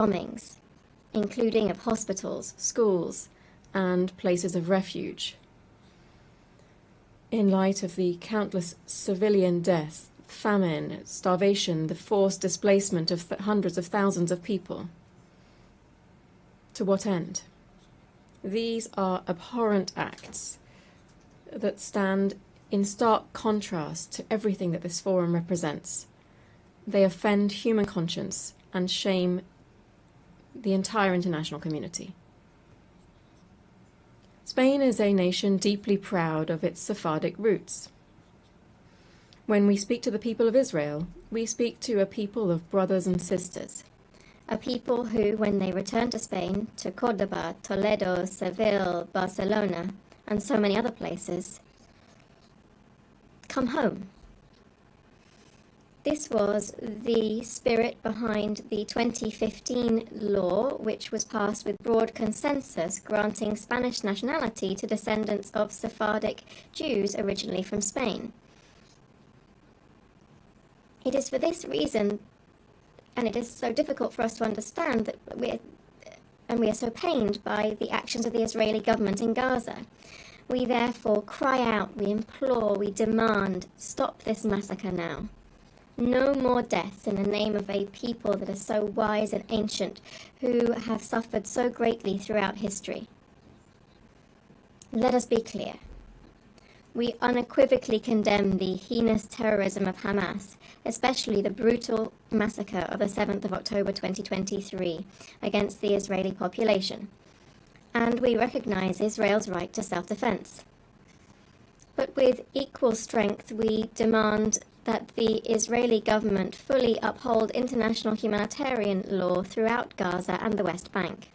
bombings, including of hospitals, schools, and places of refuge. In light of the countless civilian deaths, famine, starvation, the forced displacement of hundreds of thousands of people. To what end? These are abhorrent acts that stand in stark contrast to everything that this forum represents. They offend human conscience and shame the entire international community. Spain is a nation deeply proud of its Sephardic roots. When we speak to the people of Israel, we speak to a people of brothers and sisters. A people who, when they return to Spain, to Córdoba, Toledo, Seville, Barcelona, and so many other places, come home. This was the spirit behind the 2015 law, which was passed with broad consensus, granting Spanish nationality to descendants of Sephardic Jews originally from Spain. It is for this reason, and it is so difficult for us to understand, that we are so pained by the actions of the Israeli government in Gaza. We therefore cry out, we implore, we demand, stop this massacre now. No more deaths in the name of a people that are so wise and ancient, who have suffered so greatly throughout history. Let us be clear. We unequivocally condemn the heinous terrorism of Hamas, especially the brutal massacre of the 7th of October 2023 against the Israeli population. And we recognize Israel's right to self-defense. But with equal strength, we demand that the Israeli government fully uphold international humanitarian law throughout Gaza and the West Bank.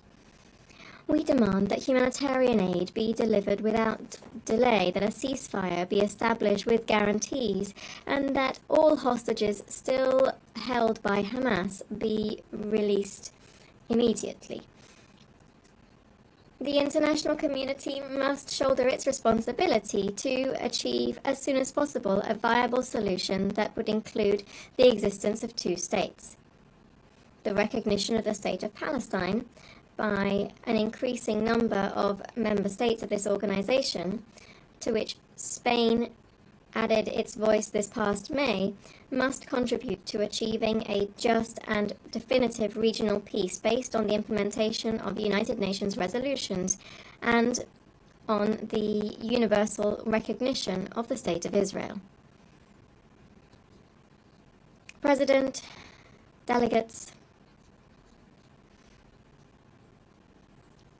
We demand that humanitarian aid be delivered without delay, that a ceasefire be established with guarantees, and that all hostages still held by Hamas be released immediately. The international community must shoulder its responsibility to achieve as soon as possible a viable solution that would include the existence of two states. The recognition of the state of Palestine by an increasing number of member states of this organization, to which Spain added its voice this past May, must contribute to achieving a just and definitive regional peace based on the implementation of United Nations resolutions and on the universal recognition of the State of Israel. President, delegates,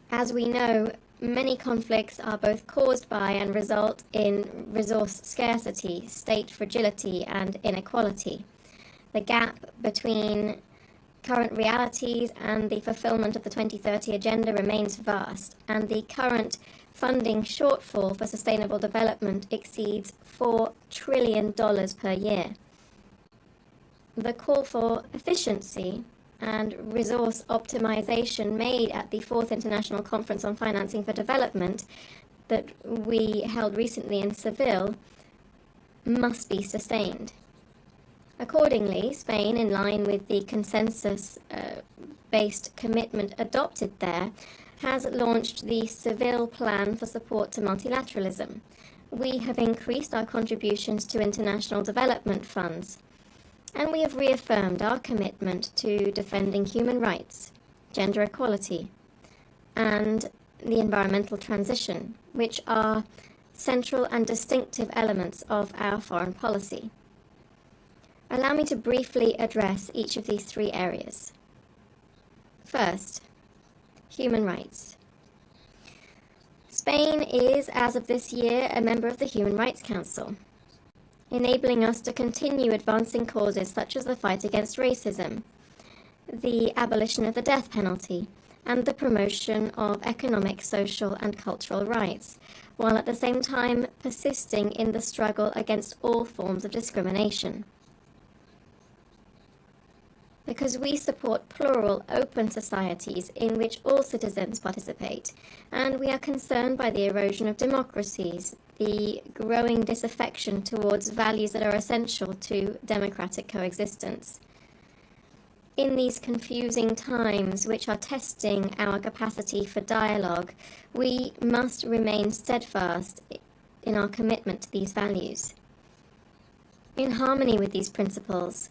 as we know, many conflicts are both caused by and result in resource scarcity, state fragility, and inequality. The gap between current realities and the fulfillment of the 2030 Agenda remains vast, and the current funding shortfall for sustainable development exceeds $4 trillion per year. The call for efficiency and resource optimization made at the 4th International Conference on Financing for Development that we held recently in Seville must be sustained. Accordingly, Spain, in line with the consensus-based commitment adopted there, has launched the Seville Plan for Support to Multilateralism. We have increased our contributions to international development funds, and we have reaffirmed our commitment to defending human rights, gender equality, and the environmental transition, which are central and distinctive elements of our foreign policy. Allow me to briefly address each of these three areas. First, human rights. Spain is, as of this year, a member of the Human Rights Council, enabling us to continue advancing causes such as the fight against racism, the abolition of the death penalty, and the promotion of economic, social, and cultural rights, while at the same time persisting in the struggle against all forms of discrimination. Because we support plural, open societies in which all citizens participate, and we are concerned by the erosion of democracies, the growing disaffection towards values that are essential to democratic coexistence. In these confusing times, which are testing our capacity for dialogue, we must remain steadfast in our commitment to these values. In harmony with these principles,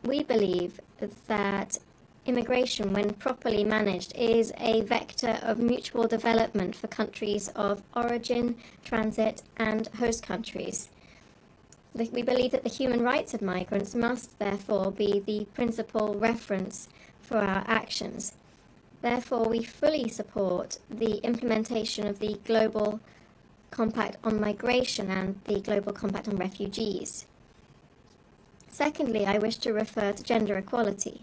we believe that immigration, when properly managed, is a vector of mutual development for countries of origin, transit, and host countries. We believe that the human rights of migrants must therefore be the principal reference for our actions. Therefore, we fully support the implementation of the Global Compact on Migration and the Global Compact on Refugees. Secondly, I wish to refer to gender equality.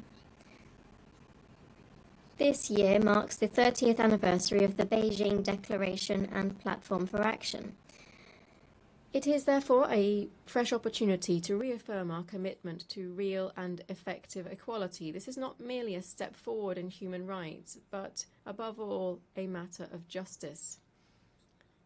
This year marks the 30th anniversary of the Beijing Declaration and Platform for Action. It is therefore a fresh opportunity to reaffirm our commitment to real and effective equality. This is not merely a step forward in human rights, but above all, a matter of justice.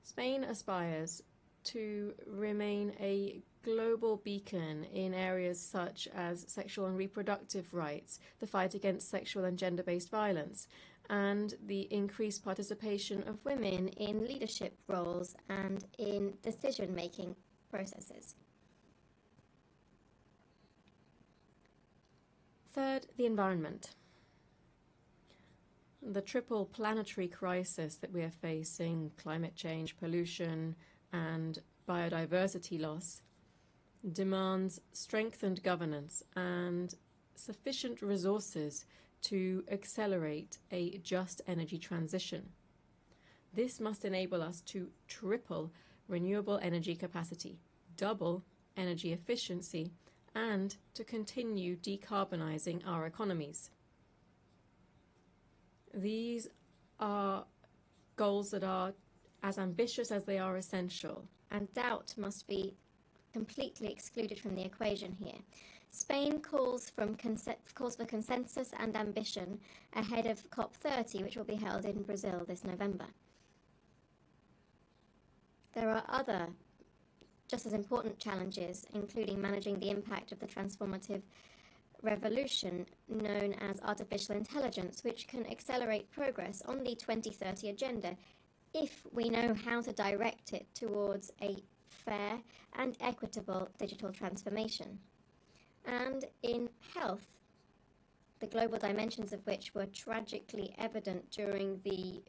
Spain aspires to remain a global beacon in areas such as sexual and reproductive rights, the fight against sexual and gender-based violence, and the increased participation of women in leadership roles and in decision-making processes. Third, the environment. The triple planetary crisis that we are facing, climate change, pollution, and biodiversity loss, demands strengthened governance and sufficient resources to accelerate a just energy transition. This must enable us to triple renewable energy capacity, double energy efficiency, and to continue decarbonizing our economies. These are goals that are as ambitious as they are essential, and doubt must be completely excluded from the equation here. Spain calls for consensus and ambition ahead of COP30, which will be held in Brazil this November. There are other just as important challenges, including managing the impact of the transformative revolution known as artificial intelligence, which can accelerate progress on the 2030 agenda if we know how to direct it towards a fair and equitable digital transformation. And in health, the global dimensions of which were tragically evident during the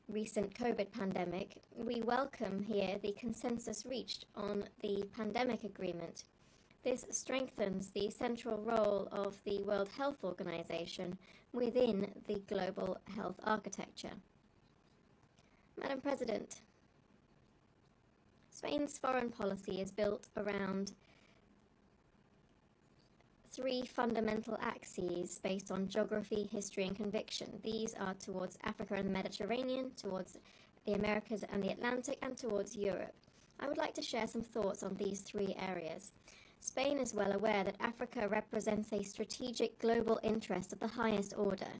recent COVID pandemic, we welcome here the consensus reached on the pandemic agreement. This strengthens the central role of the World Health Organization within the global health architecture. Madam President, Spain's foreign policy is built around three fundamental axes based on geography, history, and conviction. These are towards Africa and the Mediterranean, towards the Americas and the Atlantic, and towards Europe. I would like to share some thoughts on these three areas. Spain is well aware that Africa represents a strategic global interest of the highest order.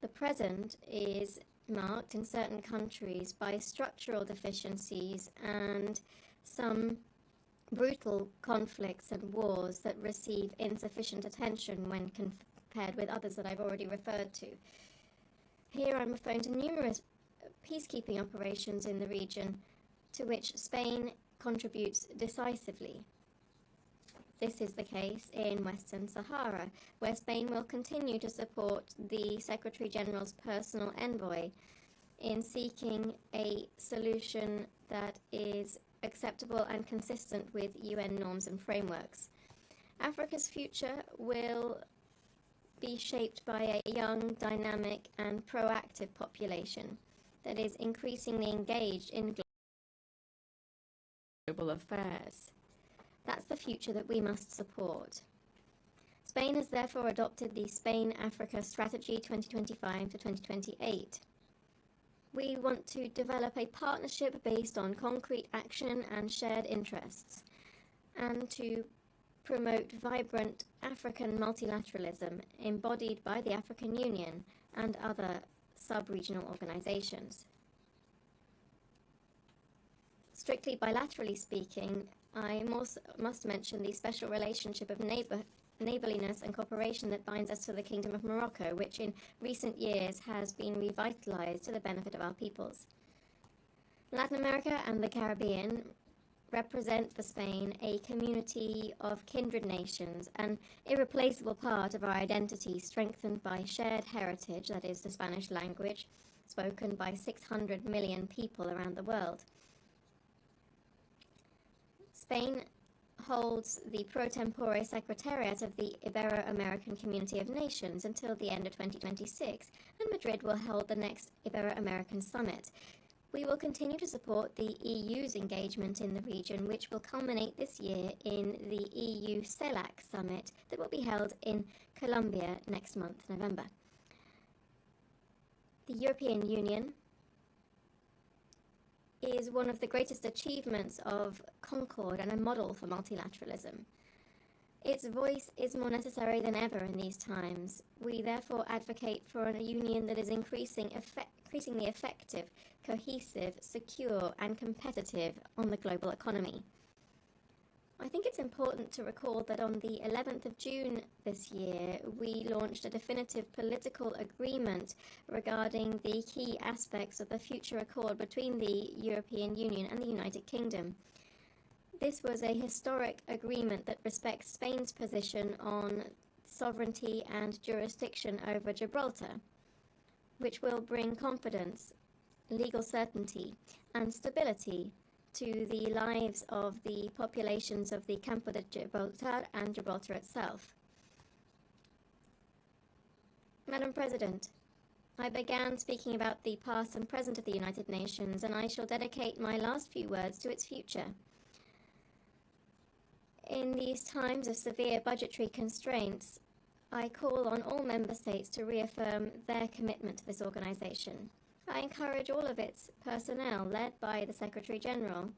The present is marked in certain countries by structural deficiencies and some brutal conflicts and wars that receive insufficient attention when compared with others that I've already referred to. Here I'm referring to numerous peacekeeping operations in the region to which Spain contributes decisively. This is the case in Western Sahara, where Spain will continue to support the Secretary-General's personal envoy in seeking a solution that is acceptable and consistent with UN norms and frameworks. Africa's future will be shaped by a young, dynamic, and proactive population that is increasingly engaged in global affairs. That's the future that we must support. Spain has therefore adopted the Spain-Africa Strategy 2025 to 2028. We want to develop a partnership based on concrete action and shared interests, and to promote vibrant African multilateralism embodied by the African Union and other sub-regional organizations. Strictly bilaterally speaking, I must mention the special relationship of neighborliness and cooperation that binds us to the Kingdom of Morocco, which in recent years has been revitalized to the benefit of our peoples. Latin America and the Caribbean represent for Spain a community of kindred nations, an irreplaceable part of our identity strengthened by shared heritage, that is, the Spanish language, spoken by 600 million people around the world. Spain holds the pro tempore secretariat of the Ibero-American Community of Nations until the end of 2026, and Madrid will hold the next Ibero-American Summit. We will continue to support the EU's engagement in the region, which will culminate this year in the EU CELAC summit that will be held in Colombia next month, November. The European Union is one of the greatest achievements of concord and a model for multilateralism. Its voice is more necessary than ever in these times. We therefore advocate for a union that is increasingly effective, cohesive, secure, and competitive on the global economy. I think it's important to recall that on the 11th of June this year, we launched a definitive political agreement regarding the key aspects of the future accord between the European Union and the United Kingdom. This was a historic agreement that respects Spain's position on sovereignty and jurisdiction over Gibraltar, which will bring confidence, legal certainty, and stability to the lives of the populations of the Campo de Gibraltar and Gibraltar itself. Madam President, I began speaking about the past and present of the United Nations, and I shall dedicate my last few words to its future. In these times of severe budgetary constraints, I call on all member states to reaffirm their commitment to this organization. I encourage all of its personnel, led by the Secretary General,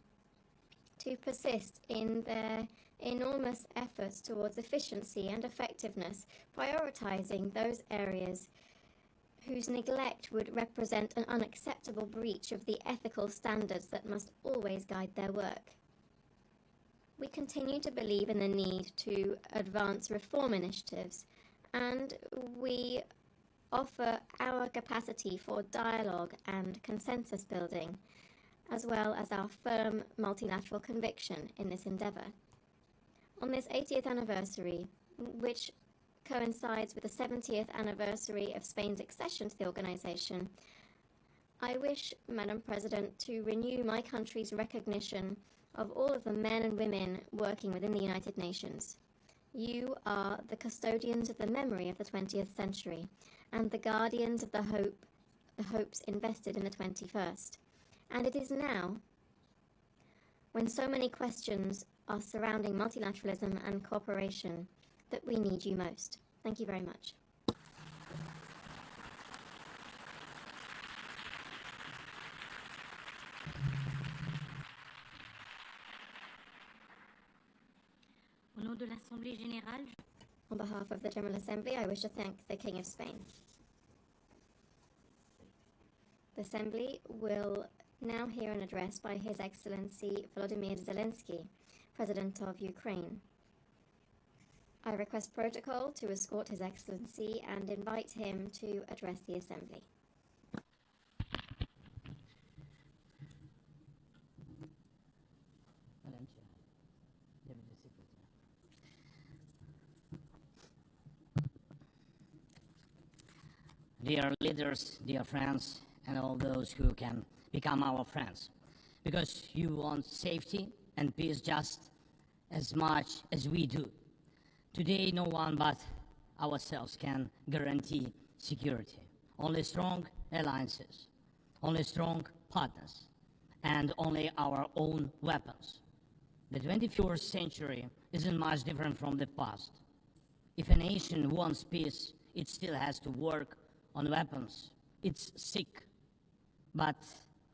to persist in their enormous efforts towards efficiency and effectiveness, prioritizing those areas whose neglect would represent an unacceptable breach of the ethical standards that must always guide their work. We continue to believe in the need to advance reform initiatives, and we offer our capacity for dialogue and consensus building, as well as our firm multilateral conviction in this endeavour. On this 80th anniversary, which coincides with the 70th anniversary of Spain's accession to the organisation, I wish, Madam President, to renew my country's recognition of all of the men and women working within the United Nations. You are the custodians of the memory of the 20th century and the guardians of the hopes invested in the 21st. And it is now, when so many questions are surrounding multilateralism and cooperation, that we need you most. Thank you very much. On behalf of the General Assembly, I wish to thank the King of Spain. The Assembly will now hear an address by His Excellency Volodymyr Zelensky, President of Ukraine. I request protocol to escort His Excellency and invite him to address the Assembly. Dear leaders, dear friends, and all those who can become our friends, because you want safety and peace just as much as we do. Today, no one but ourselves can guarantee security. Only strong alliances, only strong partners, and only our own weapons. The 21st century isn't much different from the past. If a nation wants peace, it still has to work on weapons. It's sick, but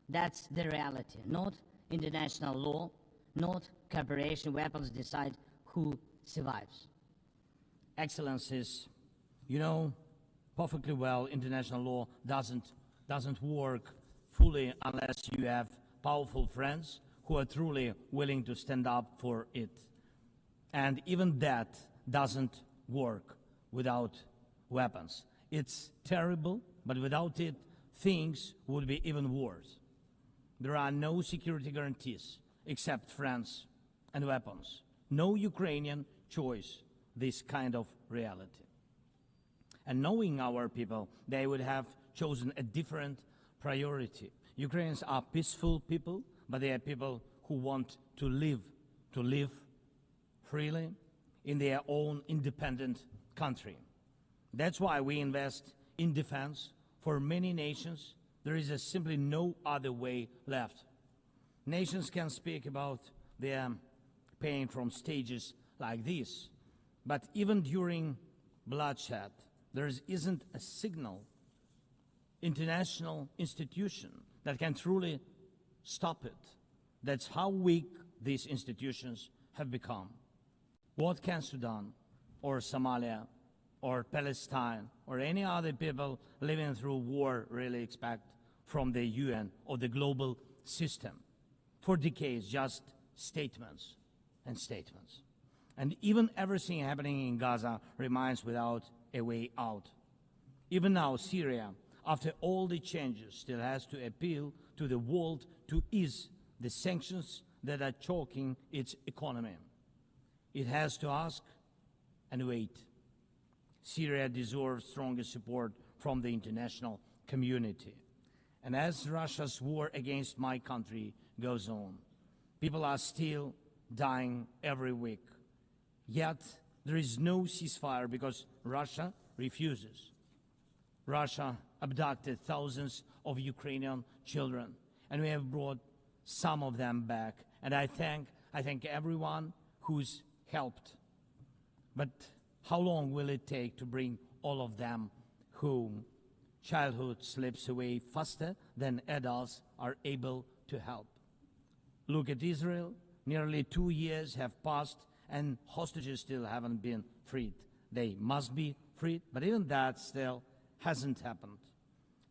that's the reality. Not international law, not cooperation. Weapons decide who survives. Excellencies, you know perfectly well international law doesn't work fully unless you have powerful friends who are truly willing to stand up for it. And even that doesn't work without weapons. It's terrible, but without it, things would be even worse. There are no security guarantees except friends and weapons. No Ukrainian choice this kind of reality. And knowing our people, they would have chosen a different priority. Ukrainians are peaceful people, but they are people who want to live freely in their own independent country. That's why we invest in defense. For many nations, there is simply no other way left. Nations can speak about their pain from stages like this, but even during bloodshed, there isn't a single international institution that can truly stop it. That's how weak these institutions have become. What can Sudan or Somalia or Palestine or any other people living through war really expect from the UN or the global system? For decades, just statements and statements. And even everything happening in Gaza remains without a way out. Even now, Syria, after all the changes, still has to appeal to the world to ease the sanctions that are choking its economy. It has to ask and wait. Syria deserves stronger support from the international community. And as Russia's war against my country goes on, people are still dying every week. Yet there is no ceasefire because Russia refuses. Russia abducted thousands of Ukrainian children, and we have brought some of them back. And I thank everyone who's helped. But how long will it take to bring all of them home? Childhood slips away faster than adults are able to help. Look at Israel. Nearly 2 years have passed and hostages still haven't been freed. They must be freed, but even that still hasn't happened.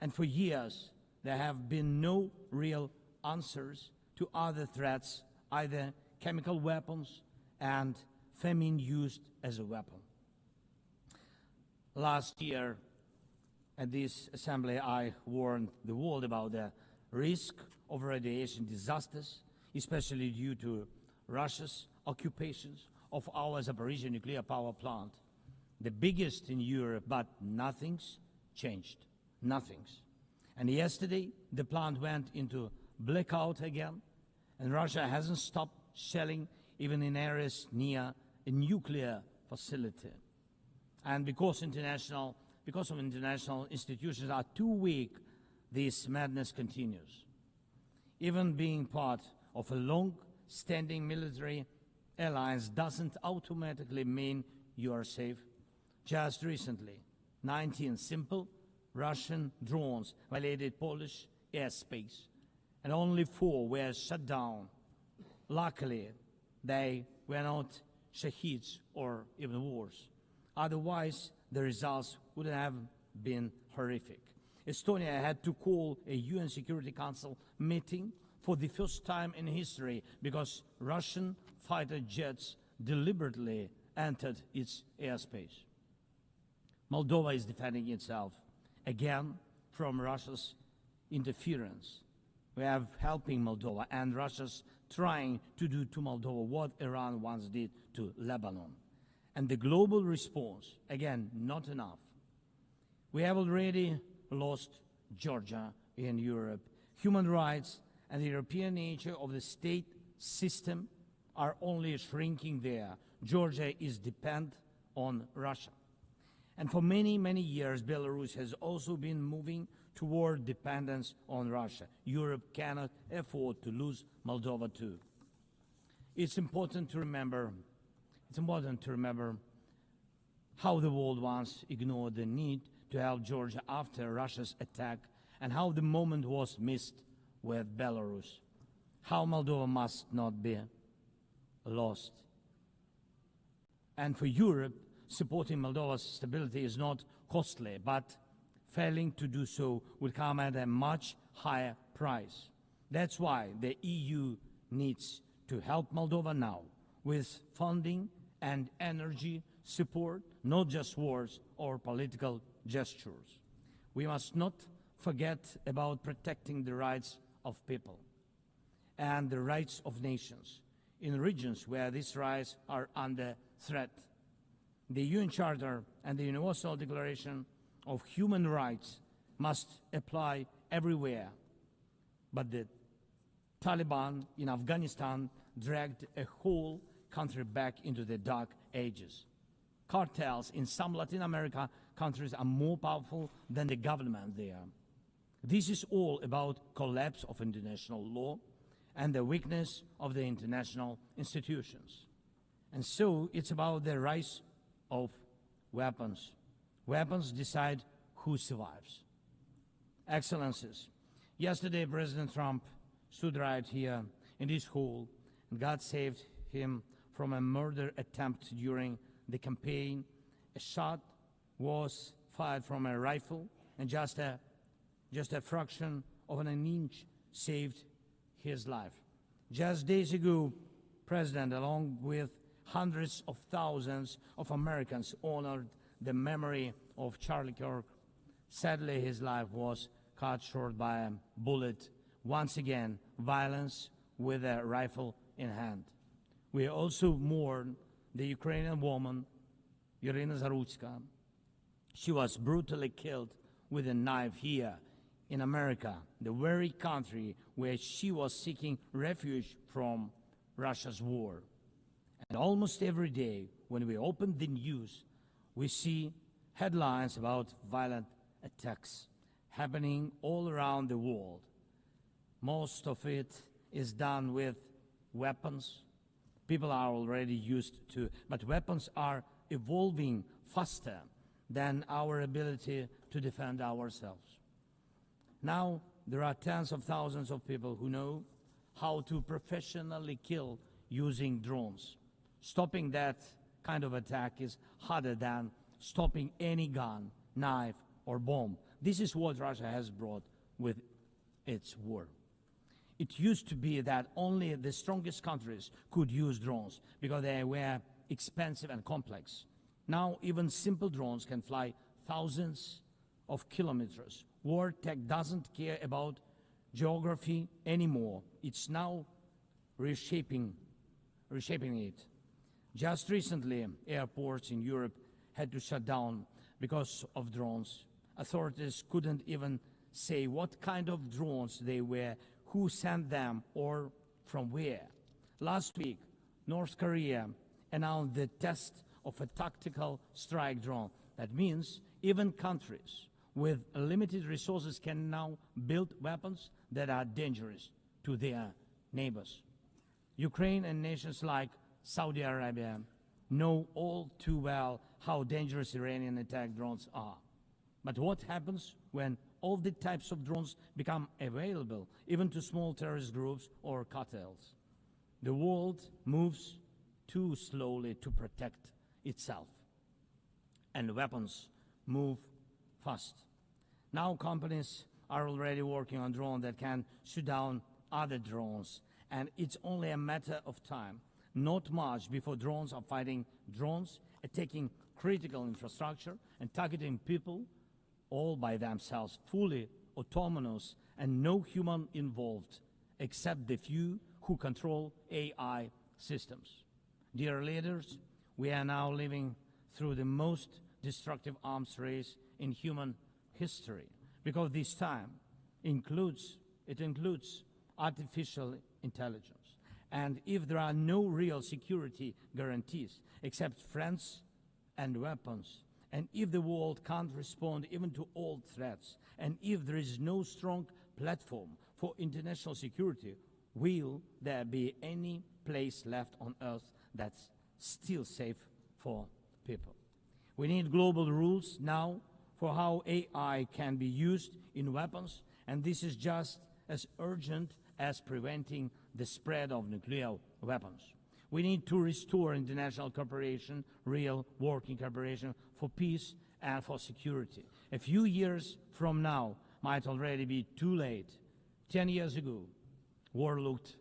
And for years, there have been no real answers to other threats, either chemical weapons and famine used as a weapon. Last year, at this assembly, I warned the world about the risk of radiation disasters, especially due to Russia's occupations of our Zaporizhzhia nuclear power plant, the biggest in Europe, but nothing's changed. Nothing's. And yesterday, the plant went into blackout again, and Russia hasn't stopped shelling even in areas near a nuclear facility. And because of international institutions are too weak, this madness continues. Even being part of a long-standing military alliance doesn't automatically mean you are safe. Just recently, 19 simple Russian drones violated Polish airspace, and only 4 were shut down. Luckily, they were not shaheeds or even worse. Otherwise, the results would have been horrific. Estonia had to call a UN Security Council meeting for the first time in history because Russian fighter jets deliberately entered its airspace. Moldova is defending itself again from Russia's interference. We are helping Moldova, and Russia's trying to do to Moldova what Iran once did to Lebanon. And the global response, again, not enough. We have already lost Georgia in Europe. Human rights and the European nature of the state system are only shrinking there. Georgia is dependent on Russia. And for many, many years, Belarus has also been moving toward dependence on Russia. Europe cannot afford to lose Moldova too. It's important to remember how the world once ignored the need to help Georgia after Russia's attack, and how the moment was missed with Belarus. How Moldova must not be lost. And for Europe, supporting Moldova's stability is not costly, but failing to do so will come at a much higher price. That's why the EU needs to help Moldova now with funding and energy support, not just words or political gestures. We must not forget about protecting the rights of people and the rights of nations in regions where these rights are under threat. The UN Charter and the Universal Declaration of Human Rights must apply everywhere. But the Taliban in Afghanistan dragged a whole country back into the dark ages. Cartels in some Latin America countries are more powerful than the government there. This is all about collapse of international law and the weakness of the international institutions. And so it's about the rise of weapons. Weapons decide who survives. Excellencies, yesterday President Trump stood right here in this hall, and God saved him from a murder attempt during the campaign. A shot was fired from a rifle, and just a fraction of an inch saved his life. Just days ago, President, along with hundreds of thousands of Americans, honored the memory of Charlie Kirk. Sadly, his life was cut short by a bullet. Once again, violence with a rifle in hand. We also mourn the Ukrainian woman, Irina Zarutska. She was brutally killed with a knife here in America, the very country where she was seeking refuge from Russia's war. And almost every day, when we open the news, we see headlines about violent attacks happening all around the world. Most of it is done with weapons. People are already used to, but weapons are evolving faster than our ability to defend ourselves. Now, there are tens of thousands of people who know how to professionally kill using drones. Stopping that kind of attack is harder than stopping any gun, knife, or bomb. This is what Russia has brought with its war. It used to be that only the strongest countries could use drones because they were expensive and complex. Now even simple drones can fly thousands of kilometers. War tech doesn't care about geography anymore. It's now reshaping it. Just recently, airports in Europe had to shut down because of drones. Authorities couldn't even say what kind of drones they were, who sent them, or from where. Last week, North Korea announced the test of a tactical strike drone. That means even countries with limited resources can now build weapons that are dangerous to their neighbors. Ukraine and nations like Saudi Arabia know all too well how dangerous Iranian attack drones are. But what happens when all the types of drones become available, even to small terrorist groups or cartels? The world moves too slowly to protect itself, and weapons move fast. Now companies are already working on drones that can shoot down other drones, and it's only a matter of time, not much, before drones are fighting drones, attacking critical infrastructure, and targeting people all by themselves, fully autonomous and no human involved, except the few who control AI systems. Dear leaders, we are now living through the most destructive arms race in human history, because this time includes artificial intelligence. And if there are no real security guarantees except friends and weapons, and if the world can't respond even to old threats, and if there is no strong platform for international security, will there be any place left on Earth that's still safe for people? We need global rules now for how AI can be used in weapons, and this is just as urgent as preventing the spread of nuclear weapons. We need to restore international cooperation, real working cooperation for peace and for security. A few years from now might already be too late. 10 years ago, war looked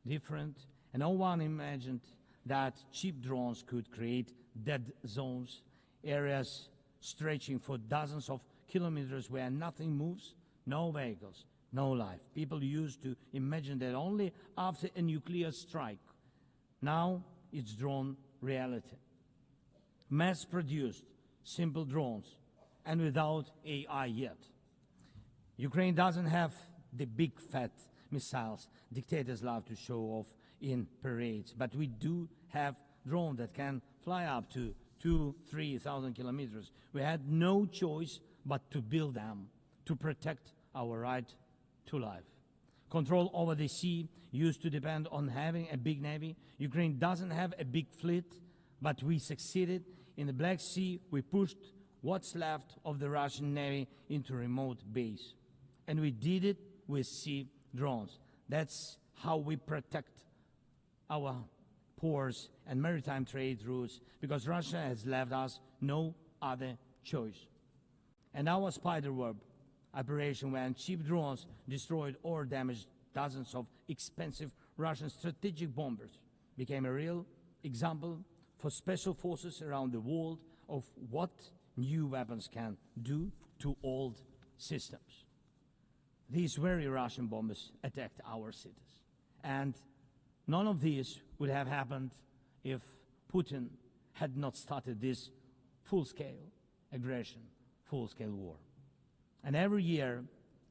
different, and no one imagined that cheap drones could create dead zones, areas stretching for dozens of kilometers where nothing moves, no vehicles, no life. People used to imagine that only after a nuclear strike. Now it's drawn reality. Mass-produced, simple drones, and without AI yet. Ukraine doesn't have the big fat missiles dictators love to show off in parades, but we do have drones that can fly up to 2,000-3,000 kilometers. We had no choice but to build them to protect our right to life. Control over the sea used to depend on having a big navy. Ukraine doesn't have a big fleet, but we succeeded. In the Black Sea, we pushed what's left of the Russian navy into remote base. And we did it with sea drones. That's how we protect our ports and maritime trade routes, because Russia has left us no other choice. And our spiderweb operation, when cheap drones destroyed or damaged dozens of expensive Russian strategic bombers, became a real example for special forces around the world of what new weapons can do to old systems. These very Russian bombers attacked our cities. And none of this would have happened if Putin had not started this full-scale aggression, full-scale war. And every year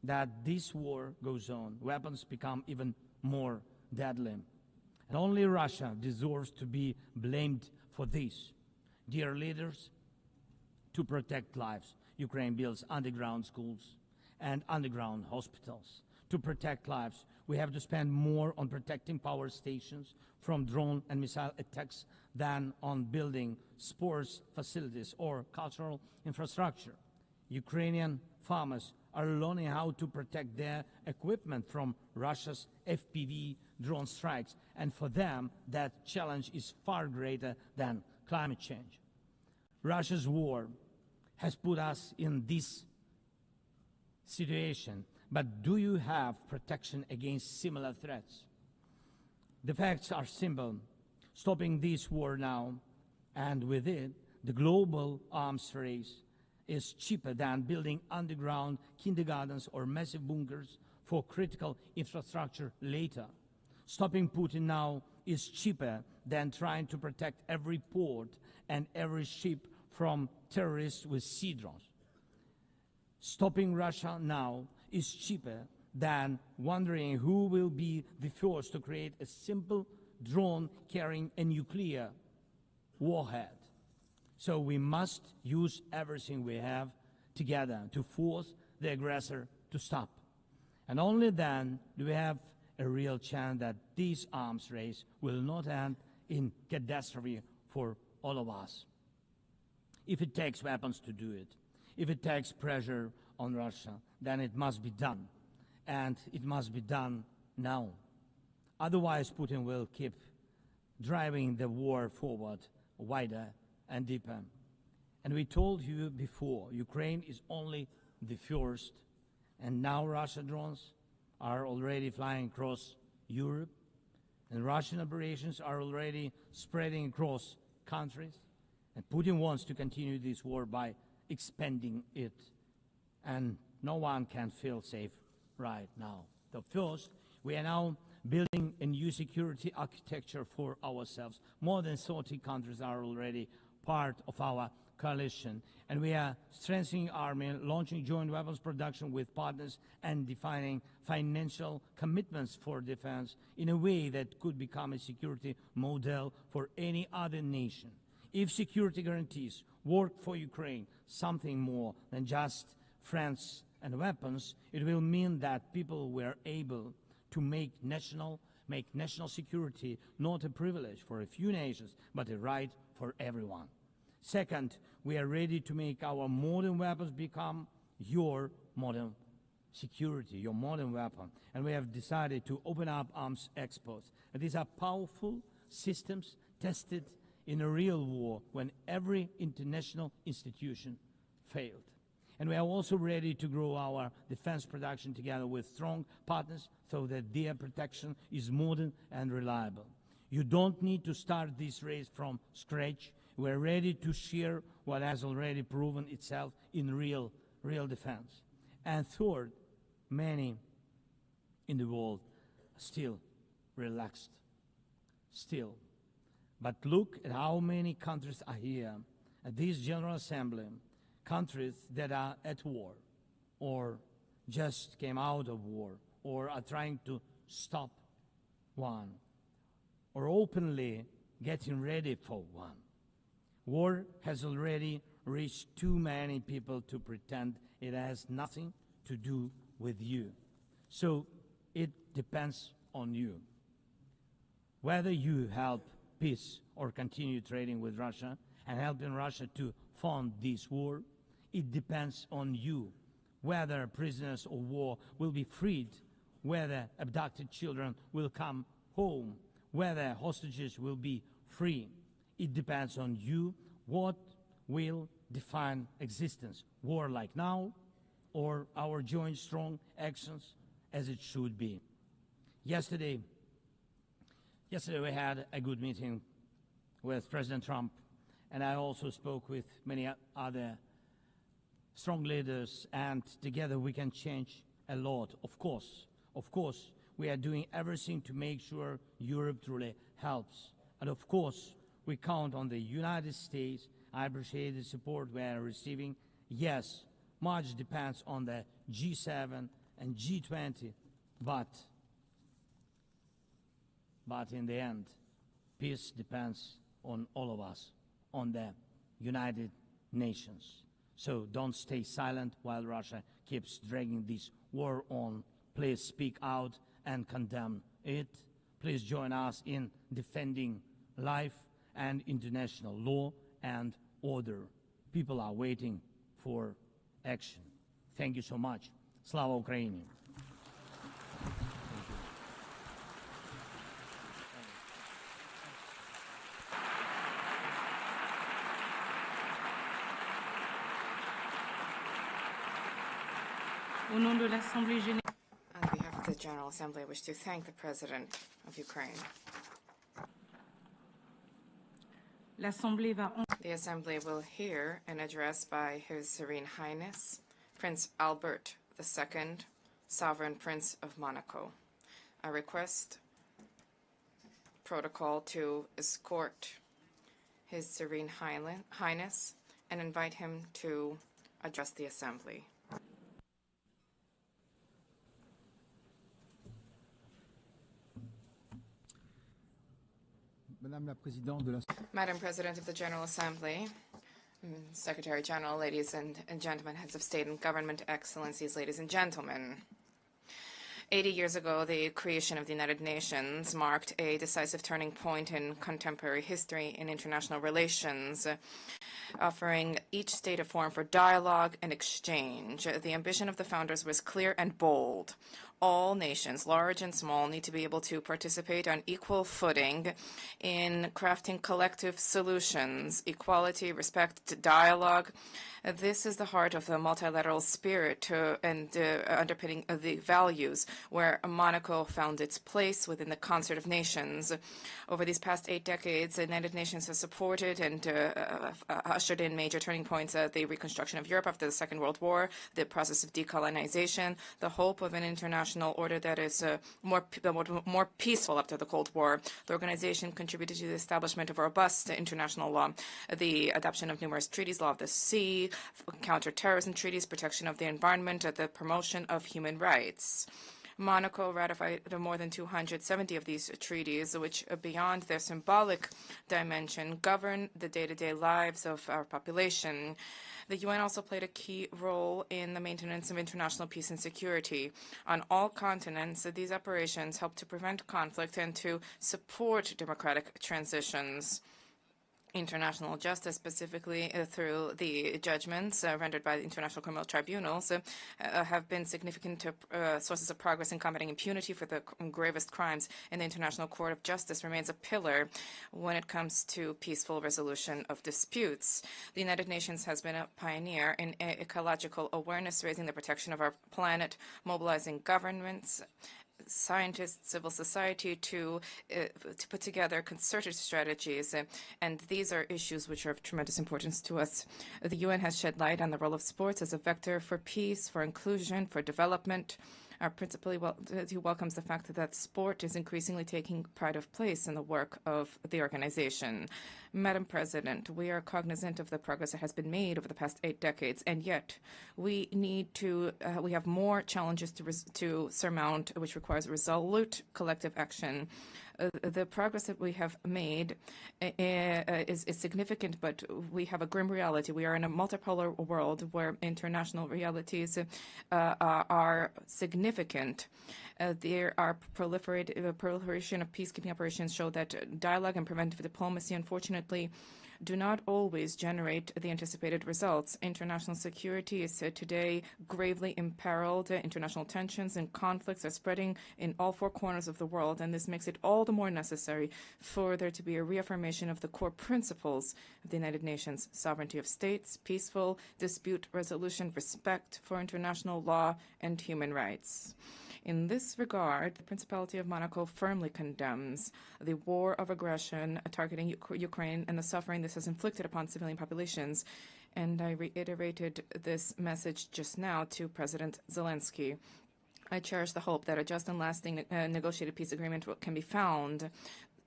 that this war goes on, weapons become even more deadly. And only Russia deserves to be blamed for this. Dear leaders, to protect lives, Ukraine builds underground schools and underground hospitals. To protect lives, we have to spend more on protecting power stations from drone and missile attacks than on building sports facilities or cultural infrastructure. Ukrainian farmers are learning how to protect their equipment from Russia's FPV drone strikes, and for them that challenge is far greater than climate change. Russia's war has put us in this situation, but do you have protection against similar threats? The facts are simple. Stopping this war now, and with it, the global arms race, is cheaper than building underground kindergartens or massive bunkers for critical infrastructure later. Stopping Putin now is cheaper than trying to protect every port and every ship from terrorists with sea drones. Stopping Russia now is cheaper than wondering who will be the first to create a simple drone carrying a nuclear warhead. So we must use everything we have together to force the aggressor to stop. And only then do we have a real chance that this arms race will not end in catastrophe for all of us. If it takes weapons to do it, if it takes pressure on Russia, then it must be done. And it must be done now. Otherwise, Putin will keep driving the war forward wider and deeper. And we told you before, Ukraine is only the first, and now Russian drones are already flying across Europe, and Russian operations are already spreading across countries, and Putin wants to continue this war by expanding it, and no one can feel safe right now. So first, we are now building a new security architecture for ourselves. More than 30 countries are already part of our coalition, and we are strengthening army, launching joint weapons production with partners, and defining financial commitments for defense in a way that could become a security model for any other nation. If security guarantees work for Ukraine, something more than just friends and weapons, it will mean that people were able to make national security not a privilege for a few nations, but a right for everyone. Second, we are ready to make our modern weapons become your modern security, your modern weapon. And we have decided to open up arms exports. And these are powerful systems tested in a real war when every international institution failed. And we are also ready to grow our defense production together with strong partners so that their protection is modern and reliable. You don't need to start this race from scratch. We're ready to share what has already proven itself in real defense. And third, many in the world still relaxed. Still. But look at how many countries are here at this General Assembly, countries that are at war, or just came out of war, or are trying to stop one, or openly getting ready for one. War has already reached too many people to pretend it has nothing to do with you. So it depends on you. Whether you help peace or continue trading with Russia and helping Russia to fund this war, it depends on you. Whether prisoners of war will be freed, whether abducted children will come home, whether hostages will be free, it depends on you. What will define existence? War like now, or our joint strong actions as it should be? Yesterday we had a good meeting with President Trump, and I also spoke with many other strong leaders, and together we can change a lot. Of course, we are doing everything to make sure Europe truly helps. And of course, we count on the United States. I appreciate the support we are receiving. Yes, much depends on the G7 and G20, but in the end, peace depends on all of us, on the United Nations. So don't stay silent while Russia keeps dragging this war on. Please speak out and condemn it. Please join us in defending life and international law and order. People are waiting for action. Thank you so much. Slava Ukraini. Au nom de l'Assemblée générale. On behalf of the General Assembly, I wish to thank the President of Ukraine. The Assembly will hear an address by His Serene Highness, Prince Albert II, Sovereign Prince of Monaco. I request protocol to escort His Serene Highness and invite him to address the Assembly. Madam President of the General Assembly, Secretary General, ladies and gentlemen, heads of state and government, excellencies, ladies and gentlemen. 80 years ago, the creation of the United Nations marked a decisive turning point in contemporary history in international relations, offering each state a forum for dialogue and exchange. The ambition of the founders was clear and bold. All nations, large and small, need to be able to participate on equal footing in crafting collective solutions, equality, respect, dialogue. This is the heart of the multilateral spirit and underpinning of the values where Monaco found its place within the concert of nations. Over these past 8 decades, the United Nations has supported and ushered in major turning points: the reconstruction of Europe after the Second World War, the process of decolonization, the hope of an international order that is more peaceful after the Cold War. The organization contributed to the establishment of robust international law, the adoption of numerous treaties, law of the sea, counter-terrorism treaties, protection of the environment, the promotion of human rights. Monaco ratified more than 270 of these treaties, which, beyond their symbolic dimension, govern the day-to-day lives of our population. The UN also played a key role in the maintenance of international peace and security. On all continents, these operations help to prevent conflict and to support democratic transitions. International justice, specifically through the judgments rendered by the International Criminal Tribunals, have been significant sources of progress in combating impunity for the gravest crimes, and the International Court of Justice remains a pillar when it comes to peaceful resolution of disputes. The United Nations has been a pioneer in ecological awareness, raising the protection of our planet, mobilizing governments, scientists, civil society to put together concerted strategies. And these are issues which are of tremendous importance to us. The UN has shed light on the role of sports as a vector for peace, for inclusion, for development. Our principally he welcomes the fact that sport is increasingly taking pride of place in the work of the organization. Madam President, we are cognizant of the progress that has been made over the past 8 decades, and yet we have more challenges to surmount, which requires resolute collective action. The progress that we have made is significant, but we have a grim reality. We are in a multipolar world where international realities are significant. There are proliferation of peacekeeping operations show that dialogue and preventive diplomacy, unfortunately, do not always generate the anticipated results. International security is today gravely imperiled. International tensions and conflicts are spreading in all 4 corners of the world, and this makes it all the more necessary for there to be a reaffirmation of the core principles of the United Nations: sovereignty of states, peaceful dispute resolution, respect for international law, and human rights. In this regard, the Principality of Monaco firmly condemns the war of aggression targeting Ukraine and the suffering this has inflicted upon civilian populations. And I reiterated this message just now to President Zelensky. I cherish the hope that a just and lasting negotiated peace agreement can be found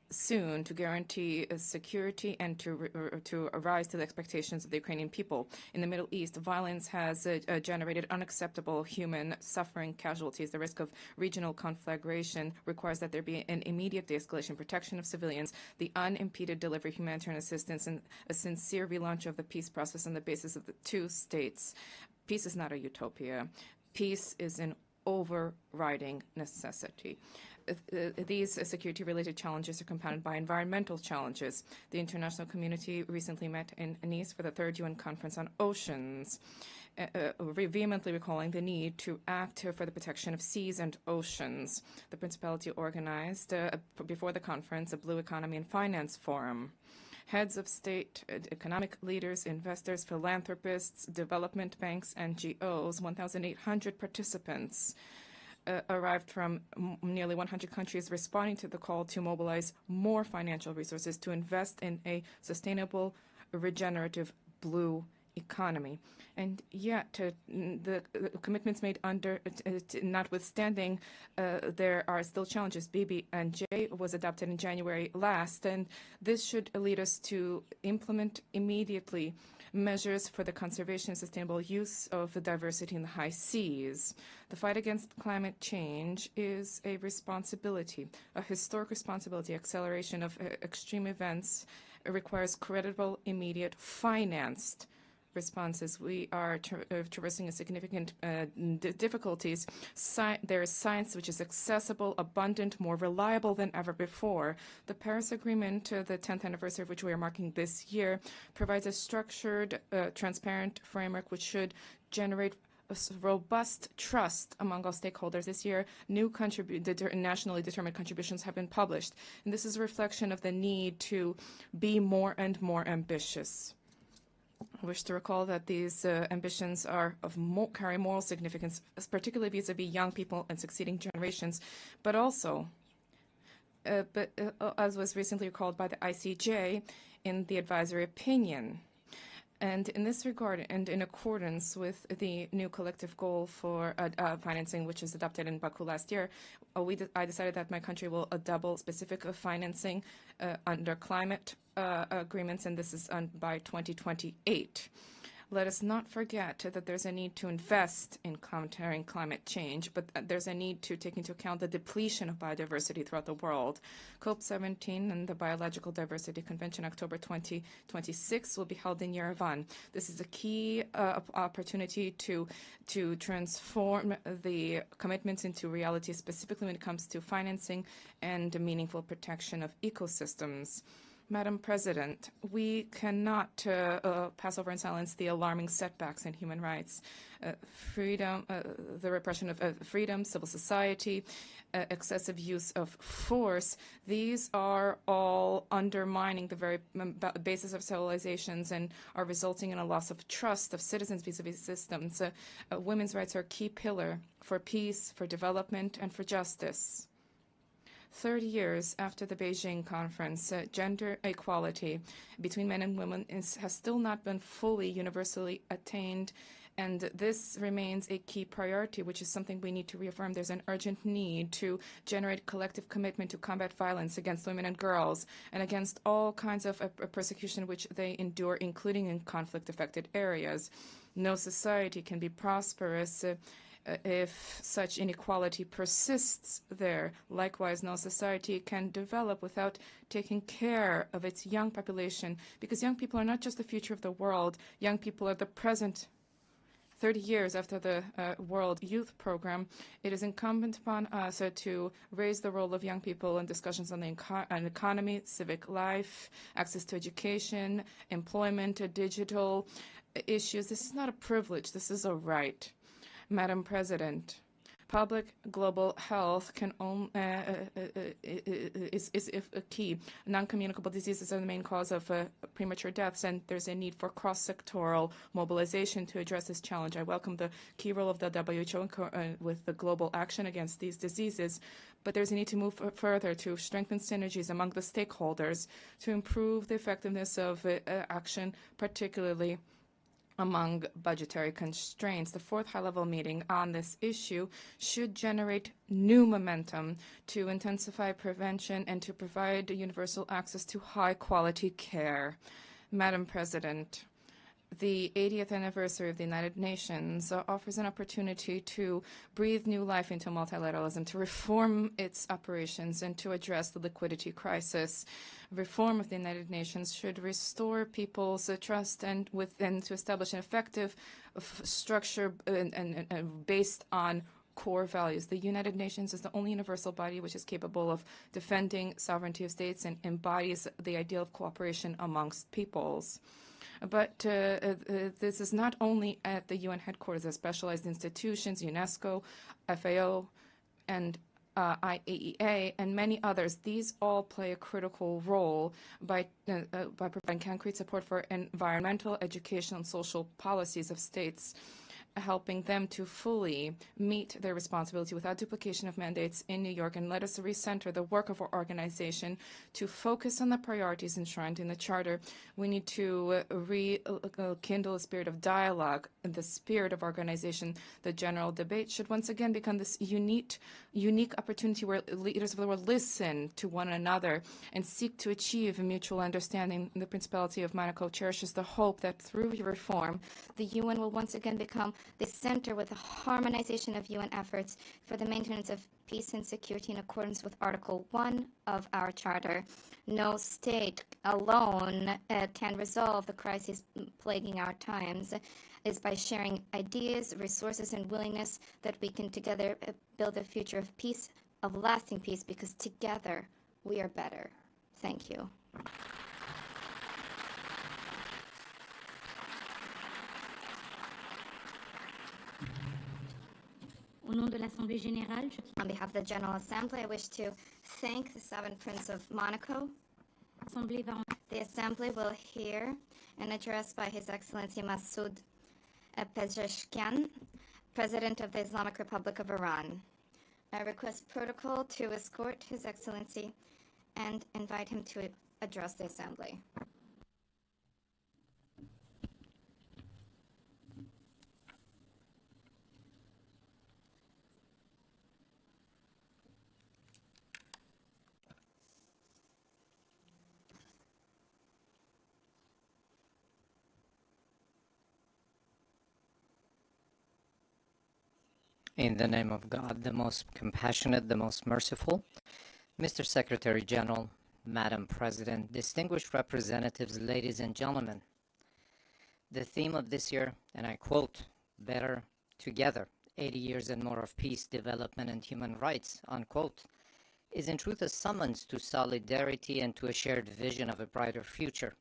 soon to guarantee security and to rise to the expectations of the Ukrainian people. In the Middle East, violence has generated unacceptable human suffering casualties. The risk of regional conflagration requires that there be an immediate de-escalation, protection of civilians, the unimpeded delivery of humanitarian assistance, and a sincere relaunch of the peace process on the basis of the 2 states. Peace is not a utopia. Peace is an overriding necessity. These security-related challenges are compounded by environmental challenges. The international community recently met in Nice for the 3rd UN Conference on Oceans, vehemently recalling the need to act for the protection of seas and oceans. The Principality organized, before the conference, a Blue Economy and Finance Forum. Heads of state, economic leaders, investors, philanthropists, development banks, NGOs, 1,800 participants arrived from nearly 100 countries, responding to the call to mobilize more financial resources to invest in a sustainable, regenerative blue economy. And yet, the commitments made notwithstanding, there are still challenges. BBNJ was adopted in January last, and this should lead us to implement immediately measures for the conservation and sustainable use of the diversity in the high seas. The fight against climate change is a responsibility, a historic responsibility. Acceleration of extreme events requires credible, immediate, financed responses. We are traversing a significant difficulties. There is science which is accessible, abundant, more reliable than ever before. The Paris Agreement, the 10th anniversary of which we are marking this year, provides a structured, transparent framework which should generate a robust trust among all stakeholders. This year, new nationally determined contributions have been published, and this is a reflection of the need to be more and more ambitious. I wish to recall that these ambitions are carry moral significance, particularly vis-à-vis young people and succeeding generations, but also, as was recently recalled by the ICJ in the advisory opinion. And in this regard, and in accordance with the new collective goal for financing, which was adopted in Baku last year, I decided that my country will double specific financing under climate agreements, and this is by 2028. Let us not forget that there's a need to invest in countering climate change, but there's a need to take into account the depletion of biodiversity throughout the world. COP17 and the Biological Diversity Convention, October 2026, will be held in Yerevan. This is a key opportunity to transform the commitments into reality, specifically when it comes to financing and meaningful protection of ecosystems. Madam President, we cannot pass over in silence the alarming setbacks in human rights, freedom, the repression of freedom, civil society, excessive use of force. These are all undermining the very basis of civilizations and are resulting in a loss of trust of citizens vis-a-vis systems. Women's rights are a key pillar for peace, for development, and for justice. 30 years after the Beijing conference, gender equality between men and women has still not been fully universally attained, and this remains a key priority, which is something we need to reaffirm. There's an urgent need to generate collective commitment to combat violence against women and girls and against all kinds of persecution which they endure, including in conflict-affected areas. No society can be prosperous if such inequality persists there. Likewise, no society can develop without taking care of its young population, because young people are not just the future of the world. Young people are the present. 30 years after the World Youth Program, it is incumbent upon us to raise the role of young people in discussions on the economy, civic life, access to education, employment, digital issues. This is not a privilege. This is a right. Madam President, public global health can is a key. Non-communicable diseases are the main cause of premature deaths, and there's a need for cross-sectoral mobilization to address this challenge. I welcome the key role of the WHO with the global action against these diseases, but there's a need to move further to strengthen synergies among the stakeholders to improve the effectiveness of action, particularly among budgetary constraints. The fourth high-level meeting on this issue should generate new momentum to intensify prevention and to provide universal access to high-quality care. Madam President, the 80th anniversary of the United Nations offers an opportunity to breathe new life into multilateralism, to reform its operations, and to address the liquidity crisis. Reform of the United Nations should restore people's trust and to establish an effective structure and based on core values. The United Nations is the only universal body which is capable of defending sovereignty of states and embodies the ideal of cooperation amongst peoples. But this is not only at the UN headquarters. There are specialized institutions, UNESCO, FAO, and IAEA, and many others. These all play a critical role by providing concrete support for environmental, educational, and social policies of states, helping them to fully meet their responsibility without duplication of mandates in New York. And let us recenter the work of our organization to focus on the priorities enshrined in the Charter. We need to rekindle a spirit of dialogue and the spirit of organization. The general debate should once again become this unique opportunity where leaders of the world listen to one another and seek to achieve a mutual understanding. The Principality of Monaco cherishes the hope that through reform, the UN will once again become the center with the harmonization of UN efforts for the maintenance of peace and security in accordance with Article 1 of our Charter. No state alone can resolve the crises plaguing our times. Is by sharing ideas, resources, and willingness that we can together build a future of peace, of lasting peace, because together we are better. Thank you. On behalf of the General Assembly, I wish to thank the Sovereign Prince of Monaco. The Assembly will hear an address by His Excellency Masoud Pezeshkian, President of the Islamic Republic of Iran. I request protocol to escort His Excellency and invite him to address the Assembly. In the name of God, the most compassionate, the most merciful, Mr. Secretary General, Madam President, distinguished representatives, ladies and gentlemen, the theme of this year, and I quote, "Better Together, 80 years and more of peace, development, and human rights," unquote, is in truth a summons to solidarity and to a shared vision of a brighter future.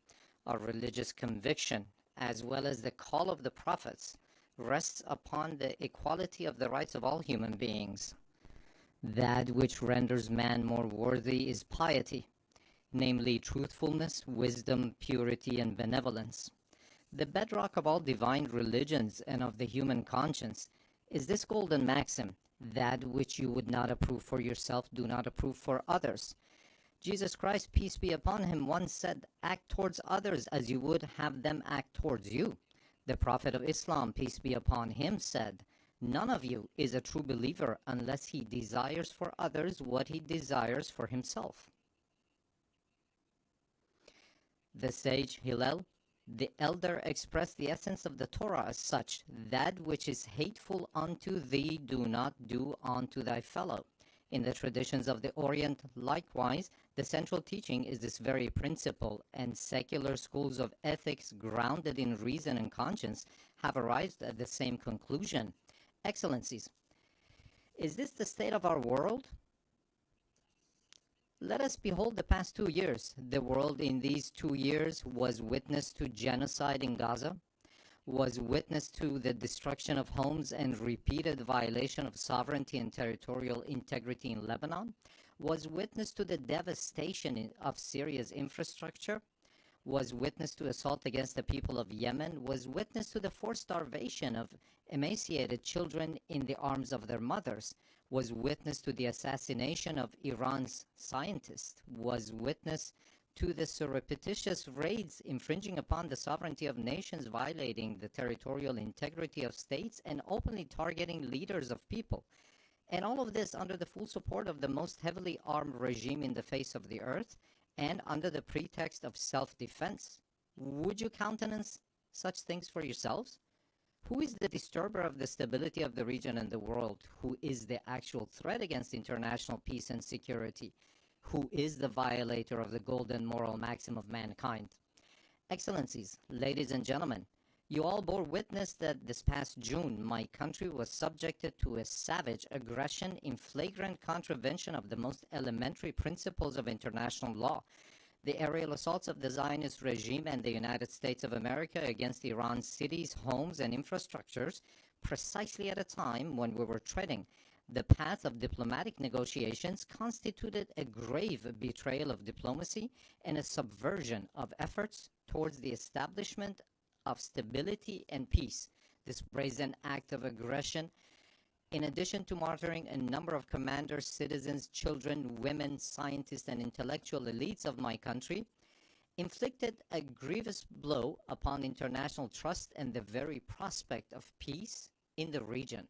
Our religious conviction, as well as the call of the prophets, rests upon the equality of the rights of all human beings. That which renders man more worthy is piety, namely truthfulness, wisdom, purity, and benevolence. The bedrock of all divine religions and of the human conscience is this golden maxim: that which you would not approve for yourself, do not approve for others. Jesus Christ, peace be upon him, once said, "Act towards others as you would have them act towards you." The Prophet of Islam, peace be upon him, said, "None of you is a true believer unless he desires for others what he desires for himself." The sage Hillel, the elder, expressed the essence of the Torah as such: that which is hateful unto thee, do not do unto thy fellow. In the traditions of the Orient, likewise, the central teaching is this very principle, and secular schools of ethics grounded in reason and conscience have arrived at the same conclusion. Excellencies, is this the state of our world? Let us behold the past 2 years. The world in these 2 years was witness to genocide in Gaza, was witness to the destruction of homes and repeated violation of sovereignty and territorial integrity in Lebanon, was witness to the devastation of Syria's infrastructure, was witness to assault against the people of Yemen, was witness to the forced starvation of emaciated children in the arms of their mothers, was witness to the assassination of Iran's scientists, was witness to the surreptitious raids infringing upon the sovereignty of nations, violating the territorial integrity of states, and openly targeting leaders of people. And all of this under the full support of the most heavily armed regime in the face of the earth, and under the pretext of self-defense. Would you countenance such things for yourselves? Who is the disturber of the stability of the region and the world? Who is the actual threat against international peace and security? Who is the violator of the golden moral maxim of mankind? Excellencies, ladies and gentlemen, you all bore witness that this past June, my country was subjected to a savage aggression in flagrant contravention of the most elementary principles of international law. The aerial assaults of the Zionist regime and the United States of America against Iran's cities, homes, and infrastructures, precisely at a time when we were treading the path of diplomatic negotiations, constituted a grave betrayal of diplomacy and a subversion of efforts towards the establishment of stability and peace. This brazen act of aggression, in addition to martyring a number of commanders, citizens, children, women, scientists, and intellectual elites of my country, inflicted a grievous blow upon international trust and the very prospect of peace in the region.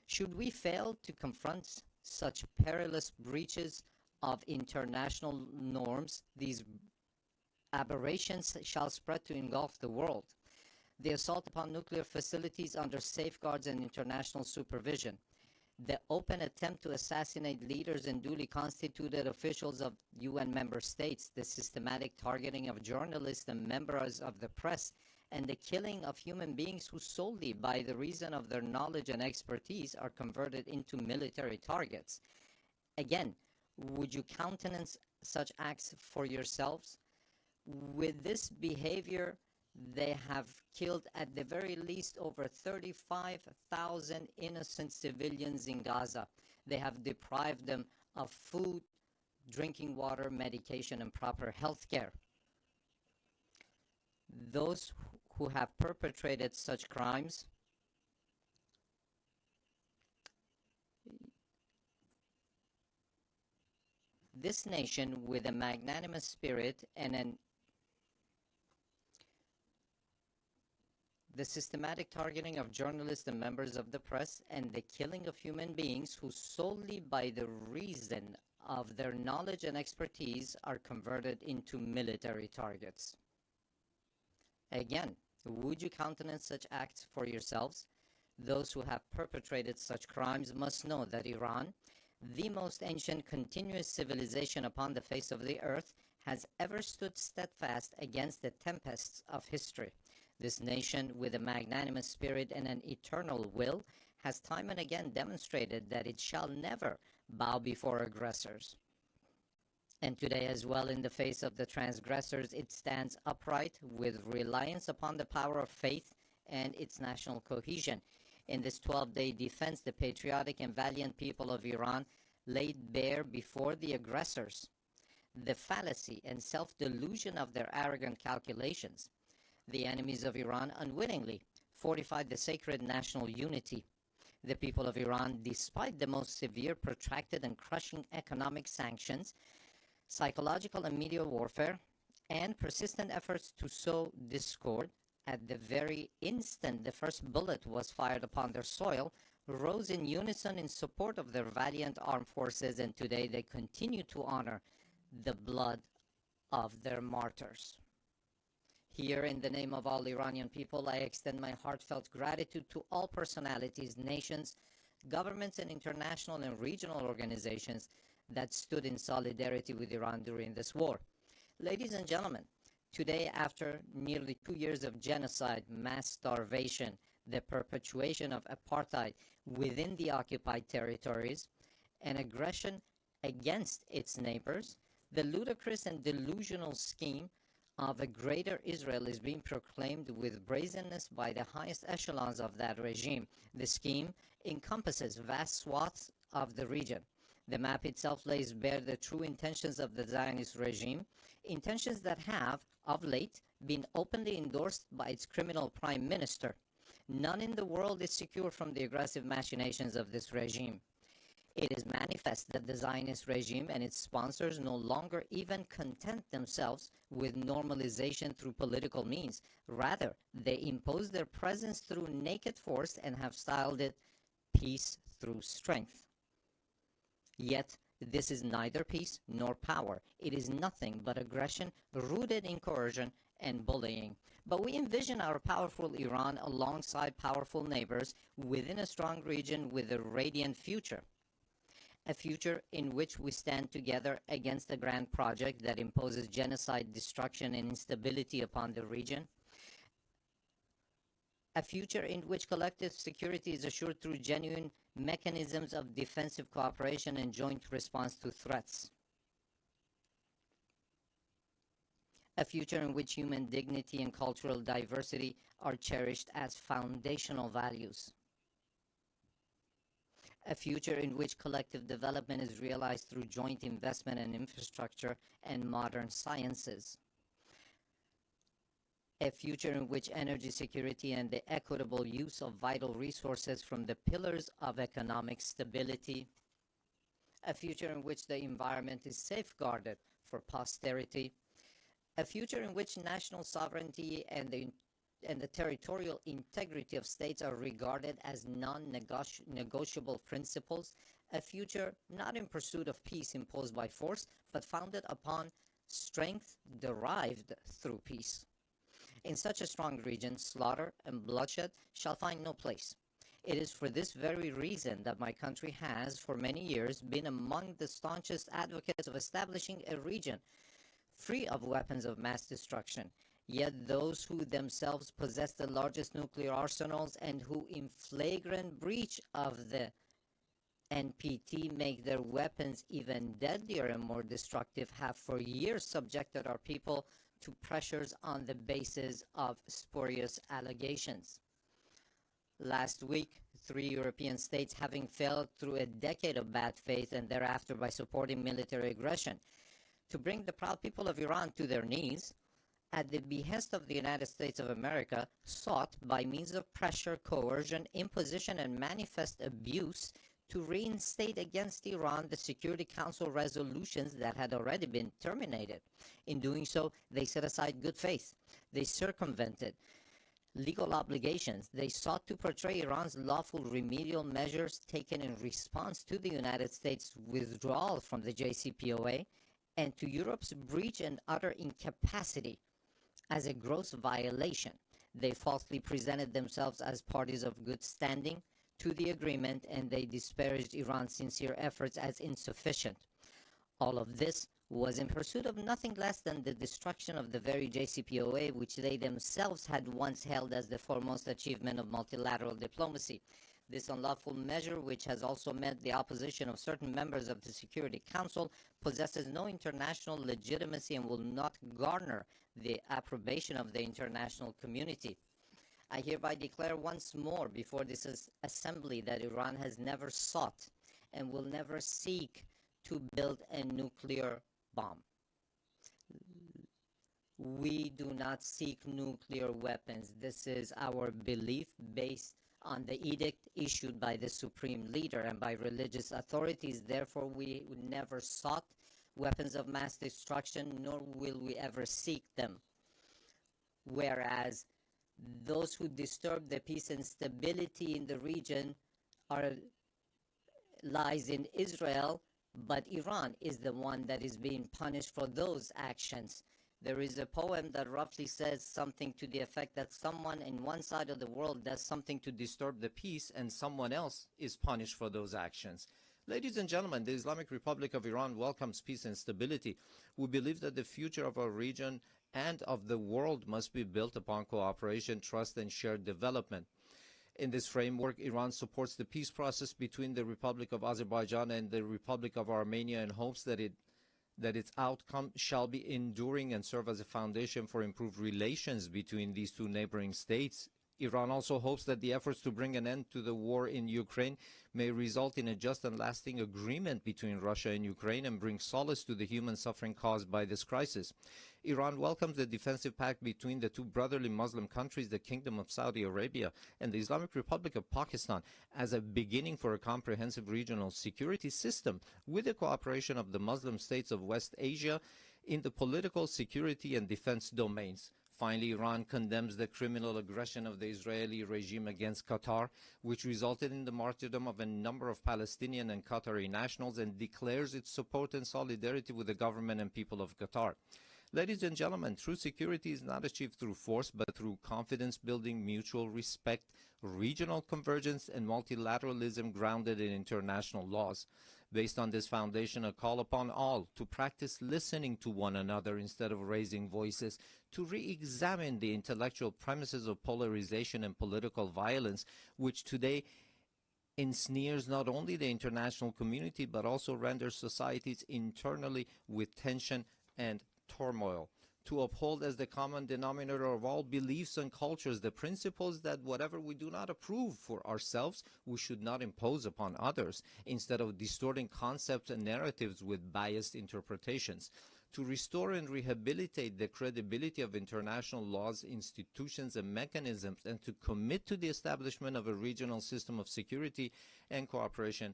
Should we fail to confront such perilous breaches of international norms, these aberrations shall spread to engulf the world. The assault upon nuclear facilities under safeguards and international supervision, the open attempt to assassinate leaders and duly constituted officials of UN member states, the systematic targeting of journalists and members of the press, and the killing of human beings who solely by the reason of their knowledge and expertise are converted into military targets. Again, would you countenance such acts for yourselves? With this behavior, they have killed at the very least over 35,000 innocent civilians in Gaza. They have deprived them of food, drinking water, medication, and proper health care. Those who have perpetrated such crimes this nation, with a magnanimous spirit and the systematic targeting of journalists and members of the press, and the killing of human beings who solely by the reason of their knowledge and expertise are converted into military targets. Again, would you countenance such acts for yourselves? Those who have perpetrated such crimes must know that Iran, the most ancient continuous civilization upon the face of the earth, has ever stood steadfast against the tempests of history. This nation, with a magnanimous spirit and an eternal will, has time and again demonstrated that it shall never bow before aggressors. And today as well, in the face of the transgressors, it stands upright with reliance upon the power of faith and its national cohesion. In this 12-day defense, the patriotic and valiant people of Iran laid bare before the aggressors the fallacy and self-delusion of their arrogant calculations. The enemies of Iran unwittingly fortified the sacred national unity. The people of Iran, despite the most severe, protracted, and crushing economic sanctions, psychological and media warfare, and persistent efforts to sow discord, at the very instant the first bullet was fired upon their soil, rose in unison in support of their valiant armed forces, and today they continue to honor the blood of their martyrs. Here, in the name of all Iranian people, I extend my heartfelt gratitude to all personalities, nations, governments, and international and regional organizations that stood in solidarity with Iran during this war. Ladies and gentlemen, today, after nearly 2 years of genocide, mass starvation, the perpetuation of apartheid within the occupied territories, and aggression against its neighbors, the ludicrous and delusional scheme of a greater Israel is being proclaimed with brazenness by the highest echelons of that regime. The scheme encompasses vast swaths of the region. The map itself lays bare the true intentions of the Zionist regime, intentions that have, of late, been openly endorsed by its criminal prime minister. None in the world is secure from the aggressive machinations of this regime. It is manifest that the Zionist regime and its sponsors no longer even content themselves with normalization through political means. Rather, they impose their presence through naked force and have styled it peace through strength. Yet, this is neither peace nor power. It is nothing but aggression rooted in coercion and bullying. But we envision our powerful Iran alongside powerful neighbors within a strong region with a radiant future. A future in which we stand together against a grand project that imposes genocide, destruction, and instability upon the region. A future in which collective security is assured through genuine mechanisms of defensive cooperation and joint response to threats. A future in which human dignity and cultural diversity are cherished as foundational values. A future in which collective development is realized through joint investment in infrastructure and modern sciences. A future in which energy security and the equitable use of vital resources from the pillars of economic stability. A future in which the environment is safeguarded for posterity. A future in which national sovereignty and the territorial integrity of states are regarded as non-negotiable principles, a future not in pursuit of peace imposed by force, but founded upon strength derived through peace. In such a strong region, slaughter and bloodshed shall find no place. It is for this very reason that my country has, for many years, been among the staunchest advocates of establishing a region free of weapons of mass destruction. Yet those who themselves possess the largest nuclear arsenals and who in flagrant breach of the NPT make their weapons even deadlier and more destructive have for years subjected our people to pressures on the basis of spurious allegations. Last week, 3 European states, having failed through a decade of bad faith and thereafter by supporting military aggression to bring the proud people of Iran to their knees, at the behest of the United States of America, sought by means of pressure, coercion, imposition, and manifest abuse to reinstate against Iran the Security Council resolutions that had already been terminated. In doing so, they set aside good faith. They circumvented legal obligations. They sought to portray Iran's lawful remedial measures taken in response to the United States' withdrawal from the JCPOA and to Europe's breach and utter incapacity as a gross violation. They falsely presented themselves as parties of good standing to the agreement, and they disparaged Iran's sincere efforts as insufficient. All of this was in pursuit of nothing less than the destruction of the very JCPOA, which they themselves had once held as the foremost achievement of multilateral diplomacy. This unlawful measure, which has also met the opposition of certain members of the Security Council, possesses no international legitimacy and will not garner the approbation of the international community. I hereby declare once more before this assembly that Iran has never sought and will never seek to build a nuclear bomb. We do not seek nuclear weapons. This is our belief based on the edict issued by the Supreme Leader and by religious authorities. Therefore, we never sought weapons of mass destruction, nor will we ever seek them. Whereas those who disturb the peace and stability in the region lies in Israel, but Iran is the one that is being punished for those actions. There is a poem that roughly says something to the effect that someone in one side of the world does something to disturb the peace and someone else is punished for those actions. Ladies and gentlemen, the Islamic Republic of Iran welcomes peace and stability. We believe that the future of our region and of the world must be built upon cooperation, trust, and shared development. In this framework, Iran supports the peace process between the Republic of Azerbaijan and the Republic of Armenia and hopes that its outcome shall be enduring and serve as a foundation for improved relations between these two neighboring states. Iran also hopes that the efforts to bring an end to the war in Ukraine may result in a just and lasting agreement between Russia and Ukraine and bring solace to the human suffering caused by this crisis. Iran welcomes the defensive pact between the two brotherly Muslim countries, the Kingdom of Saudi Arabia and the Islamic Republic of Pakistan, as a beginning for a comprehensive regional security system with the cooperation of the Muslim states of West Asia in the political, security, and defense domains. Finally, Iran condemns the criminal aggression of the Israeli regime against Qatar, which resulted in the martyrdom of a number of Palestinian and Qatari nationals, and declares its support and solidarity with the government and people of Qatar. Ladies and gentlemen, true security is not achieved through force, but through confidence building, mutual respect, regional convergence, and multilateralism grounded in international laws. Based on this foundation, a call upon all to practice listening to one another instead of raising voices, to re-examine the intellectual premises of polarization and political violence, which today ensnares not only the international community, but also renders societies internally with tension and turmoil. To uphold as the common denominator of all beliefs and cultures the principles that whatever we do not approve for ourselves, we should not impose upon others, instead of distorting concepts and narratives with biased interpretations. To restore and rehabilitate the credibility of international laws, institutions, and mechanisms, and to commit to the establishment of a regional system of security and cooperation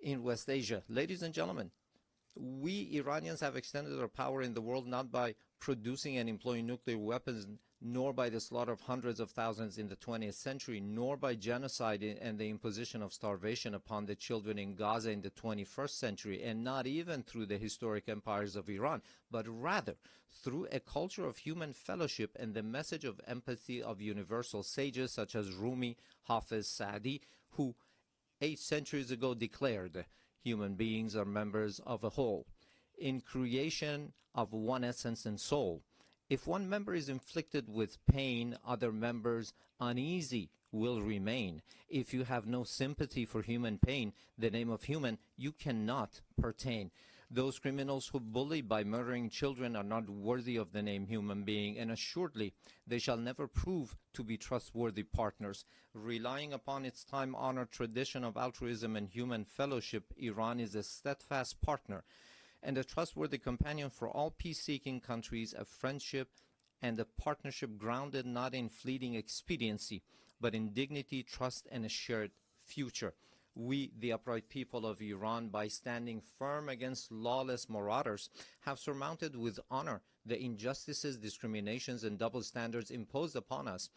in West Asia. Ladies and gentlemen, we Iranians have extended our power in the world not by producing and employing nuclear weapons, nor by the slaughter of hundreds of thousands in the 20th century, nor by genocide and the imposition of starvation upon the children in Gaza in the 21st century, and not even through the historic empires of Iran, but rather through a culture of human fellowship and the message of empathy of universal sages such as Rumi, Hafiz, Saadi, who 8 centuries ago declared, "Human beings are members of a whole, in creation of one essence and soul. If one member is inflicted with pain, other members uneasy will remain. If you have no sympathy for human pain, the name of human you cannot pertain. Those criminals who bully by murdering children are not worthy of the name human being, and assuredly they shall never prove to be trustworthy partners." Relying upon its time-honored tradition of altruism and human fellowship, Iran is a steadfast partner and a trustworthy companion for all peace-seeking countries, a friendship and a partnership grounded not in fleeting expediency, but in dignity, trust, and a shared future. We, the upright people of Iran, by standing firm against lawless marauders, have surmounted with honor the injustices, discriminations, and double standards imposed upon us.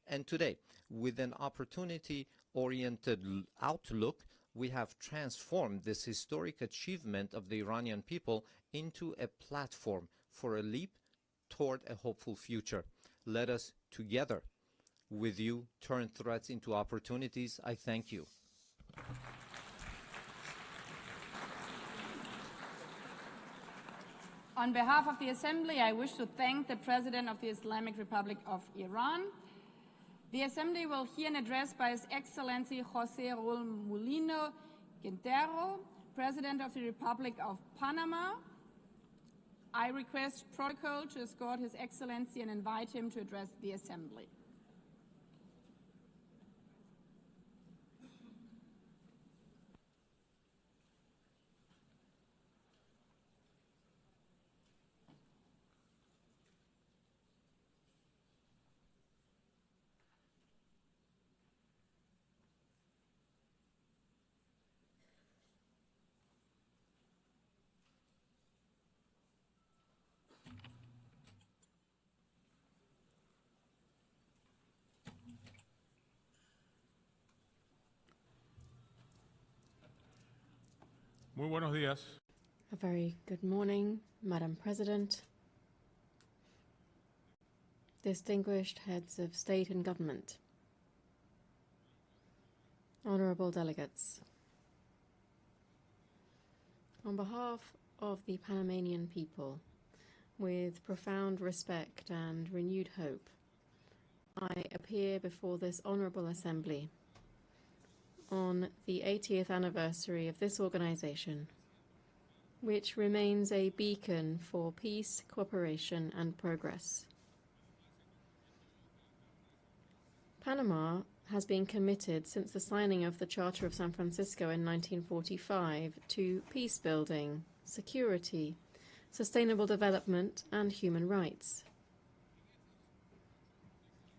And today, with an opportunity-oriented outlook, we have transformed this historic achievement of the Iranian people into a platform for a leap toward a hopeful future. Let us together, with you, turn threats into opportunities. I thank you. On behalf of the Assembly, I wish to thank the President of the Islamic Republic of Iran, The Assembly will hear an address by His Excellency José Raúl Mulino Quintero, President of the Republic of Panama. I request protocol to escort His Excellency and invite him to address the Assembly. Muy buenos días. A very good morning, Madam President, distinguished heads of state and government, honorable delegates. On behalf of the Panamanian people, with profound respect and renewed hope, I appear before this honorable assembly on the 80th anniversary of this organization, which remains a beacon for peace, cooperation, and progress. Panama has been committed since the signing of the Charter of San Francisco in 1945 to peace building, security, sustainable development, and human rights.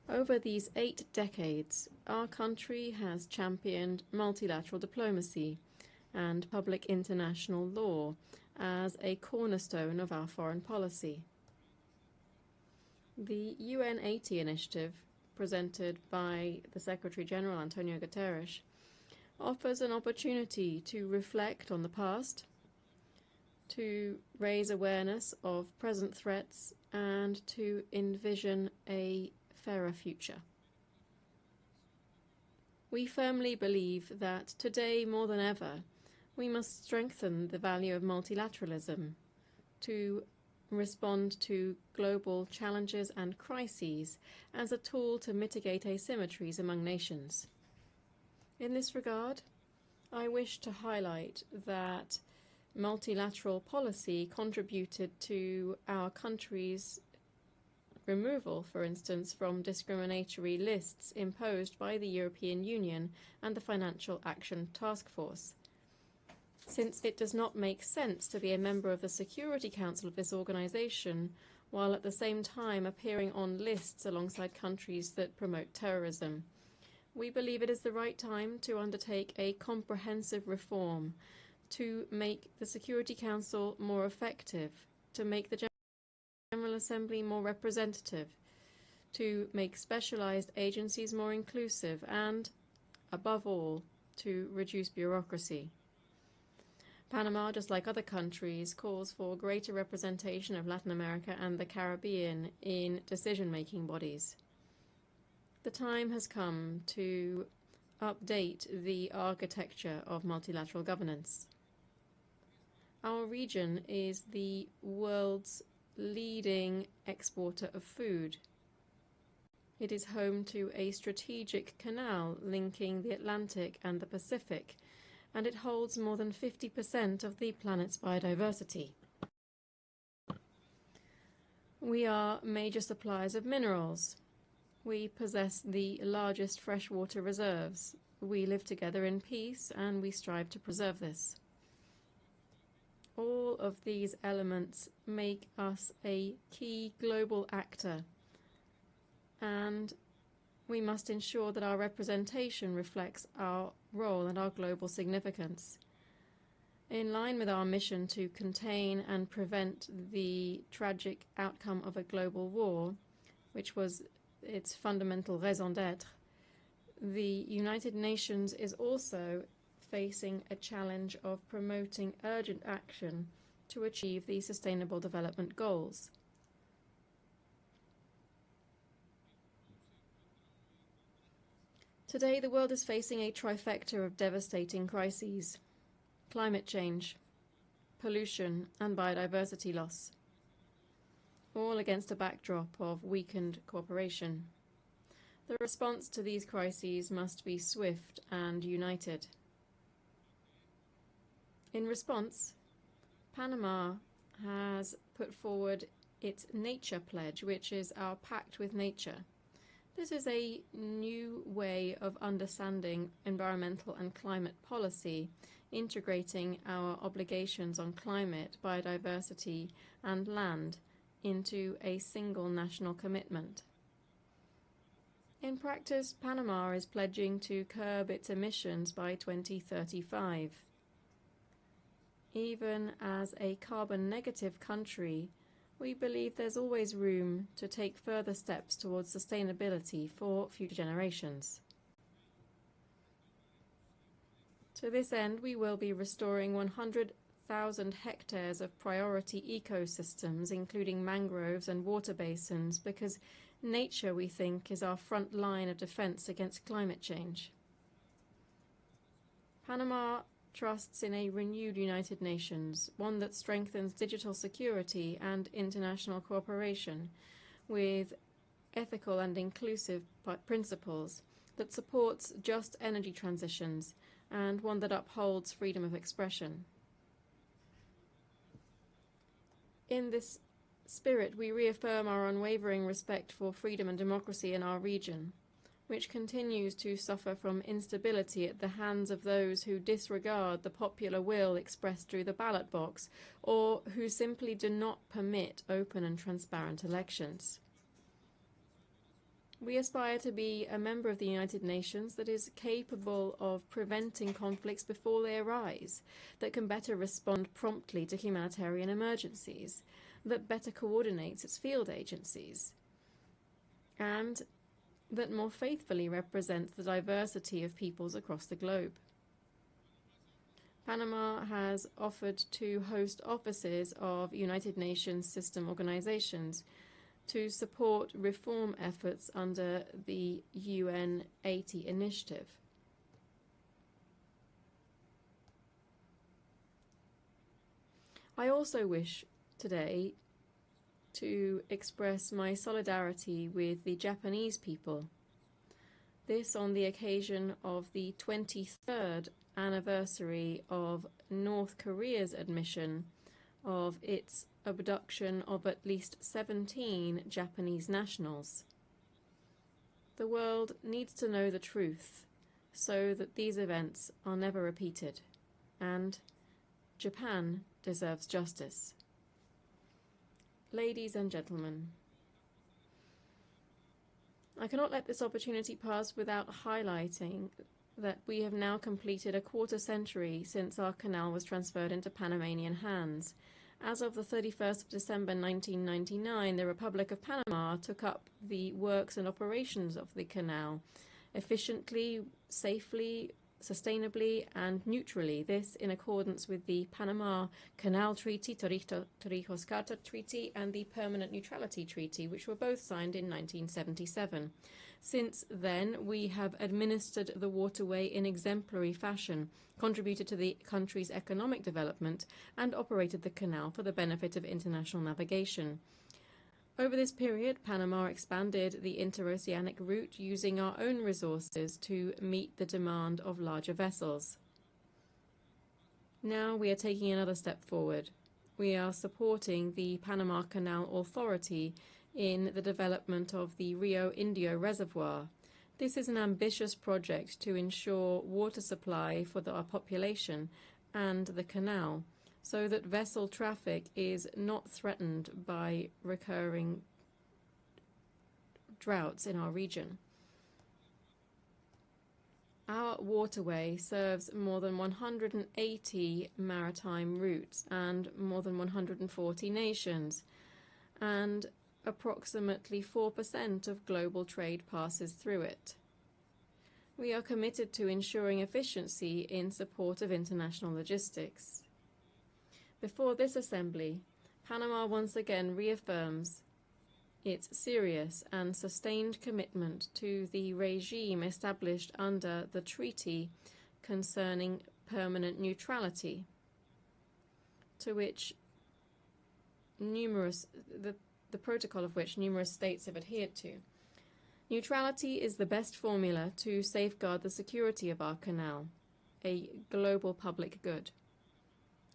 Over these 8 decades, our country has championed multilateral diplomacy and public international law as a cornerstone of our foreign policy. The UN 80 initiative, presented by the Secretary-General Antonio Guterres, offers an opportunity to reflect on the past, to raise awareness of present threats, and to envision a fairer future. We firmly believe that today more than ever we must strengthen the value of multilateralism to respond to global challenges and crises as a tool to mitigate asymmetries among nations. In this regard, I wish to highlight that multilateral policy contributed to our country's removal, for instance, from discriminatory lists imposed by the European Union and the Financial Action Task Force, since it does not make sense to be a member of the Security Council of this organization while at the same time appearing on lists alongside countries that promote terrorism. We believe it is the right time to undertake a comprehensive reform to make the Security Council more effective, to make the General Assembly more representative, to make specialized agencies more inclusive, and, above all, to reduce bureaucracy. Panama, just like other countries, calls for greater representation of Latin America and the Caribbean in decision-making bodies. The time has come to update the architecture of multilateral governance. Our region is the world's leading exporter of food. It is home to a strategic canal linking the Atlantic and the Pacific, and it holds more than 50% of the planet's biodiversity. We are major suppliers of minerals. We possess the largest freshwater reserves. We live together in peace, and we strive to preserve this. All of these elements make us a key global actor, and we must ensure that our representation reflects our role and our global significance. In line with our mission to contain and prevent the tragic outcome of a global war, which was its fundamental raison d'être, the United Nations is also facing a challenge of promoting urgent action to achieve the Sustainable Development Goals. Today, the world is facing a trifecta of devastating crises: climate change, pollution, and biodiversity loss, all against a backdrop of weakened cooperation. The response to these crises must be swift and united. In response, Panama has put forward its Nature Pledge, which is our pact with nature. This is a new way of understanding environmental and climate policy, integrating our obligations on climate, biodiversity, and land into a single national commitment. In practice, Panama is pledging to curb its emissions by 2035. Even as a carbon-negative country, we believe there's always room to take further steps towards sustainability for future generations. To this end, we will be restoring 100,000 hectares of priority ecosystems, including mangroves and water basins, because nature, we think, is our front line of defense against climate change. Panama trusts in a renewed United Nations, one that strengthens digital security and international cooperation with ethical and inclusive principles, that supports just energy transitions, and one that upholds freedom of expression. In this spirit, we reaffirm our unwavering respect for freedom and democracy in our region, which continues to suffer from instability at the hands of those who disregard the popular will expressed through the ballot box, or who simply do not permit open and transparent elections. We aspire to be a member of the United Nations that is capable of preventing conflicts before they arise, that can better respond promptly to humanitarian emergencies, that better coordinates its field agencies, and that more faithfully represents the diversity of peoples across the globe. Panama has offered to host offices of United Nations system organizations to support reform efforts under the UN Haiti initiative. I also wish today to express my solidarity with the Japanese people. This on the occasion of the 23rd anniversary of North Korea's admission of its abduction of at least 17 Japanese nationals. The world needs to know the truth so that these events are never repeated, and Japan deserves justice. Ladies and gentlemen, I cannot let this opportunity pass without highlighting that we have now completed a quarter century since our canal was transferred into Panamanian hands. As of the 31st of December 1999, the Republic of Panama took up the works and operations of the canal efficiently, safely, sustainably and neutrally, this in accordance with the Panama Canal Treaty, Torrijos Carta Treaty, and the Permanent Neutrality Treaty, which were both signed in 1977. Since then, we have administered the waterway in exemplary fashion, contributed to the country's economic development, and operated the canal for the benefit of international navigation. Over this period, Panama expanded the interoceanic route using our own resources to meet the demand of larger vessels. Now we are taking another step forward. We are supporting the Panama Canal Authority in the development of the Rio Indio Reservoir. This is an ambitious project to ensure water supply for our population and the canal, so that vessel traffic is not threatened by recurring droughts in our region. Our waterway serves more than 180 maritime routes and more than 140 nations, and approximately 4% of global trade passes through it. We are committed to ensuring efficiency in support of international logistics. Before this assembly, Panama once again reaffirms its serious and sustained commitment to the regime established under the treaty concerning permanent neutrality, to which the protocol of which numerous states have adhered to. Neutrality is the best formula to safeguard the security of our canal, a global public good.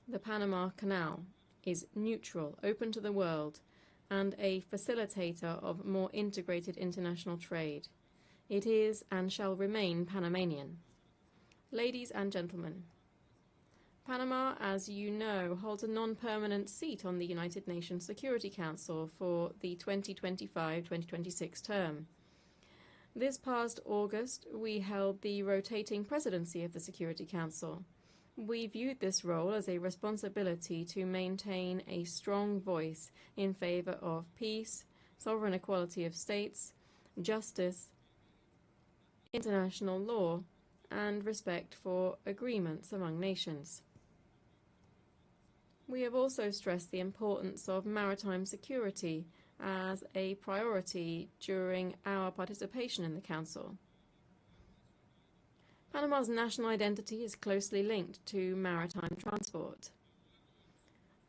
The Panama Canal is neutral, open to the world, and a facilitator of more integrated international trade. It is and shall remain Panamanian. Ladies and gentlemen, Panama, as you know, holds a non-permanent seat on the United Nations Security Council for the 2025-2026 term. This past August, we held the rotating presidency of the Security Council. We viewed this role as a responsibility to maintain a strong voice in favor of peace, sovereign equality of states, justice, international law, and respect for agreements among nations. We have also stressed the importance of maritime security as a priority during our participation in the Council. Panama's national identity is closely linked to maritime transport.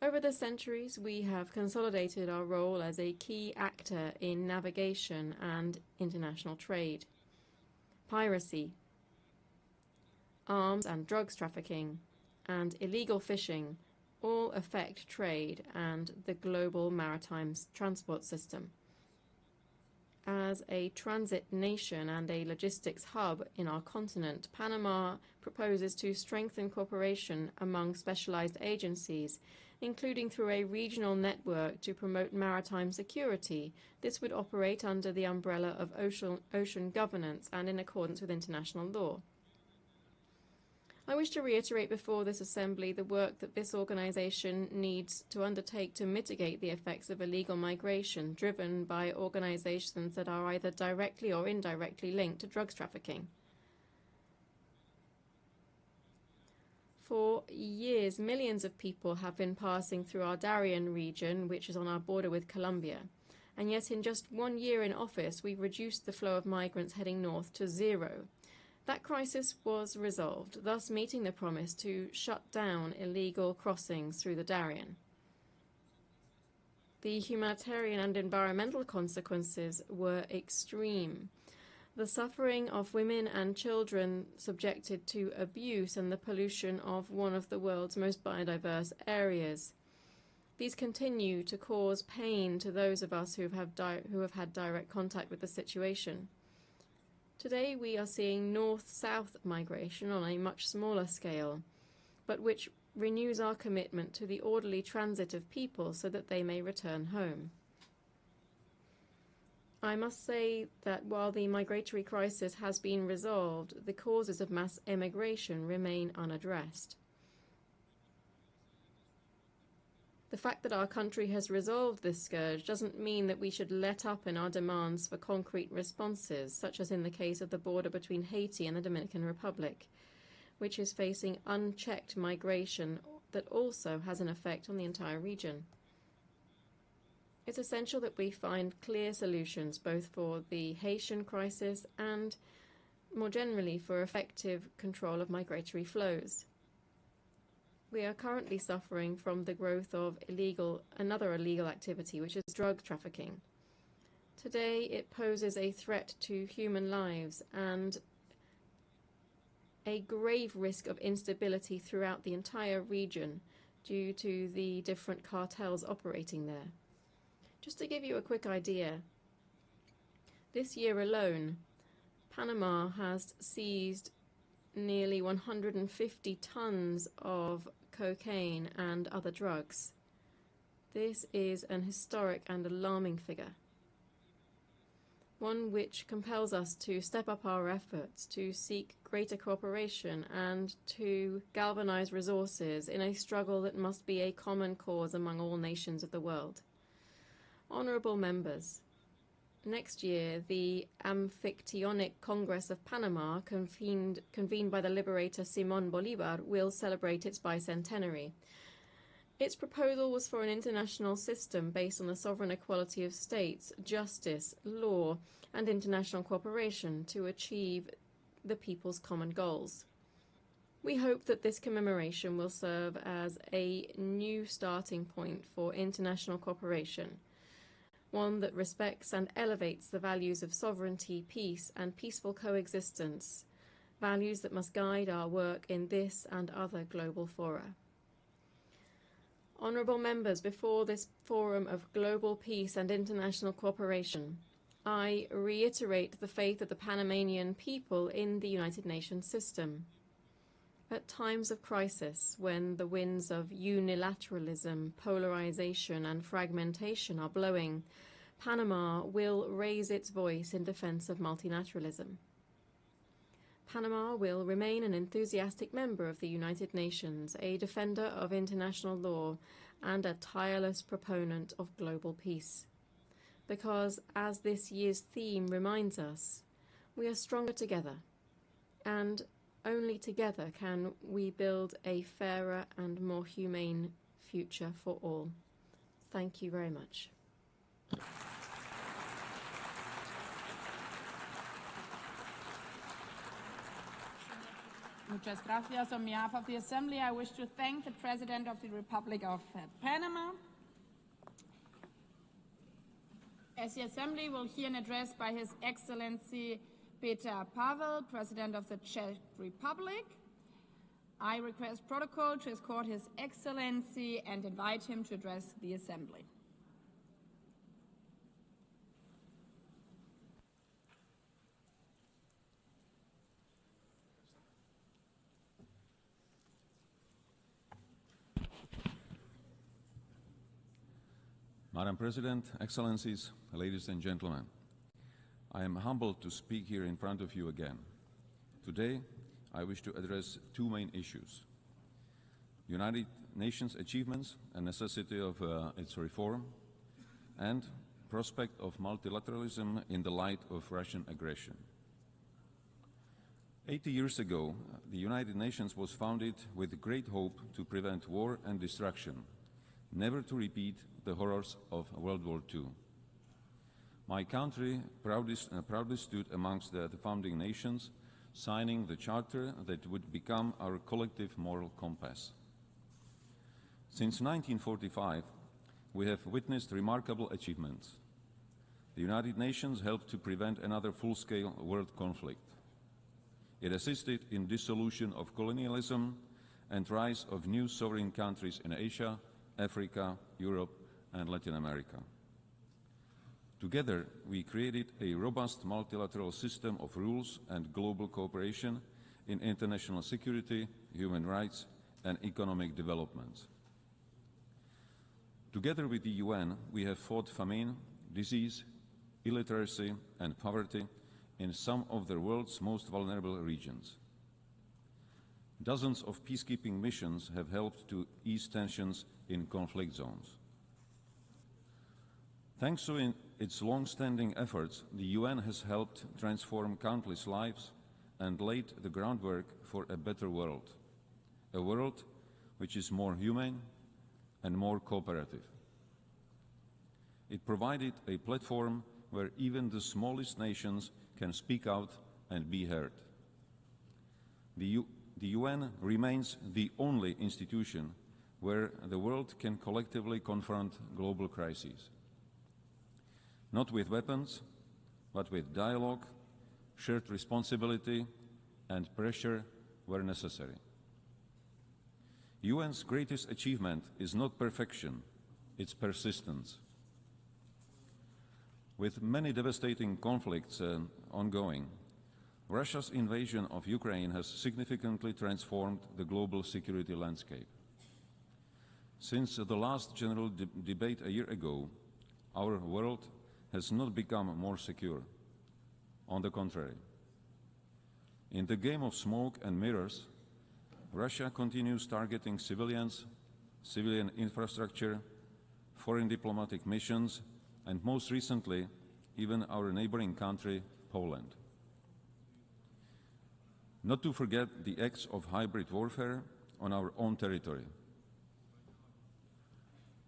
Over the centuries, we have consolidated our role as a key actor in navigation and international trade. Piracy, arms and drugs trafficking, and illegal fishing all affect trade and the global maritime transport system. As a transit nation and a logistics hub in our continent, Panama proposes to strengthen cooperation among specialized agencies, including through a regional network to promote maritime security. This would operate under the umbrella of ocean governance and in accordance with international law. I wish to reiterate before this Assembly the work that this organization needs to undertake to mitigate the effects of illegal migration driven by organizations that are either directly or indirectly linked to drugs trafficking. For years, millions of people have been passing through our Darien region, which is on our border with Colombia. And yet in just 1 year in office, we've reduced the flow of migrants heading north to zero. That crisis was resolved, thus meeting the promise to shut down illegal crossings through the Darien. The humanitarian and environmental consequences were extreme. The suffering of women and children subjected to abuse and the pollution of one of the world's most biodiverse areas. These continue to cause pain to those of us who have had direct contact with the situation. Today we are seeing north-south migration on a much smaller scale, but which renews our commitment to the orderly transit of people so that they may return home. I must say that while the migratory crisis has been resolved, the causes of mass emigration remain unaddressed. The fact that our country has resolved this scourge doesn't mean that we should let up in our demands for concrete responses, such as in the case of the border between Haiti and the Dominican Republic, which is facing unchecked migration that also has an effect on the entire region. It's essential that we find clear solutions both for the Haitian crisis and, more generally, for effective control of migratory flows. We are currently suffering from the growth of another illegal activity, which is drug trafficking. Today, it poses a threat to human lives and a grave risk of instability throughout the entire region due to the different cartels operating there. Just to give you a quick idea, this year alone, Panama has seized nearly 150 tons of cocaine and other drugs. This is an historic and alarming figure, one which compels us to step up our efforts to seek greater cooperation and to galvanize resources in a struggle that must be a common cause among all nations of the world. Honorable members, next year, the Amphictyonic Congress of Panama, convened by the liberator Simón Bolívar, will celebrate its bicentenary. Its proposal was for an international system based on the sovereign equality of states, justice, law, and international cooperation to achieve the people's common goals. We hope that this commemoration will serve as a new starting point for international cooperation, one that respects and elevates the values of sovereignty, peace, and peaceful coexistence, values that must guide our work in this and other global fora. Honourable members, before this forum of global peace and international cooperation, I reiterate the faith of the Panamanian people in the United Nations system. At times of crisis, when the winds of unilateralism, polarization, and fragmentation are blowing, Panama will raise its voice in defense of multilateralism. Panama will remain an enthusiastic member of the United Nations, a defender of international law, and a tireless proponent of global peace. Because, as this year's theme reminds us, we are stronger together, and only together can we build a fairer and more humane future for all. Thank you very much. Muchas gracias. On behalf of the Assembly, I wish to thank the President of the Republic of Panama. As the Assembly will hear an address by His Excellency Peter Pavel, President of the Czech Republic, I request protocol to escort His Excellency and invite him to address the Assembly. Madam President, Excellencies, ladies and gentlemen, I am humbled to speak here in front of you again. Today, I wish to address two main issues: United Nations achievements and necessity of its reform, and prospect of multilateralism in the light of Russian aggression. 80 years ago, the United Nations was founded with great hope to prevent war and destruction, never to repeat the horrors of World War II. My country proudly stood amongst the founding nations, signing the charter that would become our collective moral compass. Since 1945, we have witnessed remarkable achievements. The United Nations helped to prevent another full-scale world conflict. It assisted in dissolution of colonialism and rise of new sovereign countries in Asia, Africa, Europe, and Latin America. Together, we created a robust multilateral system of rules and global cooperation in international security, human rights, and economic development. Together with the UN, we have fought famine, disease, illiteracy, and poverty in some of the world's most vulnerable regions. Dozens of peacekeeping missions have helped to ease tensions in conflict zones. Thanks to its long-standing efforts, the UN has helped transform countless lives and laid the groundwork for a better world, a world which is more humane and more cooperative. It provided a platform where even the smallest nations can speak out and be heard. The UN remains the only institution where the world can collectively confront global crises. Not with weapons, but with dialogue, shared responsibility, and pressure where necessary. UN's greatest achievement is not perfection, it's persistence. With many devastating conflicts ongoing, Russia's invasion of Ukraine has significantly transformed the global security landscape. Since the last general debate a year ago, our world has not become more secure. On the contrary. In the game of smoke and mirrors, Russia continues targeting civilians, civilian infrastructure, foreign diplomatic missions, and most recently, even our neighboring country, Poland. Not to forget the acts of hybrid warfare on our own territory.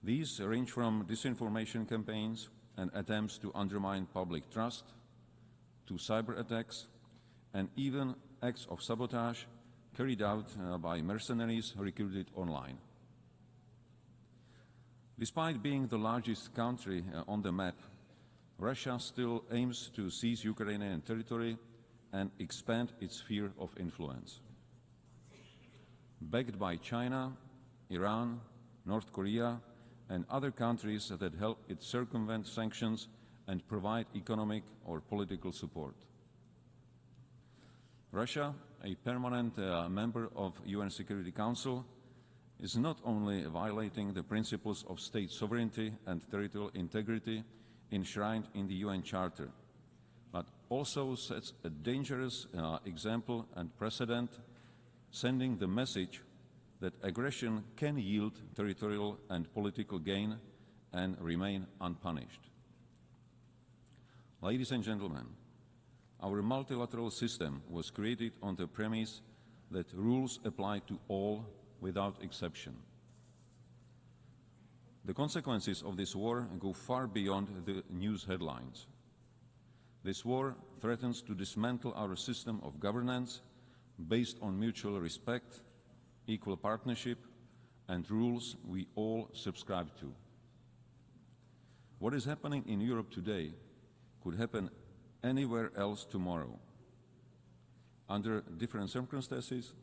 These range from disinformation campaigns and attempts to undermine public trust, to cyber attacks, and even acts of sabotage carried out by mercenaries recruited online. Despite being the largest country on the map, Russia still aims to seize Ukrainian territory and expand its sphere of influence. Backed by China, Iran, North Korea, and other countries that help it circumvent sanctions and provide economic or political support. Russia, a permanent member of UN Security Council, is not only violating the principles of state sovereignty and territorial integrity enshrined in the UN Charter, but also sets a dangerous example and precedent, sending the message that aggression can yield territorial and political gain and remain unpunished. Ladies and gentlemen, our multilateral system was created on the premise that rules apply to all without exception. The consequences of this war go far beyond the news headlines. This war threatens to dismantle our system of governance based on mutual respect, equal partnership, and rules we all subscribe to. What is happening in Europe today could happen anywhere else tomorrow, under different circumstances,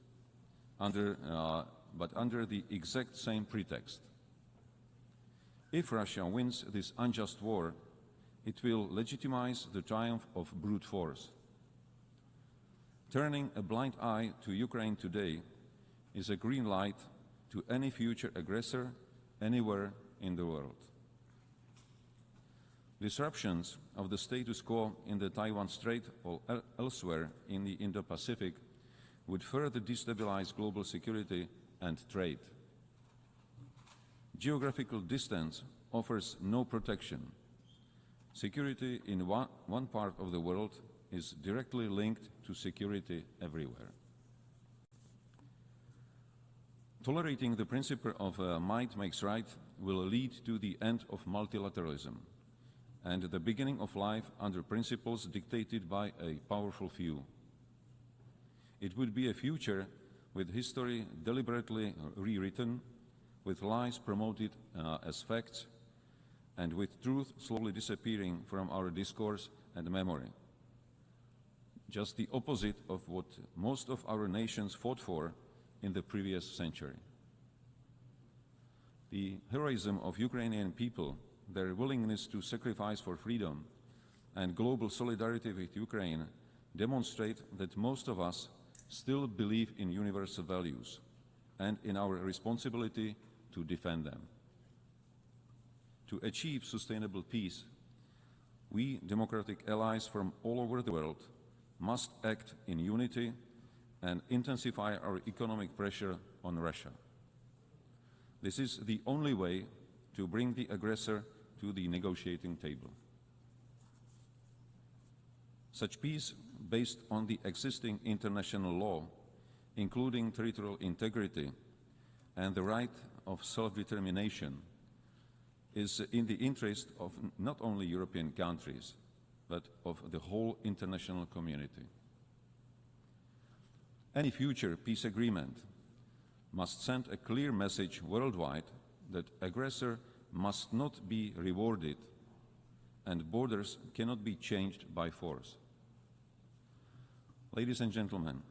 but under the exact same pretext. If Russia wins this unjust war, it will legitimize the triumph of brute force. Turning a blind eye to Ukraine today is a green light to any future aggressor anywhere in the world. Disruptions of the status quo in the Taiwan Strait or elsewhere in the Indo-Pacific would further destabilize global security and trade. Geographical distance offers no protection. Security in one part of the world is directly linked to security everywhere. Tolerating the principle of might makes right will lead to the end of multilateralism and the beginning of life under principles dictated by a powerful few. It would be a future with history deliberately rewritten, with lies promoted as facts, and with truth slowly disappearing from our discourse and memory. Just the opposite of what most of our nations fought for in the previous century. The heroism of Ukrainian people, their willingness to sacrifice for freedom, and global solidarity with Ukraine demonstrate that most of us still believe in universal values and in our responsibility to defend them. To achieve sustainable peace, we democratic allies from all over the world must act in unity and intensify our economic pressure on Russia. This is the only way to bring the aggressor to the negotiating table. Such peace, based on the existing international law, including territorial integrity and the right of self-determination, is in the interest of not only European countries, but of the whole international community. Any future peace agreement must send a clear message worldwide that aggressor must not be rewarded and borders cannot be changed by force. Ladies and gentlemen,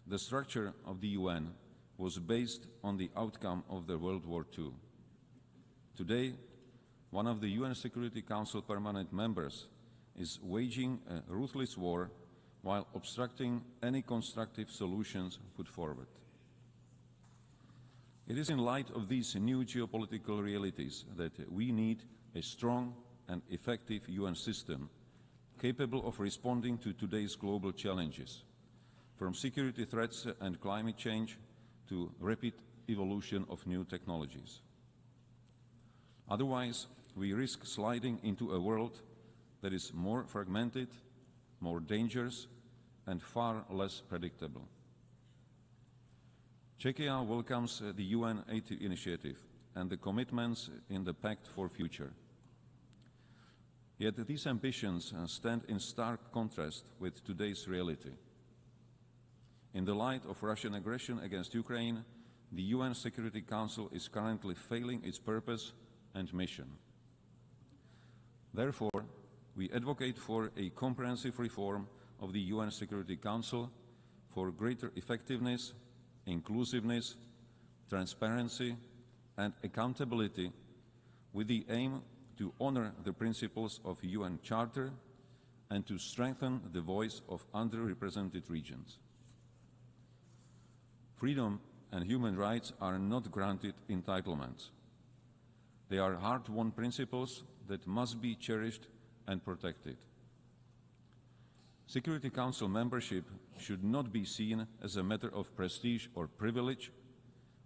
the structure of the UN was based on the outcome of the World War II. Today, one of the UN Security Council permanent members is waging a ruthless war while obstructing any constructive solutions put forward. It is in light of these new geopolitical realities that we need a strong and effective UN system capable of responding to today's global challenges, from security threats and climate change to rapid evolution of new technologies. Otherwise, we risk sliding into a world that is more fragmented, more dangerous, and far less predictable. Czechia welcomes the UN 80 initiative and the commitments in the Pact for Future. Yet these ambitions stand in stark contrast with today's reality. In the light of Russian aggression against Ukraine, the UN Security Council is currently failing its purpose and mission. Therefore, we advocate for a comprehensive reform of the UN Security Council for greater effectiveness, inclusiveness, transparency, and accountability, with the aim to honor the principles of the UN Charter and to strengthen the voice of underrepresented regions. Freedom and human rights are not granted entitlements. They are hard-won principles that must be cherished and protected. Security Council membership should not be seen as a matter of prestige or privilege,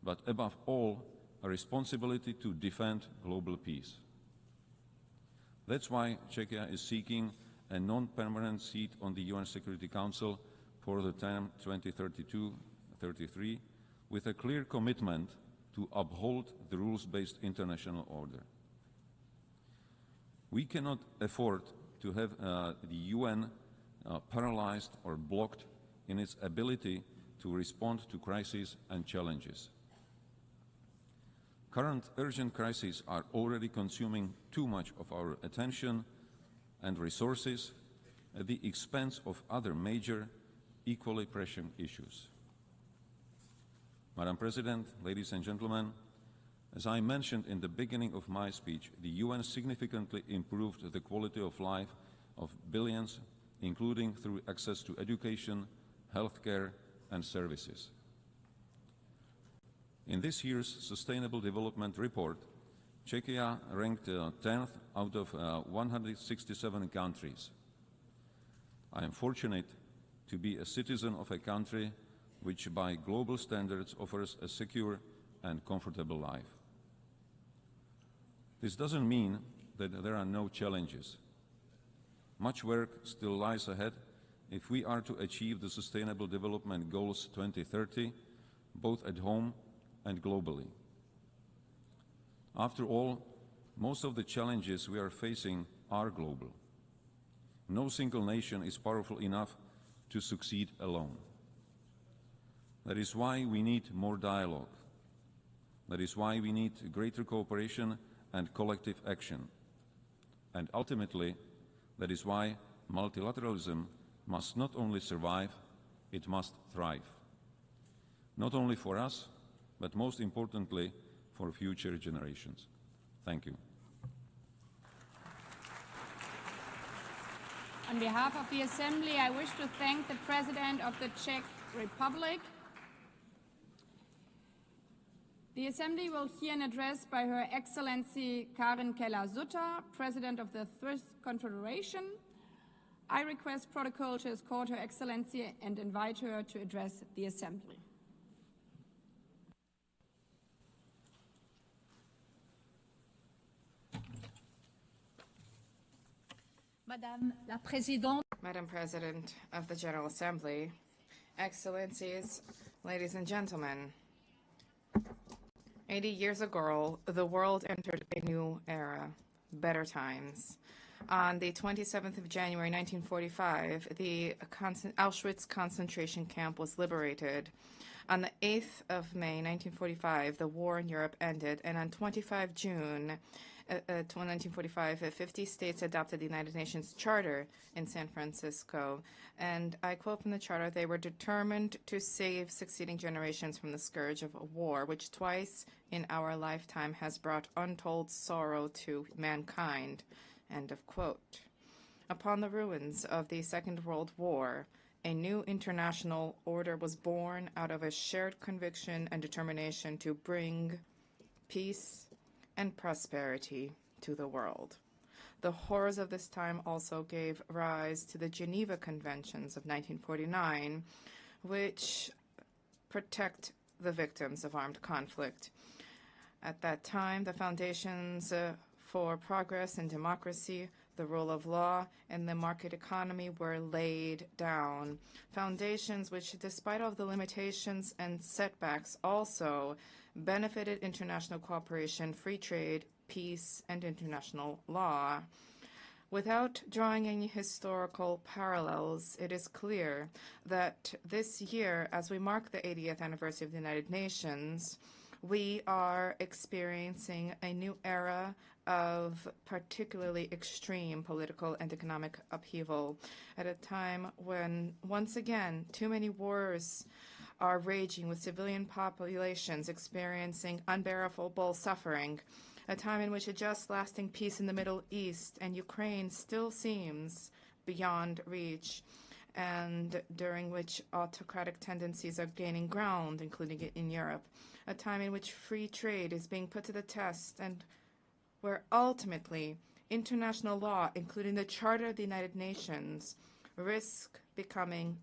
but above all, a responsibility to defend global peace. That's why Czechia is seeking a non-permanent seat on the UN Security Council for the term 2032-33, with a clear commitment to uphold the rules-based international order. We cannot afford to have the UN paralyzed or blocked in its ability to respond to crises and challenges. Current urgent crises are already consuming too much of our attention and resources at the expense of other major, equally pressing issues. Madam President, ladies and gentlemen, as I mentioned in the beginning of my speech, the UN significantly improved the quality of life of billions, including through access to education, healthcare, and services. In this year's Sustainable Development Report, Czechia ranked 10th out of 167 countries. I am fortunate to be a citizen of a country which by global standards offers a secure and comfortable life. This doesn't mean that there are no challenges. Much work still lies ahead if we are to achieve the Sustainable Development Goals 2030, both at home and globally. After all, most of the challenges we are facing are global. No single nation is powerful enough to succeed alone. That is why we need more dialogue. That is why we need greater cooperation and collective action. And ultimately, that is why multilateralism must not only survive, it must thrive. Not only for us, but most importantly, for future generations. Thank you. On behalf of the Assembly, I wish to thank the President of the Czech Republic. The Assembly will hear an address by Her Excellency Karen Keller-Sutter, President of the Third Confederation. I request protocol to escort Her Excellency and invite her to address the Assembly. Madam President of the General Assembly, Excellencies, ladies and gentlemen, 80 years ago, the world entered a new era, better times. On the 27th of January 1945, the Auschwitz concentration camp was liberated. On the 8th of May 1945, the war in Europe ended, and on 25 June 1945, 50 states adopted the United Nations Charter in San Francisco. And I quote from the Charter, "They were determined to save succeeding generations from the scourge of war, which twice in our lifetime has brought untold sorrow to mankind." End of quote. Upon the ruins of the Second World War, a new international order was born out of a shared conviction and determination to bring peace and prosperity to the world. The horrors of this time also gave rise to the Geneva Conventions of 1949, which protect the victims of armed conflict. At that time, the foundations for progress and democracy, the rule of law, and the market economy were laid down. Foundations which, despite all the limitations and setbacks, also benefited international cooperation, free trade, peace, and international law. Without drawing any historical parallels, it is clear that this year, as we mark the 80th anniversary of the United Nations, We are experiencing a new era of particularly extreme political and economic upheaval at a time when, once again, too many wars are raging with civilian populations experiencing unbearable suffering, a time in which a just, lasting peace in the Middle East and Ukraine still seems beyond reach, and during which autocratic tendencies are gaining ground, including in Europe, a time in which free trade is being put to the test, and where ultimately international law, including the Charter of the United Nations, risk becoming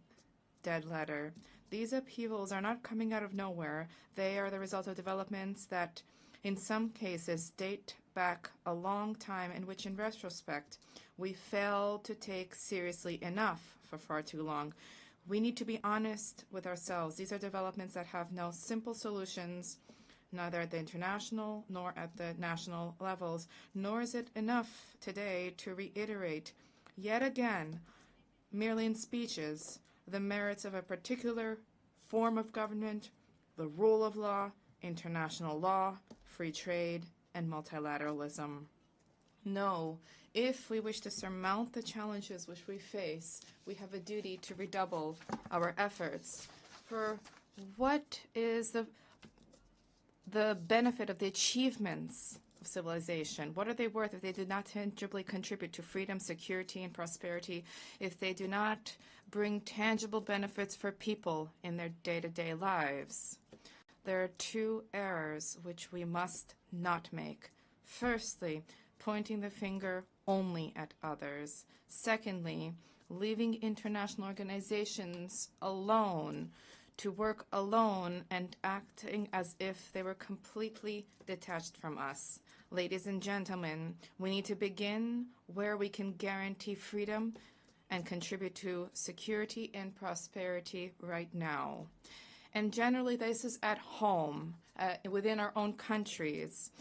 dead letter. These upheavals are not coming out of nowhere. They are the result of developments that, in some cases, date back a long time, in which, in retrospect, we failed to take seriously enough for far too long. We need to be honest with ourselves. These are developments that have no simple solutions, neither at the international nor at the national levels, nor is it enough today to reiterate yet again, merely in speeches, the merits of a particular form of government, the rule of law, international law, free trade, and multilateralism. No, if we wish to surmount the challenges which we face, we have a duty to redouble our efforts. For what is the benefit of the achievements of civilization? What are they worth if they do not tangibly contribute to freedom, security, and prosperity, if they do not bring tangible benefits for people in their day-to-day lives? There are two errors which we must not make. Firstly, pointing the finger only at others. Secondly, leaving international organizations alone to work alone and acting as if they were completely detached from us. Ladies and gentlemen, we need to begin where we can guarantee freedom and contribute to security and prosperity right now. And generally, this is at home, within our own countries.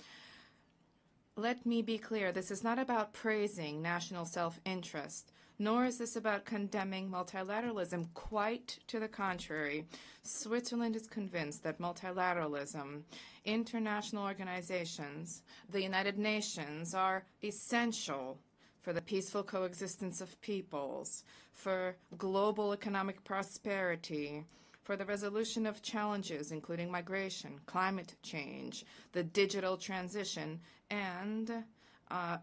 Let me be clear, this is not about praising national self-interest, nor is this about condemning multilateralism. Quite to the contrary. Switzerland is convinced that multilateralism, international organizations, the United Nations are essential for the peaceful coexistence of peoples, for global economic prosperity, for the resolution of challenges including migration, climate change, the digital transition, and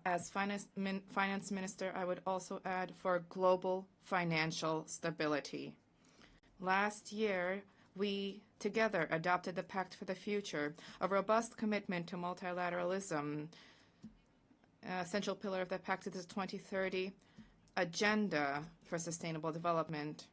as finance minister, I would also add for global financial stability. Last year, we together adopted the Pact for the Future, a robust commitment to multilateralism. An essential pillar of the Pact is the 2030 Agenda for Sustainable Development.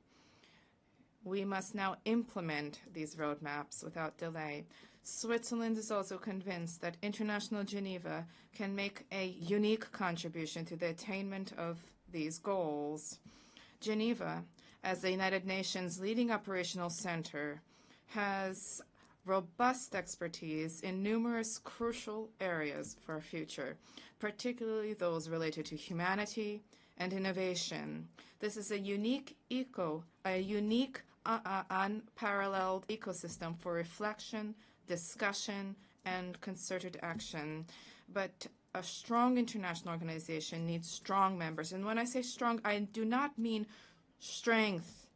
We must now implement these roadmaps without delay. Switzerland is also convinced that international Geneva can make a unique contribution to the attainment of these goals. Geneva, as the United Nations leading operational center, has robust expertise in numerous crucial areas for our future, particularly those related to humanity and innovation. This is a unique unparalleled ecosystem for reflection, discussion, and concerted action. But a strong international organization needs strong members. And when I say strong, I do not mean strength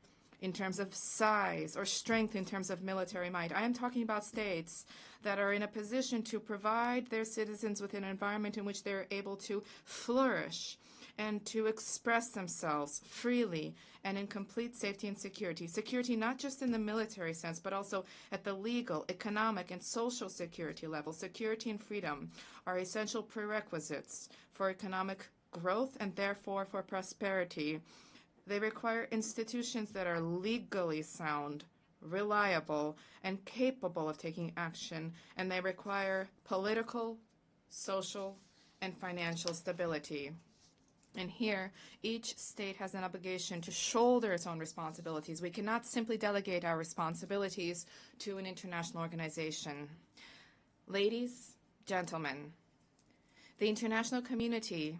in terms of size or strength in terms of military might. I am talking about states that are in a position to provide their citizens with an environment in which they're able to flourish and to express themselves freely and in complete safety and security. Security not just in the military sense, but also at the legal, economic, and social security level. Security and freedom are essential prerequisites for economic growth and therefore for prosperity. They require institutions that are legally sound, reliable, and capable of taking action, and they require political, social, and financial stability. And here, each state has an obligation to shoulder its own responsibilities. We cannot simply delegate our responsibilities to an international organization. Ladies, gentlemen, the international community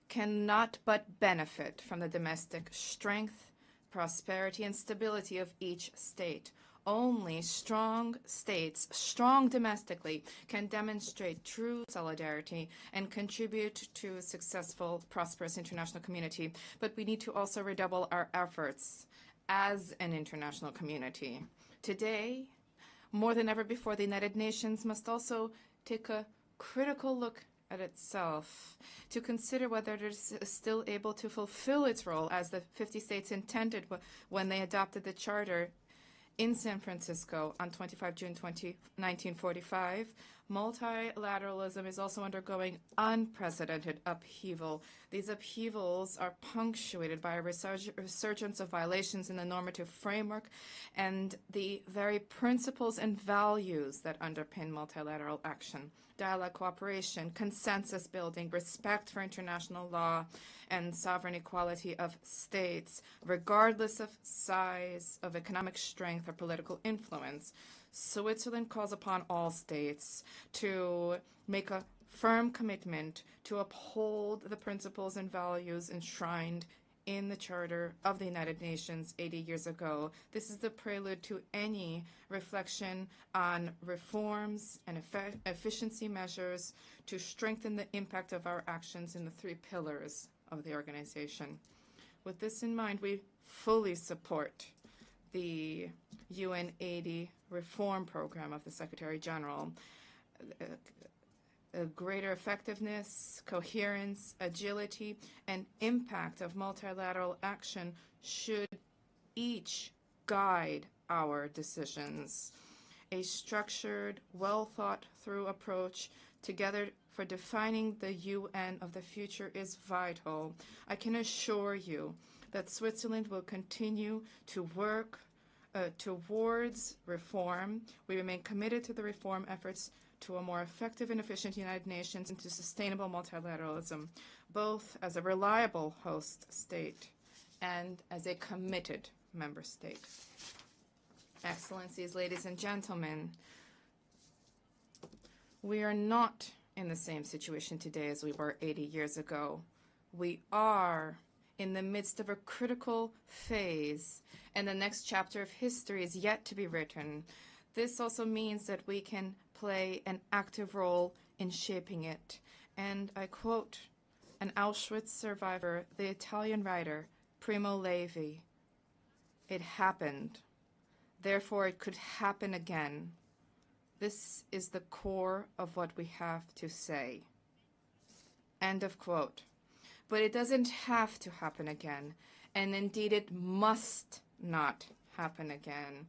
cannot but benefit from the domestic strength, prosperity, and stability of each state. Only strong states, strong domestically, can demonstrate true solidarity and contribute to a successful, prosperous international community. But we need to also redouble our efforts as an international community. Today, more than ever before, the United Nations must also take a critical look at itself to consider whether it is still able to fulfill its role as the 50 states intended when they adopted the Charter in San Francisco on 25 June 1945. Multilateralism is also undergoing unprecedented upheaval. These upheavals are punctuated by a resurgence of violations in the normative framework and the very principles and values that underpin multilateral action. Dialogue, cooperation, consensus building, respect for international law, and sovereign equality of states, regardless of size, of economic strength, or political influence. Switzerland calls upon all states to make a firm commitment to uphold the principles and values enshrined in the Charter of the United Nations 80 years ago. This is the prelude to any reflection on reforms and efficiency measures to strengthen the impact of our actions in the 3 pillars of the organization. With this in mind, we fully support the UN 80 reform program of the Secretary General. A greater effectiveness, coherence, agility, and impact of multilateral action should each guide our decisions. A structured, well-thought-through approach together for defining the UN of the future is vital. I can assure you that Switzerland will continue to work towards reform. We remain committed to the reform efforts to a more effective and efficient United Nations and to sustainable multilateralism, both as a reliable host state and as a committed member state. Excellencies, ladies and gentlemen, we are not in the same situation today as we were 80 years ago. We are in the midst of a critical phase, and the next chapter of history is yet to be written. This also means that we can play an active role in shaping it. And I quote an Auschwitz survivor, the Italian writer Primo Levi, "It happened, therefore it could happen again. This is the core of what we have to say." End of quote. But it doesn't have to happen again, and indeed it must not happen again.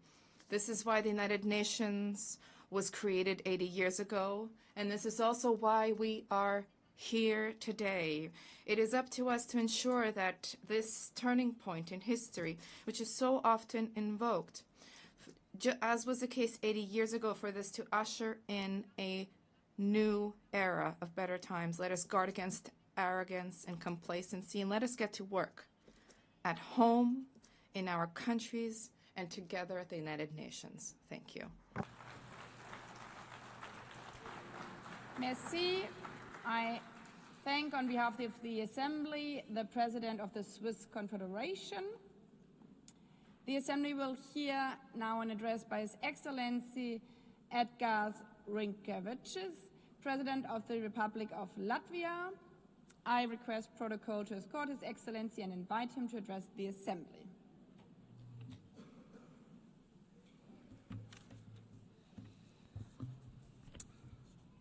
This is why the United Nations was created 80 years ago, and this is also why we are here today. It is up to us to ensure that this turning point in history, which is so often invoked, as was the case 80 years ago, for this to usher in a new era of better times. Let us guard against arrogance and complacency, and let us get to work at home, in our countries, and together at the United Nations. Thank you. Merci. I thank, on behalf of the Assembly, the President of the Swiss Confederation. The Assembly will hear now an address by His Excellency Edgars Rinkēvičs, President of the Republic of Latvia. I request protocol to escort His Excellency and invite him to address the Assembly.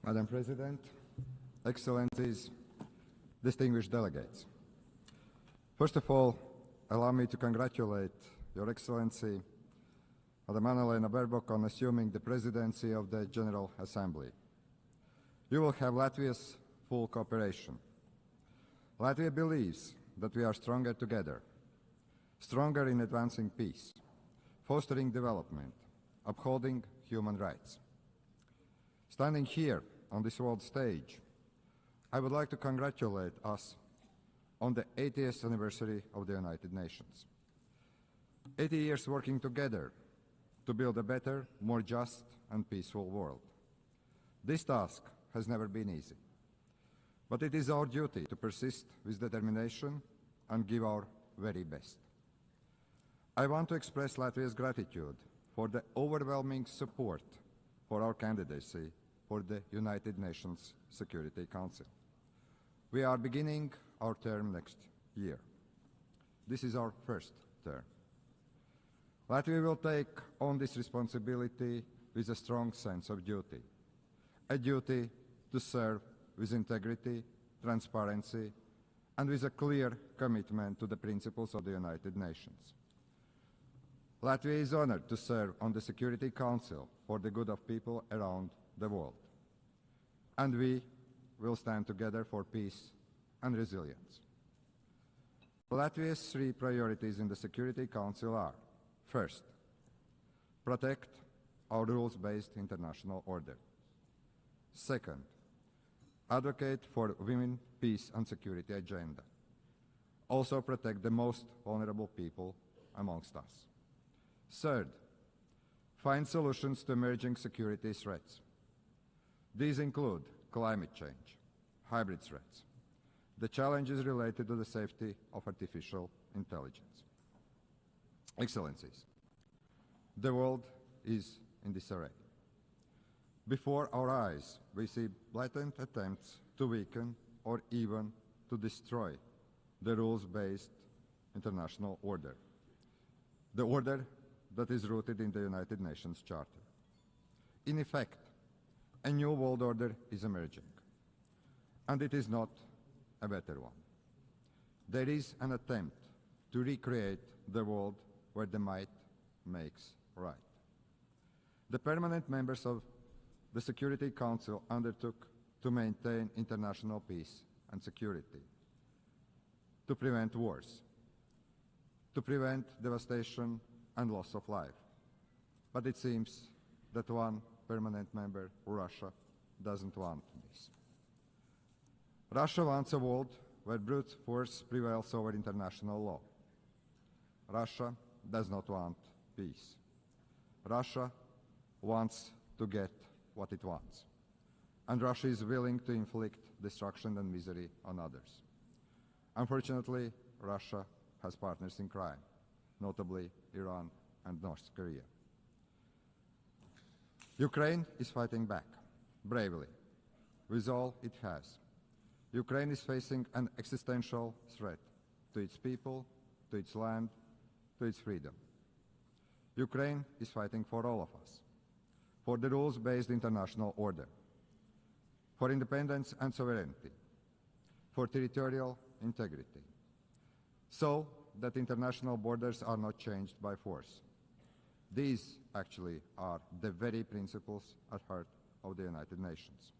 Madam President, Excellencies, distinguished delegates. First of all, allow me to congratulate Your Excellency, Madam Annalena Baerbock, on assuming the presidency of the General Assembly. You will have Latvia's full cooperation. Latvia believes that we are stronger together, stronger in advancing peace, fostering development, upholding human rights. Standing here on this world stage, I would like to congratulate us on the 80th anniversary of the United Nations. 80 years working together to build a better, more just and peaceful world. This task has never been easy, but it is our duty to persist with determination and give our very best. I want to express Latvia's gratitude for the overwhelming support for our candidacy for the United Nations Security Council. We are beginning our term next year. This is our first term. Latvia will take on this responsibility with a strong sense of duty, a duty to serve with integrity, transparency, and with a clear commitment to the principles of the United Nations. Latvia is honored to serve on the Security Council for the good of people around the world. And we will stand together for peace and resilience. Latvia's three priorities in the Security Council are: first, protect our rules-based international order. Second, advocate for women, peace and security agenda. Also protect the most vulnerable people amongst us. Third, find solutions to emerging security threats. These include climate change, hybrid threats, the challenges related to the safety of artificial intelligence. Excellencies, the world is in disarray. Before our eyes, we see blatant attempts to weaken or even to destroy the rules-based international order, the order that is rooted in the United Nations Charter. In effect, a new world order is emerging, and it is not a better one. There is an attempt to recreate the world where the might makes right. The permanent members of the Security Council undertook to maintain international peace and security, to prevent wars, to prevent devastation and loss of life. But it seems that one permanent member, Russia, doesn't want this. Russia wants a world where brute force prevails over international law. Russia does not want peace. Russia wants to get what it wants. And Russia is willing to inflict destruction and misery on others. Unfortunately, Russia has partners in crime, notably Iran and North Korea. Ukraine is fighting back, bravely, with all it has. Ukraine is facing an existential threat to its people, to its land, to its freedom. Ukraine is fighting for all of us, for the rules-based international order, for independence and sovereignty, for territorial integrity, so that international borders are not changed by force. These actually are the very principles at heart of the United Nations.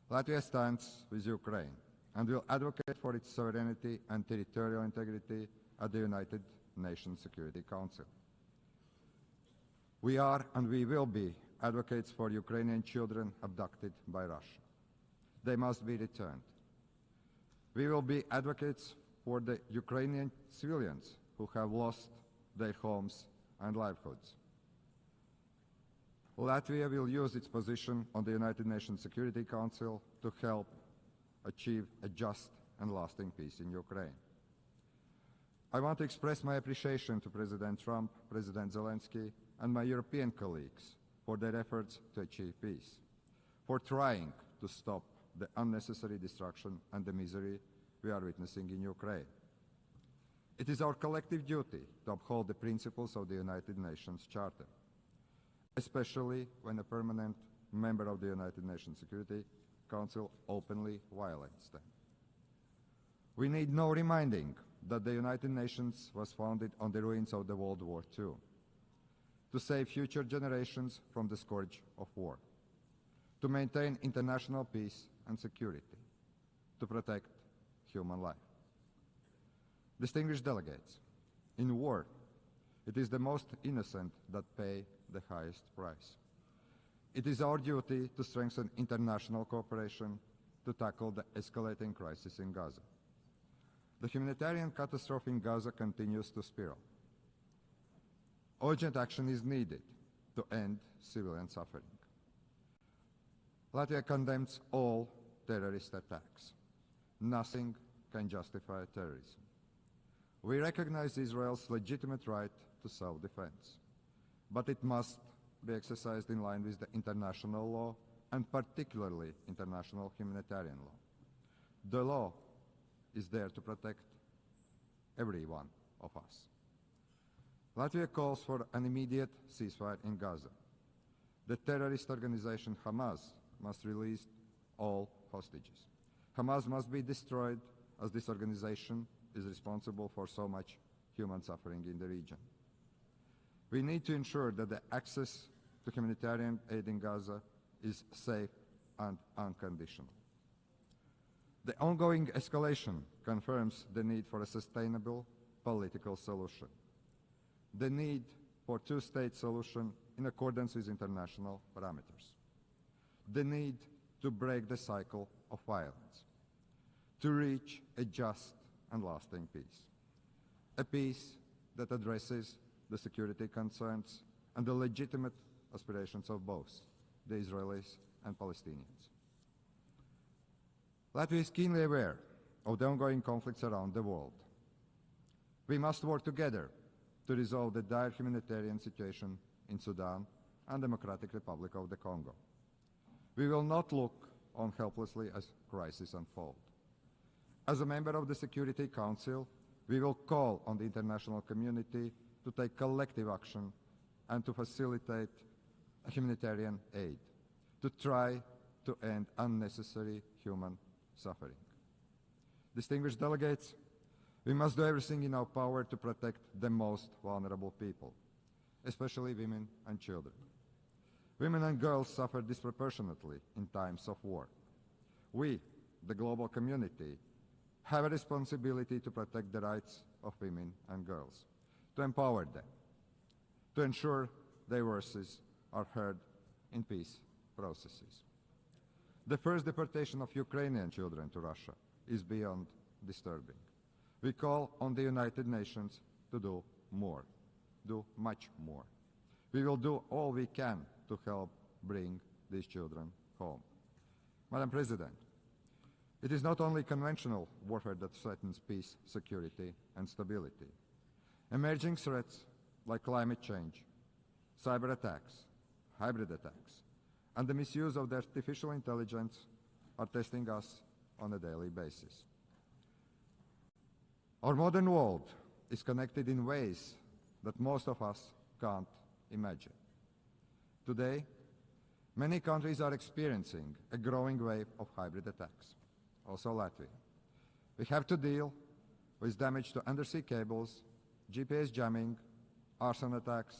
Latvia stands with Ukraine and will advocate for its sovereignty and territorial integrity at the United Nations Security Council. We are and we will be advocates for Ukrainian children abducted by Russia. They must be returned. We will be advocates for the Ukrainian civilians who have lost their homes and livelihoods. Latvia will use its position on the United Nations Security Council to help achieve a just and lasting peace in Ukraine. I want to express my appreciation to President Trump, President Zelensky, and my European colleagues for their efforts to achieve peace, for trying to stop the unnecessary destruction and the misery we are witnessing in Ukraine. It is our collective duty to uphold the principles of the United Nations Charter, especially when a permanent member of the United Nations Security Council openly violates them. We need no reminding that the United Nations was founded on the ruins of the World War II, to save future generations from the scourge of war, to maintain international peace and security, to protect human life. Distinguished delegates, in war, it is the most innocent that pay the highest price. It is our duty to strengthen international cooperation to tackle the escalating crisis in Gaza. The humanitarian catastrophe in Gaza continues to spiral. Urgent action is needed to end civilian suffering. Latvia condemns all terrorist attacks. Nothing can justify terrorism. We recognize Israel's legitimate right to self-defense. but it must be exercised in line with the international law, and particularly international humanitarian law. The law is there to protect every one of us. Latvia calls for an immediate ceasefire in Gaza. The terrorist organization Hamas must release all hostages. Hamas must be destroyed, as this organization is responsible for so much human suffering in the region. We need to ensure that the access to humanitarian aid in Gaza is safe and unconditional. The ongoing escalation confirms the need for a sustainable political solution, the need for a two-state solution in accordance with international parameters, the need to break the cycle of violence, to reach a just and lasting peace, a peace that addresses the security concerns and the legitimate aspirations of both the Israelis and Palestinians. Latvia is keenly aware of the ongoing conflicts around the world. We must work together to resolve the dire humanitarian situation in Sudan and Democratic Republic of the Congo. We will not look on helplessly as crises unfold. As a member of the Security Council, we will call on the international community to take collective action and to facilitate humanitarian aid, to try to end unnecessary human suffering. Distinguished delegates, we must do everything in our power to protect the most vulnerable people, especially women and children. Women and girls suffer disproportionately in times of war. We, the global community, have a responsibility to protect the rights of women and girls, to empower them, to ensure their voices are heard in peace processes. The first deportation of Ukrainian children to Russia is beyond disturbing. We call on the United Nations to do more, do much more. We will do all we can to help bring these children home. Madam President, it is not only conventional warfare that threatens peace, security, and stability. Emerging threats like climate change, cyber attacks, hybrid attacks, and the misuse of the artificial intelligence are testing us on a daily basis. Our modern world is connected in ways that most of us can't imagine. Today, many countries are experiencing a growing wave of hybrid attacks, also Latvia. We have to deal with damage to undersea cables, GPS jamming, arson attacks,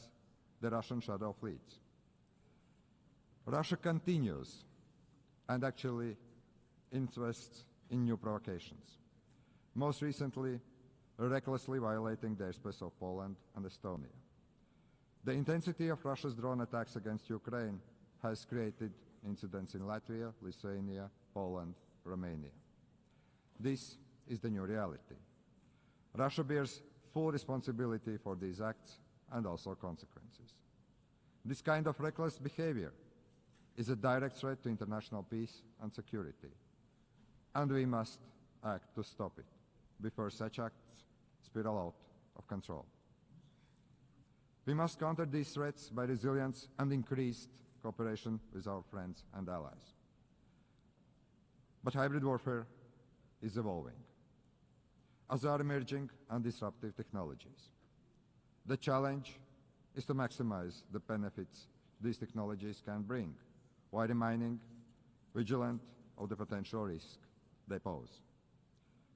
the Russian shadow fleets. Russia continues and actually invests in new provocations, most recently recklessly violating the airspace of Poland and Estonia. The intensity of Russia's drone attacks against Ukraine has created incidents in Latvia, Lithuania, Poland, Romania. This is the new reality. Russia bears full responsibility for these acts and also consequences. This kind of reckless behavior is a direct threat to international peace and security, and we must act to stop it before such acts spiral out of control. We must counter these threats by resilience and increased cooperation with our friends and allies. But hybrid warfare is evolving, as are emerging and disruptive technologies. The challenge is to maximize the benefits these technologies can bring, while remaining vigilant of the potential risk they pose.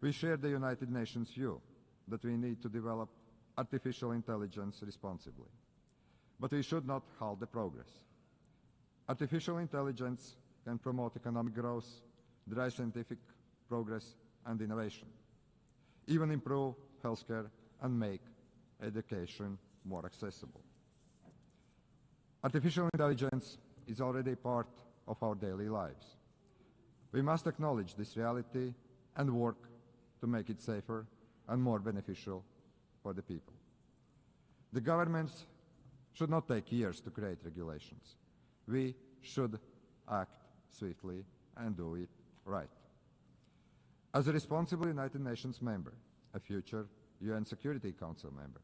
We share the United Nations view that we need to develop artificial intelligence responsibly, but we should not halt the progress. Artificial intelligence can promote economic growth, drive scientific progress and innovation, even improve healthcare and make education more accessible. Artificial intelligence is already part of our daily lives. We must acknowledge this reality and work to make it safer and more beneficial for the people. The governments should not take years to create regulations. We should act swiftly and do it right. As a responsible United Nations member, a future UN Security Council member,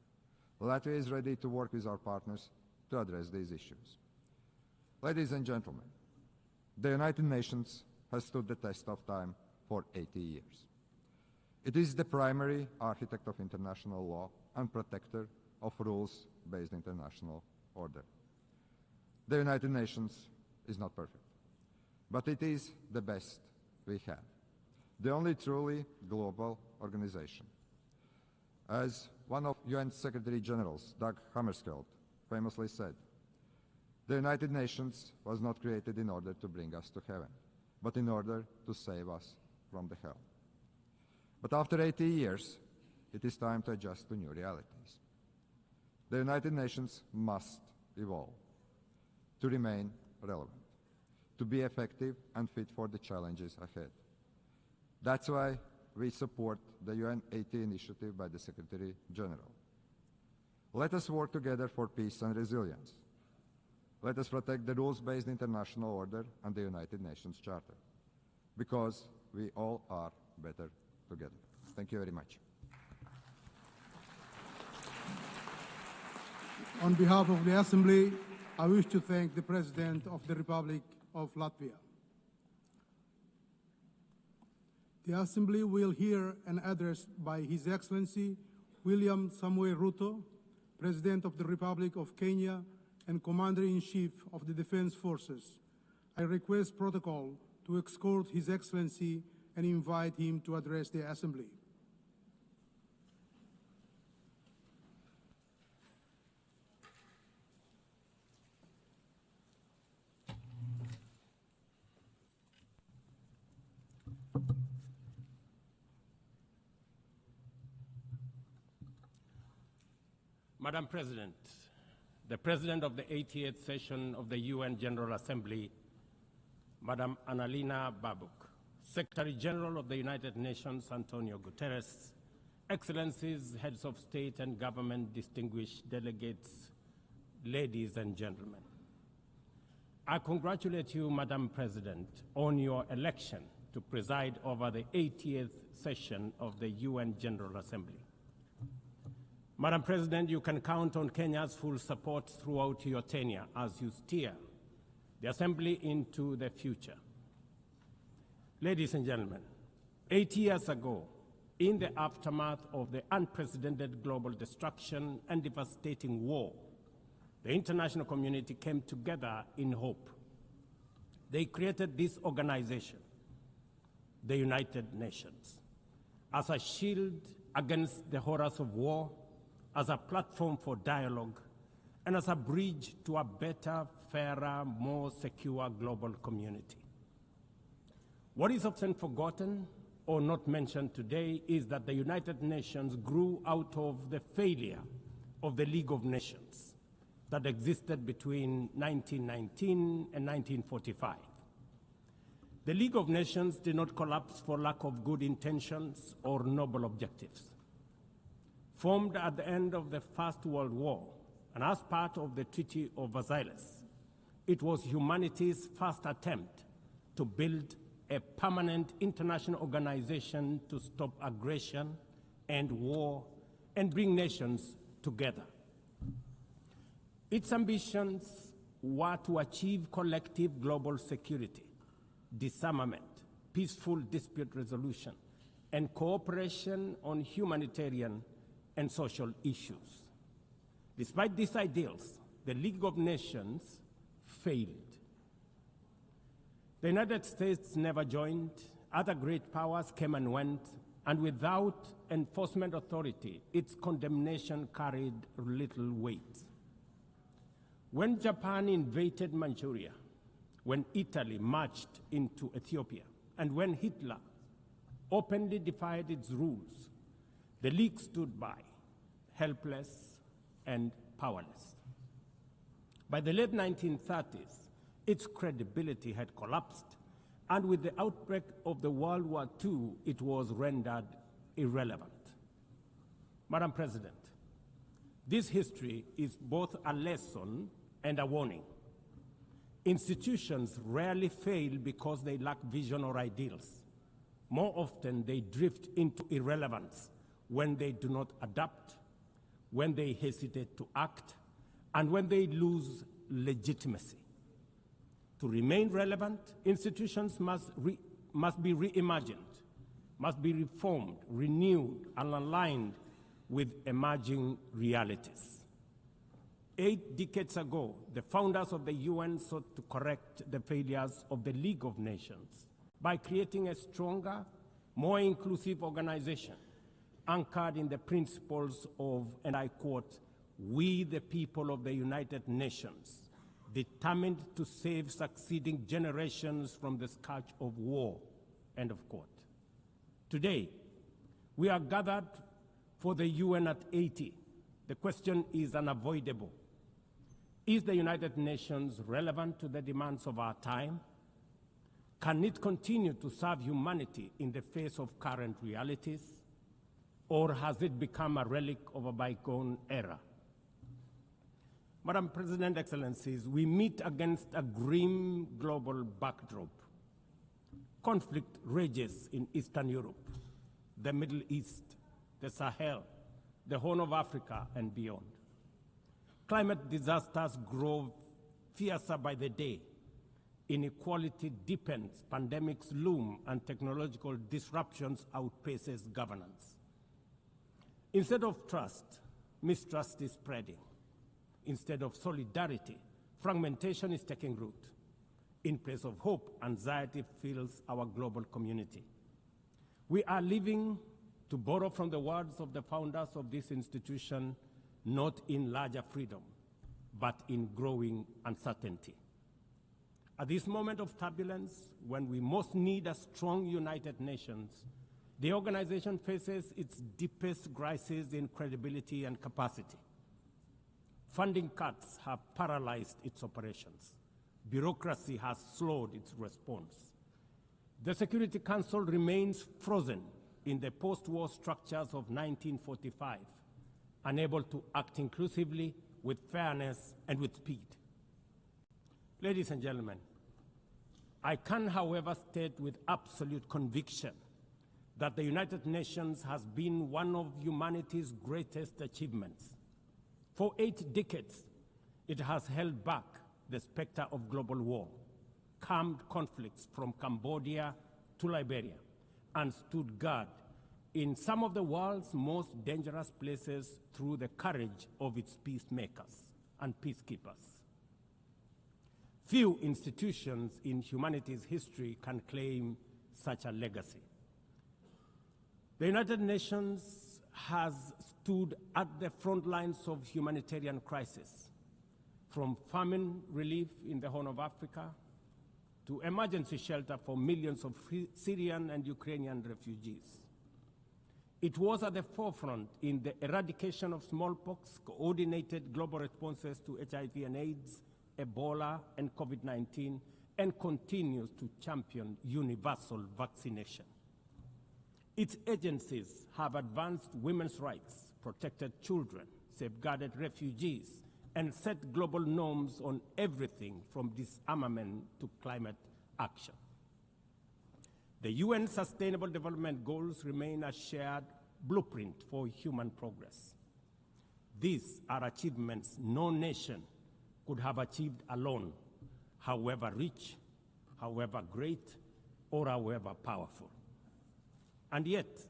Latvia is ready to work with our partners to address these issues. Ladies and gentlemen, the United Nations has stood the test of time for 80 years. It is the primary architect of international law and protector of rules-based international order. The United Nations is not perfect, but it is the best we have, the only truly global organization. As one of UN Secretary Generals, Dag Hammarskjöld, famously said, the United Nations was not created in order to bring us to heaven, but in order to save us from the hell. But after 80 years, it is time to adjust to new realities. The United Nations must evolve to remain relevant, to be effective and fit for the challenges ahead. That's why we support the UN 80 initiative by the Secretary General. Let us work together for peace and resilience. Let us protect the rules-based international order and the United Nations Charter, because we all are better together. Thank you very much. On behalf of the Assembly, I wish to thank the President of the Republic of Latvia. The Assembly will hear an address by His Excellency William Samoei Ruto, President of the Republic of Kenya and Commander-in-Chief of the Defense Forces. I request protocol to escort His Excellency and invite him to address the Assembly. Madam President, the President of the 88th session of the UN General Assembly, Madam Annalena Baerbock, Secretary General of the United Nations, Antonio Guterres, Excellencies, Heads of State and Government, distinguished delegates, ladies and gentlemen. I congratulate you, Madam President, on your election to preside over the 80th session of the UN General Assembly. Madam President, you can count on Kenya's full support throughout your tenure as you steer the Assembly into the future. Ladies and gentlemen, 80 years ago, in the aftermath of the unprecedented global destruction and devastating war, the international community came together in hope. They created this organization, the United Nations, as a shield against the horrors of war, as a platform for dialogue, and as a bridge to a better, fairer, more secure global community. What is often forgotten or not mentioned today is that the United Nations grew out of the failure of the League of Nations that existed between 1919 and 1945. The League of Nations did not collapse for lack of good intentions or noble objectives. Formed at the end of the First World War and as part of the Treaty of Versailles, it was humanity's first attempt to build a permanent international organization to stop aggression and war and bring nations together. Its ambitions were to achieve collective global security, disarmament, peaceful dispute resolution, and cooperation on humanitarian and social issues. Despite these ideals, the League of Nations failed. The United States never joined, other great powers came and went, and without enforcement authority, its condemnation carried little weight. When Japan invaded Manchuria, when Italy marched into Ethiopia, and when Hitler openly defied its rules, the League stood by, helpless and powerless. By the late 1930s, its credibility had collapsed, and with the outbreak of the World War II, it was rendered irrelevant. Madam President, this history is both a lesson and a warning. Institutions rarely fail because they lack vision or ideals. More often, they drift into irrelevance when they do not adapt, when they hesitate to act, and when they lose legitimacy. To remain relevant, institutions must be reimagined, must be reformed, renewed, and aligned with emerging realities. 8 decades ago, the founders of the UN sought to correct the failures of the League of Nations by creating a stronger, more inclusive organization anchored in the principles of, and I quote, "We the people of the United Nations, determined to save succeeding generations from the scourge of war," end of quote. Today, we are gathered for the UN at 80. The question is unavoidable. Is the United Nations relevant to the demands of our time? Can it continue to serve humanity in the face of current realities? Or has it become a relic of a bygone era? Madam President, Excellencies, we meet against a grim global backdrop. Conflict rages in Eastern Europe, the Middle East, the Sahel, the Horn of Africa, and beyond. Climate disasters grow fiercer by the day. Inequality deepens, pandemics loom, and technological disruptions outpaces governance. Instead of trust, mistrust is spreading. Instead of solidarity, fragmentation is taking root. In place of hope, anxiety fills our global community. We are living, to borrow from the words of the founders of this institution, not in larger freedom, but in growing uncertainty. At this moment of turbulence, when we most need a strong United Nations, the organization faces its deepest crisis in credibility and capacity. Funding cuts have paralyzed its operations. Bureaucracy has slowed its response. The Security Council remains frozen in the post-war structures of 1945, unable to act inclusively, with fairness, and with speed. Ladies and gentlemen, I can, however, state with absolute conviction that the United Nations has been one of humanity's greatest achievements. For 8 decades, it has held back the specter of global war, calmed conflicts from Cambodia to Liberia, and stood guard in some of the world's most dangerous places through the courage of its peacemakers and peacekeepers. Few institutions in humanity's history can claim such a legacy. The United Nations has stood at the front lines of humanitarian crisis, from famine relief in the Horn of Africa to emergency shelter for millions of Syrian and Ukrainian refugees. It was at the forefront in the eradication of smallpox, coordinated global responses to HIV and AIDS, Ebola, and COVID-19, and continues to champion universal vaccination. Its agencies have advanced women's rights, protected children, safeguarded refugees, and set global norms on everything from disarmament to climate action. The UN Sustainable Development Goals remain a shared blueprint for human progress. These are achievements no nation could have achieved alone, however rich, however great, or however powerful. And yet,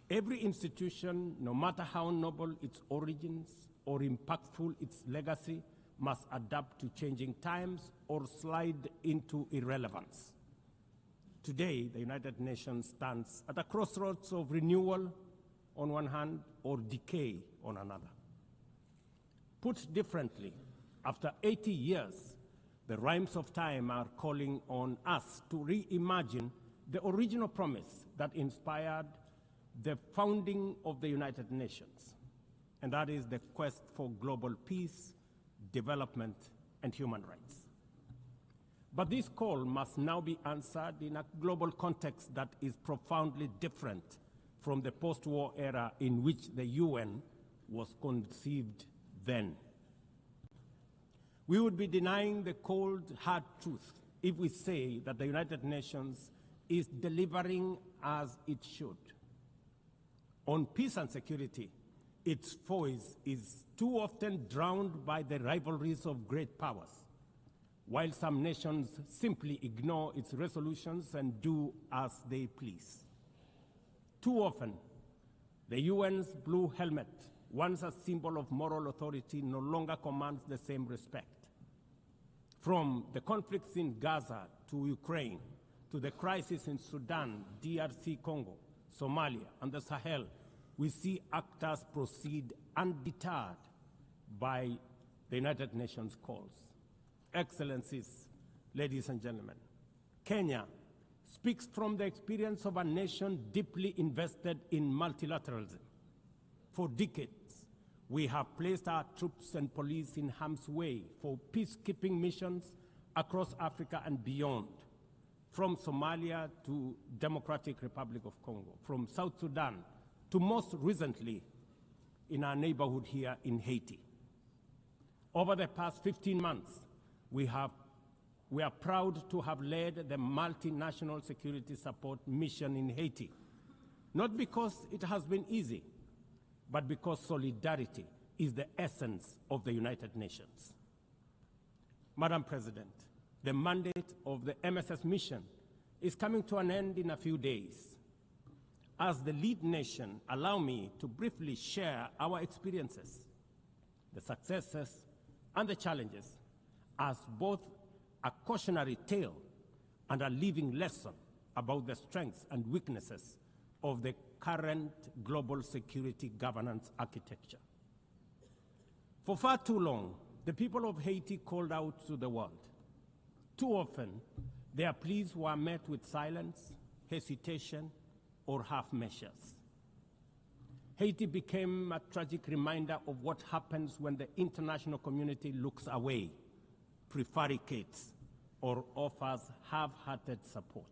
every institution, no matter how noble its origins or impactful its legacy, must adapt to changing times or slide into irrelevance. Today, the United Nations stands at a crossroads of renewal on one hand or decay on another. Put differently, after 80 years, the rhymes of time are calling on us to reimagine the original promise that inspired the founding of the United Nations, and that is the quest for global peace, development, and human rights. But this call must now be answered in a global context that is profoundly different from the post-war era in which the UN was conceived then. We would be denying the cold, hard truth if we say that the United Nations is delivering as it should. On peace and security, its voice is too often drowned by the rivalries of great powers, while some nations simply ignore its resolutions and do as they please. Too often, the UN's blue helmet, once a symbol of moral authority, no longer commands the same respect. From the conflicts in Gaza to Ukraine, to the crisis in Sudan, DRC Congo, Somalia, and the Sahel, we see actors proceed undeterred by the United Nations calls. Excellencies, ladies and gentlemen, Kenya speaks from the experience of a nation deeply invested in multilateralism. For decades, we have placed our troops and police in harm's way for peacekeeping missions across Africa and beyond, from Somalia to Democratic Republic of Congo, from South Sudan to most recently in our neighborhood here in Haiti. Over the past 15 months, we are proud to have led the multinational security support mission in Haiti, not because it has been easy, but because solidarity is the essence of the United Nations. Madam President, the mandate of the MSS mission is coming to an end in a few days. As the lead nation, allow me to briefly share our experiences, the successes and the challenges, as both a cautionary tale and a living lesson about the strengths and weaknesses of the current global security governance architecture. For far too long, the people of Haiti called out to the world. Too often, their pleas were met with silence, hesitation, or half measures. Haiti became a tragic reminder of what happens when the international community looks away, prevaricates, or offers half-hearted support.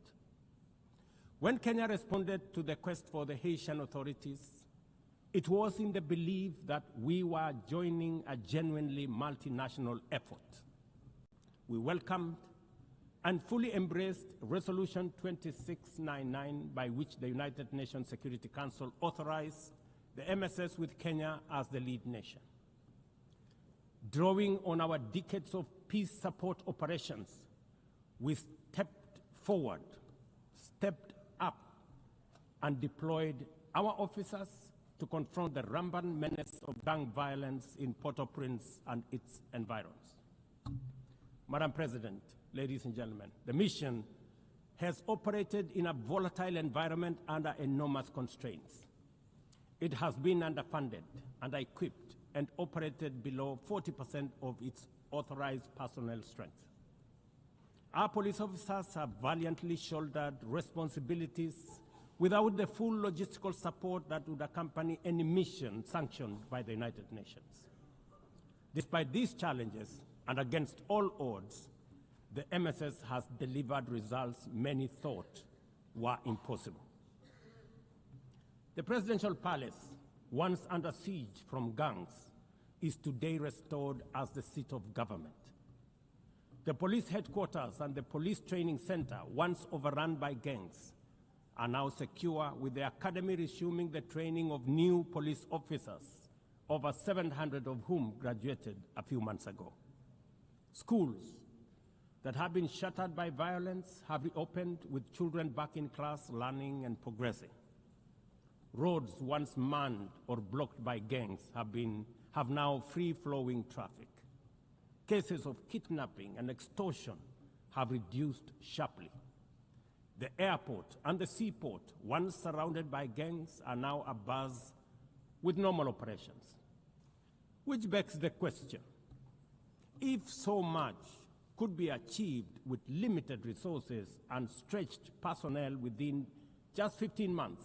When Kenya responded to the quest for the Haitian authorities, it was in the belief that we were joining a genuinely multinational effort. We welcomed and fully embraced Resolution 2699, by which the United Nations Security Council authorized the MSS with Kenya as the lead nation. Drawing on our decades of peace support operations, we stepped forward, stepped up, and deployed our officers to confront the rampant menace of gang violence in Port-au-Prince and its environs. Madam President, ladies and gentlemen, the mission has operated in a volatile environment under enormous constraints. It has been underfunded, under-equipped, and operated below 40% of its authorized personnel strength. Our police officers have valiantly shouldered responsibilities without the full logistical support that would accompany any mission sanctioned by the United Nations. Despite these challenges, and against all odds, the MSS has delivered results many thought were impossible. The presidential palace, once under siege from gangs, is today restored as the seat of government. The police headquarters and the police training center, once overrun by gangs, are now secure, with the academy resuming the training of new police officers, over 700 of whom graduated a few months ago. Schools that have been shattered by violence have reopened, with children back in class, learning and progressing. Roads once manned or blocked by gangs have now free-flowing traffic. Cases of kidnapping and extortion have reduced sharply. The airport and the seaport, once surrounded by gangs, are now abuzz with normal operations. Which begs the question, if so much could be achieved with limited resources and stretched personnel within just 15 months,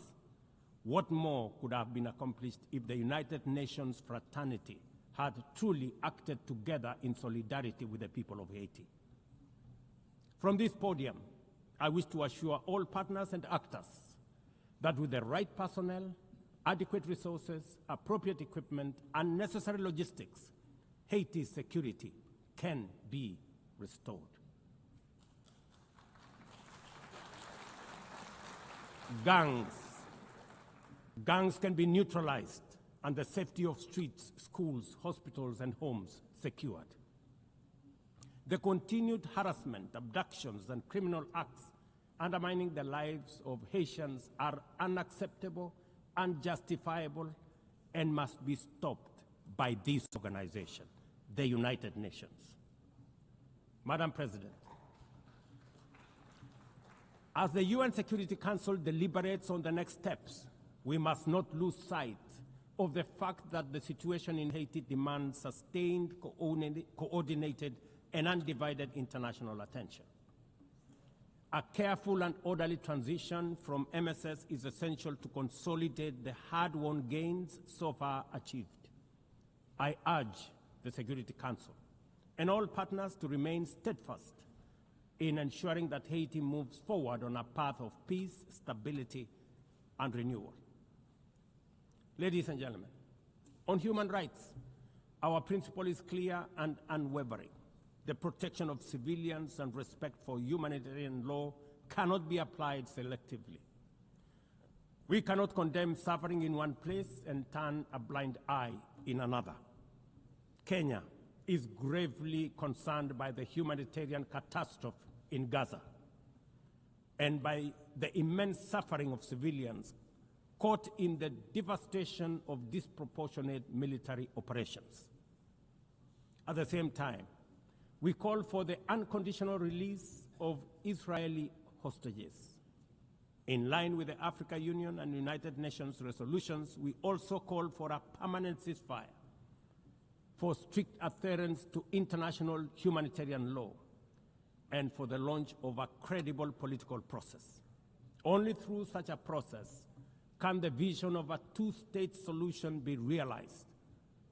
what more could have been accomplished if the United Nations fraternity had truly acted together in solidarity with the people of Haiti? From this podium, I wish to assure all partners and actors that with the right personnel, adequate resources, appropriate equipment, and necessary logistics, Haiti's security can be restored. Gangs can be neutralized and the safety of streets, schools, hospitals, and homes secured. The continued harassment, abductions, and criminal acts undermining the lives of Haitians are unacceptable, unjustifiable, and must be stopped by this organization, the United Nations. Madam President, as the UN Security Council deliberates on the next steps, we must not lose sight of the fact that the situation in Haiti demands sustained, coordinated, and undivided international attention. A careful and orderly transition from MSS is essential to consolidate the hard-won gains so far achieved. I urge the Security Council and all partners to remain steadfast in ensuring that Haiti moves forward on a path of peace, stability, and renewal. Ladies and gentlemen, on human rights, our principle is clear and unwavering. The protection of civilians and respect for humanitarian law cannot be applied selectively. We cannot condemn suffering in one place and turn a blind eye in another. Kenya is gravely concerned by the humanitarian catastrophe in Gaza and by the immense suffering of civilians caught in the devastation of disproportionate military operations. At the same time, we call for the unconditional release of Israeli hostages. In line with the African Union and United Nations resolutions, we also call for a permanent ceasefire, for strict adherence to international humanitarian law, and for the launch of a credible political process. Only through such a process can the vision of a two-state solution be realized,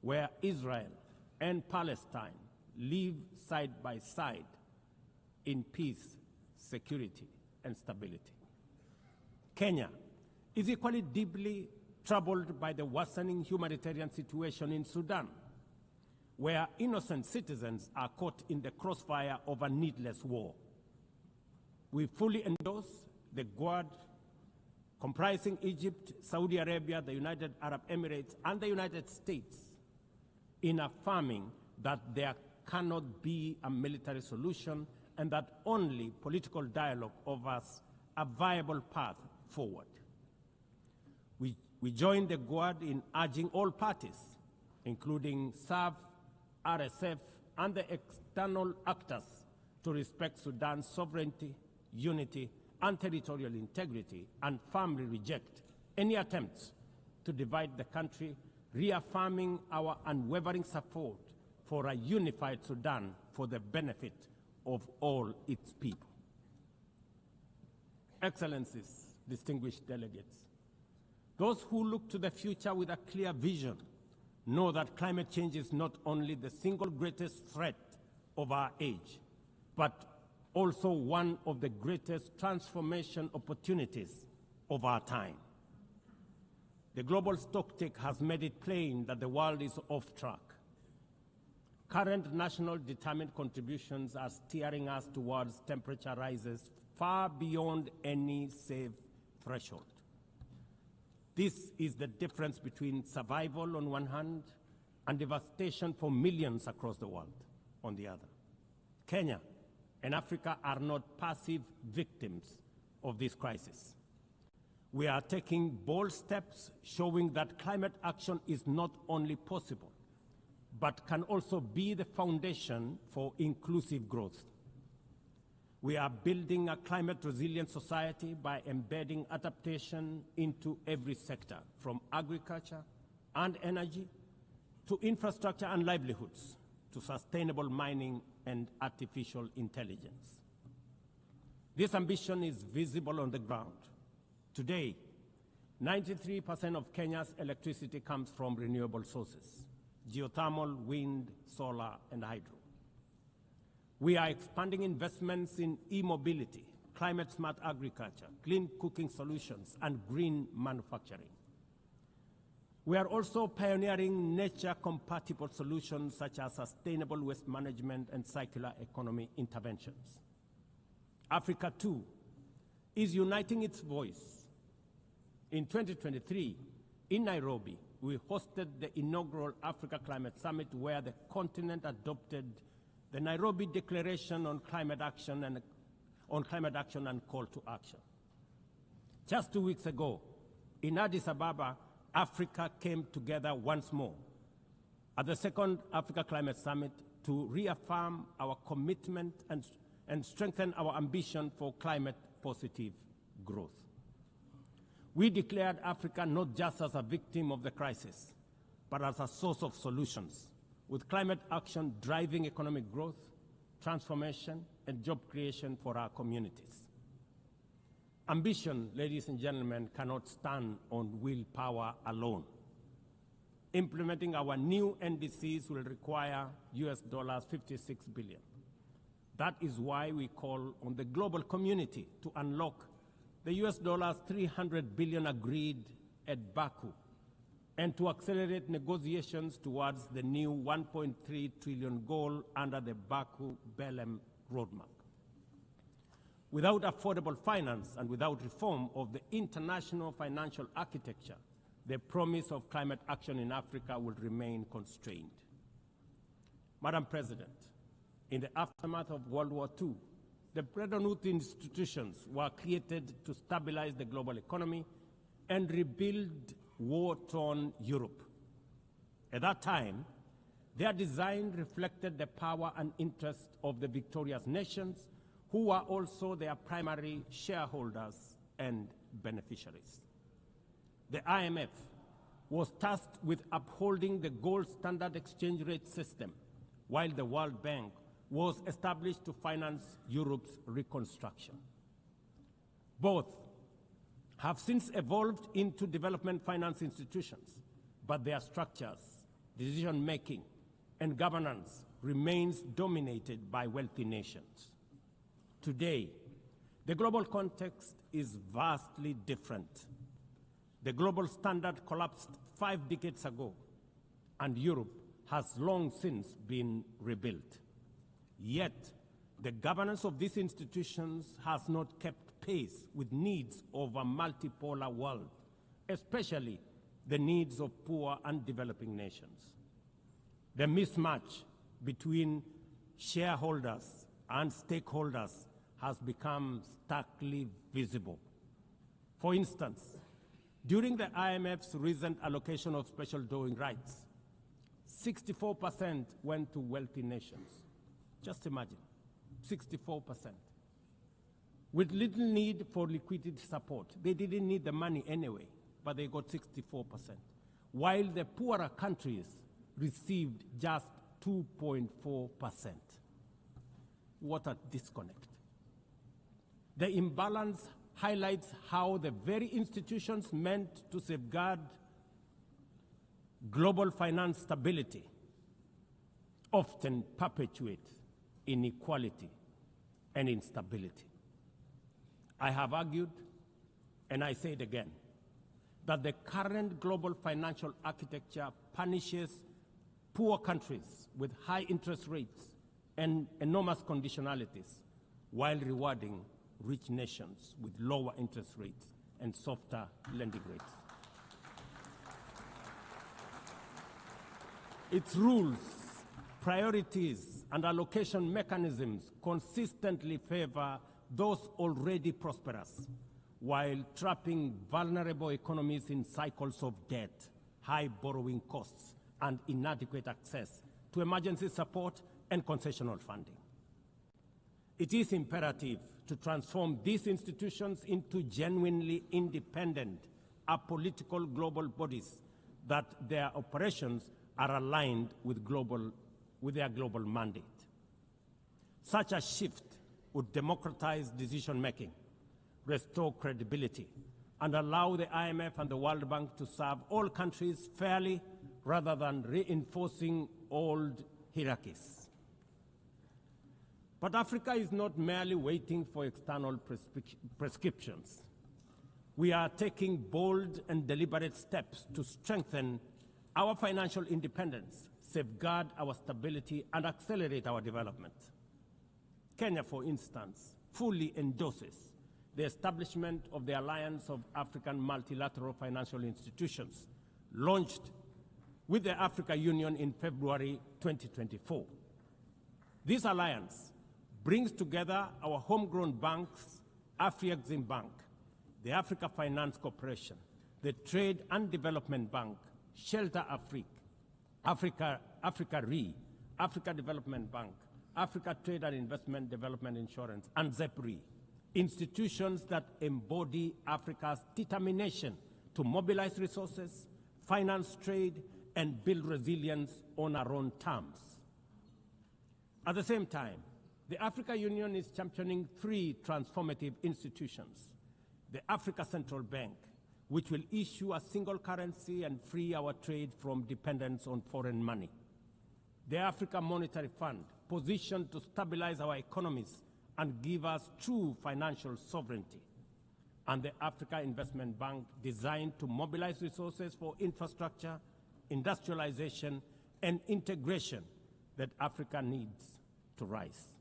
where Israel and Palestine live side by side in peace, security, and stability. Kenya is equally deeply troubled by the worsening humanitarian situation in Sudan, where innocent citizens are caught in the crossfire of a needless war. We fully endorse the Quad, comprising Egypt, Saudi Arabia, the United Arab Emirates, and the United States, in affirming that there cannot be a military solution and that only political dialogue offers a viable path forward. We join the Quad in urging all parties, including SAF, RSF, and the external actors, to respect Sudan's sovereignty, unity, and territorial integrity, and firmly reject any attempts to divide the country, reaffirming our unwavering support for a unified Sudan for the benefit of all its people. Excellencies, distinguished delegates, those who look to the future with a clear vision know that climate change is not only the single greatest threat of our age, but also one of the greatest transformation opportunities of our time. The global stocktake has made it plain that the world is off track. Current national determined contributions are steering us towards temperature rises far beyond any safe threshold. This is the difference between survival on one hand and devastation for millions across the world on the other. Kenya and Africa are not passive victims of this crisis. We are taking bold steps showing that climate action is not only possible, but can also be the foundation for inclusive growth. We are building a climate-resilient society by embedding adaptation into every sector, from agriculture and energy to infrastructure and livelihoods, to sustainable mining and artificial intelligence. This ambition is visible on the ground. Today, 93% of Kenya's electricity comes from renewable sources: geothermal, wind, solar, and hydro. We are expanding investments in e-mobility, climate-smart agriculture, clean cooking solutions, and green manufacturing. We are also pioneering nature-compatible solutions such as sustainable waste management and circular economy interventions. Africa, too, is uniting its voice. In 2023, in Nairobi, we hosted the inaugural Africa Climate Summit, where the continent adopted the Nairobi Declaration on Climate Action and Call to Action. Just 2 weeks ago, in Addis Ababa, Africa came together once more at the second Africa Climate Summit to reaffirm our commitment and strengthen our ambition for climate-positive growth. We declared Africa not just as a victim of the crisis, but as a source of solutions, with climate action driving economic growth, transformation, and job creation for our communities. Ambition, ladies and gentlemen, cannot stand on willpower alone. Implementing our new NDCs will require $56 billion. That is why we call on the global community to unlock the $300 billion agreed at Baku and to accelerate negotiations towards the new $1.3 trillion goal under the Baku-Belém roadmap. Without affordable finance and without reform of the international financial architecture, the promise of climate action in Africa will remain constrained. Madam President, in the aftermath of World War II, the Bretton Woods institutions were created to stabilize the global economy and rebuild war-torn Europe. At that time, their design reflected the power and interest of the victorious nations, who were also their primary shareholders and beneficiaries. The IMF was tasked with upholding the gold standard exchange rate system, while the World Bank was established to finance Europe's reconstruction. Both have since evolved into development finance institutions, but their structures, decision-making, and governance remains dominated by wealthy nations. Today, the global context is vastly different. The global standard collapsed 5 decades ago, and Europe has long since been rebuilt. Yet, the governance of these institutions has not kept pace with needs of a multipolar world, especially the needs of poor and developing nations. The mismatch between shareholders and stakeholders has become starkly visible. For instance, during the IMF's recent allocation of special drawing rights, 64% went to wealthy nations. Just imagine, 64%. With little need for liquidity support. They didn't need the money anyway, but they got 64%. While the poorer countries received just 2.4%. What a disconnect. The imbalance highlights how the very institutions meant to safeguard global finance stability often perpetuate inequality and instability. I have argued, and I say it again, that the current global financial architecture punishes poor countries with high interest rates and enormous conditionalities, while rewarding rich nations with lower interest rates and softer lending rates. Its rules, priorities, and allocation mechanisms consistently favor those already prosperous, while trapping vulnerable economies in cycles of debt, high borrowing costs, and inadequate access to emergency support and concessional funding. It is imperative to transform these institutions into genuinely independent, apolitical global bodies that their operations are aligned with their global mandate. Such a shift would democratize decision-making, restore credibility, and allow the IMF and the World Bank to serve all countries fairly rather than reinforcing old hierarchies. But Africa is not merely waiting for external prescriptions. We are taking bold and deliberate steps to strengthen our financial independence, safeguard our stability, and accelerate our development. Kenya, for instance, fully endorses the establishment of the Alliance of African Multilateral Financial Institutions, launched with the Africa Union in February 2024. This alliance brings together our homegrown banks, Afrexim Bank, the Africa Finance Corporation, the Trade and Development Bank, Shelter Africa Re, Africa Development Bank, Africa Trade and Investment Development Insurance, and ZEPRI, institutions that embody Africa's determination to mobilize resources, finance trade, and build resilience on our own terms. At the same time, the Africa Union is championing 3 transformative institutions: the Africa Central Bank, which will issue a single currency and free our trade from dependence on foreign money; the Africa Monetary Fund, positioned to stabilize our economies and give us true financial sovereignty; and the Africa Investment Bank, designed to mobilize resources for infrastructure, industrialization, and integration that Africa needs to rise.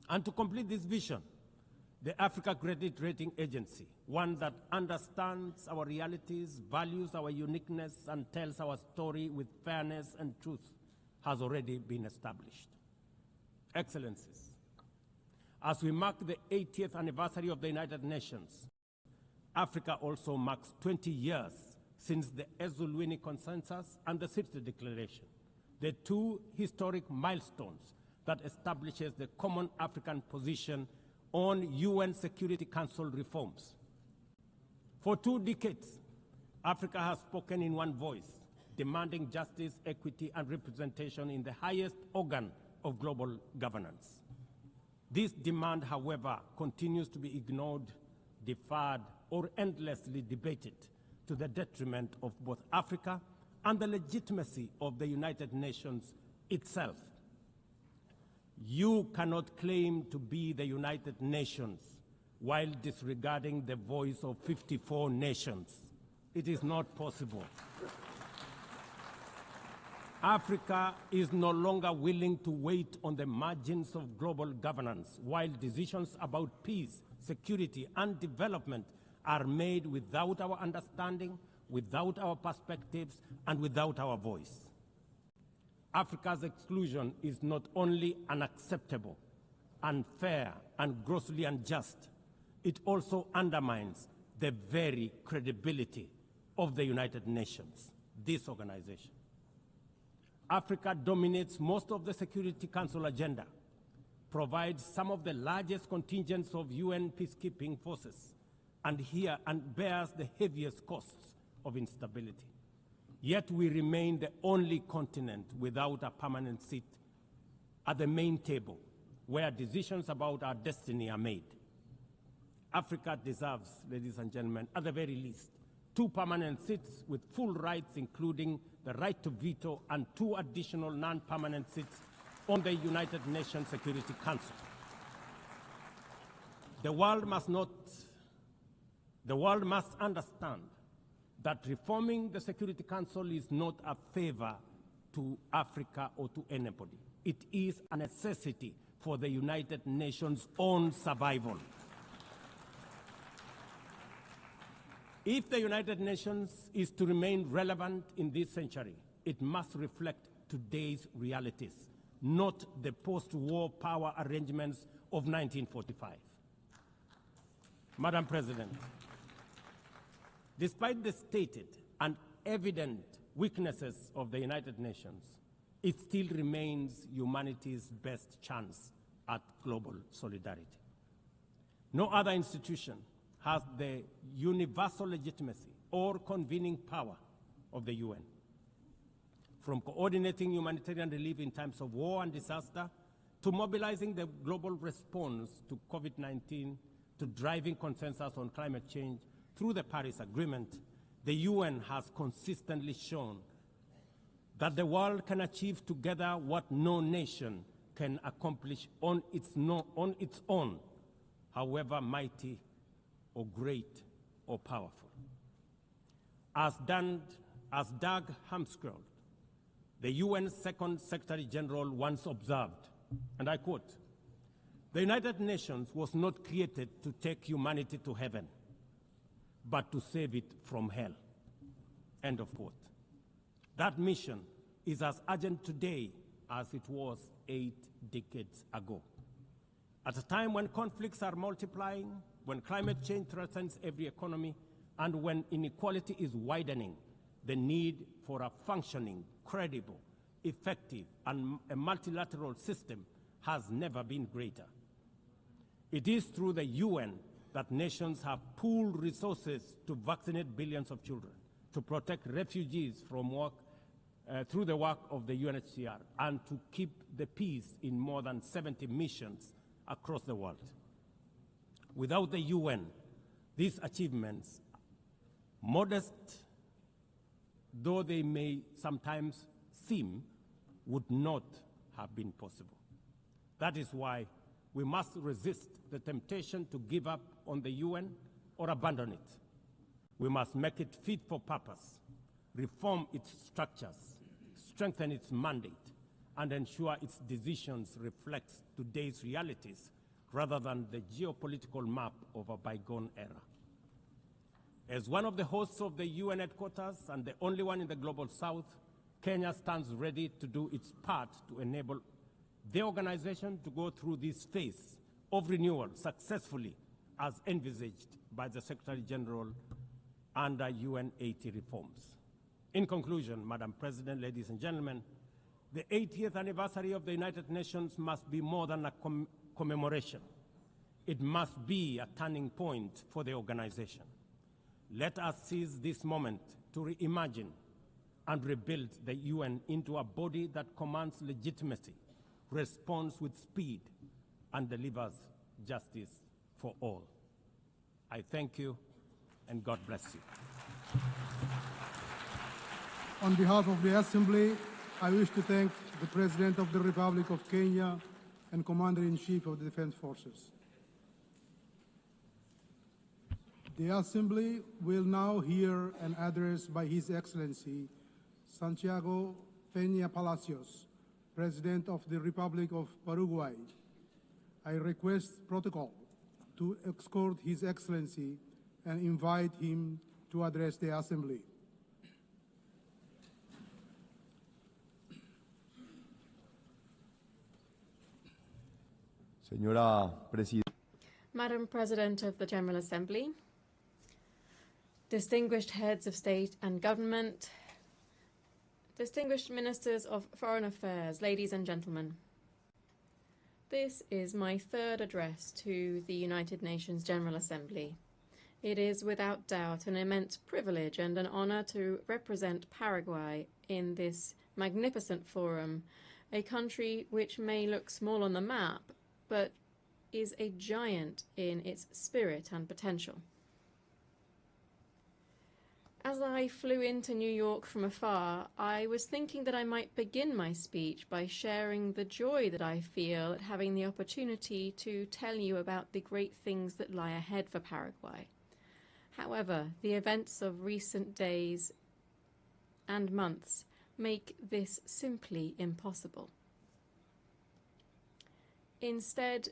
And to complete this vision, the Africa Credit Rating Agency, one that understands our realities, values our uniqueness, and tells our story with fairness and truth, has already been established. Excellencies, as we mark the 80th anniversary of the United Nations, Africa also marks 20 years since the Ezulwini Consensus and the Sirte Declaration, the 2 historic milestones that establishes the common African position on UN Security Council reforms. For 2 decades, Africa has spoken in one voice, demanding justice, equity, and representation in the highest organ of global governance. This demand, however, continues to be ignored, deferred, or endlessly debated to the detriment of both Africa and the legitimacy of the United Nations itself. You cannot claim to be the United Nations while disregarding the voice of 54 nations. It is not possible. Africa is no longer willing to wait on the margins of global governance while decisions about peace, security, and development are made without our understanding, without our perspectives, and without our voice. Africa's exclusion is not only unacceptable, unfair, and grossly unjust, it also undermines the very credibility of the United Nations, this organization. Africa dominates most of the Security Council agenda, provides some of the largest contingents of UN peacekeeping forces, and bears the heaviest costs of instability. Yet we remain the only continent without a permanent seat at the main table where decisions about our destiny are made. Africa deserves, ladies and gentlemen, at the very least, 2 permanent seats with full rights, including the right to veto, and 2 additional non-permanent seats on the United Nations Security Council. The world must understand that reforming the Security Council is not a favor to Africa or to anybody. It is a necessity for the United Nations' own survival. If the United Nations is to remain relevant in this century, it must reflect today's realities, not the post-war power arrangements of 1945. Madam President, despite the stated and evident weaknesses of the United Nations, it still remains humanity's best chance at global solidarity. No other institution has the universal legitimacy or convening power of the UN. From coordinating humanitarian relief in times of war and disaster, to mobilizing the global response to COVID-19, to driving consensus on climate change through the Paris Agreement, the UN has consistently shown that the world can achieve together what no nation can accomplish on its own, however mighty or great or powerful. As Doug Hammarskjöld, the UN's Second Secretary General, once observed, and I quote, "The United Nations was not created to take humanity to heaven, but to save it from hell." End of quote. That mission is as urgent today as it was 8 decades ago. At a time when conflicts are multiplying, when climate change threatens every economy, and when inequality is widening, the need for a functioning, credible, effective, and a multilateral system has never been greater. It is through the UN that nations have pooled resources to vaccinate billions of children, to protect refugees from work, through the work of the UNHCR, and to keep the peace in more than 70 missions across the world. Without the UN, these achievements, modest though they may sometimes seem, would not have been possible. That is why we must resist the temptation to give up on the UN or abandon it. We must make it fit for purpose, reform its structures, strengthen its mandate, and ensure its decisions reflect today's realities rather than the geopolitical map of a bygone era. As one of the hosts of the UN headquarters and the only one in the global south, Kenya stands ready to do its part to enable the organization to go through this phase of renewal successfully as envisaged by the Secretary General under UN 80 reforms. In conclusion, Madam President, ladies and gentlemen, the 80th anniversary of the United Nations must be more than a commemoration. It must be a turning point for the organization. Let us seize this moment to reimagine and rebuild the UN into a body that commands legitimacy, responds with speed, and delivers justice for all. I thank you, and God bless you. On behalf of the Assembly, I wish to thank the President of the Republic of Kenya and Commander-in-Chief of the Defense Forces. The Assembly will now hear an address by His Excellency Santiago Peña Palacios, President of the Republic of Paraguay. I request protocol to escort His Excellency and invite him to address the Assembly. Madam President of the General Assembly, distinguished heads of state and government, distinguished ministers of foreign affairs, ladies and gentlemen. This is my third address to the United Nations General Assembly. It is without doubt an immense privilege and an honor to represent Paraguay in this magnificent forum, a country which may look small on the map, but is a giant in its spirit and potential. As I flew into New York from afar, I was thinking that I might begin my speech by sharing the joy that I feel at having the opportunity to tell you about the great things that lie ahead for Paraguay. However, the events of recent days and months make this simply impossible. Instead,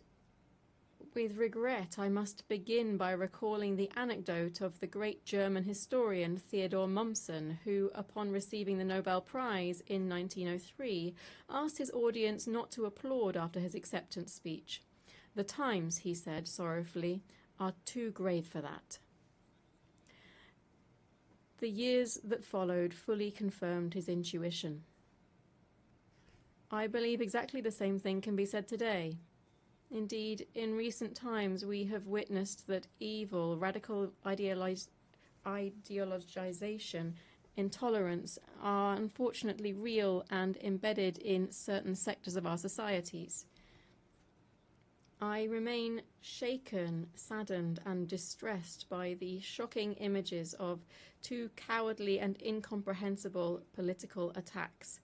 with regret, I must begin by recalling the anecdote of the great German historian Theodor Mommsen, who, upon receiving the Nobel Prize in 1903, asked his audience not to applaud after his acceptance speech. "The times," he said sorrowfully, "are too grave for that." The years that followed fully confirmed his intuition. I believe exactly the same thing can be said today. Indeed, in recent times we have witnessed that evil, radical ideologization, intolerance are unfortunately real and embedded in certain sectors of our societies. I remain shaken, saddened, and distressed by the shocking images of two cowardly and incomprehensible political attacks.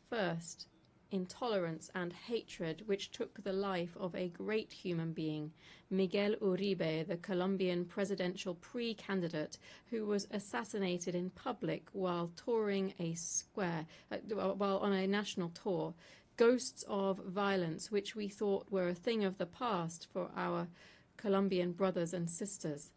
First, intolerance and hatred which took the life of a great human being, Miguel Uribe, the Colombian presidential pre-candidate who was assassinated in public while touring while on a national tour. Ghosts of violence which we thought were a thing of the past for our Colombian brothers and sisters.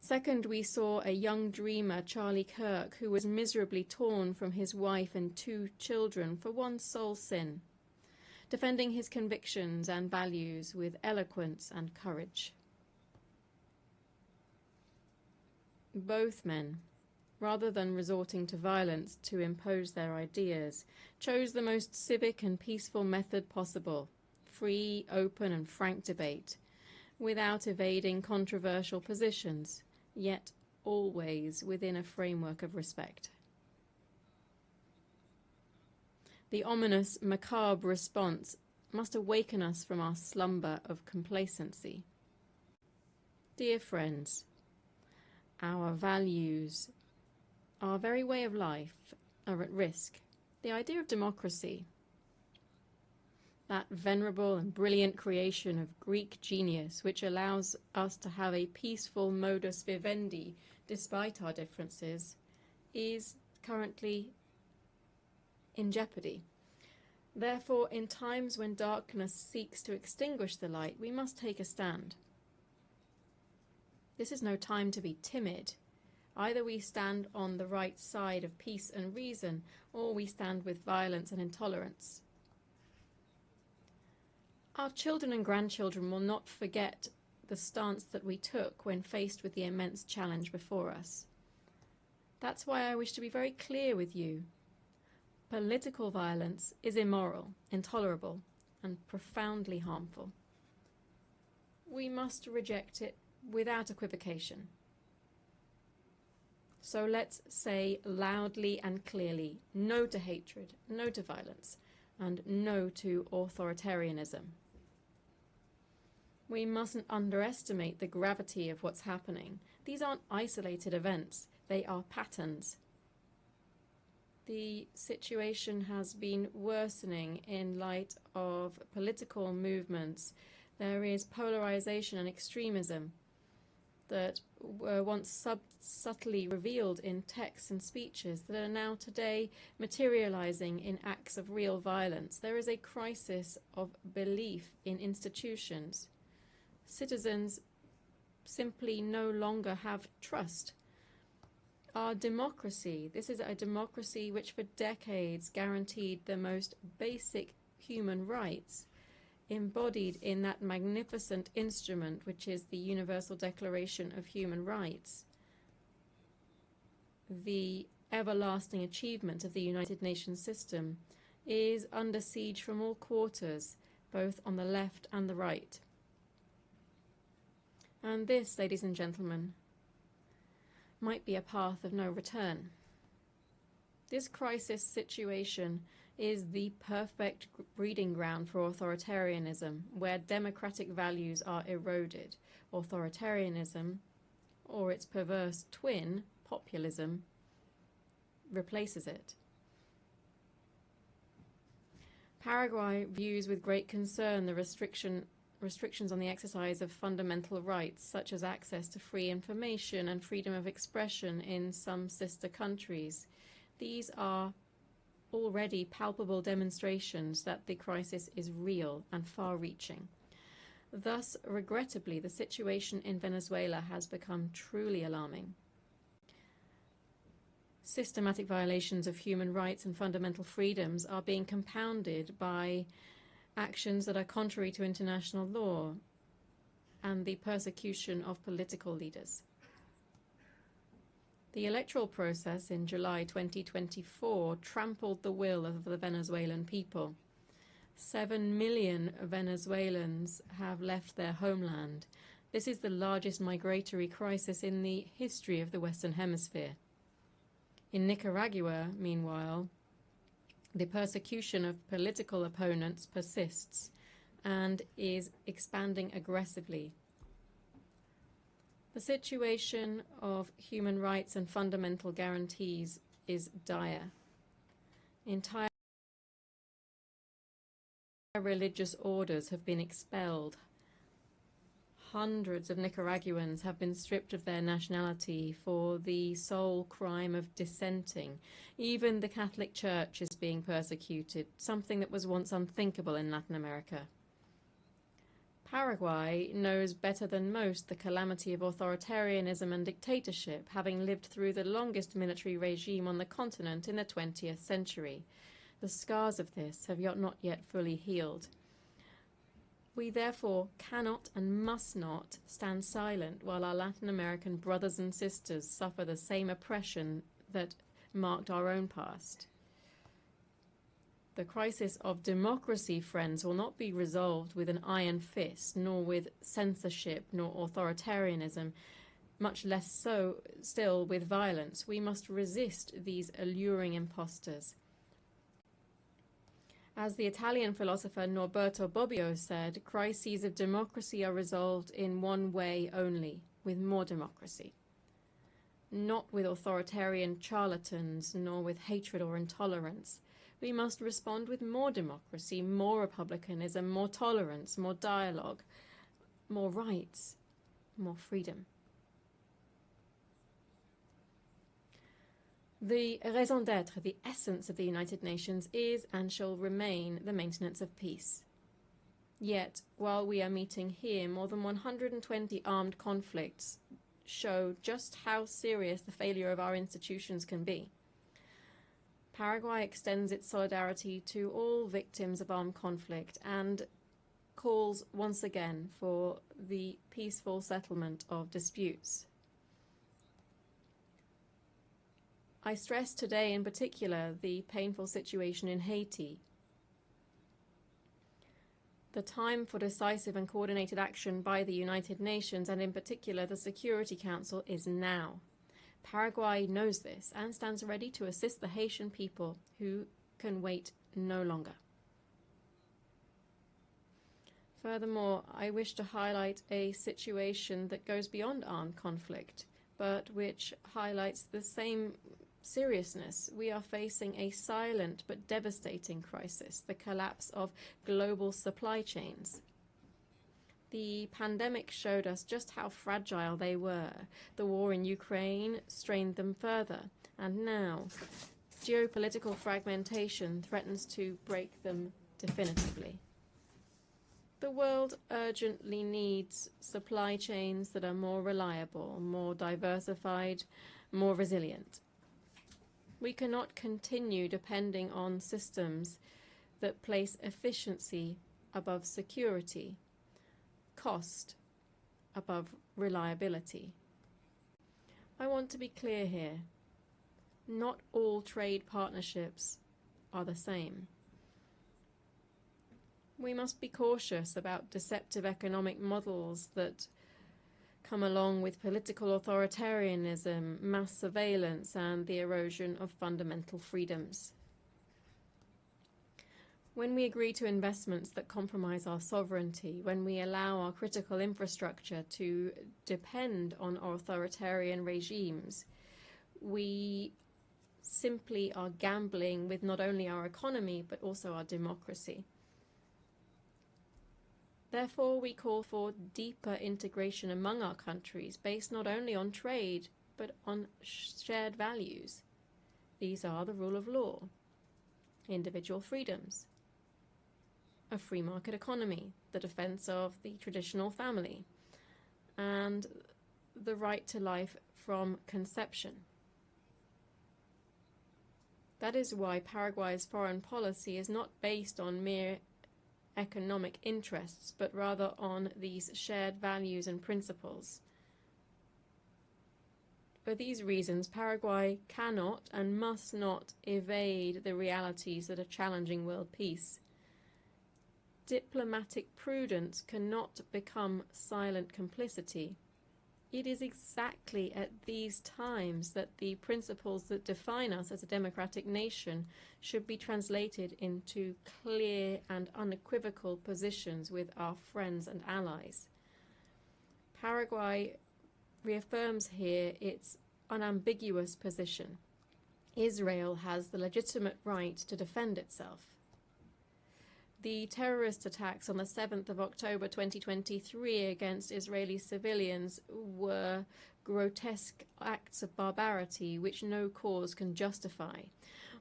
Second, we saw a young dreamer, Charlie Kirk, who was miserably torn from his wife and 2 children for one sole sin, defending his convictions and values with eloquence and courage. Both men, rather than resorting to violence to impose their ideas, chose the most civic and peaceful method possible: free, open, and frank debate, without evading controversial positions, yet always within a framework of respect. The ominous, macabre response must awaken us from our slumber of complacency. Dear friends, our values, our very way of life are at risk. The idea of democracy, that venerable and brilliant creation of Greek genius which allows us to have a peaceful modus vivendi despite our differences, is currently in jeopardy. Therefore, in times when darkness seeks to extinguish the light, we must take a stand. This is no time to be timid. Either we stand on the right side of peace and reason, or we stand with violence and intolerance. Our children and grandchildren will not forget the stance that we took when faced with the immense challenge before us. That's why I wish to be very clear with you. Political violence is immoral, intolerable, and profoundly harmful. We must reject it without equivocation. So let's say loudly and clearly no to hatred, no to violence, and no to authoritarianism. We mustn't underestimate the gravity of what's happening. These aren't isolated events, they are patterns. The situation has been worsening in light of political movements. There is polarization and extremism that were once subtly revealed in texts and speeches that are now today materializing in acts of real violence. There is a crisis of belief in institutions. Citizens simply no longer have trust. Our democracy, this is a democracy which for decades guaranteed the most basic human rights, embodied in that magnificent instrument which is the Universal Declaration of Human Rights, the everlasting achievement of the United Nations system, is under siege from all quarters, both on the left and the right. And this, ladies and gentlemen, might be a path of no return. This crisis situation is the perfect breeding ground for authoritarianism, where democratic values are eroded. Authoritarianism, or its perverse twin, populism, replaces it. Paraguay views with great concern the restrictions on the exercise of fundamental rights, such as access to free information and freedom of expression in some sister countries. These are already palpable demonstrations that the crisis is real and far-reaching. Thus, regrettably, the situation in Venezuela has become truly alarming. Systematic violations of human rights and fundamental freedoms are being compounded by actions that are contrary to international law and the persecution of political leaders. The electoral process in July 2024 trampled the will of the Venezuelan people. 7 million Venezuelans have left their homeland. This is the largest migratory crisis in the history of the Western Hemisphere. In Nicaragua, meanwhile, the persecution of political opponents persists and is expanding aggressively. The situation of human rights and fundamental guarantees is dire. Entire religious orders have been expelled. Hundreds of Nicaraguans have been stripped of their nationality for the sole crime of dissenting. Even the Catholic Church is being persecuted, something that was once unthinkable in Latin America. Paraguay knows better than most the calamity of authoritarianism and dictatorship, having lived through the longest military regime on the continent in the 20th century. The scars of this have not yet fully healed. We therefore cannot and must not stand silent while our Latin American brothers and sisters suffer the same oppression that marked our own past. The crisis of democracy, friends, will not be resolved with an iron fist, nor with censorship, nor authoritarianism, much less so still with violence. We must resist these alluring impostors. As the Italian philosopher Norberto Bobbio said, crises of democracy are resolved in one way only, with more democracy. Not with authoritarian charlatans, nor with hatred or intolerance. We must respond with more democracy, more republicanism, more tolerance, more dialogue, more rights, more freedom. The raison d'être, the essence of the United Nations, is and shall remain the maintenance of peace. Yet, while we are meeting here, more than 120 armed conflicts show just how serious the failure of our institutions can be. Paraguay extends its solidarity to all victims of armed conflict and calls once again for the peaceful settlement of disputes. I stress today in particular the painful situation in Haiti. The time for decisive and coordinated action by the United Nations, and in particular the Security Council, is now. Paraguay knows this and stands ready to assist the Haitian people who can wait no longer. Furthermore, I wish to highlight a situation that goes beyond armed conflict, but which highlights the same seriousness. We are facing a silent but devastating crisis, the collapse of global supply chains. The pandemic showed us just how fragile they were. The war in Ukraine strained them further, and now geopolitical fragmentation threatens to break them definitively. The world urgently needs supply chains that are more reliable, more diversified, more resilient. We cannot continue depending on systems that place efficiency above security, cost above reliability. I want to be clear here. Not all trade partnerships are the same. We must be cautious about deceptive economic models that come along with political authoritarianism, mass surveillance, and the erosion of fundamental freedoms. When we agree to investments that compromise our sovereignty, when we allow our critical infrastructure to depend on authoritarian regimes, we simply are gambling with not only our economy but also our democracy. Therefore, we call for deeper integration among our countries based not only on trade but on shared values. These are the rule of law, individual freedoms, a free market economy, the defense of the traditional family, and the right to life from conception. That is why Paraguay's foreign policy is not based on mere economic interests, but rather on these shared values and principles. For these reasons, Paraguay cannot and must not evade the realities that are challenging world peace. Diplomatic prudence cannot become silent complicity. It is exactly at these times that the principles that define us as a democratic nation should be translated into clear and unequivocal positions with our friends and allies. Paraguay reaffirms here its unambiguous position. Israel has the legitimate right to defend itself. The terrorist attacks on the 7th of October 2023 against Israeli civilians were grotesque acts of barbarity which no cause can justify.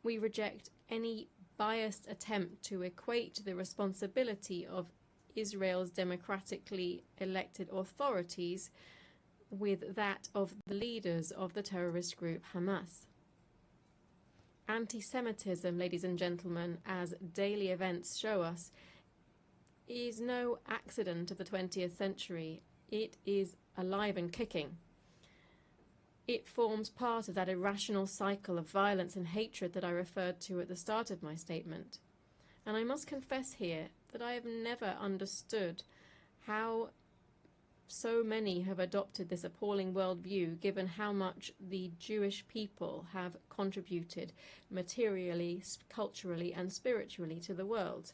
We reject any biased attempt to equate the responsibility of Israel's democratically elected authorities with that of the leaders of the terrorist group Hamas. Anti-Semitism, ladies and gentlemen, as daily events show us, is no accident of the 20th century. It is alive and kicking. It forms part of that irrational cycle of violence and hatred that I referred to at the start of my statement. And I must confess here that I have never understood how so many have adopted this appalling worldview, given how much the Jewish people have contributed materially, culturally, and spiritually to the world.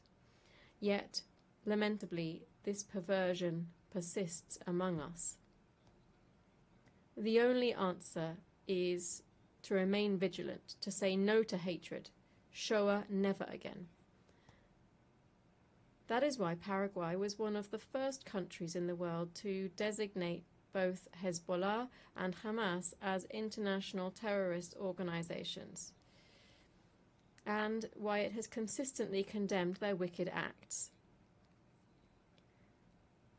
Yet, lamentably, this perversion persists among us. The only answer is to remain vigilant, to say no to hatred. Shoah never again. That is why Paraguay was one of the first countries in the world to designate both Hezbollah and Hamas as international terrorist organizations, and why it has consistently condemned their wicked acts.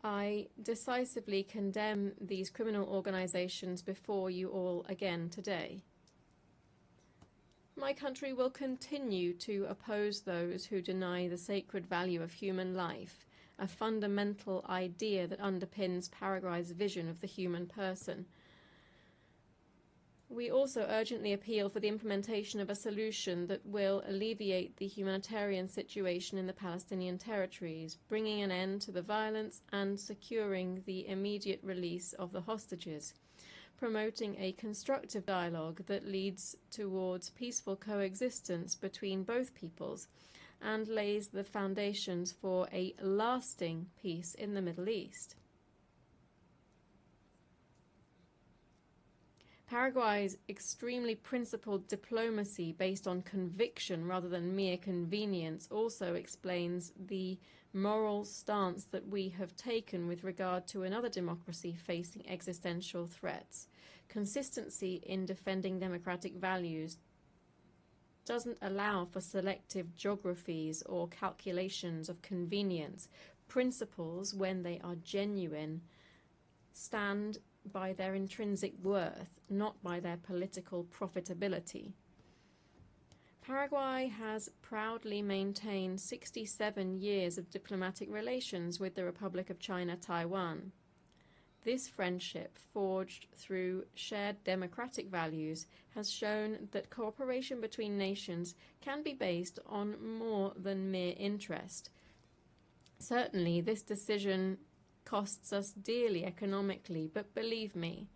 I decisively condemn these criminal organizations before you all again today. My country will continue to oppose those who deny the sacred value of human life, a fundamental idea that underpins Paraguay's vision of the human person. We also urgently appeal for the implementation of a solution that will alleviate the humanitarian situation in the Palestinian territories, bringing an end to the violence and securing the immediate release of the hostages, promoting a constructive dialogue that leads towards peaceful coexistence between both peoples and lays the foundations for a lasting peace in the Middle East. Paraguay's extremely principled diplomacy based on conviction rather than mere convenience also explains the moral stance that we have taken with regard to another democracy facing existential threats. Consistency in defending democratic values doesn't allow for selective geographies or calculations of convenience. Principles, when they are genuine, stand by their intrinsic worth, not by their political profitability. Paraguay has proudly maintained 67 years of diplomatic relations with the Republic of China, Taiwan. This friendship, forged through shared democratic values, has shown that cooperation between nations can be based on more than mere interest. Certainly, this decision costs us dearly economically, but believe me,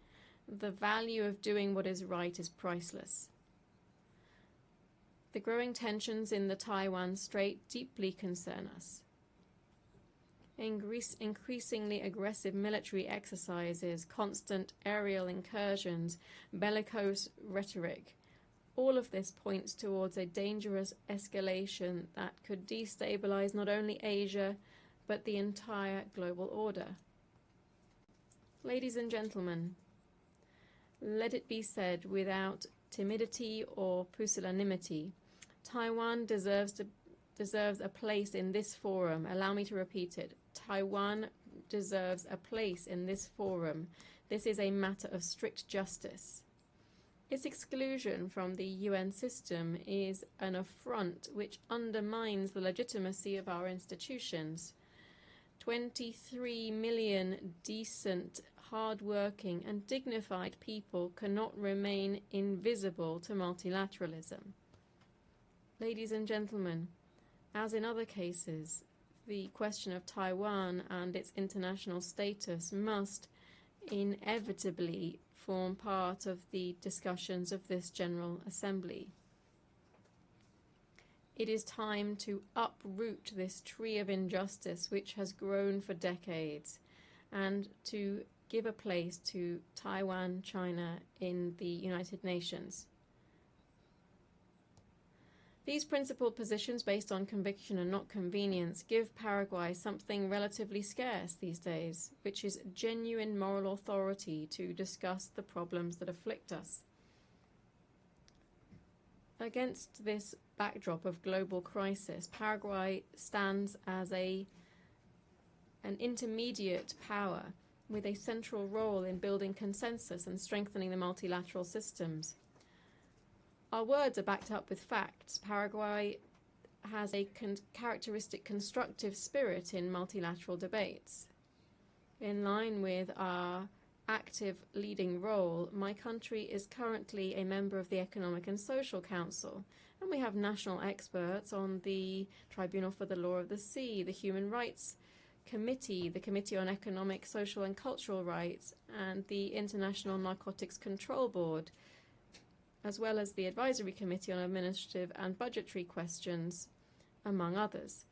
the value of doing what is right is priceless. The growing tensions in the Taiwan Strait deeply concern us. Increasingly aggressive military exercises, constant aerial incursions, bellicose rhetoric, all of this points towards a dangerous escalation that could destabilize not only Asia, but the entire global order. Ladies and gentlemen, let it be said without timidity or pusillanimity, Taiwan deserves a place in this forum. Allow me to repeat it. Taiwan deserves a place in this forum. This is a matter of strict justice. Its exclusion from the UN system is an affront which undermines the legitimacy of our institutions. 23 million decent, hard-working and dignified people cannot remain invisible to multilateralism. Ladies and gentlemen, as in other cases, the question of Taiwan and its international status must inevitably form part of the discussions of this General Assembly. It is time to uproot this tree of injustice which has grown for decades and to give a place to Taiwan, China in the United Nations. These principled positions based on conviction and not convenience give Paraguay something relatively scarce these days, which is genuine moral authority to discuss the problems that afflict us. Against this backdrop of global crisis, Paraguay stands as a an intermediate power with a central role in building consensus and strengthening the multilateral systems. Our words are backed up with facts. Paraguay has a characteristic constructive spirit in multilateral debates. In line with our active leading role, my country is currently a member of the Economic and Social Council, and we have national experts on the Tribunal for the Law of the Sea, the Human Rights Committee, the Committee on Economic, Social and Cultural Rights, and the International Narcotics Control Board, as well as the Advisory Committee on Administrative and Budgetary Questions, among others.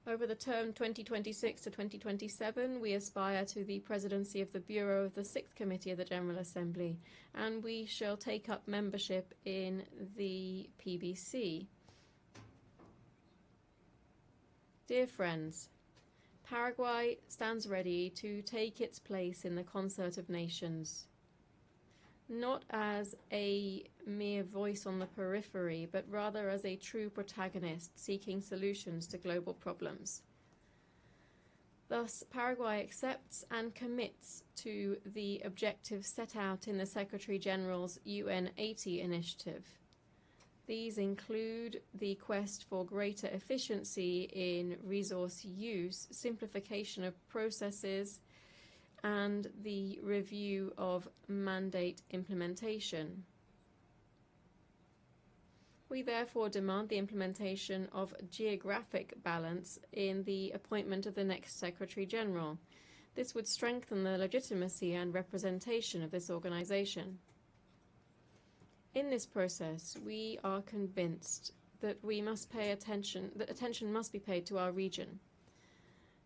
Over the term 2026 to 2027, we aspire to the presidency of the Bureau of the 6th Committee of the General Assembly, and we shall take up membership in the PBC. Dear friends, Paraguay stands ready to take its place in the concert of nations, not as a mere voice on the periphery, but rather as a true protagonist seeking solutions to global problems. Thus, Paraguay accepts and commits to the objectives set out in the Secretary-General's UN 80 initiative. These include the quest for greater efficiency in resource use, simplification of processes, and the review of mandate implementation. We therefore demand the implementation of geographic balance in the appointment of the next Secretary-General. This would strengthen the legitimacy and representation of this organization. In this process, we are convinced that attention must be paid to our region.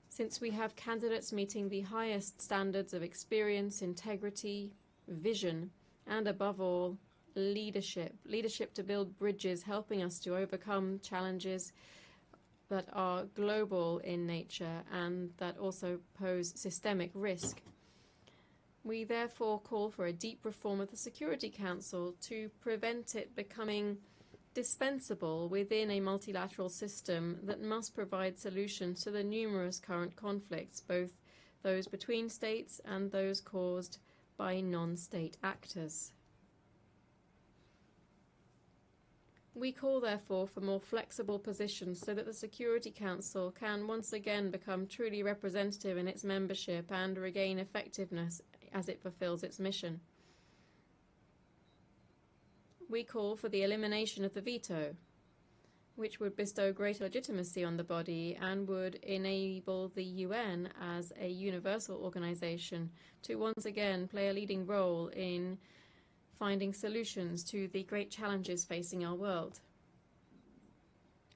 Since we have candidates meeting the highest standards of experience, integrity, vision, and above all, leadership to build bridges, helping us to overcome challenges that are global in nature and that also pose systemic risk. We therefore call for a deep reform of the Security Council to prevent it becoming dispensable within a multilateral system that must provide solutions to the numerous current conflicts, both those between states and those caused by non-state actors. We call, therefore, for more flexible positions so that the Security Council can once again become truly representative in its membership and regain effectiveness as it fulfills its mission. We call for the elimination of the veto, which would bestow greater legitimacy on the body and would enable the UN as a universal organization to once again play a leading role in finding solutions to the great challenges facing our world.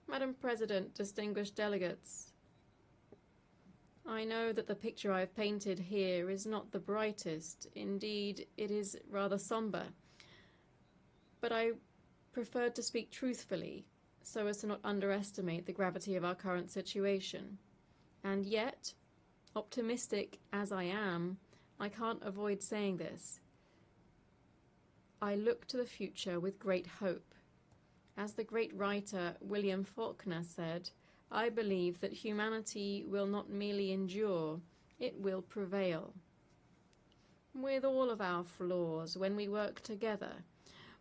Madam President, distinguished delegates, I know that the picture I have painted here is not the brightest. Indeed, it is rather somber. But I preferred to speak truthfully, so as to not underestimate the gravity of our current situation. And yet, optimistic as I am, I can't avoid saying this. I look to the future with great hope. As the great writer William Faulkner said, I believe that humanity will not merely endure, it will prevail. With all of our flaws, when we work together,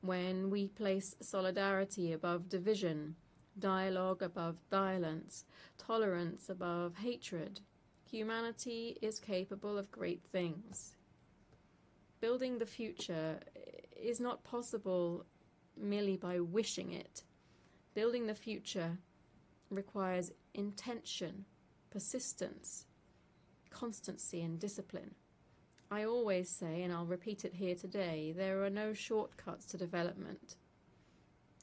when we place solidarity above division, dialogue above violence, tolerance above hatred, humanity is capable of great things. Building the future is not possible merely by wishing it. Building the future requires intention, persistence, constancy, and discipline. I always say, and I'll repeat it here today, there are no shortcuts to development,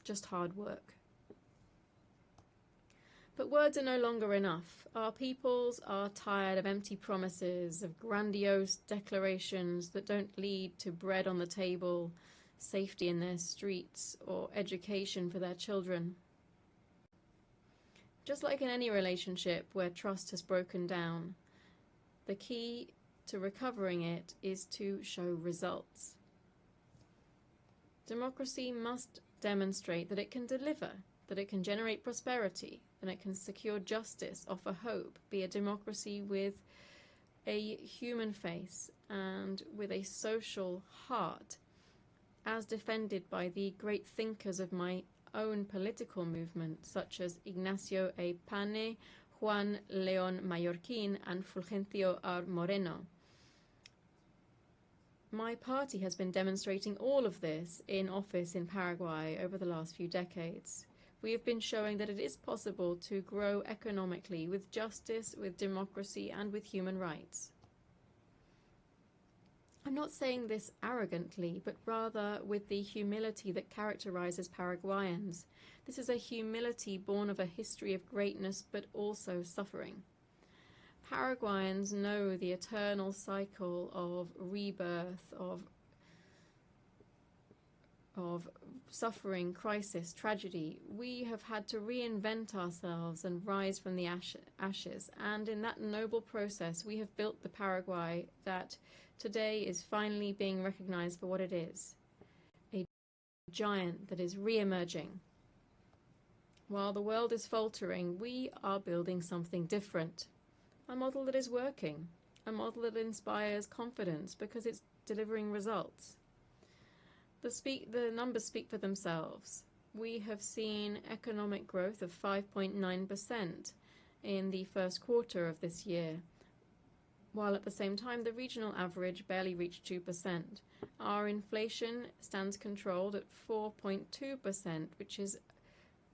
just hard work. But words are no longer enough. Our peoples are tired of empty promises, of grandiose declarations that don't lead to bread on the table, safety in their streets, or education for their children. Just like in any relationship where trust has broken down, the key to recovering it is to show results. Democracy must demonstrate that it can deliver, that it can generate prosperity, and it can secure justice, offer hope, be a democracy with a human face and with a social heart, as defended by the great thinkers of my own political movement, such as Ignacio A. Pane, Juan León Mallorquín, and Fulgencio R. Moreno. My party has been demonstrating all of this in office in Paraguay over the last few decades. We have been showing that it is possible to grow economically with justice, with democracy, and with human rights. I'm not saying this arrogantly, but rather with the humility that characterizes Paraguayans. This is a humility born of a history of greatness, but also suffering. Paraguayans know the eternal cycle of rebirth, of suffering, crisis, tragedy. We have had to reinvent ourselves and rise from the ashes. And in that noble process, we have built the Paraguay that today is finally being recognized for what it is, a giant that is re-emerging. While the world is faltering, we are building something different, a model that is working, a model that inspires confidence because it's delivering results. The numbers speak for themselves. We have seen economic growth of 5.9% in the first quarter of this year, while at the same time the regional average barely reached 2%. Our inflation stands controlled at 4.2%, which is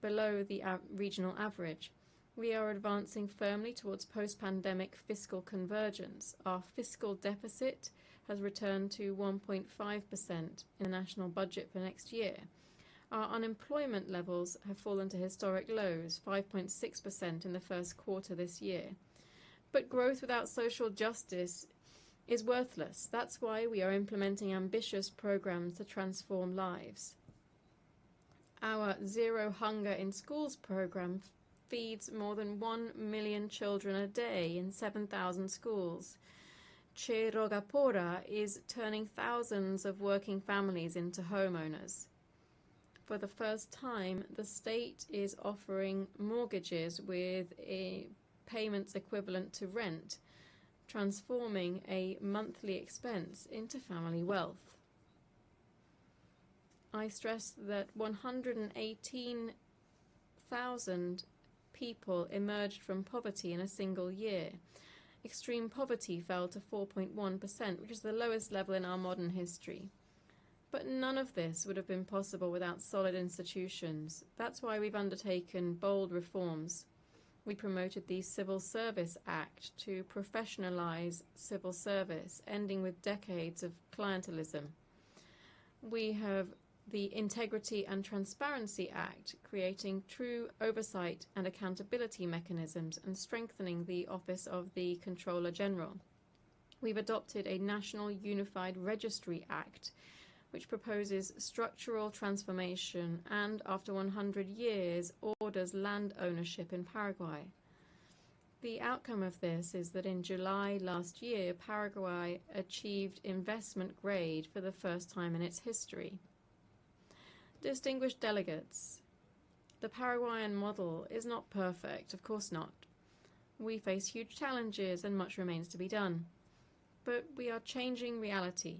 below the regional average. We are advancing firmly towards post-pandemic fiscal convergence. Our fiscal deficit has returned to 1.5% in the national budget for next year. Our unemployment levels have fallen to historic lows, 5.6% in the first quarter this year. But growth without social justice is worthless. That's why we are implementing ambitious programs to transform lives. Our Zero Hunger in Schools program feeds more than 1 million children a day in 7,000 schools. Che Rogapora is turning thousands of working families into homeowners. For the first time, the state is offering mortgages with payments equivalent to rent, transforming a monthly expense into family wealth. I stress that 118,000 people emerged from poverty in a single year. Extreme poverty fell to 4.1%, which is the lowest level in our modern history. But none of this would have been possible without solid institutions. That's why we've undertaken bold reforms. We promoted the Civil Service Act to professionalize civil service, ending with decades of clientelism. We have the Integrity and Transparency Act, creating true oversight and accountability mechanisms and strengthening the office of the Controller General. We've adopted a National Unified Registry Act, which proposes structural transformation and, after 100 years, orders land ownership in Paraguay. The outcome of this is that in July last year, Paraguay achieved investment grade for the first time in its history. Distinguished delegates, the Paraguayan model is not perfect, of course not. We face huge challenges and much remains to be done. But we are changing reality.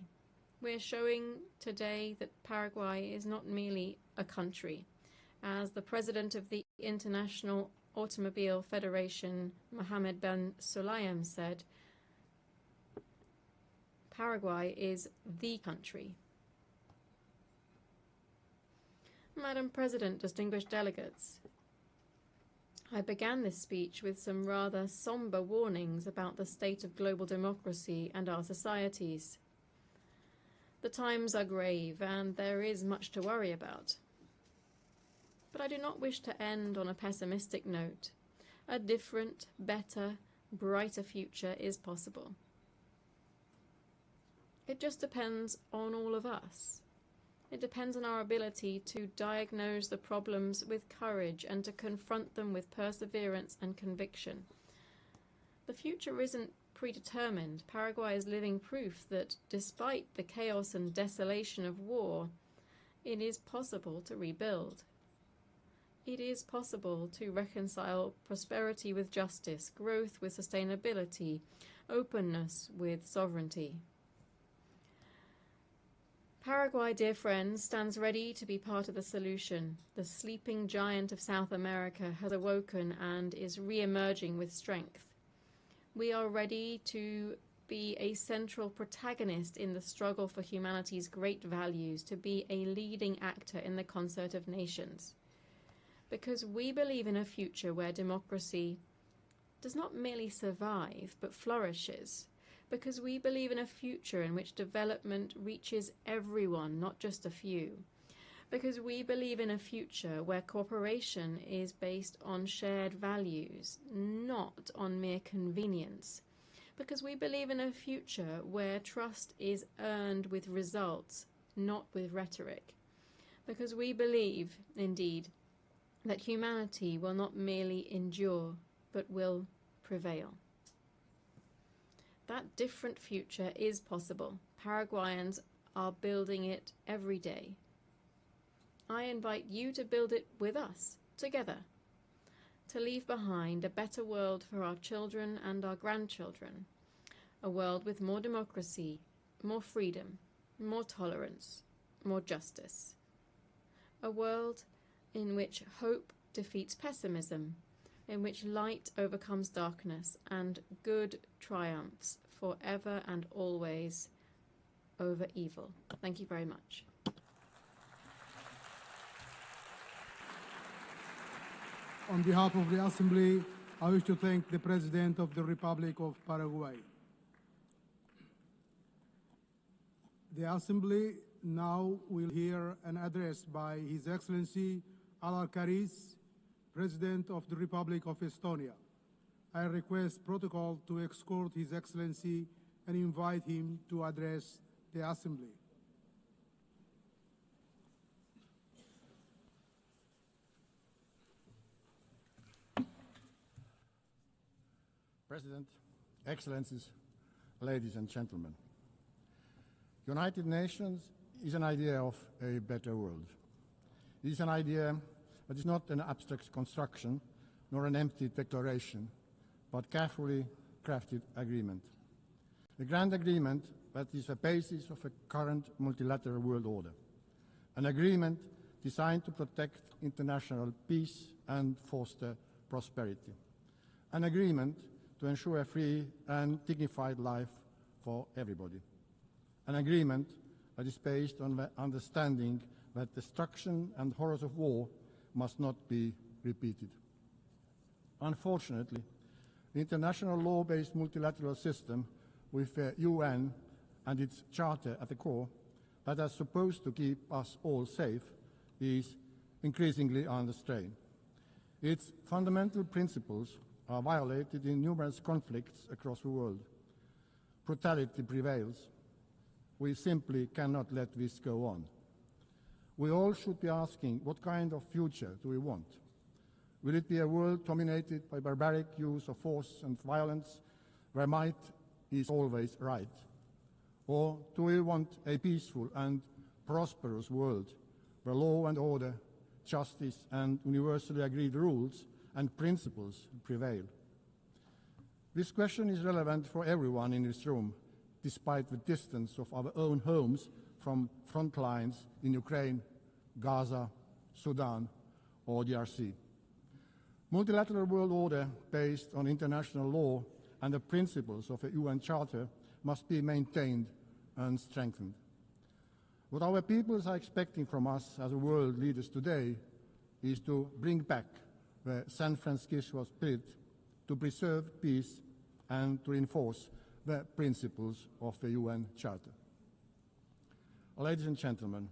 We're showing today that Paraguay is not merely a country. As the president of the International Automobile Federation, Mohammed Ben Sulayem, said, Paraguay is the country. Madam President, distinguished delegates, I began this speech with some rather somber warnings about the state of global democracy and our societies. The times are grave and there is much to worry about. But I do not wish to end on a pessimistic note. A different, better, brighter future is possible. It just depends on all of us. It depends on our ability to diagnose the problems with courage and to confront them with perseverance and conviction. The future isn't predetermined. Paraguay is living proof that despite the chaos and desolation of war, it is possible to rebuild. It is possible to reconcile prosperity with justice, growth with sustainability, openness with sovereignty. Paraguay, dear friends, stands ready to be part of the solution. The sleeping giant of South America has awoken and is re-emerging with strength. We are ready to be a central protagonist in the struggle for humanity's great values, to be a leading actor in the concert of nations. Because we believe in a future where democracy does not merely survive, but flourishes. Because we believe in a future in which development reaches everyone, not just a few. Because we believe in a future where cooperation is based on shared values, not on mere convenience. Because we believe in a future where trust is earned with results, not with rhetoric. Because we believe, indeed, that humanity will not merely endure, but will prevail. That different future is possible. Paraguayans are building it every day. I invite you to build it with us, together, to leave behind a better world for our children and our grandchildren, a world with more democracy, more freedom, more tolerance, more justice, a world in which hope defeats pessimism, in which light overcomes darkness and good triumphs forever and always over evil. Thank you very much. On behalf of the Assembly, I wish to thank the President of the Republic of Paraguay. The Assembly now will hear an address by His Excellency Al-Karis, President of the Republic of Estonia. I request protocol to escort His Excellency and invite him to address the Assembly. President, Excellencies, ladies and gentlemen. United Nations is an idea of a better world. It is an idea that is not an abstract construction nor an empty declaration, but carefully crafted agreement. A grand agreement that is the basis of a current multilateral world order. An agreement designed to protect international peace and foster prosperity. An agreement to ensure a free and dignified life for everybody. An agreement that is based on the understanding that destruction and horrors of war must not be repeated. Unfortunately, the international law-based multilateral system with the UN and its charter at the core that is supposed to keep us all safe is increasingly under strain. Its fundamental principles are violated in numerous conflicts across the world. Brutality prevails. We simply cannot let this go on. We all should be asking, what kind of future do we want? Will it be a world dominated by barbaric use of force and violence, where might is always right? Or do we want a peaceful and prosperous world, where law and order, justice and universally agreed rules and principles prevail? This question is relevant for everyone in this room, despite the distance of our own homes from front lines in Ukraine, Gaza, Sudan, or DRC. Multilateral world order based on international law and the principles of the UN Charter must be maintained and strengthened. What our peoples are expecting from us as world leaders today is to bring back the San Francisco spirit, to preserve peace and to reinforce the principles of the UN Charter. Ladies and gentlemen,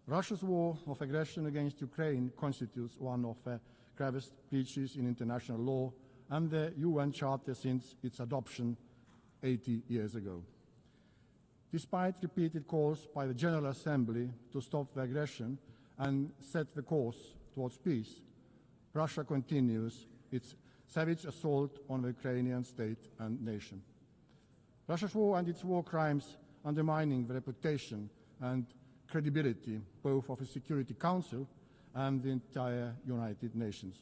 Russia's war of aggression against Ukraine constitutes one of the gravest breaches in international law and the UN Charter since its adoption 80 years ago. Despite repeated calls by the General Assembly to stop the aggression and set the course towards peace, Russia continues its savage assault on the Ukrainian state and nation. Russia's war and its war crimes undermining the reputation and credibility both of the Security Council and the entire United Nations.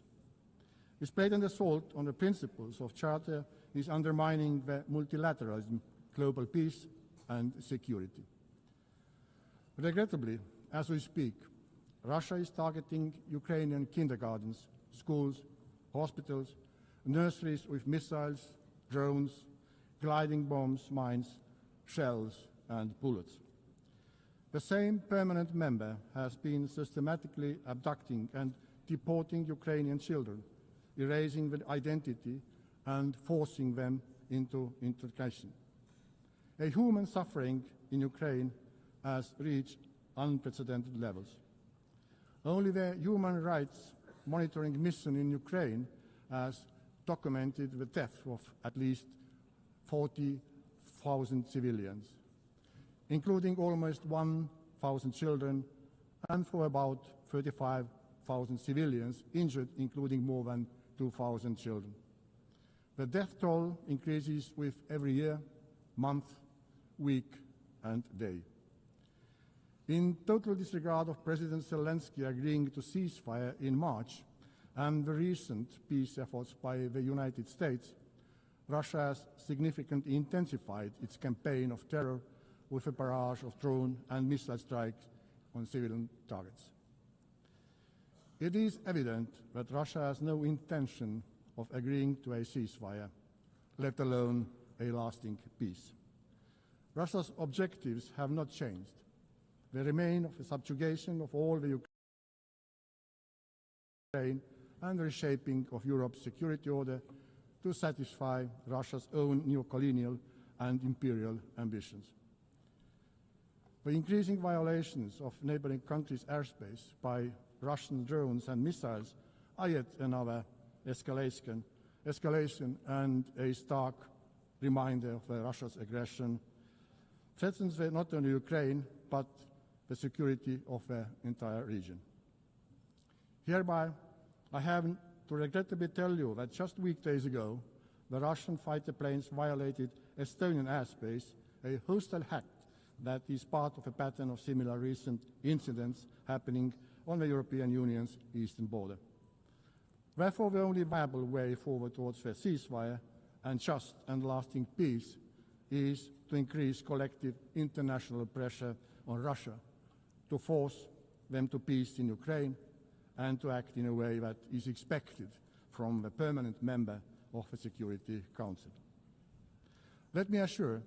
This blatant assault on the principles of Charter is undermining the multilateralism, global peace and security. Regrettably, as we speak, Russia is targeting Ukrainian kindergartens, schools, hospitals, nurseries with missiles, drones, gliding bombs, mines, shells and bullets. The same permanent member has been systematically abducting and deporting Ukrainian children, erasing their identity and forcing them into integration. A human suffering in Ukraine has reached unprecedented levels. Only the Human Rights Monitoring Mission in Ukraine has documented the death of at least 40,000 civilians, including almost 1,000 children, and for about 35,000 civilians injured, including more than 2,000 children. The death toll increases with every year, month, week, and day. In total disregard of President Zelensky agreeing to ceasefire in March and the recent peace efforts by the United States, Russia has significantly intensified its campaign of terror with a barrage of drone and missile strikes on civilian targets. It is evident that Russia has no intention of agreeing to a ceasefire, let alone a lasting peace. Russia's objectives have not changed. They remain of the subjugation of all the Ukraine and the reshaping of Europe's security order to satisfy Russia's own neo-colonial and imperial ambitions. The increasing violations of neighboring countries' airspace by Russian drones and missiles are yet another escalation and a stark reminder of Russia's aggression threatens not only Ukraine, but the security of the entire region. Hereby, I have to regrettably tell you that just weekdays ago, the Russian fighter planes violated Estonian airspace, a hostile act that is part of a pattern of similar recent incidents happening on the European Union's eastern border. Therefore, the only viable way forward towards a ceasefire and just and lasting peace is to increase collective international pressure on Russia to force them to peace in Ukraine and to act in a way that is expected from the permanent member of the Security Council. Let me assure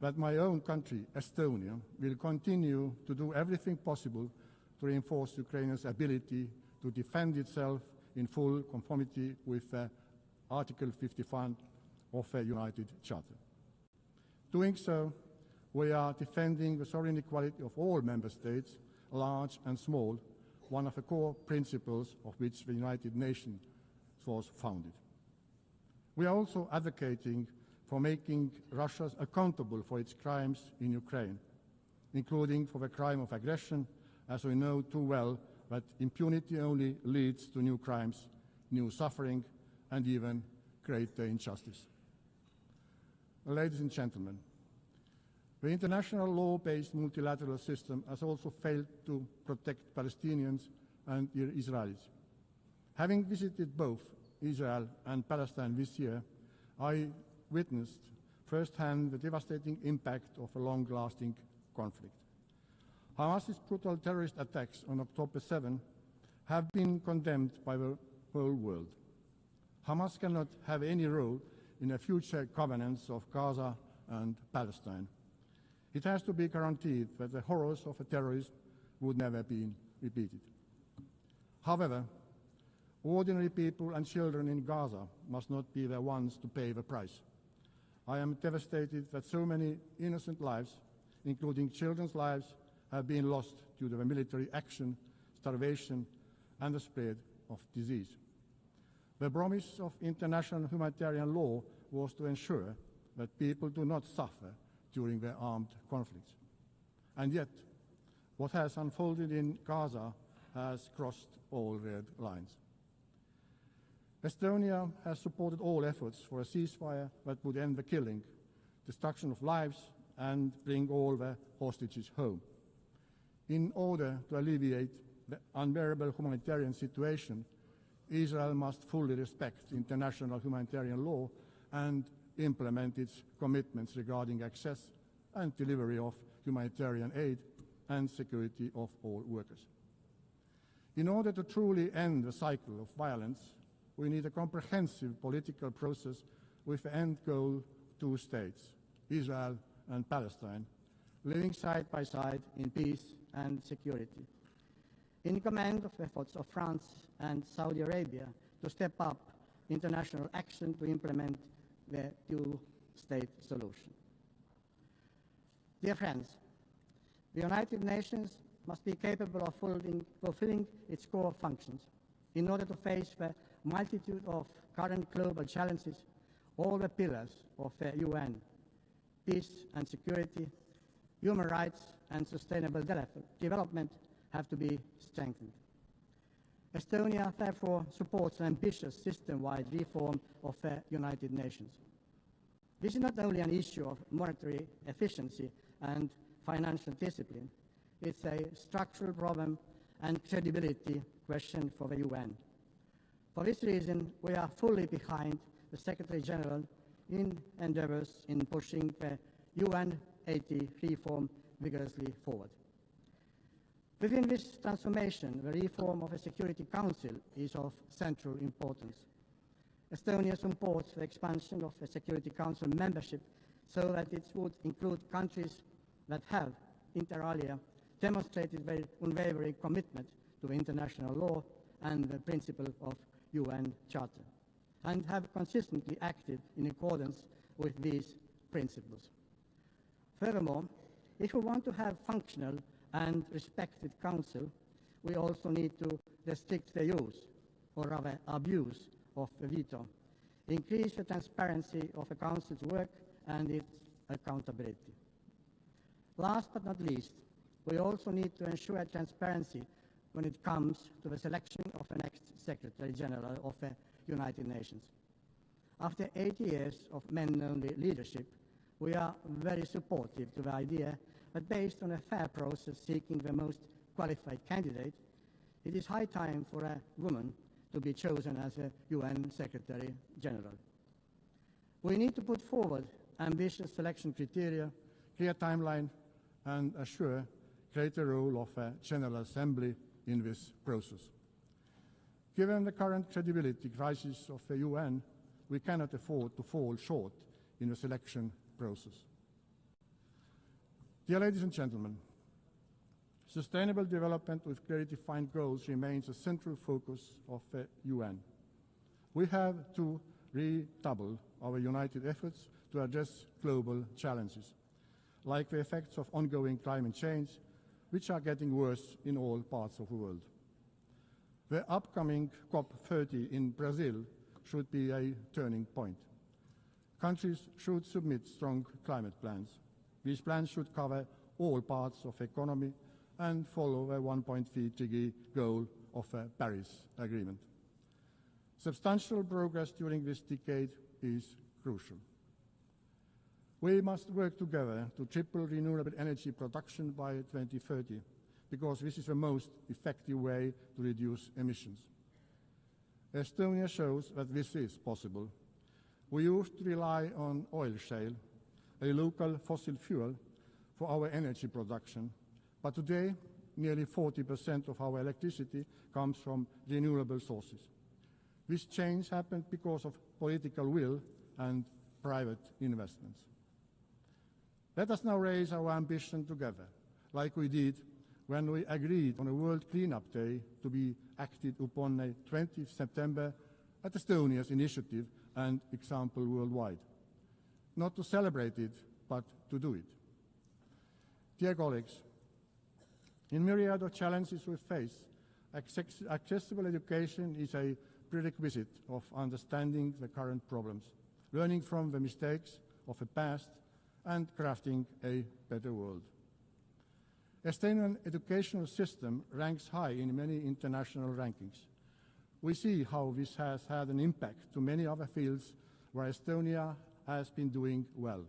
that my own country, Estonia, will continue to do everything possible to reinforce Ukraine's ability to defend itself in full conformity with Article 51 of the United Charter. Doing so, we are defending the sovereign equality of all member states, large and small, one of the core principles of which the United Nations was founded. We are also advocating for making Russia accountable for its crimes in Ukraine, including for the crime of aggression, as we know too well that impunity only leads to new crimes, new suffering, and even greater injustice. Ladies and gentlemen, the international law-based multilateral system has also failed to protect Palestinians and Israelis. Having visited both Israel and Palestine this year, I witnessed firsthand the devastating impact of a long-lasting conflict. Hamas's brutal terrorist attacks on October 7 have been condemned by the whole world. Hamas cannot have any role in the future governance of Gaza and Palestine. It has to be guaranteed that the horrors of terrorism would never be repeated. However, ordinary people and children in Gaza must not be the ones to pay the price. I am devastated that so many innocent lives, including children's lives, have been lost due to the military action, starvation, and the spread of disease. The promise of international humanitarian law was to ensure that people do not suffer during their armed conflicts. And yet, what has unfolded in Gaza has crossed all red lines. Estonia has supported all efforts for a ceasefire that would end the killing, destruction of lives, and bring all the hostages home. In order to alleviate the unbearable humanitarian situation, Israel must fully respect international humanitarian law and implement its commitments regarding access and delivery of humanitarian aid and security of all workers. In order to truly end the cycle of violence, we need a comprehensive political process with the end goal 2 states, Israel and Palestine, living side by side in peace and security. In command of efforts of France and Saudi Arabia to step up international action to implement the 2-state solution. Dear friends, the United Nations must be capable of fulfilling its core functions. In order to face the multitude of current global challenges, all the pillars of the UN, peace and security, human rights and sustainable development have to be strengthened. Estonia therefore supports an ambitious system-wide reform of the United Nations. This is not only an issue of monetary efficiency and financial discipline, it's a structural problem and credibility question for the UN. For this reason, we are fully behind the Secretary General in endeavors in pushing the UN 80 reform vigorously forward. Within this transformation, the reform of the Security Council is of central importance. Estonia supports the expansion of the Security Council membership so that it would include countries that have, inter alia, demonstrated their unwavering commitment to international law and the principle of UN Charter, and have consistently acted in accordance with these principles. Furthermore, if we want to have functional and respected council, we also need to restrict the use, or rather abuse, of the veto, increase the transparency of the council's work and its accountability. Last but not least, we also need to ensure transparency when it comes to the selection of the next Secretary General of the United Nations. After 80 years of men-only leadership, we are very supportive to the idea that based on a fair process seeking the most qualified candidate, it is high time for a woman to be chosen as a UN Secretary General. We need to put forward ambitious selection criteria, clear timeline, and assure greater role of a General Assembly in this process. Given the current credibility crisis of the UN, we cannot afford to fall short in the selection process. Dear ladies and gentlemen, sustainable development with clearly defined goals remains a central focus of the UN. We have to redouble our united efforts to address global challenges, like the effects of ongoing climate change, which are getting worse in all parts of the world. The upcoming COP30 in Brazil should be a turning point. Countries should submit strong climate plans. These plans should cover all parts of the economy and follow a 1.3 degree goal of the Paris Agreement. Substantial progress during this decade is crucial. We must work together to triple renewable energy production by 2030, because this is the most effective way to reduce emissions. Estonia shows that this is possible. We used to rely on oil shale, a local fossil fuel, for our energy production, but today nearly 40% of our electricity comes from renewable sources. This change happened because of political will and private investments. Let us now raise our ambition together, like we did when we agreed on a World Cleanup Day to be acted upon on 20th September at Estonia's initiative and example worldwide. Not to celebrate it, but to do it. Dear colleagues, in myriad of challenges we face, accessible education is a prerequisite of understanding the current problems, learning from the mistakes of the past, and crafting a better world. Estonian educational system ranks high in many international rankings. We see how this has had an impact to many other fields where Estonia has been doing well,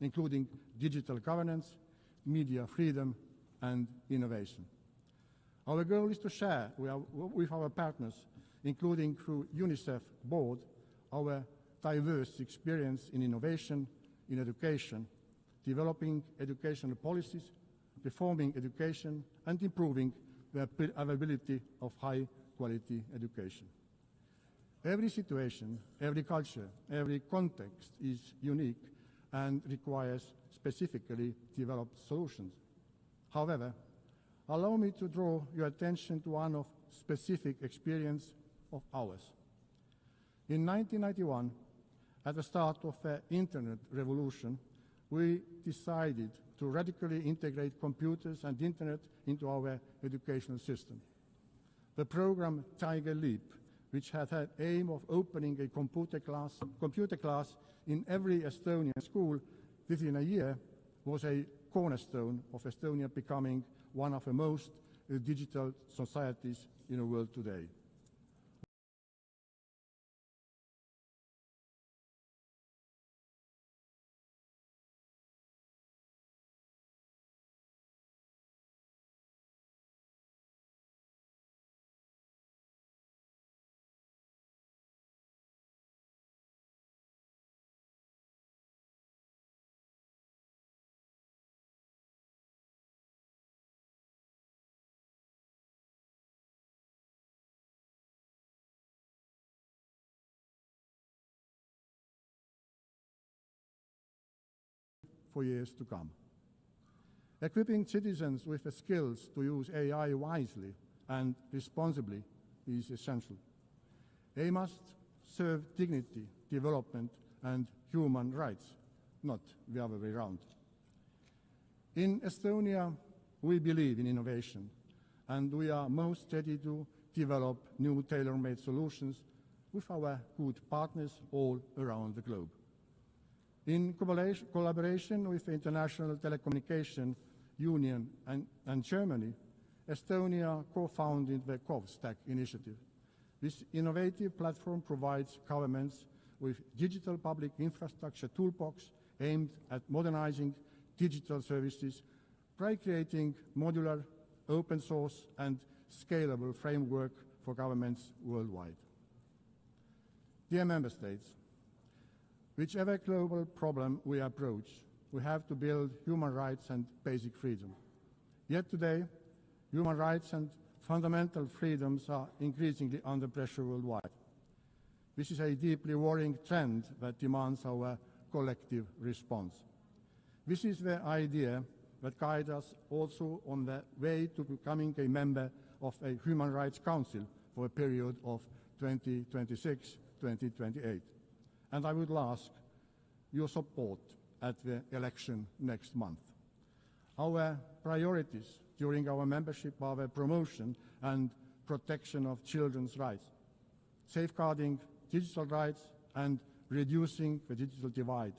including digital governance, media freedom, and innovation. Our goal is to share with our partners, including through UNICEF board, our diverse experience in innovation, in education, developing educational policies, reforming education, and improving the availability of high-quality education. Every situation, every culture, every context is unique and requires specifically developed solutions. However, allow me to draw your attention to one of specific experience of ours. In 1991, at the start of the Internet revolution, we decided to radically integrate computers and Internet into our educational system. The program Tiger Leap, which had the aim of opening a computer class in every Estonian school within a year, was a cornerstone of Estonia becoming one of the most digital societies in the world today. For years to come. Equipping citizens with the skills to use AI wisely and responsibly is essential. They must serve dignity, development, and human rights, not the other way around. In Estonia, we believe in innovation, and we are most ready to develop new tailor-made solutions with our good partners all around the globe. In collaboration with the International Telecommunication Union and Germany, Estonia co-founded the CovStack initiative. This innovative platform provides governments with digital public infrastructure toolbox aimed at modernizing digital services by creating modular, open source and scalable framework for governments worldwide. Dear Member States, whichever global problem we approach, we have to build human rights and basic freedom. Yet today, human rights and fundamental freedoms are increasingly under pressure worldwide. This is a deeply worrying trend that demands our collective response. This is the idea that guides us also on the way to becoming a member of a Human Rights Council for a period of 2026-2028. And I would ask your support at the election next month. Our priorities during our membership are the promotion and protection of children's rights, safeguarding digital rights and reducing the digital divide,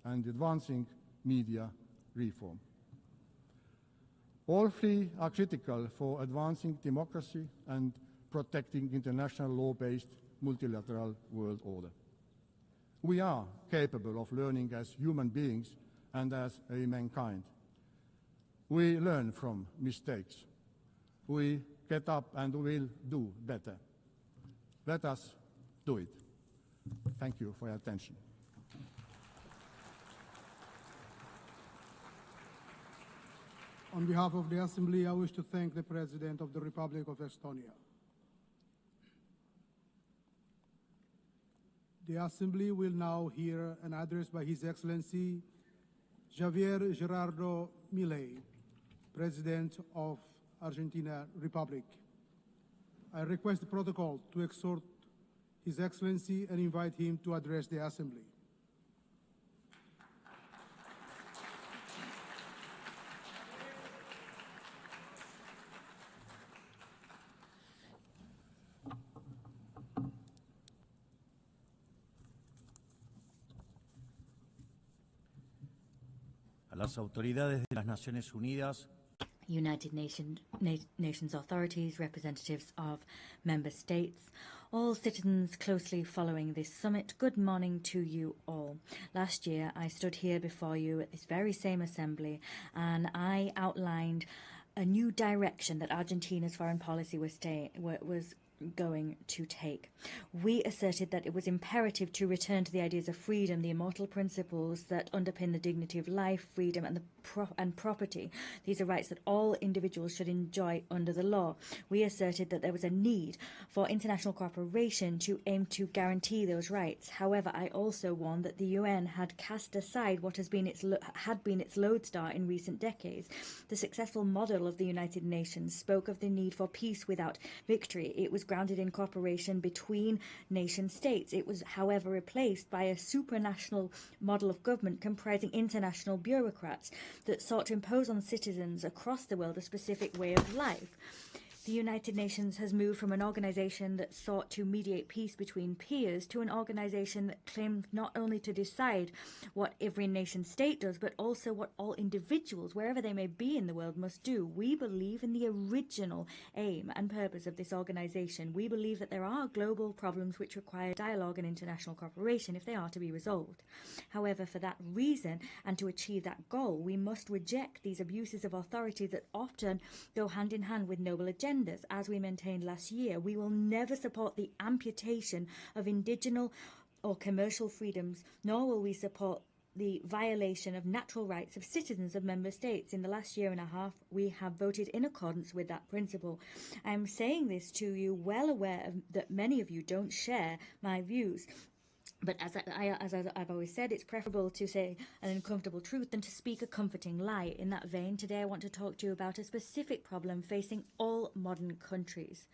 and advancing media reform. All three are critical for advancing democracy and protecting international law-based multilateral world order. We are capable of learning as human beings and as a mankind. We learn from mistakes. We get up and will do better. Let us do it. Thank you for your attention. On behalf of the Assembly, I wish to thank the President of the Republic of Estonia. The Assembly will now hear an address by His Excellency Javier Gerardo Milei, President of Argentina Republic. I request the protocol to exhort His Excellency and invite him to address the Assembly. A las autoridades de las Naciones Unidas, United Nations authorities, representatives of member states, all citizens closely following this summit, good morning to you all. Last year I stood here before you at this very same assembly and I outlined a new direction that Argentina's foreign policy was going to take. We asserted that it was imperative to return to the ideas of freedom, the immortal principles that underpin the dignity of life, freedom, and property. These are rights that all individuals should enjoy under the law. We asserted that there was a need for international cooperation to aim to guarantee those rights. However, I also warned that the UN had cast aside what had been its lodestar in recent decades. The successful model of the United Nations spoke of the need for peace without victory. It was grounded in cooperation between nation states. It was, however, replaced by a supranational model of government comprising international bureaucrats that sought to impose on citizens across the world a specific way of life. The United Nations has moved from an organization that sought to mediate peace between peers to an organization that claimed not only to decide what every nation state does, but also what all individuals, wherever they may be in the world, must do. We believe in the original aim and purpose of this organization. We believe that there are global problems which require dialogue and international cooperation if they are to be resolved. However, for that reason, and to achieve that goal, we must reject these abuses of authority that often go hand in hand with noble agendas. As we maintained last year, we will never support the amputation of indigenous or commercial freedoms, nor will we support the violation of natural rights of citizens of member states. In the last year and a half, we have voted in accordance with that principle. I'm saying this to you well aware that many of you don't share my views. But as I've always said, it's preferable to say an uncomfortable truth than to speak a comforting lie. In that vein, today I want to talk to you about a specific problem facing all modern countries.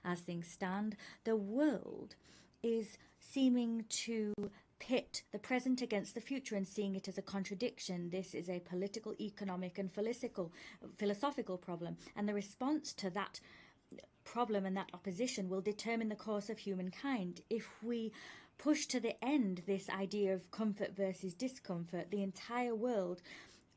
As things stand, the world is seeming to pit the present against the future and seeing it as a contradiction. This is a political, economic, and philosophical problem, and the response to that problem and that opposition will determine the course of humankind. If we push to the end this idea of comfort versus discomfort, the entire world,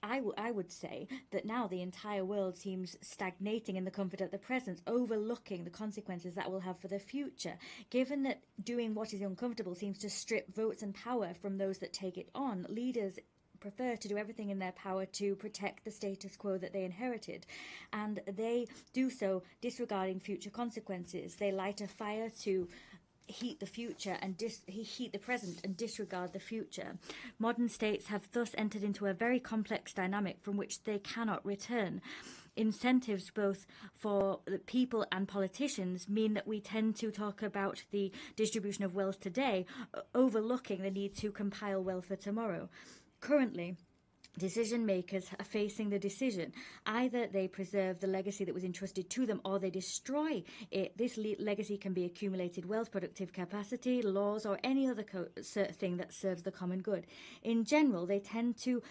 I would say that now the entire world seems stagnating in the comfort at the present, overlooking the consequences that will have for the future. Given that doing what is uncomfortable seems to strip votes and power from those that take it on, leaders prefer to do everything in their power to protect the status quo that they inherited, and they do so disregarding future consequences. They light a fire to heat the future and heat the present and disregard the future. Modern states have thus entered into a very complex dynamic from which they cannot return. Incentives both for the people and politicians mean that we tend to talk about the distribution of wealth today, overlooking the need to compile wealth for tomorrow. Currently, decision makers are facing the decision. Either they preserve the legacy that was entrusted to them or they destroy it. This legacy can be accumulated wealth, productive capacity, laws, or any other thing that serves the common good. In general, they tend to,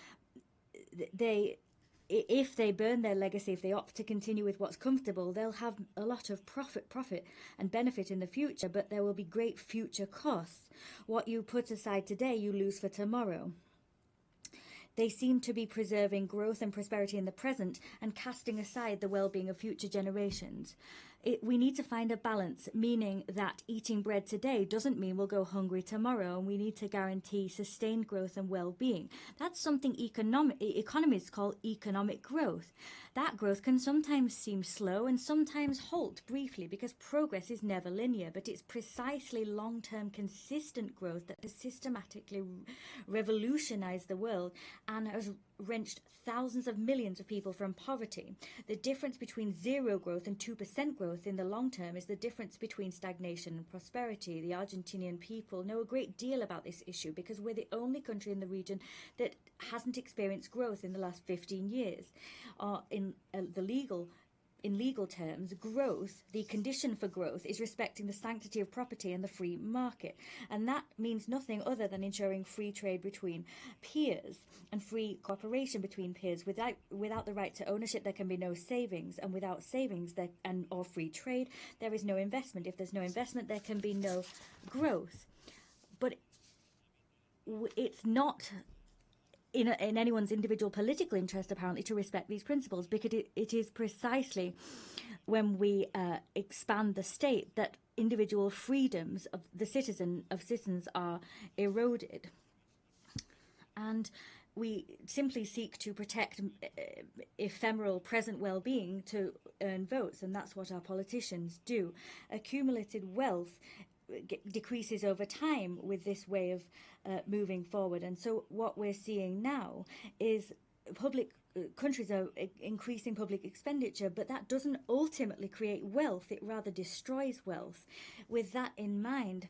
if they burn their legacy, if they opt to continue with what's comfortable, they'll have a lot of profit and benefit in the future, but there will be great future costs. What you put aside today, you lose for tomorrow. They seem to be preserving growth and prosperity in the present and casting aside the well-being of future generations. We need to find a balance, meaning that eating bread today doesn't mean we'll go hungry tomorrow, and we need to guarantee sustained growth and well-being. That's something economists call economic growth. That growth can sometimes seem slow and sometimes halt briefly because progress is never linear, but it's precisely long-term consistent growth that has systematically revolutionized the world and has wrenched thousands of millions of people from poverty. The difference between zero growth and 2% growth in the long term is the difference between stagnation and prosperity. The Argentinian people know a great deal about this issue because we're the only country in the region that hasn't experienced growth in the last 15 years. In legal terms, growth, the condition for growth, is respecting the sanctity of property and the free market. And that means nothing other than ensuring free trade between peers and free cooperation between peers. Without the right to ownership, there can be no savings. And without savings or free trade, there is no investment. If there's no investment, there can be no growth. But it's not in anyone's individual political interest, apparently, to respect these principles, because it is precisely when we expand the state that individual freedoms of citizens are eroded. And we simply seek to protect ephemeral present well-being to earn votes, and that's what our politicians do. Accumulated wealth decreases over time with this way of moving forward, and so what we're seeing now is countries are increasing public expenditure, but that doesn't ultimately create wealth, it rather destroys wealth. With that in mind,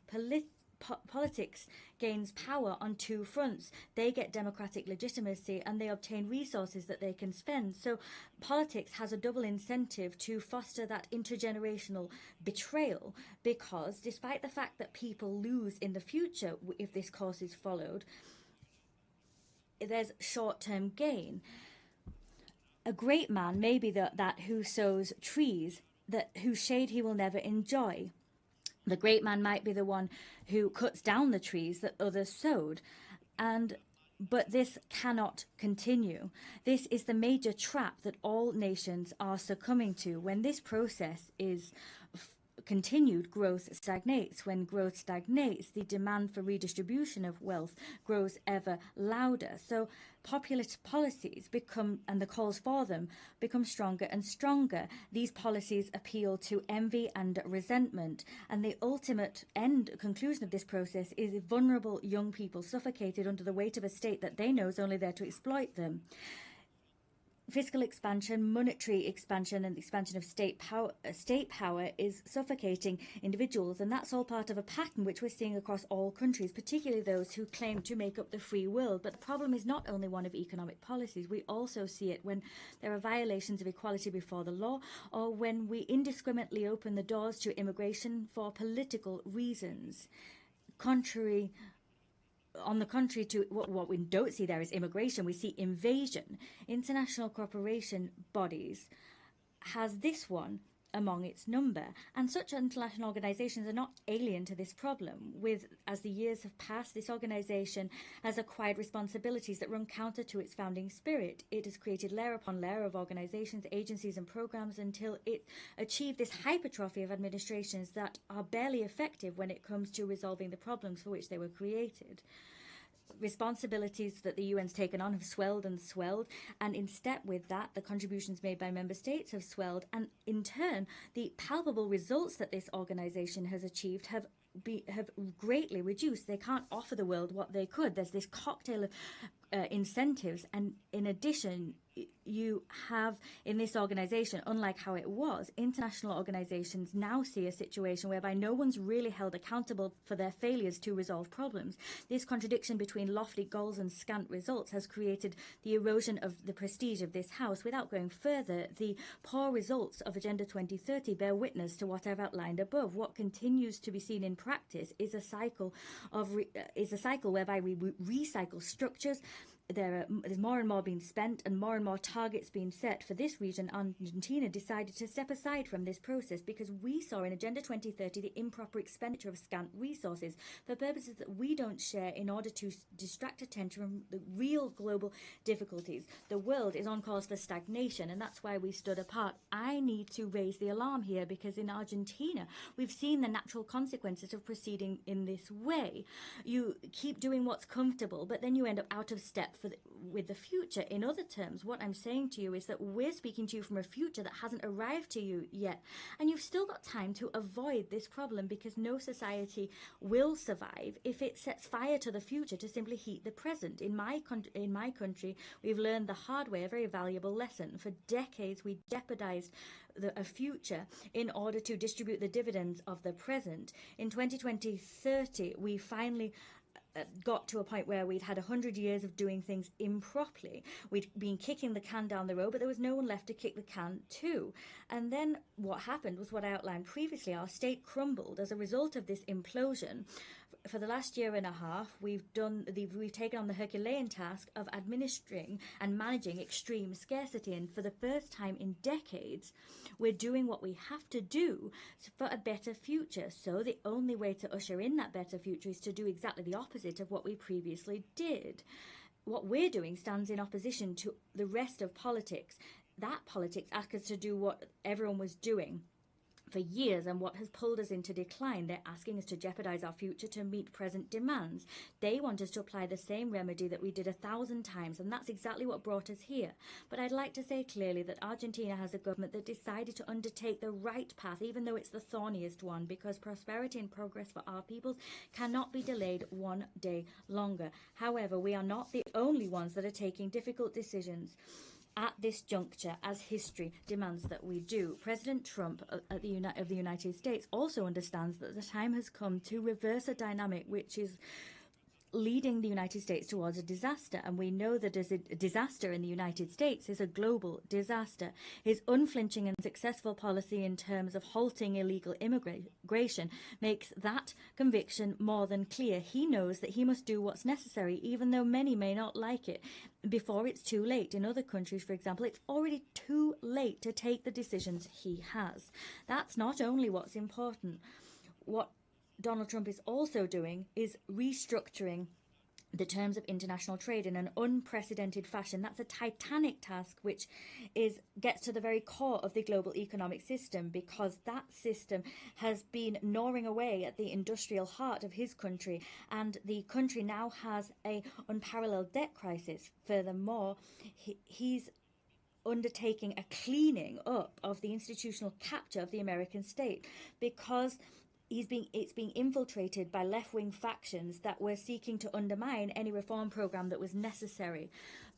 politics gains power on two fronts. They get democratic legitimacy and they obtain resources that they can spend. So politics has a double incentive to foster that intergenerational betrayal, because despite the fact that people lose in the future if this course is followed, there's short-term gain. A great man may be that who sows trees whose shade he will never enjoy. The great man might be the one who cuts down the trees that others sowed. But this cannot continue. This is the major trap that all nations are succumbing to. When this process is continued, growth stagnates. When growth stagnates, the demand for redistribution of wealth grows ever louder. So populist policies and the calls for them become stronger and stronger. These policies appeal to envy and resentment, and the ultimate conclusion of this process is vulnerable young people suffocated under the weight of a state that they know is only there to exploit them. Fiscal expansion, monetary expansion, and the expansion of state power is suffocating individuals, and that's all part of a pattern which we're seeing across all countries, particularly those who claim to make up the free world. But the problem is not only one of economic policies. We also see it when there are violations of equality before the law, or when we indiscriminately open the doors to immigration for political reasons. On the contrary to what we don't see there is immigration, we see invasion. International cooperation bodies has this one among its number, and such international organizations are not alien to this problem. As the years have passed, this organization has acquired responsibilities that run counter to its founding spirit. It has created layer upon layer of organizations, agencies, and programs until it achieved this hypertrophy of administrations that are barely effective when it comes to resolving the problems for which they were created. Responsibilities that the UN's taken on have swelled and swelled, and in step with that, the contributions made by member states have swelled, and in turn, the palpable results that this organization has achieved have greatly reduced. They can't offer the world what they could. There's this cocktail of incentives, and in addition, you have in this organization, unlike how it was, international organizations now see a situation whereby no one's really held accountable for their failures to resolve problems. This contradiction between lofty goals and scant results has created the erosion of the prestige of this House. Without going further, the poor results of Agenda 2030 bear witness to what I've outlined above. What continues to be seen in practice is a cycle whereby we recycle structures. There's more and more being spent and more targets being set. For this region, Argentina decided to step aside from this process because we saw in Agenda 2030 the improper expenditure of scant resources for purposes that we don't share in order to distract attention from the real global difficulties. The world is on course for stagnation, and that's why we stood apart. I need to raise the alarm here because in Argentina, we've seen the natural consequences of proceeding in this way. You keep doing what's comfortable, but then you end up out of step with the future. In other terms, what I'm saying to you is that we're speaking to you from a future that hasn't arrived to you yet, and you've still got time to avoid this problem, because no society will survive if it sets fire to the future to simply heat the present. In my country, we've learned the hard way a very valuable lesson. For decades, we jeopardized a future in order to distribute the dividends of the present. In 2020-30, we finally got to a point where we'd had 100 years of doing things improperly. We'd been kicking the can down the road, but there was no one left to kick the can to. And then what happened was what I outlined previously. Our state crumbled as a result of this implosion. For the last year and a half, we've taken on the Herculean task of administering and managing extreme scarcity. And for the first time in decades, we're doing what we have to do for a better future. So the only way to usher in that better future is to do exactly the opposite of what we previously did. What we're doing stands in opposition to the rest of politics. That politics asked us to do what everyone was doing for years and what has pulled us into decline. They're asking us to jeopardize our future to meet present demands. They want us to apply the same remedy that we did 1,000 times, and that's exactly what brought us here. But I'd like to say clearly that Argentina has a government that decided to undertake the right path, even though it's the thorniest one, because prosperity and progress for our peoples cannot be delayed one day longer. However, we are not the only ones that are taking difficult decisions at this juncture, as history demands that we do. President Trump of the United States also understands that the time has come to reverse a dynamic which is leading the United States towards a disaster, and we know that as a disaster in the United States is a global disaster. His unflinching and successful policy in terms of halting illegal immigration makes that conviction more than clear. He knows that he must do what's necessary, even though many may not like it, before it's too late. In other countries, for example, it's already too late to take the decisions he has. That's not only what's important. What Donald Trump is also doing is restructuring the terms of international trade in an unprecedented fashion. That's a titanic task which gets to the very core of the global economic system, because that system has been gnawing away at the industrial heart of his country, and the country now has an unparalleled debt crisis. Furthermore, he's undertaking a cleaning up of the institutional capture of the American state, because it's being infiltrated by left-wing factions that were seeking to undermine any reform program that was necessary.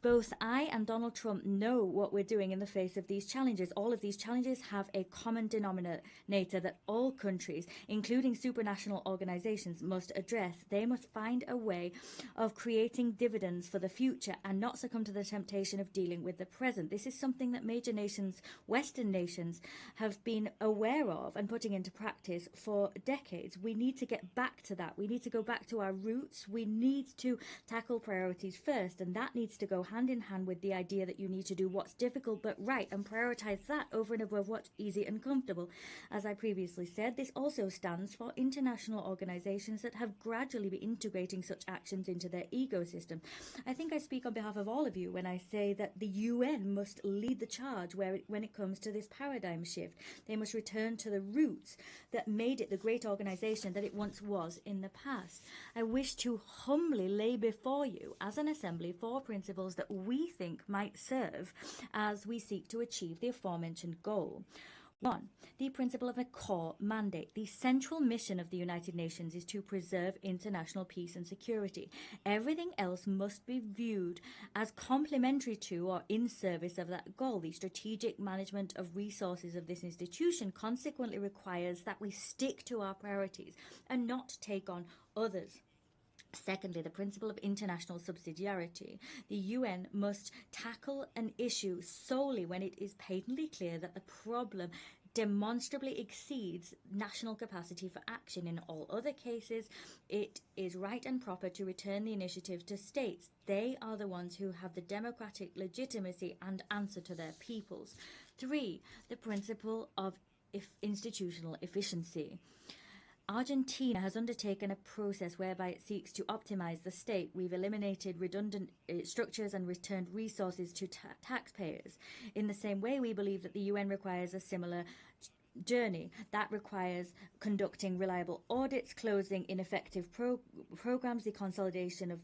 Both I and Donald Trump know what we're doing in the face of these challenges. All of these challenges have a common denominator that all countries, including supranational organizations, must address. They must find a way of creating dividends for the future and not succumb to the temptation of dealing with the present. This is something that major nations, Western nations, have been aware of and putting into practice for decades. We need to get back to that. We need to go back to our roots. We need to tackle priorities first, and that needs to go hand in hand with the idea that you need to do what's difficult but right and prioritize that over and above what's easy and comfortable. As I previously said, this also stands for international organizations that have gradually been integrating such actions into their ecosystem. I think I speak on behalf of all of you when I say that the UN must lead the charge when it comes to this paradigm shift. They must return to the roots that made it the great organization that it once was in the past. I wish to humbly lay before you as an assembly 4 principles that we think might serve as we seek to achieve the aforementioned goal. 1. The principle of a core mandate. The central mission of the United Nations is to preserve international peace and security. Everything else must be viewed as complementary to or in service of that goal. The strategic management of resources of this institution consequently requires that we stick to our priorities and not take on others. Secondly, the principle of international subsidiarity. The UN must tackle an issue solely when it is patently clear that the problem demonstrably exceeds national capacity for action. In all other cases, it is right and proper to return the initiative to states. They are the ones who have the democratic legitimacy and answer to their peoples. 3. The principle of institutional efficiency. Argentina has undertaken a process whereby it seeks to optimize the state. We've eliminated redundant structures and returned resources to taxpayers. In the same way, we believe that the UN requires a similar journey. That requires conducting reliable audits, closing ineffective programs, the consolidation of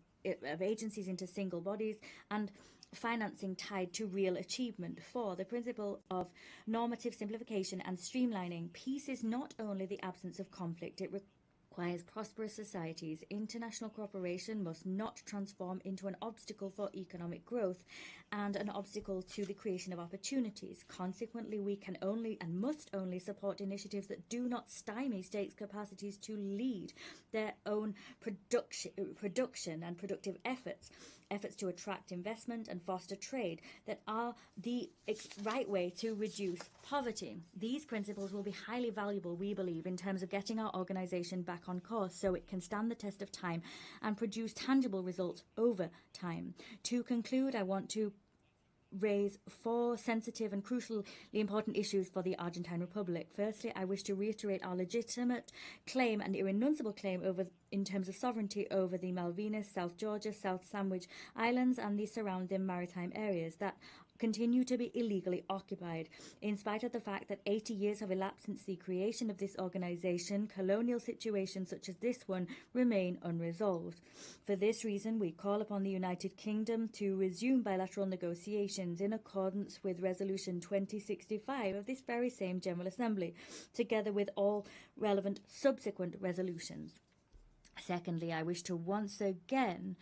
agencies into single bodies, and financing tied to real achievement. 4. The principle of normative simplification and streamlining. Peace is not only the absence of conflict, it requires prosperous societies. International cooperation must not transform into an obstacle for economic growth and an obstacle to the creation of opportunities. Consequently, we can only and must only support initiatives that do not stymie states' capacities to lead their own production and productive efforts to attract investment and foster trade that are the right way to reduce poverty. These principles will be highly valuable, we believe, in terms of getting our organization back on course so it can stand the test of time and produce tangible results over time. To conclude, I want to raise 4 sensitive and crucially important issues for the Argentine Republic. Firstly, I wish to reiterate our legitimate claim and irrenunciable claim over in terms of sovereignty over the Malvinas, South Georgia, South Sandwich Islands and the surrounding maritime areas that continue to be illegally occupied. In spite of the fact that 80 years have elapsed since the creation of this organization, colonial situations such as this one remain unresolved. For this reason, we call upon the United Kingdom to resume bilateral negotiations in accordance with Resolution 2065 of this very same General Assembly, together with all relevant subsequent resolutions. Secondly, I wish to once again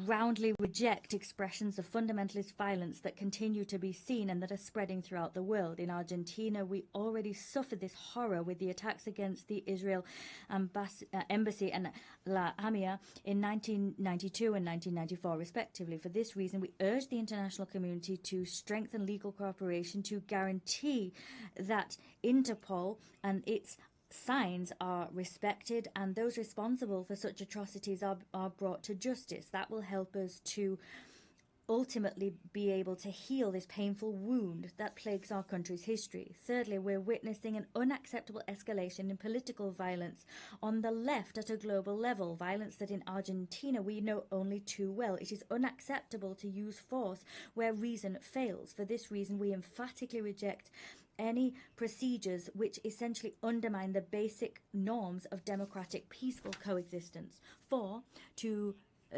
roundly reject expressions of fundamentalist violence that continue to be seen and that are spreading throughout the world. In Argentina, we already suffered this horror with the attacks against the Israel embassy and La Hamia in 1992 and 1994, respectively. For this reason, we urge the international community to strengthen legal cooperation to guarantee that Interpol and its signs are respected and those responsible for such atrocities are brought to justice. That will help us to ultimately be able to heal this painful wound that plagues our country's history. Thirdly, we're witnessing an unacceptable escalation in political violence on the left at a global level, violence that in Argentina we know only too well. It is unacceptable to use force where reason fails. For this reason, we emphatically reject any procedures which essentially undermine the basic norms of democratic, peaceful coexistence. 4, to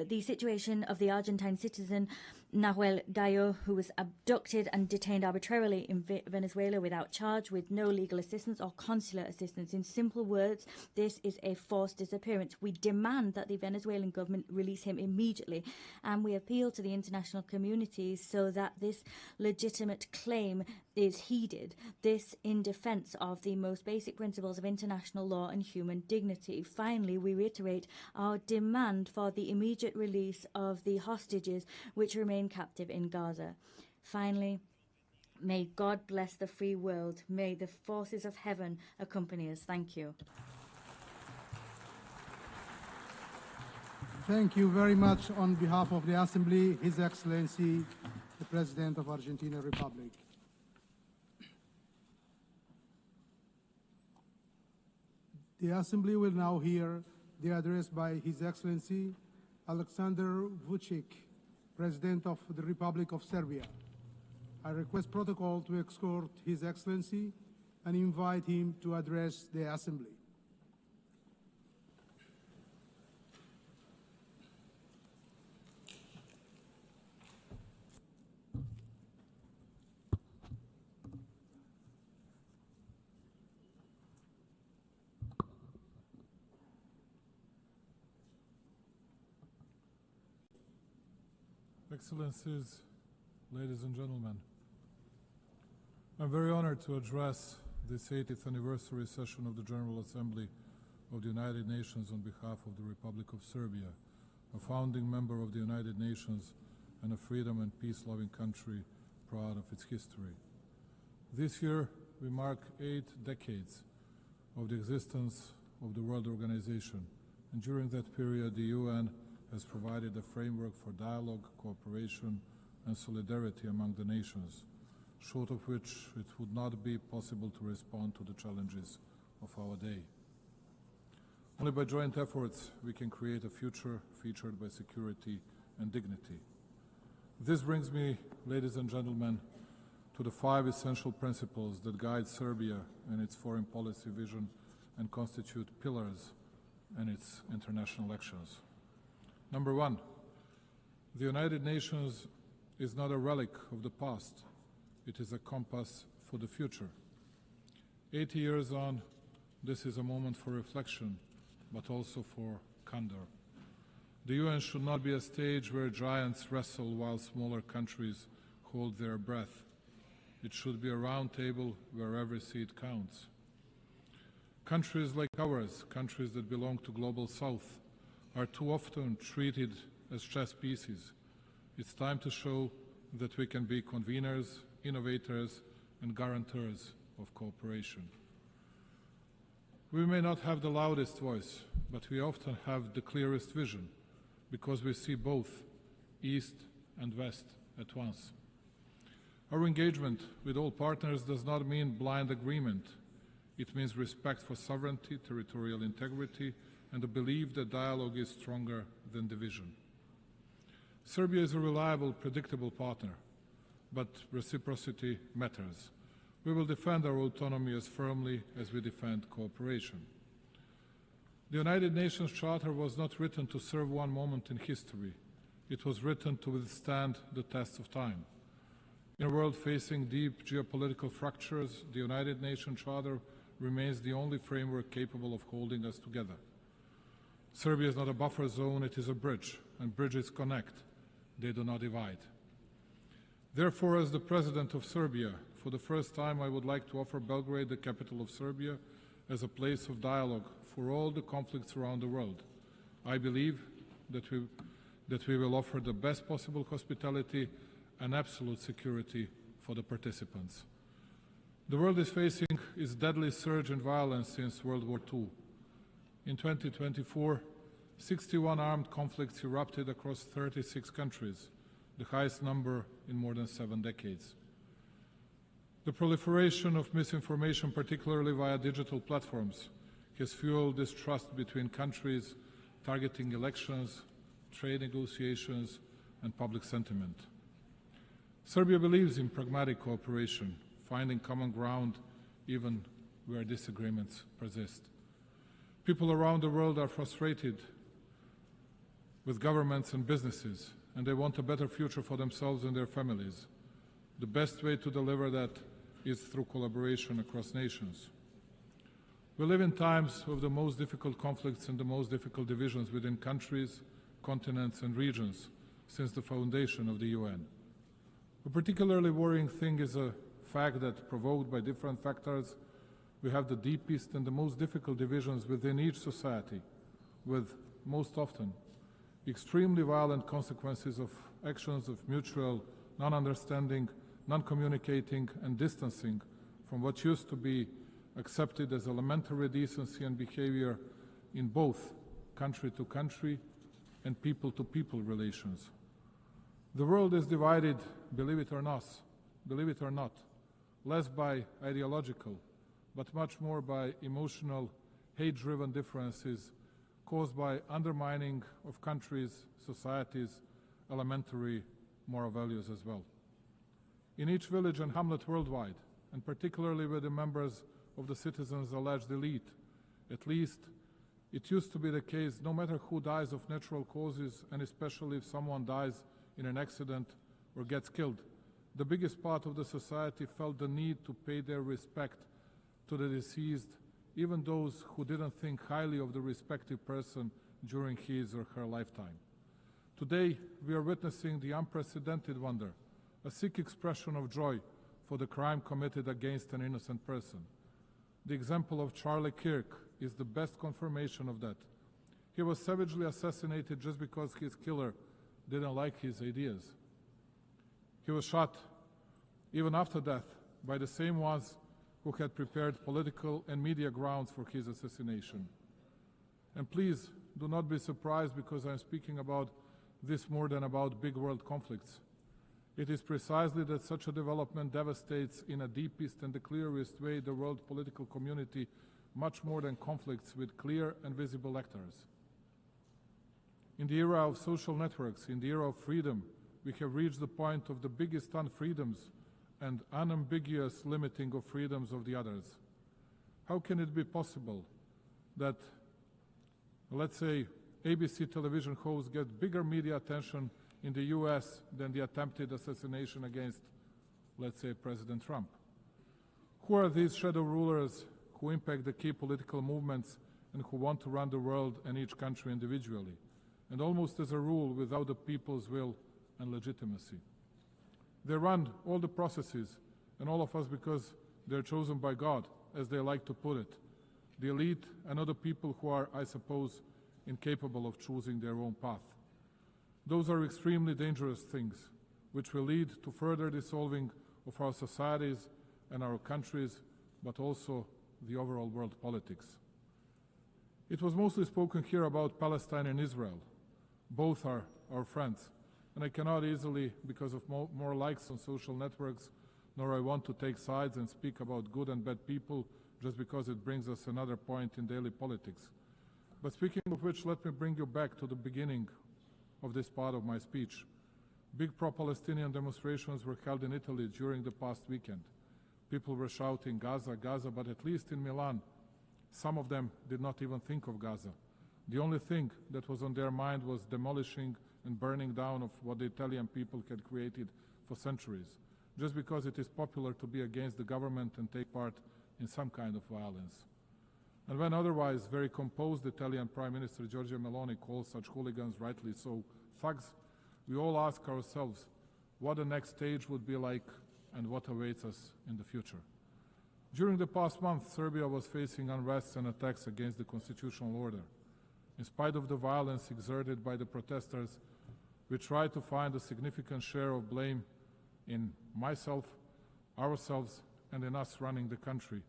the situation of the Argentine citizen Nahuel Gallo, who was abducted and detained arbitrarily in Venezuela without charge, with no legal assistance or consular assistance. In simple words, this is a forced disappearance. We demand that the Venezuelan government release him immediately, and we appeal to the international community so that this legitimate claim is heeded. This in defense of the most basic principles of international law and human dignity. Finally, we reiterate our demand for the immediate release of the hostages which remain captive in Gaza. Finally, may God bless the free world. May the forces of heaven accompany us. Thank you. Thank you very much. On behalf of the Assembly, His Excellency, the President of Argentina Republic. The Assembly will now hear the address by His Excellency Alexander Vučić, President of the Republic of Serbia. I request protocol to escort His Excellency and invite him to address the Assembly. Excellencies, ladies and gentlemen, I'm very honored to address this 80th anniversary session of the General Assembly of the United Nations on behalf of the Republic of Serbia, a founding member of the United Nations and a freedom and peace-loving country proud of its history. This year, we mark 8 decades of the existence of the World Organization, and during that period, the UN has provided a framework for dialogue, cooperation, and solidarity among the nations, short of which it would not be possible to respond to the challenges of our day. Only by joint efforts we can create a future featured by security and dignity. This brings me, ladies and gentlemen, to the 5 essential principles that guide Serbia and its foreign policy vision and constitute pillars in its international actions. Number 1, the United Nations is not a relic of the past. It is a compass for the future. 80 years on, this is a moment for reflection, but also for candor. The UN should not be a stage where giants wrestle while smaller countries hold their breath. It should be a round table where every seat counts. Countries like ours, countries that belong to Global South, are too often treated as chess pieces. It's time to show that we can be conveners, innovators, and guarantors of cooperation. We may not have the loudest voice, but we often have the clearest vision, because we see both East and West at once. Our engagement with all partners does not mean blind agreement. It means respect for sovereignty, territorial integrity, and the belief that dialogue is stronger than division. Serbia is a reliable, predictable partner, but reciprocity matters. We will defend our autonomy as firmly as we defend cooperation. The United Nations Charter was not written to serve one moment in history. It was written to withstand the test of time. In a world facing deep geopolitical fractures, the United Nations Charter remains the only framework capable of holding us together. Serbia is not a buffer zone, it is a bridge, and bridges connect. They do not divide. Therefore, as the President of Serbia, for the first time I would like to offer Belgrade, the capital of Serbia, as a place of dialogue for all the conflicts around the world. I believe that we will offer the best possible hospitality and absolute security for the participants. The world is facing its deadly surge in violence since World War II. In 2024, 61 armed conflicts erupted across 36 countries, the highest number in more than 7 decades. The proliferation of misinformation, particularly via digital platforms, has fueled distrust between countries, targeting elections, trade negotiations, and public sentiment. Serbia believes in pragmatic cooperation, finding common ground even where disagreements persist. People around the world are frustrated with governments and businesses, and they want a better future for themselves and their families. The best way to deliver that is through collaboration across nations. We live in times of the most difficult conflicts and the most difficult divisions within countries, continents, and regions since the foundation of the UN. A particularly worrying thing is a fact that, provoked by different factors, we have the deepest and the most difficult divisions within each society, with, most often, extremely violent consequences of actions of mutual non-understanding, non-communicating, and distancing from what used to be accepted as elementary decency and behavior in both country-to-country and people-to-people relations. The world is divided, believe it or not, less by ideological, but much more by emotional, hate-driven differences caused by undermining of countries, societies, elementary moral values as well. In each village and hamlet worldwide, and particularly with the members of the citizens' alleged elite, at least it used to be the case, no matter who dies of natural causes, and especially if someone dies in an accident or gets killed, the biggest part of the society felt the need to pay their respect to the deceased, even those who didn't think highly of the respective person during his or her lifetime. Today, we are witnessing the unprecedented wonder, a sick expression of joy for the crime committed against an innocent person. The example of Charlie Kirk is the best confirmation of that. He was savagely assassinated just because his killer didn't like his ideas. He was shot, even after death, by the same ones who had prepared political and media grounds for his assassination. And please do not be surprised because I'm speaking about this more than about big world conflicts. It is precisely that such a development devastates in a deepest and the clearest way the world political community much more than conflicts with clear and visible actors. In the era of social networks, in the era of freedom, we have reached the point of the biggest unfreedoms and unambiguous limiting of freedoms of the others. How can it be possible that, let's say, ABC television hosts get bigger media attention in the US than the attempted assassination against, let's say, President Trump? Who are these shadow rulers who impact the key political movements and who want to run the world and each country individually, and almost as a rule without the people's will and legitimacy? They run all the processes and all of us because they're chosen by God, as they like to put it. The elite and other people who are, I suppose, incapable of choosing their own path. Those are extremely dangerous things, which will lead to further dissolving of our societies and our countries, but also the overall world politics. It was mostly spoken here about Palestine and Israel. Both are our friends, and I cannot easily, because of more likes on social networks, nor I want to take sides and speak about good and bad people just because it brings us another point in daily politics. But speaking of which, let me bring you back to the beginning of this part of my speech. Big pro-Palestinian demonstrations were held in Italy during the past weekend. People were shouting, Gaza, Gaza, but at least in Milan, some of them did not even think of Gaza. The only thing that was on their mind was demolishing and burning down of what the Italian people had created for centuries, just because it is popular to be against the government and take part in some kind of violence. And when otherwise very composed Italian Prime Minister Giorgia Meloni calls such hooligans, rightly so, thugs, we all ask ourselves what the next stage would be like and what awaits us in the future. During the past month, Serbia was facing unrest and attacks against the constitutional order. In spite of the violence exerted by the protesters, we tried to find a significant share of blame in myself, ourselves, and in us running the country.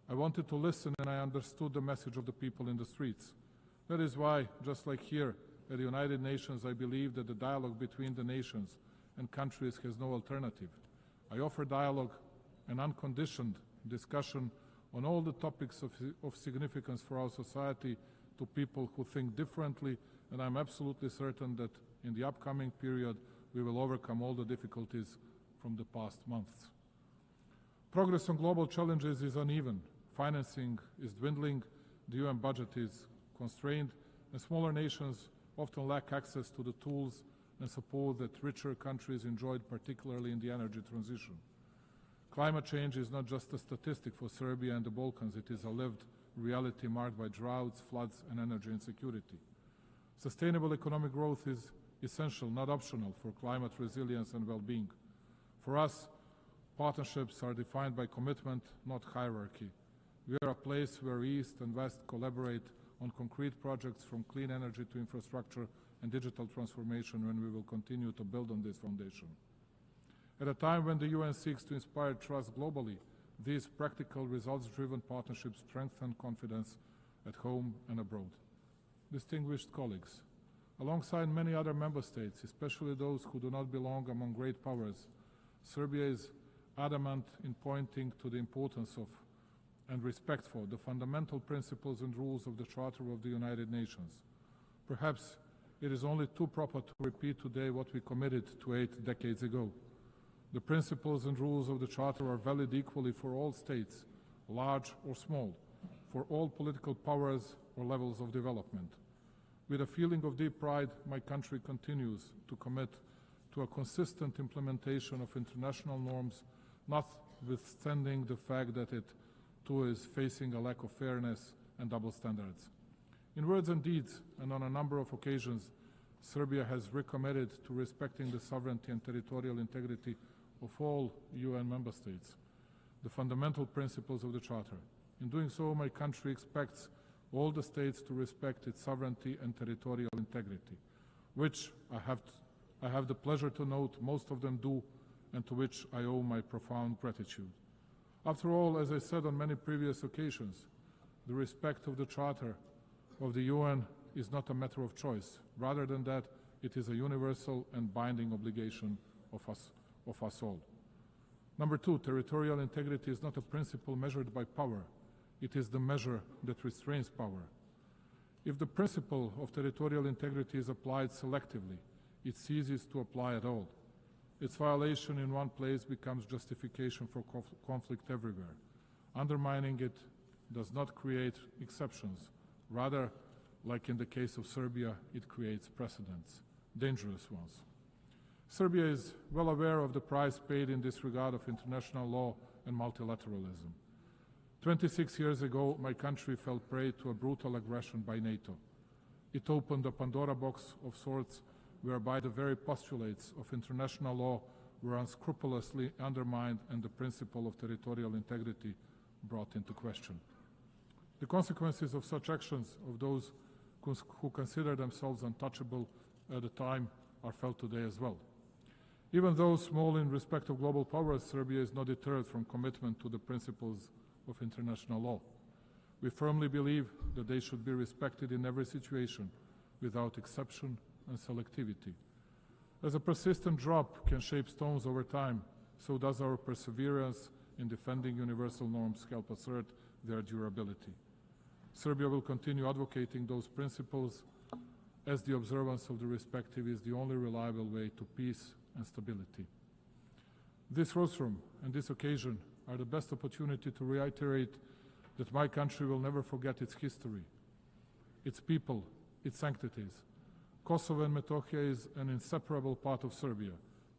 I wanted to listen, and I understood the message of the people in the streets. That is why, just like here at the United Nations, I believe that the dialogue between the nations and countries has no alternative. I offer dialogue and unconditioned discussion on all the topics of significance for our society to people who think differently, and I'm absolutely certain that in the upcoming period we will overcome all the difficulties from the past months. Progress on global challenges is uneven. Financing is dwindling, the UN budget is constrained, and smaller nations often lack access to the tools and support that richer countries enjoyed, particularly in the energy transition. Climate change is not just a statistic for Serbia and the Balkans, it is a lived reality marked by droughts, floods, and energy insecurity. Sustainable economic growth is essential, not optional, for climate resilience and well-being. For us, partnerships are defined by commitment, not hierarchy. We are a place where East and West collaborate on concrete projects from clean energy to infrastructure and digital transformation, and we will continue to build on this foundation. At a time when the UN seeks to inspire trust globally, these practical, results-driven partnerships strengthen confidence at home and abroad. Distinguished colleagues, alongside many other member states, especially those who do not belong among great powers, Serbia is adamant in pointing to the importance of and respect for the fundamental principles and rules of the Charter of the United Nations. Perhaps it is only too proper to repeat today what we committed to 8 decades ago. The principles and rules of the Charter are valid equally for all states, large or small, for all political powers or levels of development. With a feeling of deep pride, my country continues to commit to a consistent implementation of international norms, notwithstanding the fact that it too is facing a lack of fairness and double standards. In words and deeds, and on a number of occasions, Serbia has recommitted to respecting the sovereignty and territorial integrity of all UN member states, the fundamental principles of the Charter. In doing so, my country expects all the states to respect its sovereignty and territorial integrity, which I have the pleasure to note most of them do, and to which I owe my profound gratitude. After all, as I said on many previous occasions, the respect of the Charter of the UN is not a matter of choice. Rather than that, it is a universal and binding obligation of us all. Number two, territorial integrity is not a principle measured by power. It is the measure that restrains power. If the principle of territorial integrity is applied selectively, it ceases to apply at all. Its violation in one place becomes justification for conflict everywhere. Undermining it does not create exceptions. Rather, like in the case of Serbia, it creates precedents, dangerous ones. Serbia is well aware of the price paid in this regard of international law and multilateralism. 26 years ago, my country fell prey to a brutal aggression by NATO. It opened a Pandora box of sorts, whereby the very postulates of international law were unscrupulously undermined and the principle of territorial integrity brought into question. The consequences of such actions of those who consider themselves untouchable at the time are felt today as well. Even though small in respect of global powers, Serbia is not deterred from commitment to the principles of international law. We firmly believe that they should be respected in every situation, without exception and selectivity. As a persistent drop can shape stones over time, so does our perseverance in defending universal norms help assert their durability. Serbia will continue advocating those principles, as the observance of the respective is the only reliable way to peace and stability. This rostrum and this occasion are the best opportunity to reiterate that my country will never forget its history, its people, its sanctities. Kosovo and Metohija is an inseparable part of Serbia,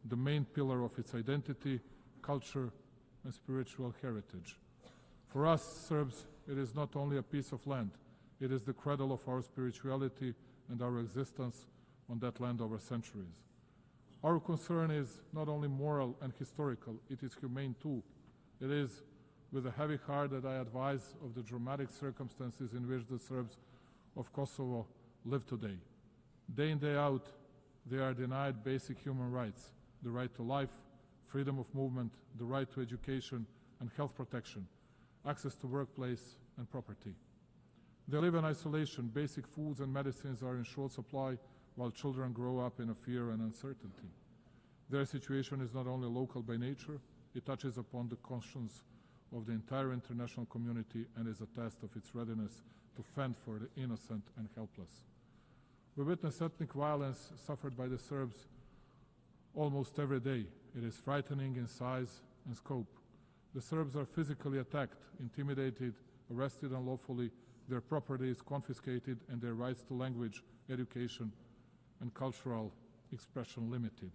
the main pillar of its identity, culture, and spiritual heritage. For us, Serbs, it is not only a piece of land, it is the cradle of our spirituality and our existence on that land over centuries. Our concern is not only moral and historical, it is humane too. It is with a heavy heart that I advise of the dramatic circumstances in which the Serbs of Kosovo live today. Day in, day out, they are denied basic human rights, the right to life, freedom of movement, the right to education and health protection, access to workplace and property. They live in isolation, basic foods and medicines are in short supply, while children grow up in a fear and uncertainty. Their situation is not only local by nature, it touches upon the conscience of the entire international community and is a test of its readiness to fend for the innocent and helpless. We witness ethnic violence suffered by the Serbs almost every day. It is frightening in size and scope. The Serbs are physically attacked, intimidated, arrested unlawfully, their property is confiscated, and their rights to language, education, and cultural expression limited.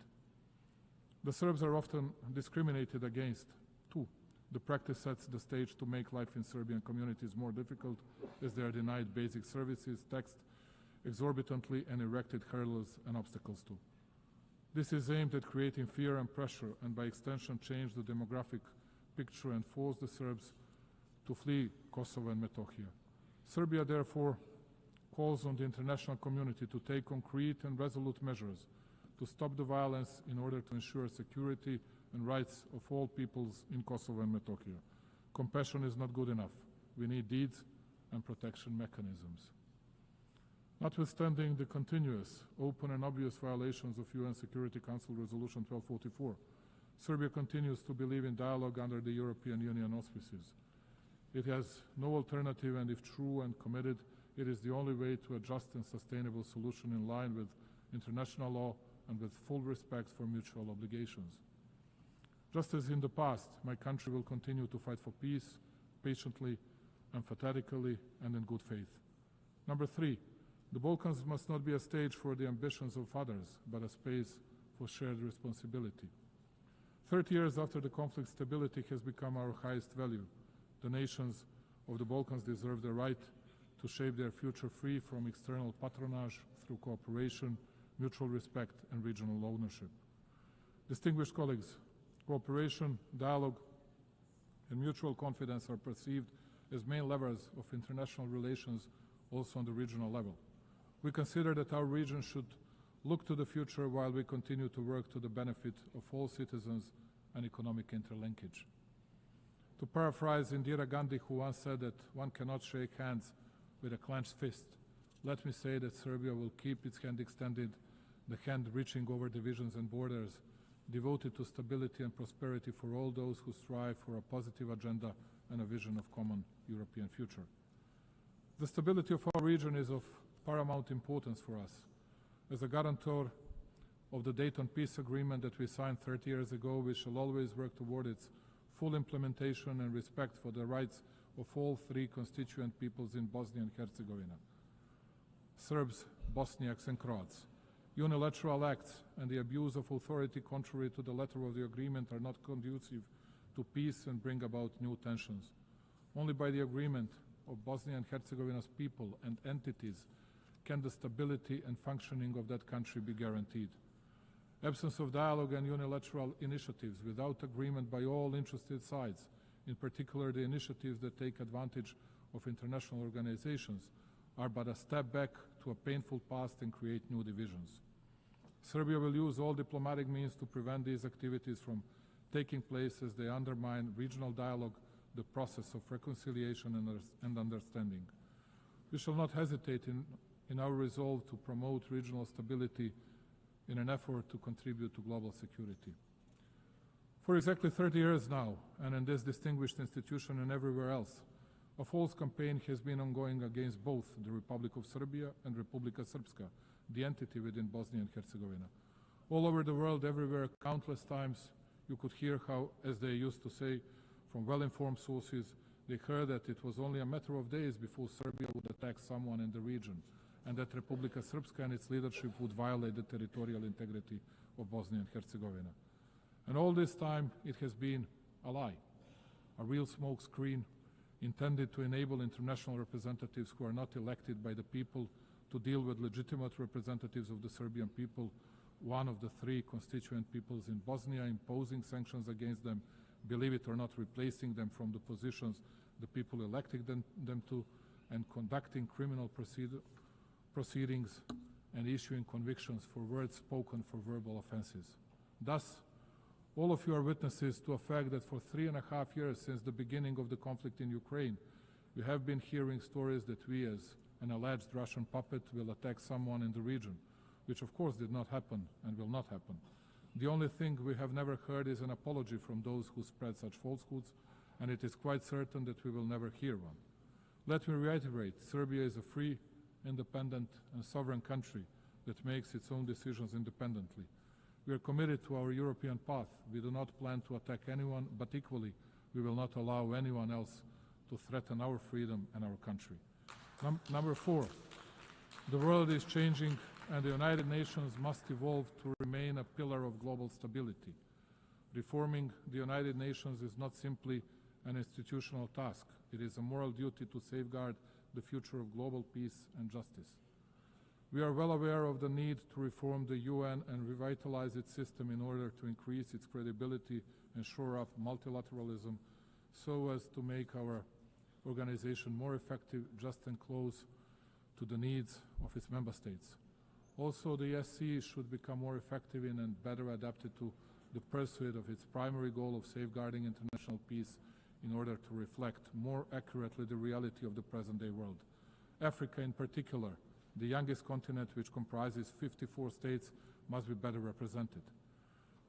The Serbs are often discriminated against, too. The practice sets the stage to make life in Serbian communities more difficult, as they are denied basic services, taxed exorbitantly, and erected hurdles and obstacles too. This is aimed at creating fear and pressure, and by extension change the demographic picture and force the Serbs to flee Kosovo and Metohija. Serbia, therefore, calls on the international community to take concrete and resolute measures to stop the violence in order to ensure security and rights of all peoples in Kosovo and Metohija. Compassion is not good enough. We need deeds and protection mechanisms. Notwithstanding the continuous, open and obvious violations of UN Security Council Resolution 1244, Serbia continues to believe in dialogue under the European Union auspices. It has no alternative, and if true and committed, it is the only way to a just and sustainable solution in line with international law and with full respect for mutual obligations. Just as in the past, my country will continue to fight for peace, patiently, emphatically, and in good faith. Number 3, the Balkans must not be a stage for the ambitions of others, but a space for shared responsibility. 30 years after the conflict, stability has become our highest value. The nations of the Balkans deserve the right to shape their future free from external patronage through cooperation, mutual respect, and regional ownership. Distinguished colleagues, cooperation, dialogue, and mutual confidence are perceived as main levers of international relations also on the regional level. We consider that our region should look to the future while we continue to work to the benefit of all citizens and economic interlinkage. To paraphrase Indira Gandhi, who once said that one cannot shake hands with a clenched fist, let me say that Serbia will keep its hand extended, the hand reaching over divisions and borders, devoted to stability and prosperity for all those who strive for a positive agenda and a vision of common European future. The stability of our region is of paramount importance for us. As a guarantor of the Dayton Peace Agreement that we signed 30 years ago, we shall always work toward its full implementation and respect for the rights of all 3 constituent peoples in Bosnia and Herzegovina, Serbs, Bosniaks, and Croats. Unilateral acts and the abuse of authority contrary to the letter of the agreement are not conducive to peace and bring about new tensions. Only by the agreement of Bosnia and Herzegovina's people and entities can the stability and functioning of that country be guaranteed. Absence of dialogue and unilateral initiatives without agreement by all interested sides, in particular the initiatives that take advantage of international organizations, are but a step back to a painful past and create new divisions. Serbia will use all diplomatic means to prevent these activities from taking place as they undermine regional dialogue, the process of reconciliation and understanding. We shall not hesitate in our resolve to promote regional stability in an effort to contribute to global security. For exactly 30 years now, and in this distinguished institution and everywhere else, A false campaign has been ongoing against both the Republic of Serbia and Republika Srpska, the entity within Bosnia and Herzegovina. All over the world, everywhere, countless times, you could hear how, as they used to say, from well-informed sources, they heard that it was only a matter of days before Serbia would attack someone in the region, and that Republika Srpska and its leadership would violate the territorial integrity of Bosnia and Herzegovina. And all this time, it has been a lie, a real smoke screen intended to enable international representatives who are not elected by the people to deal with legitimate representatives of the Serbian people, one of the three constituent peoples in Bosnia, imposing sanctions against them, believe it or not, replacing them from the positions the people elected them to, and conducting criminal proceedings and issuing convictions for words spoken for verbal offenses. Thus, all of you are witnesses to a fact that for 3.5 years since the beginning of the conflict in Ukraine, we have been hearing stories that we, as an alleged Russian puppet, will attack someone in the region, which of course did not happen and will not happen. The only thing we have never heard is an apology from those who spread such falsehoods, and it is quite certain that we will never hear one. Let me reiterate, Serbia is a free, independent and sovereign country that makes its own decisions independently. We are committed to our European path. We do not plan to attack anyone, but equally, we will not allow anyone else to threaten our freedom and our country. Number 4, the world is changing and the United Nations must evolve to remain a pillar of global stability. Reforming the United Nations is not simply an institutional task. It is a moral duty to safeguard the future of global peace and justice. We are well aware of the need to reform the UN and revitalize its system in order to increase its credibility and shore up multilateralism so as to make our organization more effective, just and close to the needs of its member states. Also, the SC should become more effective in and better adapted to the pursuit of its primary goal of safeguarding international peace in order to reflect more accurately the reality of the present-day world. Africa in particular, the youngest continent which comprises 54 states, must be better represented.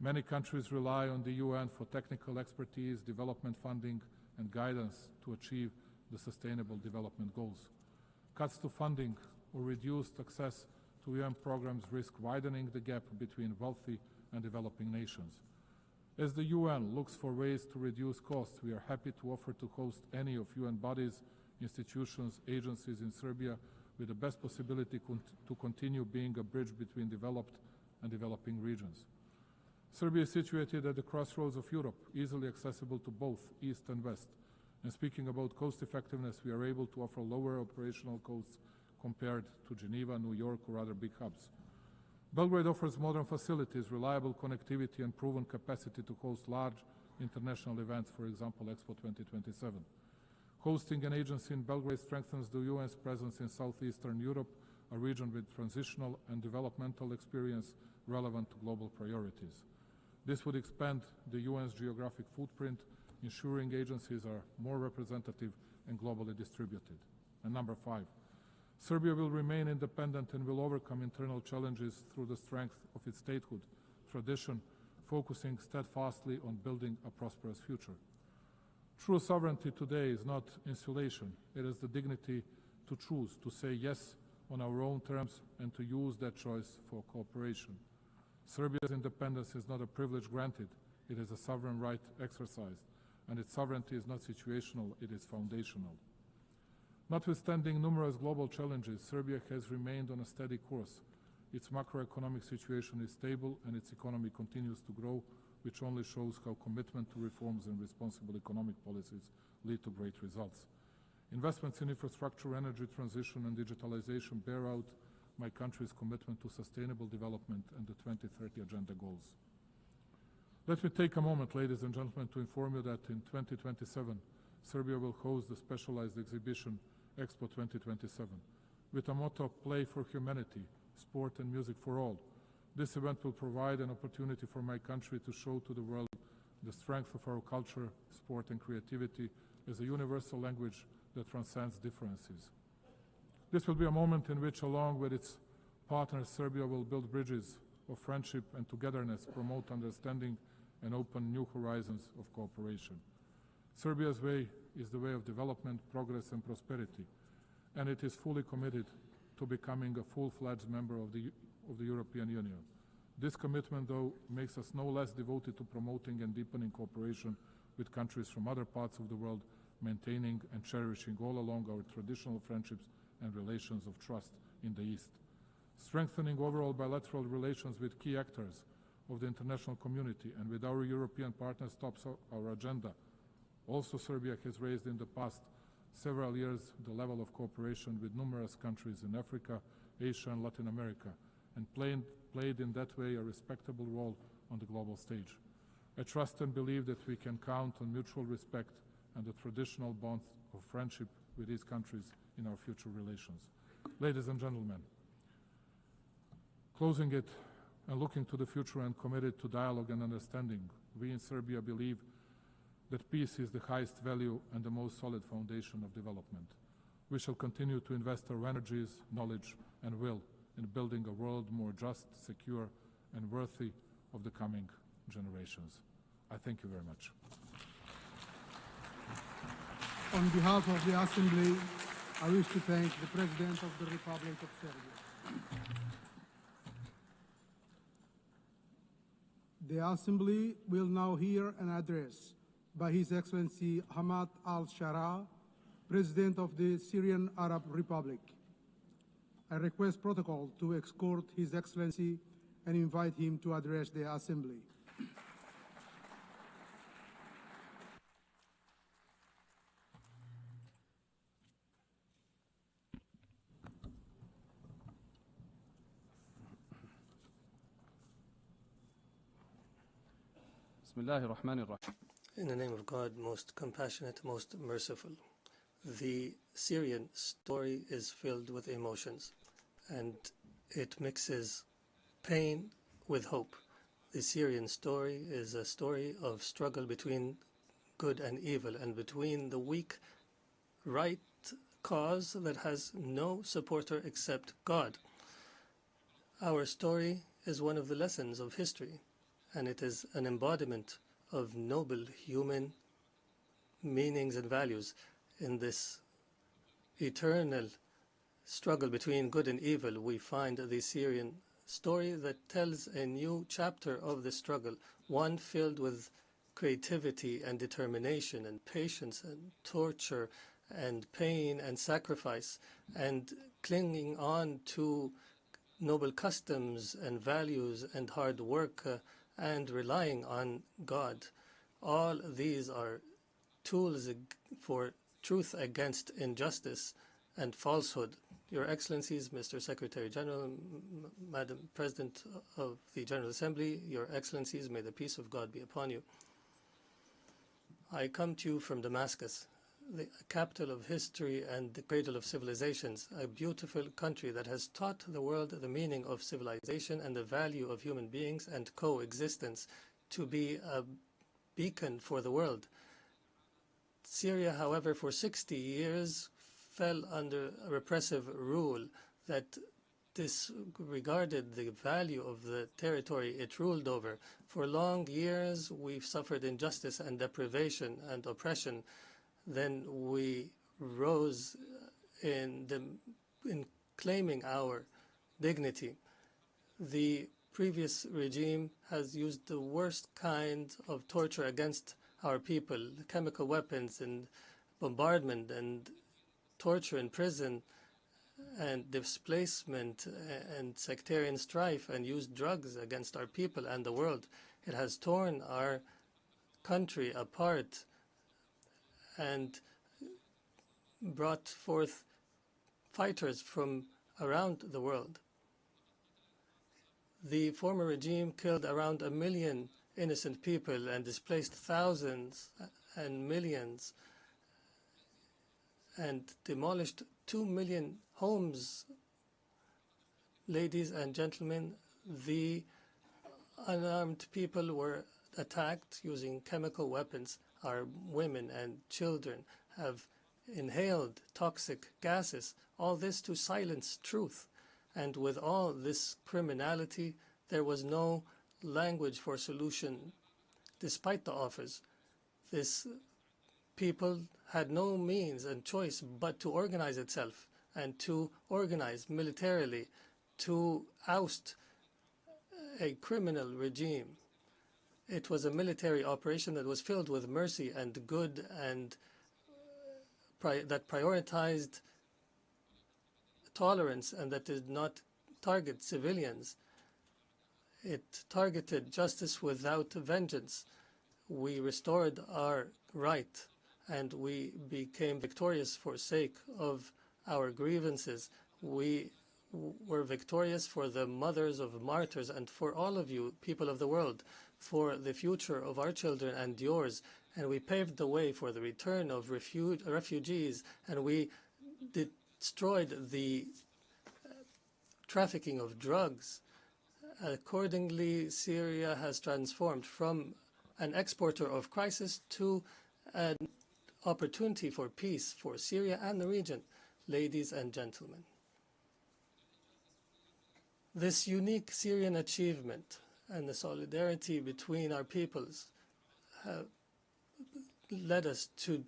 Many countries rely on the UN for technical expertise, development funding, and guidance to achieve the Sustainable Development Goals. Cuts to funding or reduced access to UN programs risk widening the gap between wealthy and developing nations. As the UN looks for ways to reduce costs, we are happy to offer to host any of UN bodies, institutions, agencies in Serbia with the best possibility to continue being a bridge between developed and developing regions. Serbia is situated at the crossroads of Europe, easily accessible to both East and West. And speaking about cost effectiveness, we are able to offer lower operational costs compared to Geneva, New York, or other big hubs. Belgrade offers modern facilities, reliable connectivity, and proven capacity to host large international events, for example, Expo 2027. Hosting an agency in Belgrade strengthens the UN's presence in Southeastern Europe, a region with transitional and developmental experience relevant to global priorities. This would expand the UN's geographic footprint, ensuring agencies are more representative and globally distributed. And number 5, Serbia will remain independent and will overcome internal challenges through the strength of its statehood tradition, focusing steadfastly on building a prosperous future. True sovereignty today is not insulation. It is the dignity to choose, to say yes on our own terms, and to use that choice for cooperation. Serbia's independence is not a privilege granted. It is a sovereign right exercised, and its sovereignty is not situational, it is foundational. Notwithstanding numerous global challenges, Serbia has remained on a steady course. Its macroeconomic situation is stable and its economy continues to grow, which only shows how commitment to reforms and responsible economic policies lead to great results. Investments in infrastructure, energy transition and digitalization bear out my country's commitment to sustainable development and the 2030 Agenda goals. Let me take a moment, ladies and gentlemen, to inform you that in 2027, Serbia will host the specialized exhibition Expo 2027 with a motto, Play for Humanity, Sport and Music for All. This event will provide an opportunity for my country to show to the world the strength of our culture, sport and creativity as a universal language that transcends differences. This will be a moment in which, along with its partners, Serbia will build bridges of friendship and togetherness, promote understanding and open new horizons of cooperation. Serbia's way is the way of development, progress, and prosperity, and it is fully committed to becoming a full-fledged member of the European Union. This commitment, though, makes us no less devoted to promoting and deepening cooperation with countries from other parts of the world, maintaining and cherishing all along our traditional friendships and relations of trust in the East. Strengthening overall bilateral relations with key actors of the international community and with our European partners tops our agenda. Also, Serbia has raised in the past several years the level of cooperation with numerous countries in Africa, Asia, and Latin America, and played in that way a respectable role on the global stage. I trust and believe that we can count on mutual respect and the traditional bonds of friendship with these countries in our future relations. Ladies and gentlemen, closing it and looking to the future and committed to dialogue and understanding, we in Serbia believe that peace is the highest value and the most solid foundation of development. We shall continue to invest our energies, knowledge, and will in building a world more just, secure, and worthy of the coming generations. I thank you very much. On behalf of the Assembly, I wish to thank the President of the Republic of Serbia. The Assembly will now hear an address by His Excellency Hamad al-Shara, President of the Syrian Arab Republic. I request protocol to escort His Excellency and invite him to address the Assembly. In the name of God, most compassionate, most merciful. The Syrian story is filled with emotions, and it mixes pain with hope. The Syrian story is a story of struggle between good and evil, and between the weak right cause that has no supporter except God. Our story is one of the lessons of history, and it is an embodiment of noble human meanings and values in this eternal struggle between good and evil. We find the Syrian story that tells a new chapter of the struggle, one filled with creativity and determination and patience and torture and pain and sacrifice, and clinging on to noble customs and values and hard work and relying on God. All these are tools for truth against injustice and falsehood. Your Excellencies, Mr. Secretary General, Madam President of the General Assembly, Your Excellencies, may the peace of God be upon you. I come to you from Damascus, the capital of history and the cradle of civilizations, a beautiful country that has taught the world the meaning of civilization and the value of human beings and coexistence, to be a beacon for the world. Syria, however, for 60 years fell under a repressive rule that disregarded the value of the territory it ruled over. For long years, we've suffered injustice and deprivation and oppression. Then we rose in claiming our dignity. The previous regime has used the worst kind of torture against our people, chemical weapons and bombardment and torture in prison and displacement and sectarian strife, and used drugs against our people and the world. It has torn our country apart and brought forth fighters from around the world. The former regime killed around 1 million innocent people and displaced thousands and millions and demolished 2 million homes. Ladies and gentlemen, the unarmed people were attacked using chemical weapons. Our women and children have inhaled toxic gases, all this to silence truth. And with all this criminality, there was no language for solution, despite the offers. This people had no means and choice but to organize itself and to organize militarily to oust a criminal regime. It was a military operation that was filled with mercy and good and that prioritized tolerance and that did not target civilians. It targeted justice without vengeance. We restored our right and we became victorious for sake of our grievances. We were victorious for the mothers of martyrs and for all of you, people of the world, for the future of our children and yours. And we paved the way for the return of refugees, and we destroyed the trafficking of drugs. Accordingly, Syria has transformed from an exporter of crisis to an opportunity for peace for Syria and the region. Ladies and gentlemen, this unique Syrian achievement and the solidarity between our peoples have led us to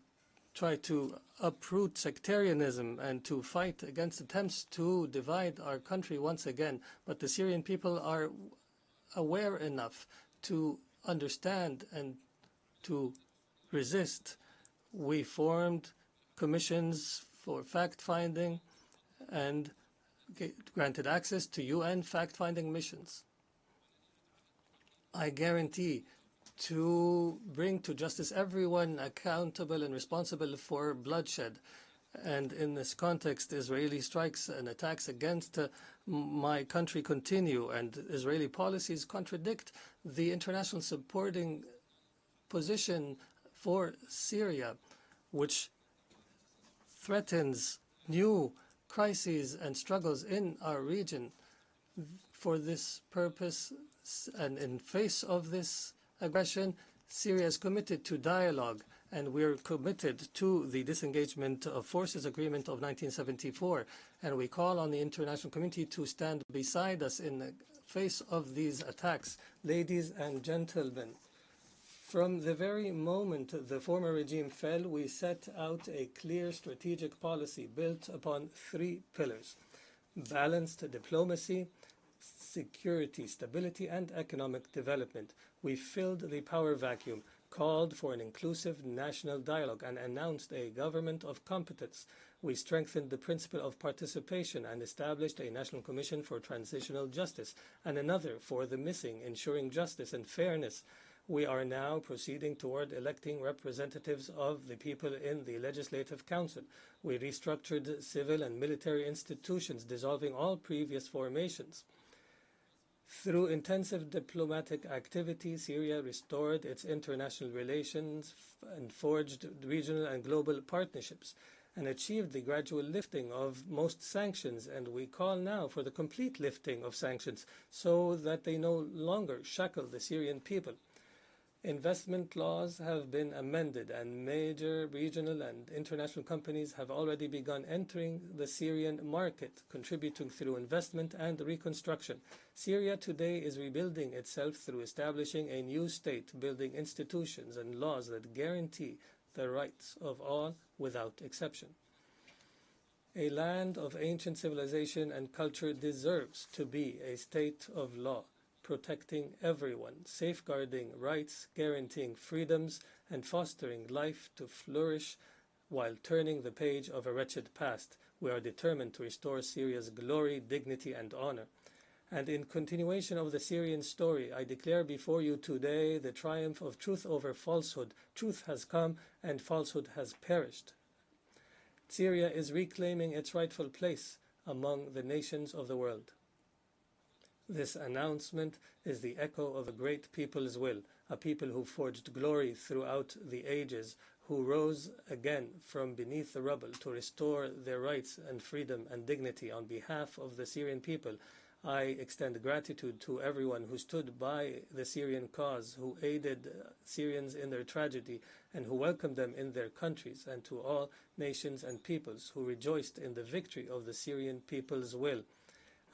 try to uproot sectarianism and to fight against attempts to divide our country once again. But the Syrian people are aware enough to understand and to resist. We formed commissions for fact-finding and granted access to UN fact-finding missions. I guarantee to bring to justice everyone accountable and responsible for bloodshed. And in this context, Israeli strikes and attacks against my country continue, and Israeli policies contradict the international supporting position for Syria, which threatens new crises and struggles in our region. For this purpose, and in face of this aggression, Syria is committed to dialogue, and we're committed to the disengagement of forces agreement of 1974, and we call on the international community to stand beside us in the face of these attacks. Ladies and gentlemen, from the very moment the former regime fell, we set out a clear strategic policy built upon three pillars: balanced diplomacy, security, stability, and economic development. We filled the power vacuum, called for an inclusive national dialogue, and announced a government of competence. We strengthened the principle of participation and established a national commission for transitional justice and another for the missing, ensuring justice and fairness. We are now proceeding toward electing representatives of the people in the Legislative Council. We restructured civil and military institutions, dissolving all previous formations. Through intensive diplomatic activity, Syria restored its international relations and forged regional and global partnerships and achieved the gradual lifting of most sanctions, and we call now for the complete lifting of sanctions so that they no longer shackle the Syrian people. Investment laws have been amended, and major regional and international companies have already begun entering the Syrian market, contributing through investment and reconstruction. Syria today is rebuilding itself through establishing a new state, building institutions and laws that guarantee the rights of all without exception. A land of ancient civilization and culture deserves to be a state of law, protecting everyone, safeguarding rights, guaranteeing freedoms, and fostering life to flourish while turning the page of a wretched past. We are determined to restore Syria's glory, dignity, and honor. And in continuation of the Syrian story, I declare before you today the triumph of truth over falsehood. Truth has come and falsehood has perished. Syria is reclaiming its rightful place among the nations of the world. This announcement is the echo of a great people's will, a people who forged glory throughout the ages, who rose again from beneath the rubble to restore their rights and freedom and dignity. On behalf of the Syrian people, I extend gratitude to everyone who stood by the Syrian cause, who aided Syrians in their tragedy, and who welcomed them in their countries, and to all nations and peoples who rejoiced in the victory of the Syrian people's will.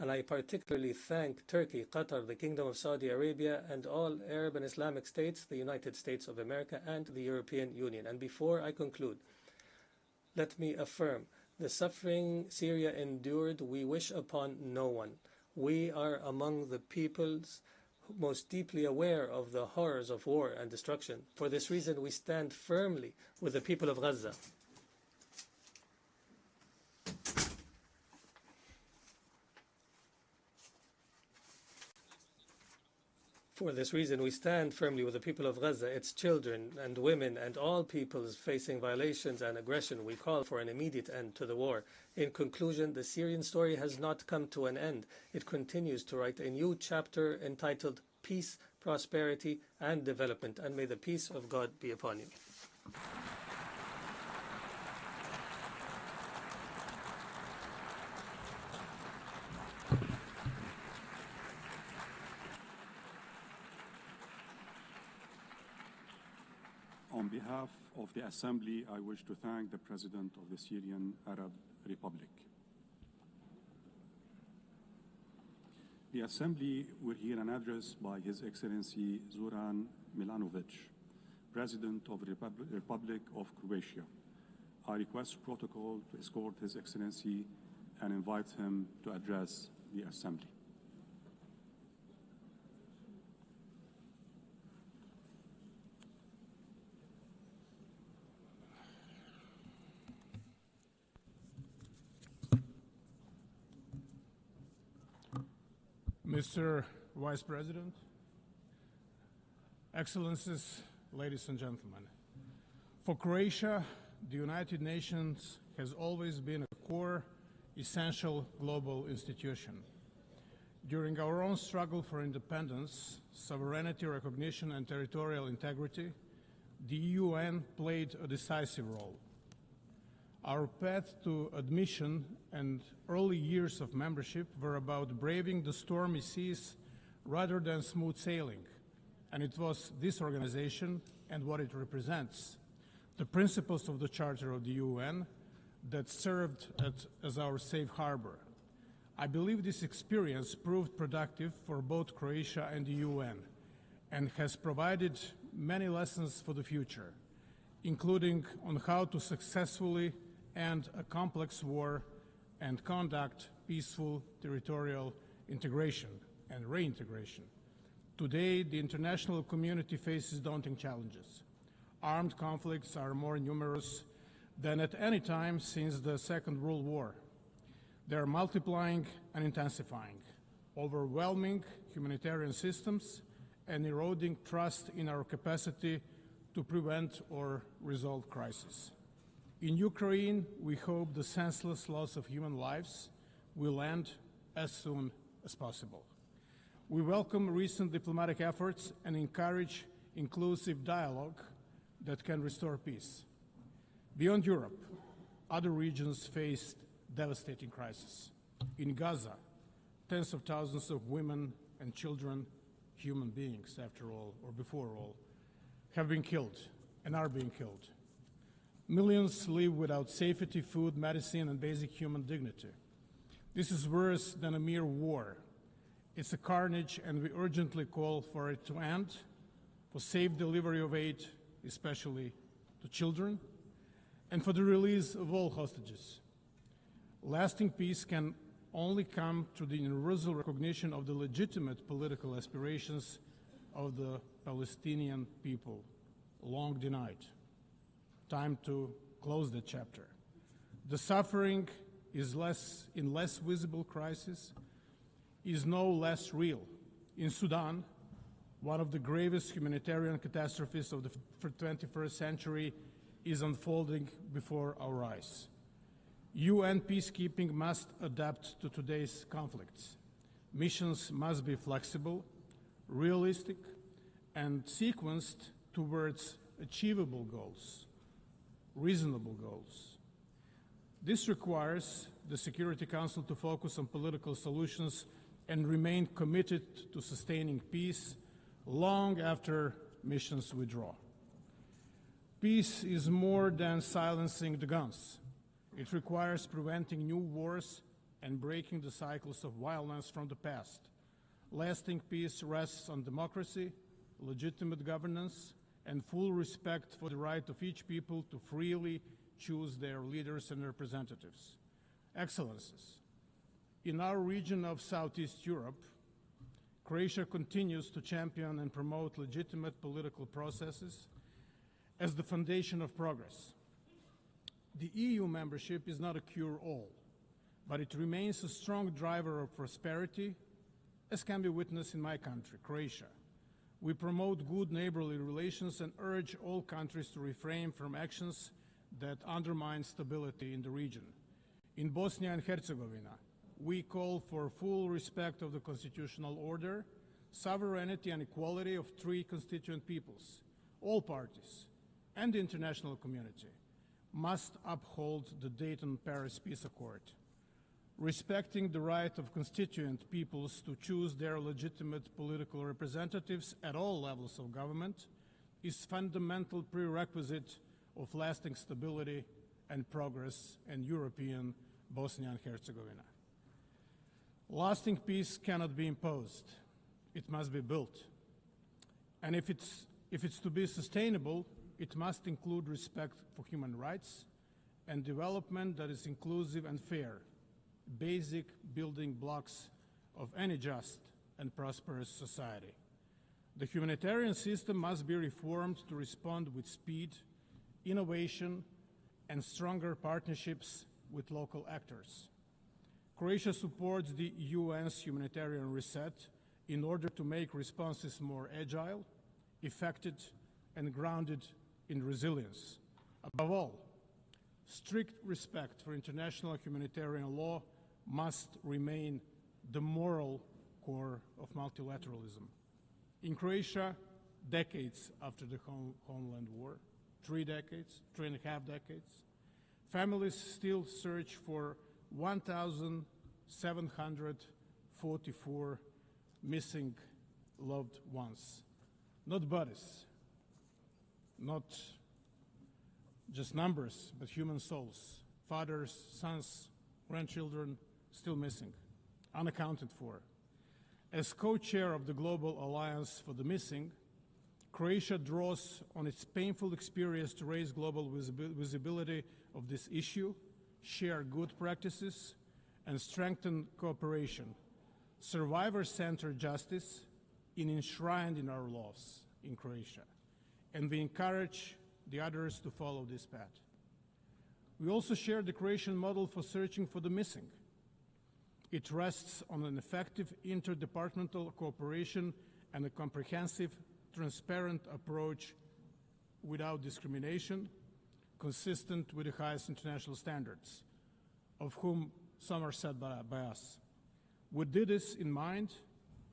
and I particularly thank Turkey, Qatar, the Kingdom of Saudi Arabia, and all Arab and Islamic states, the United States of America, and the European Union. And before I conclude, let me affirm, the suffering Syria endured, we wish upon no one. We are among the peoples most deeply aware of the horrors of war and destruction. For this reason, we stand firmly with the people of Gaza. For this reason, we stand firmly with the people of Gaza, its children and women, and all peoples facing violations and aggression. We call for an immediate end to the war. In conclusion, the Syrian story has not come to an end. It continues to write a new chapter entitled Peace, Prosperity, and Development, and may the peace of God be upon you. On behalf of the Assembly, I wish to thank the President of the Syrian Arab Republic. The Assembly will hear an address by His Excellency Zoran Milanovic, President of the Republic of Croatia. I request protocol to escort His Excellency and invite him to address the Assembly. Mr. Vice President, Excellencies, ladies and gentlemen, for Croatia, the United Nations has always been a core, essential global institution. During our own struggle for independence, sovereignty, recognition, and territorial integrity, the UN played a decisive role. Our path to admission and early years of membership were about braving the stormy seas rather than smooth sailing. And it was this organization and what it represents, the principles of the Charter of the UN, that served as our safe harbor. I believe this experience proved productive for both Croatia and the UN and has provided many lessons for the future, including on how to successfully end a complex war and conduct peaceful territorial integration and reintegration. Today, the international community faces daunting challenges. Armed conflicts are more numerous than at any time since the Second World War. They are multiplying and intensifying, overwhelming humanitarian systems and eroding trust in our capacity to prevent or resolve crises. In Ukraine, we hope the senseless loss of human lives will end as soon as possible. We welcome recent diplomatic efforts and encourage inclusive dialogue that can restore peace. Beyond Europe, other regions faced devastating crises. In Gaza, tens of thousands of women and children, human beings after all, or before all, have been killed and are being killed. Millions live without safety, food, medicine, and basic human dignity. This is worse than a mere war. It's a carnage, and we urgently call for it to end, for safe delivery of aid, especially to children, and for the release of all hostages. Lasting peace can only come through the universal recognition of the legitimate political aspirations of the Palestinian people, long denied. Time to close the chapter. The suffering is in less visible crisis is no less real. In Sudan, one of the gravest humanitarian catastrophes of the 21st century is unfolding before our eyes. UN peacekeeping must adapt to today's conflicts. Missions must be flexible, realistic, and sequenced towards achievable goals, reasonable goals. This requires the Security Council to focus on political solutions and remain committed to sustaining peace long after missions withdraw. Peace is more than silencing the guns. It requires preventing new wars and breaking the cycles of violence from the past. Lasting peace rests on democracy, legitimate governance, and full respect for the right of each people to freely choose their leaders and representatives. Excellencies, in our region of Southeast Europe, Croatia continues to champion and promote legitimate political processes as the foundation of progress. The EU membership is not a cure-all, but it remains a strong driver of prosperity, as can be witnessed in my country, Croatia. We promote good neighborly relations and urge all countries to refrain from actions that undermine stability in the region. In Bosnia and Herzegovina, we call for full respect of the constitutional order, sovereignty and equality of three constituent peoples. All parties and the international community must uphold the Dayton-Paris Peace Accord. Respecting the right of constituent peoples to choose their legitimate political representatives at all levels of government is fundamental prerequisite of lasting stability and progress in European Bosnia and Herzegovina. Lasting peace cannot be imposed. It must be built. And if it's to be sustainable, it must include respect for human rights and development that is inclusive and fair, basic building blocks of any just and prosperous society. The humanitarian system must be reformed to respond with speed, innovation, and stronger partnerships with local actors. Croatia supports the UN's humanitarian reset in order to make responses more agile, effective, and grounded in resilience. Above all, strict respect for international humanitarian law must remain the moral core of multilateralism. In Croatia, decades after the Homeland War, 3 decades, 3.5 decades, families still search for 1,744 missing loved ones. Not bodies, not just numbers, but human souls, fathers, sons, grandchildren still missing, unaccounted for. As co-chair of the Global Alliance for the Missing, Croatia draws on its painful experience to raise global visibility of this issue, share good practices, and strengthen cooperation, survivor-centered justice enshrined in our laws in Croatia, and we encourage the others to follow this path. We also share the Croatian model for searching for the missing. It rests on an effective interdepartmental cooperation and a comprehensive, transparent approach without discrimination, consistent with the highest international standards, of whom some are set by us. With this in mind,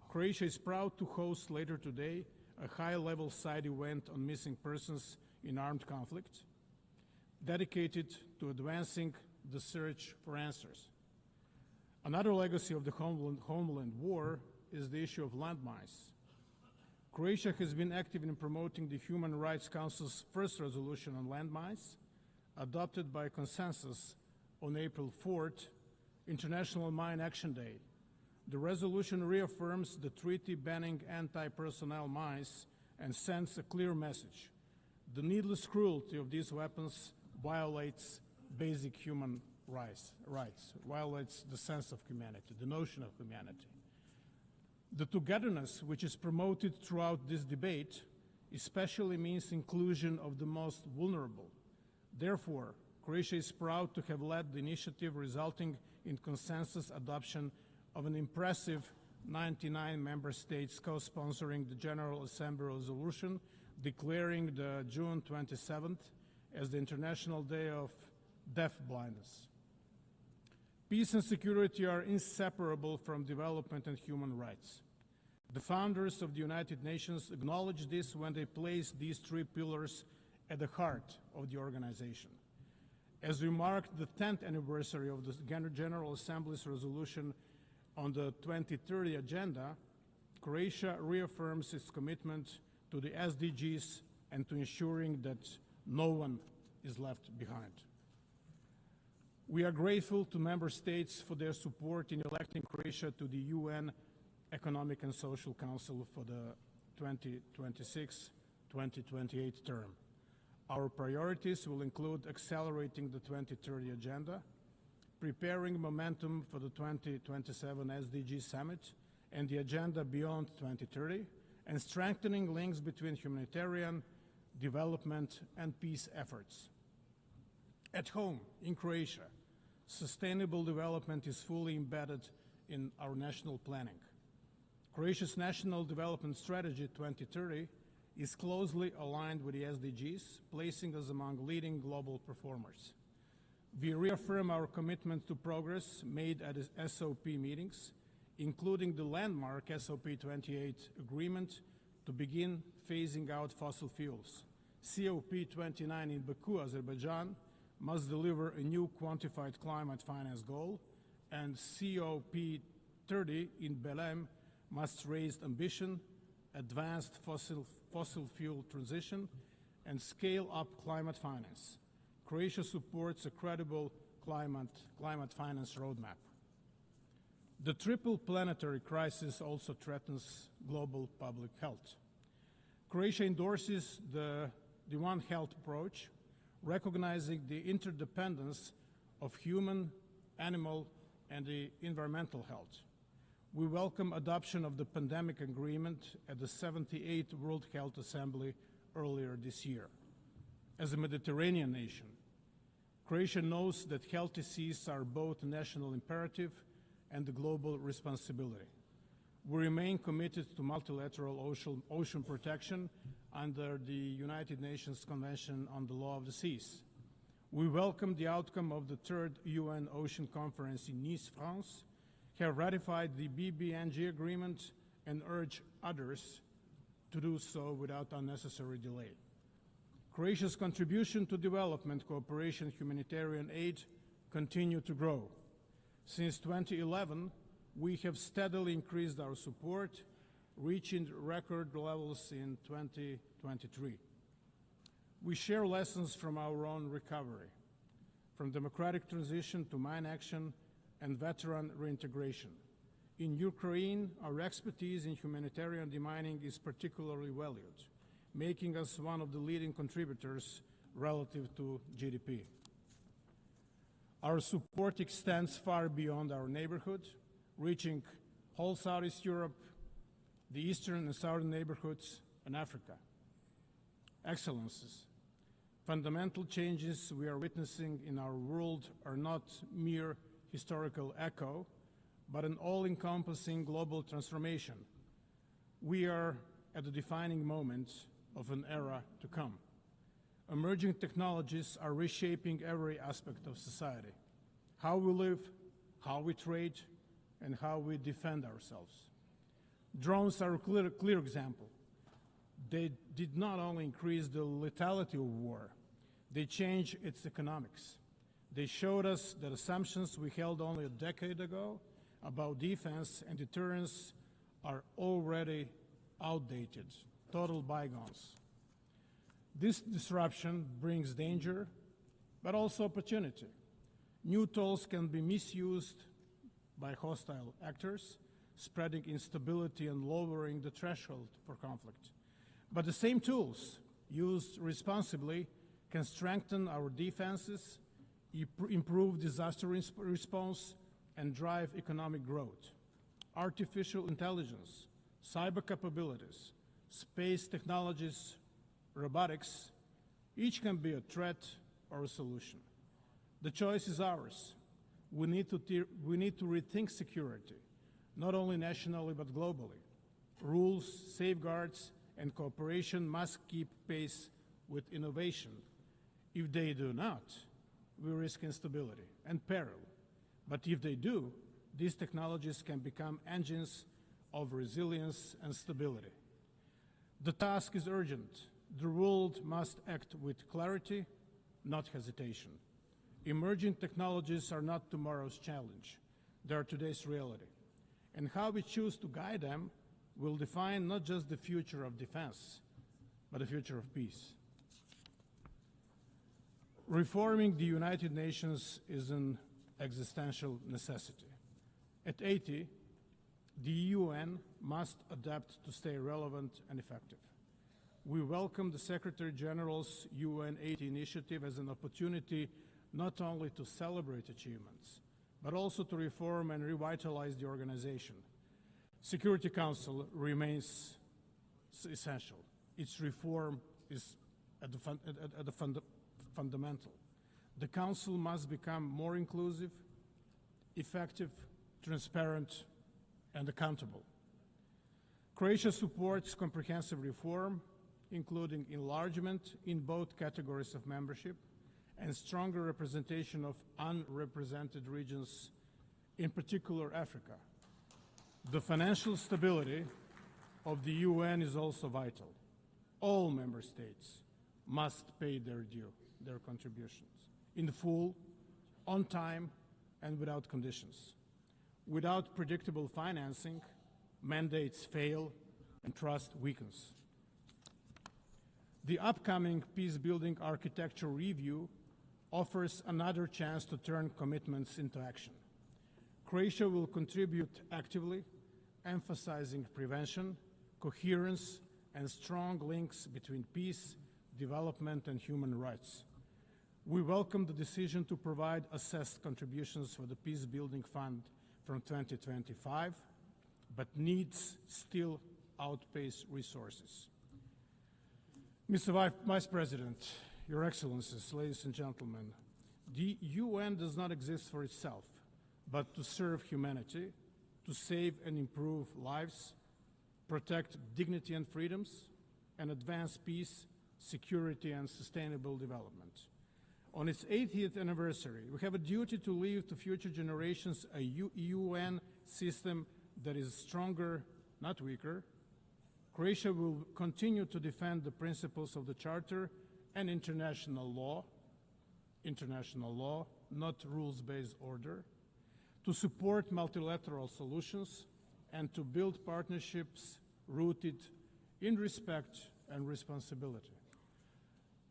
Croatia is proud to host later today a high-level side event on missing persons in armed conflict, dedicated to advancing the search for answers. Another legacy of the Homeland War is the issue of landmines. Croatia has been active in promoting the Human Rights Council's first resolution on landmines, adopted by consensus on April 4th, International Mine Action Day. The resolution reaffirms the treaty banning anti-personnel mines and sends a clear message. The needless cruelty of these weapons violates basic human rights, violates the sense of humanity, the notion of humanity. The togetherness which is promoted throughout this debate especially means inclusion of the most vulnerable. Therefore, Croatia is proud to have led the initiative resulting in consensus adoption of an impressive 99 member states co-sponsoring the General Assembly resolution declaring the June 27th as the International Day of Deaf Blindness. Peace and security are inseparable from development and human rights. The founders of the United Nations acknowledged this when they placed these 3 pillars at the heart of the organization. As we marked the 10th anniversary of the General Assembly's resolution on the 2030 agenda, Croatia reaffirms its commitment to the SDGs and to ensuring that no one is left behind. We are grateful to member states for their support in electing Croatia to the UN Economic and Social Council for the 2026-2028 term. Our priorities will include accelerating the 2030 agenda, preparing momentum for the 2027 SDG Summit and the agenda beyond 2030, and strengthening links between humanitarian, development, and peace efforts. At home, in Croatia, sustainable development is fully embedded in our national planning. Croatia's National Development Strategy 2030 is closely aligned with the SDGs, placing us among leading global performers. We reaffirm our commitment to progress made at SOP meetings, including the landmark SOP 28 agreement to begin phasing out fossil fuels. COP 29 in Baku, Azerbaijan, must deliver a new quantified climate finance goal, and COP 30 in Belém must raise ambition, advance fossil fuel transition, and scale up climate finance. Croatia supports a credible climate finance roadmap. The triple planetary crisis also threatens global public health. Croatia endorses the One Health approach, recognizing the interdependence of human, animal, and the environmental health. We welcome adoption of the pandemic agreement at the 78th World Health Assembly earlier this year. As a Mediterranean nation, Croatia knows that healthy seas are both a national imperative and a global responsibility. We remain committed to multilateral ocean protection under the United Nations Convention on the Law of the Seas. We welcome the outcome of the third UN Ocean Conference in Nice, France, have ratified the BBNG agreement, and urge others to do so without unnecessary delay. Croatia's contribution to development cooperation humanitarian aid continue to grow. Since 2011, we have steadily increased our support, reaching record levels in 2023. We share lessons from our own recovery, from democratic transition to mine action and veteran reintegration. In Ukraine, our expertise in humanitarian demining is particularly valued, making us one of the leading contributors relative to GDP. Our support extends far beyond our neighborhood, reaching whole Southeast Europe, the eastern and southern neighborhoods, and Africa. Excellencies, fundamental changes we are witnessing in our world are not mere historical echo, but an all-encompassing global transformation. We are at the defining moment of an era to come. Emerging technologies are reshaping every aspect of society: how we live, how we trade, and how we defend ourselves. Drones are a clear example. They did not only increase the lethality of war, they changed its economics. They showed us that assumptions we held only a decade ago about defense and deterrence are already outdated, total bygones. This disruption brings danger, but also opportunity. New tools can be misused by hostile actors, spreading instability and lowering the threshold for conflict. But the same tools, used responsibly, can strengthen our defenses, improve disaster response, and drive economic growth. Artificial intelligence, cyber capabilities, space technologies, robotics, each can be a threat or a solution. The choice is ours. We need to rethink security, not only nationally but globally. Rules, safeguards, and cooperation must keep pace with innovation. If they do not, we risk instability and peril. But if they do, these technologies can become engines of resilience and stability. The task is urgent. The world must act with clarity, not hesitation. Emerging technologies are not tomorrow's challenge. They are today's reality. And how we choose to guide them will define not just the future of defense, but the future of peace. Reforming the United Nations is an existential necessity. At 80, the UN must adapt to stay relevant and effective. We welcome the Secretary General's UN 80 initiative as an opportunity not only to celebrate achievements, but also to reform and revitalize the organization. Security Council remains essential. Its reform is at the fundamental. The Council must become more inclusive, effective, transparent, and accountable. Croatia supports comprehensive reform, including enlargement in both categories of membership and stronger representation of unrepresented regions, in particular Africa. The financial stability of the UN is also vital. All member states must pay their due, their contributions, in full, on time, and without conditions. Without predictable financing, mandates fail and trust weakens. The upcoming peace-building architecture review offers another chance to turn commitments into action. Croatia will contribute actively, emphasizing prevention, coherence, and strong links between peace, development, and human rights. We welcome the decision to provide assessed contributions for the Peace-Building Fund from 2025, but needs still outpace resources. Mr. Vice President, Your Excellencies, ladies and gentlemen, the UN does not exist for itself, but to serve humanity, to save and improve lives, protect dignity and freedoms, and advance peace, security, and sustainable development. On its 80th anniversary, we have a duty to leave to future generations a UN system that is stronger, not weaker. Croatia will continue to defend the principles of the Charter and international law, not rules-based order, to support multilateral solutions, and to build partnerships rooted in respect and responsibility.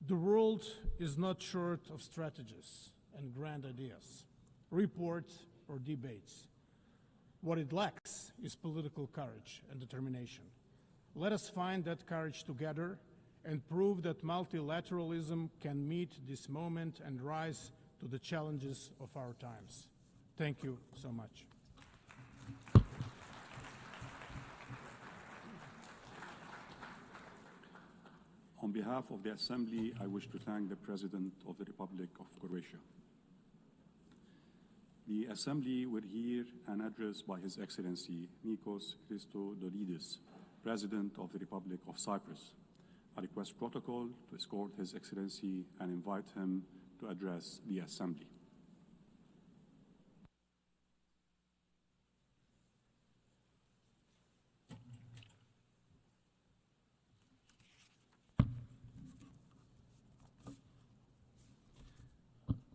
The world is not short of strategies and grand ideas, reports, or debates. What it lacks is political courage and determination. Let us find that courage together and prove that multilateralism can meet this moment and rise to the challenges of our times. Thank you so much. On behalf of the Assembly, I wish to thank the President of the Republic of Croatia. The Assembly will hear an address by His Excellency Nikos Christodoulidis, President of the Republic of Cyprus. I request protocol to escort His Excellency and invite him to address the Assembly.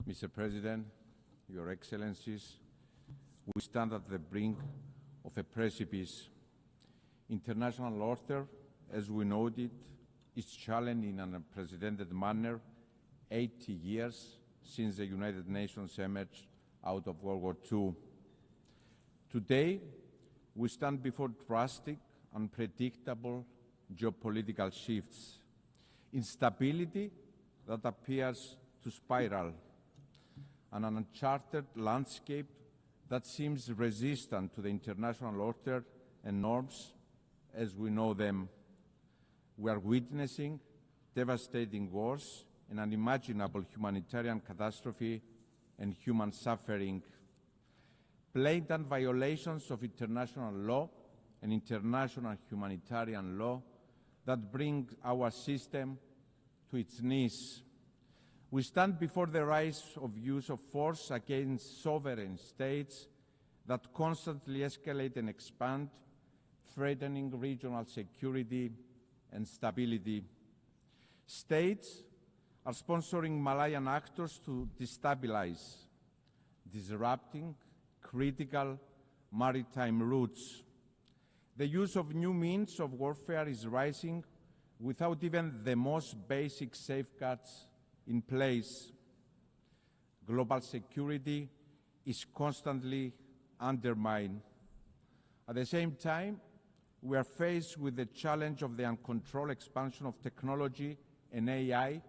Mr. President, Your Excellencies, we stand at the brink of a precipice. International order, as we noted, is challenged in an unprecedented manner 80 years since the United Nations emerged out of World War II. Today, we stand before drastic, unpredictable geopolitical shifts, instability that appears to spiral, and an uncharted landscape that seems resistant to the international order and norms as we know them. We are witnessing devastating wars, an unimaginable humanitarian catastrophe, and human suffering. Blatant violations of international law and international humanitarian law that bring our system to its knees. We stand before the rise of use of force against sovereign states that constantly escalate and expand, threatening regional security and stability. States are sponsoring Malayan actors to destabilize, disrupting critical maritime routes. The use of new means of warfare is rising without even the most basic safeguards in place. global security is constantly undermined. At the same time, we are faced with the challenge of the uncontrolled expansion of technology and AI,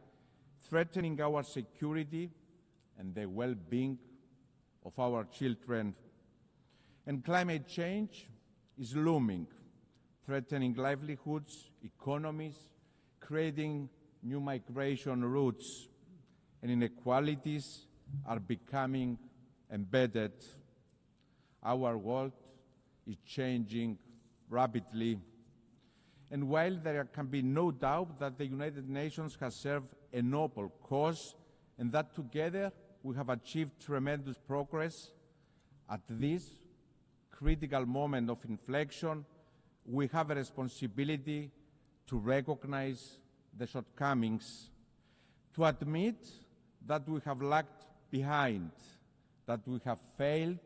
threatening our security and the well-being of our children. And climate change is looming, threatening livelihoods, economies, creating new migration routes, and inequalities are becoming embedded. Our world is changing rapidly. And while there can be no doubt that the United Nations has served a noble cause and that together we have achieved tremendous progress, at this critical moment of inflection, we have a responsibility to recognize the shortcomings, to admit that we have lagged behind, that we have failed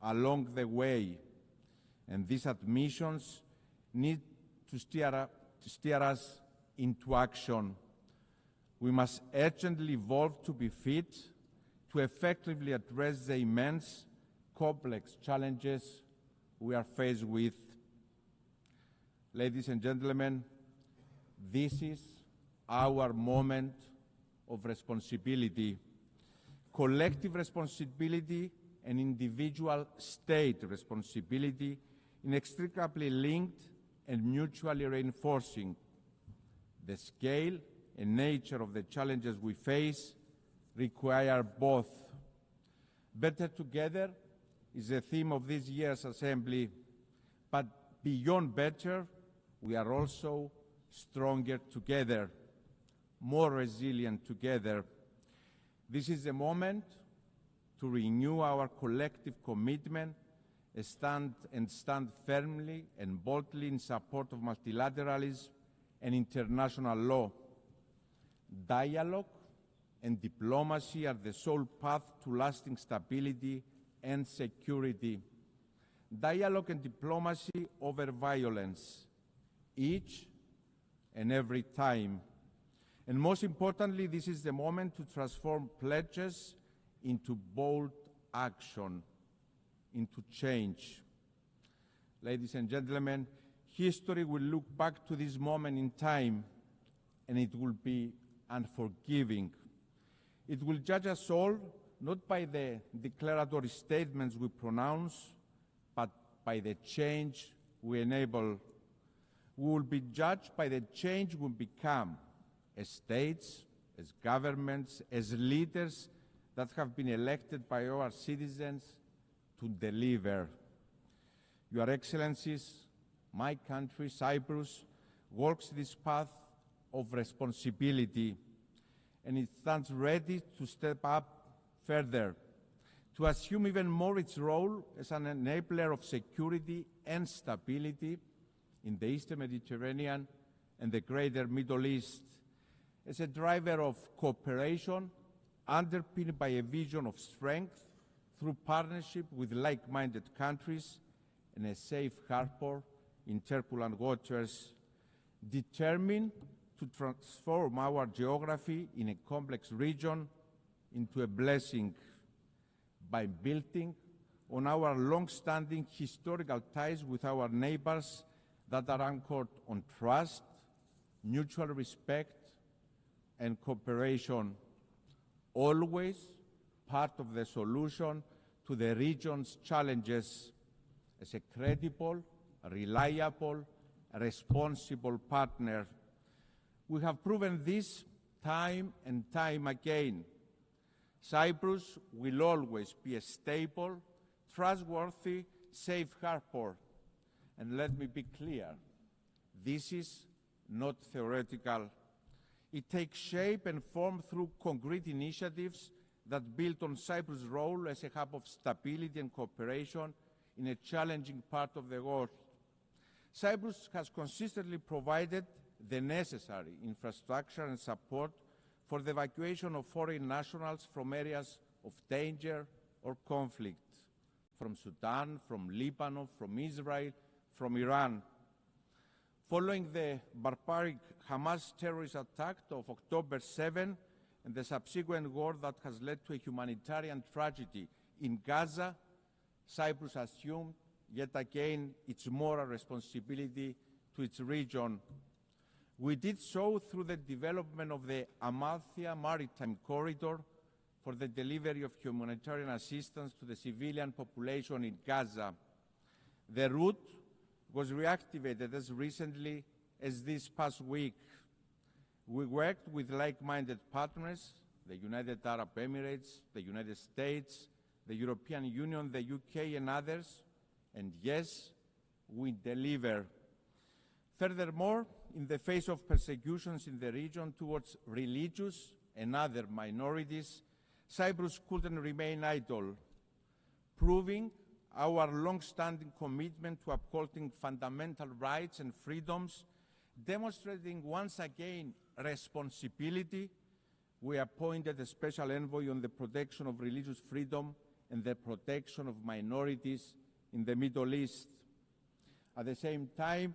along the way. And these admissions need to steer us into action. We must urgently evolve to be fit to effectively address the immense, complex challenges we are faced with. Ladies and gentlemen, this is our moment of responsibility, collective responsibility and individual state responsibility, inextricably linked and mutually reinforcing. The scale and nature of the challenges we face require both. Better together is the theme of this year's Assembly, but beyond better, we are also stronger together, more resilient together. This is the moment to renew our collective commitment and stand firmly and boldly in support of multilateralism and international law. Dialogue and diplomacy are the sole path to lasting stability and security. Dialogue and diplomacy over violence, each and every time. And most importantly, this is the moment to transform pledges into bold action, into change. Ladies and gentlemen, history will look back to this moment in time, and it will be unforgiving. It will judge us all, not by the declaratory statements we pronounce, but by the change we enable. We will be judged by the change we become as states, as governments, as leaders that have been elected by our citizens to deliver. Your Excellencies, my country, Cyprus, walks this path of responsibility, and it stands ready to step up further, to assume even more its role as an enabler of security and stability in the Eastern Mediterranean and the greater Middle East, as a driver of cooperation underpinned by a vision of strength through partnership with like-minded countries and a safe harbor in turbulent waters, determined to transform our geography in a complex region into a blessing by building on our long-standing historical ties with our neighbors that are anchored on trust, mutual respect, and cooperation, always part of the solution to the region's challenges as a credible, reliable, responsible partner. We have proven this time and time again. Cyprus will always be a stable, trustworthy, safe harbor. And let me be clear, this is not theoretical. It takes shape and form through concrete initiatives that build on Cyprus' role as a hub of stability and cooperation in a challenging part of the world. Cyprus has consistently provided the necessary infrastructure and support for the evacuation of foreign nationals from areas of danger or conflict, from Sudan, from Lebanon, from Israel, from Iran. Following the barbaric Hamas terrorist attack of October 7 and the subsequent war that has led to a humanitarian tragedy in Gaza, Cyprus assumed yet again its moral responsibility to its region. We did so through the development of the Amalthea Maritime corridor for the delivery of humanitarian assistance to the civilian population in Gaza. The route was reactivated as recently as this past week. We worked with like-minded partners, the United Arab Emirates, the United States, the European Union, the UK and others, and yes, we deliver. Furthermore, in the face of persecutions in the region towards religious and other minorities, Cyprus couldn't remain idle, proving our long-standing commitment to upholding fundamental rights and freedoms, demonstrating once again responsibility. We appointed a special envoy on the protection of religious freedom and the protection of minorities in the Middle East. At the same time,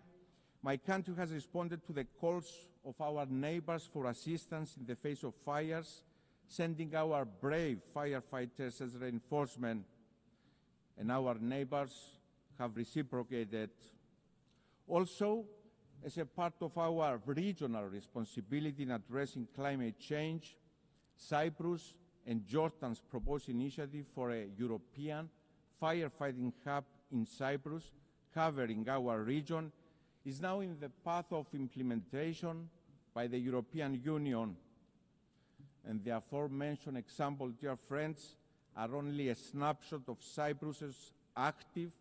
my country has responded to the calls of our neighbors for assistance in the face of fires, sending our brave firefighters as reinforcement, and our neighbors have reciprocated. Also, as a part of our regional responsibility in addressing climate change, Cyprus and Jordan's proposed initiative for a European firefighting hub in Cyprus, covering our region, is now in the path of implementation by the European Union. And the aforementioned examples, dear friends, are only a snapshot of Cyprus's active,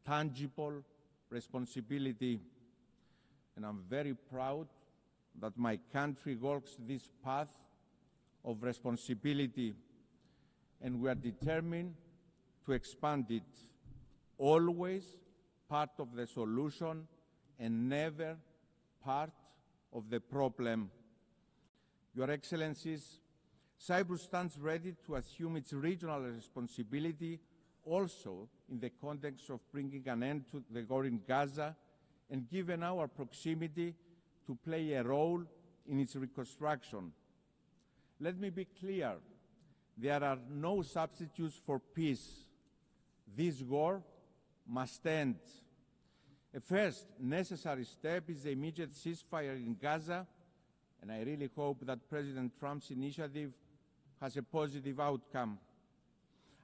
tangible responsibility. And I'm very proud that my country walks this path of responsibility, and we are determined to expand it, always part of the solution and never part of the problem. Your Excellencies, Cyprus stands ready to assume its regional responsibility also in the context of bringing an end to the war in Gaza, and given our proximity, to play a role in its reconstruction. Let me be clear, there are no substitutes for peace. This war must end. A first necessary step is the immediate ceasefire in Gaza, and I really hope that President Trump's initiative has a positive outcome.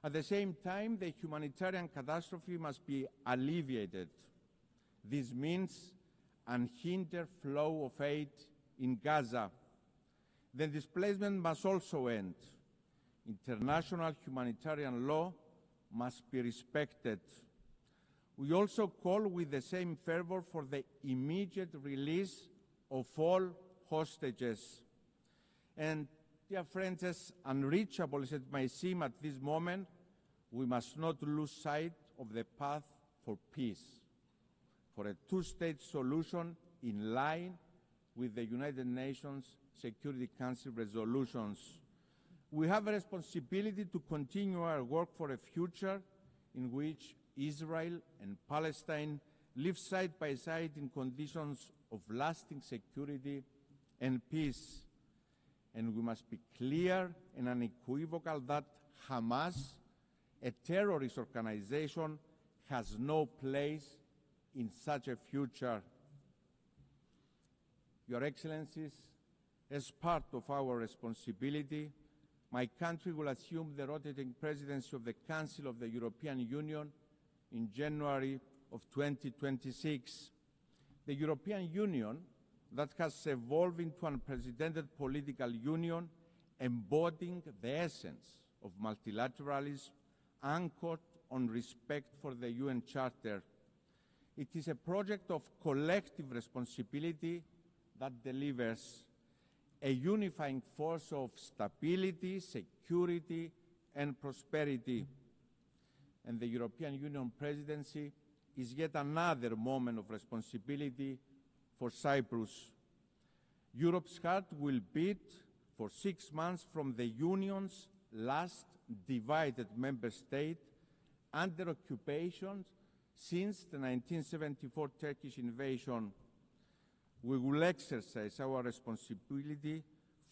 At the same time, the humanitarian catastrophe must be alleviated. This means unhindered flow of aid in Gaza. The displacement must also end. International humanitarian law must be respected. We also call with the same fervor for the immediate release of all hostages. And, dear friends, as unreachable as it may seem at this moment, we must not lose sight of the path for peace, for a two-state solution in line with the United Nations Security Council resolutions. We have a responsibility to continue our work for a future in which Israel and Palestine live side by side in conditions of lasting security and peace. And we must be clear and unequivocal that Hamas, a terrorist organization, has no place in such a future. Your Excellencies, as part of our responsibility, my country will assume the rotating presidency of the Council of the European Union in January of 2026. The European Union that has evolved into an unprecedented political union embodying the essence of multilateralism anchored on respect for the UN Charter. It is a project of collective responsibility that delivers a unifying force of stability, security, and prosperity. And the European Union presidency is yet another moment of responsibility for Cyprus. Europe's heart will beat for 6 months from the Union's last divided member state under occupation since the 1974 Turkish invasion. We will exercise our responsibility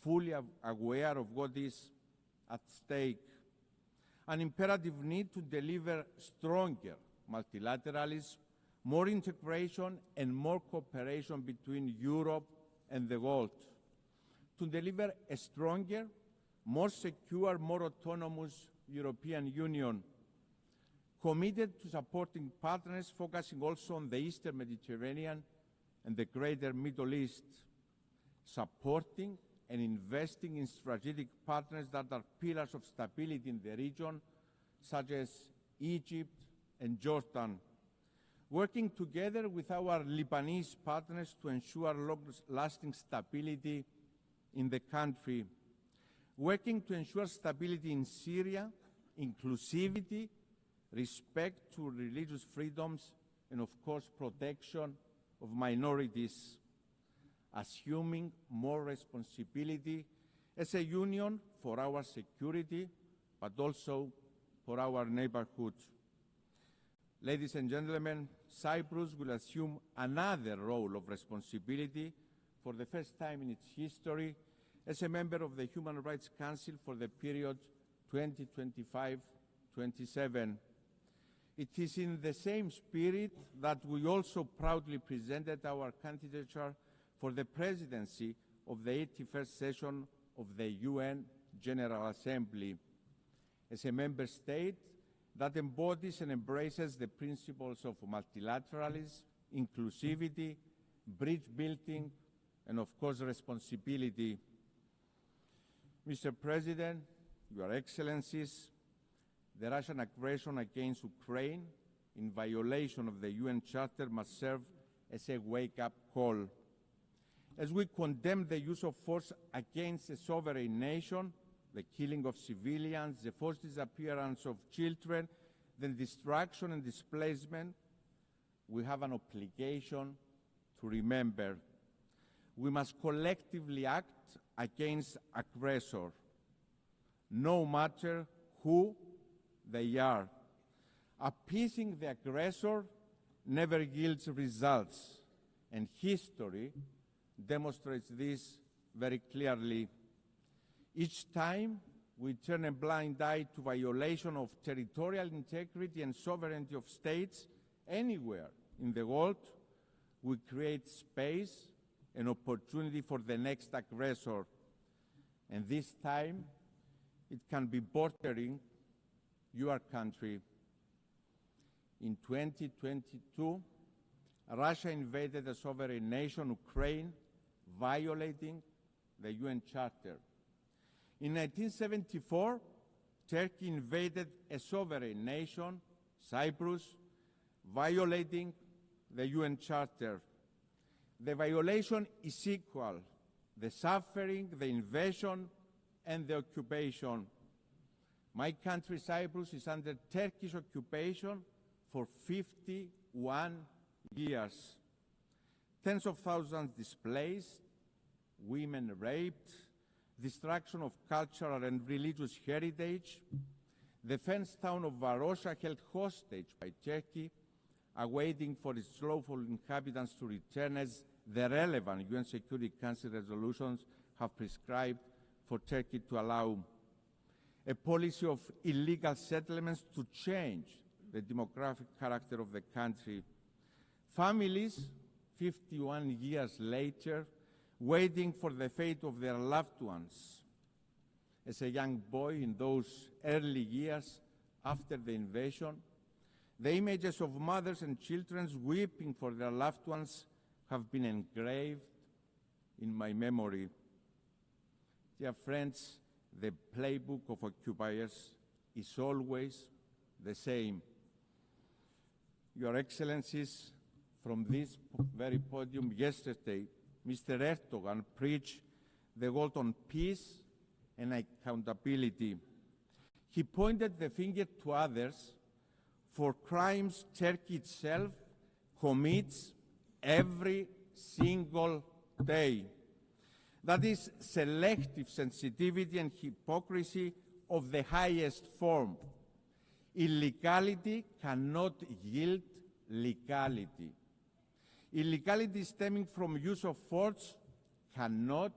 fully aware of what is at stake. An imperative need to deliver stronger multilateralism, more integration and more cooperation between Europe and the world, to deliver a stronger, more secure, more autonomous European Union, committed to supporting partners focusing also on the Eastern Mediterranean and the greater Middle East, supporting and investing in strategic partners that are pillars of stability in the region, such as Egypt and Jordan, working together with our Lebanese partners to ensure long-lasting stability in the country, working to ensure stability in Syria, inclusivity, respect to religious freedoms, and of course protection of minorities, assuming more responsibility as a union for our security, but also for our neighborhood. Ladies and gentlemen, Cyprus will assume another role of responsibility for the first time in its history as a member of the Human Rights Council for the period 2025-27. It is in the same spirit that we also proudly presented our candidature for the presidency of the 81st session of the UN General Assembly. As a member state that embodies and embraces the principles of multilateralism, inclusivity, bridge building, and of course responsibility. Mr. President, Your Excellencies, the Russian aggression against Ukraine in violation of the UN Charter must serve as a wake-up call. As we condemn the use of force against a sovereign nation, the killing of civilians, the forced disappearance of children, the destruction and displacement, we have an obligation to remember. We must collectively act against aggressor, no matter who they are. Appeasing the aggressor never yields results, and history demonstrates this very clearly. Each time we turn a blind eye to violation of territorial integrity and sovereignty of states anywhere in the world, we create space and opportunity for the next aggressor. And this time, it can be bordering your country. In 2022, Russia invaded a sovereign nation, Ukraine, violating the UN Charter. In 1974, Turkey invaded a sovereign nation, Cyprus, violating the UN Charter. The violation is equal: the suffering, the invasion, and the occupation. My country, Cyprus, is under Turkish occupation for 51 years. Tens of thousands displaced, women raped, destruction of cultural and religious heritage, the fenced town of Varosha held hostage by Turkey, awaiting for its lawful inhabitants to return, as the relevant UN Security Council resolutions have prescribed for Turkey to allow. A policy of illegal settlements to change the demographic character of the country. Families, 51 years later, waiting for the fate of their loved ones. As a young boy in those early years after the invasion, the images of mothers and children weeping for their loved ones have been engraved in my memory. Dear friends, the playbook of occupiers is always the same. Your Excellencies, from this very podium yesterday, Mr. Erdogan preached the word on peace and accountability. He pointed the finger to others for crimes Turkey itself commits every single day. That is selective sensitivity and hypocrisy of the highest form. Illegality cannot yield legality. Illegality stemming from use of force cannot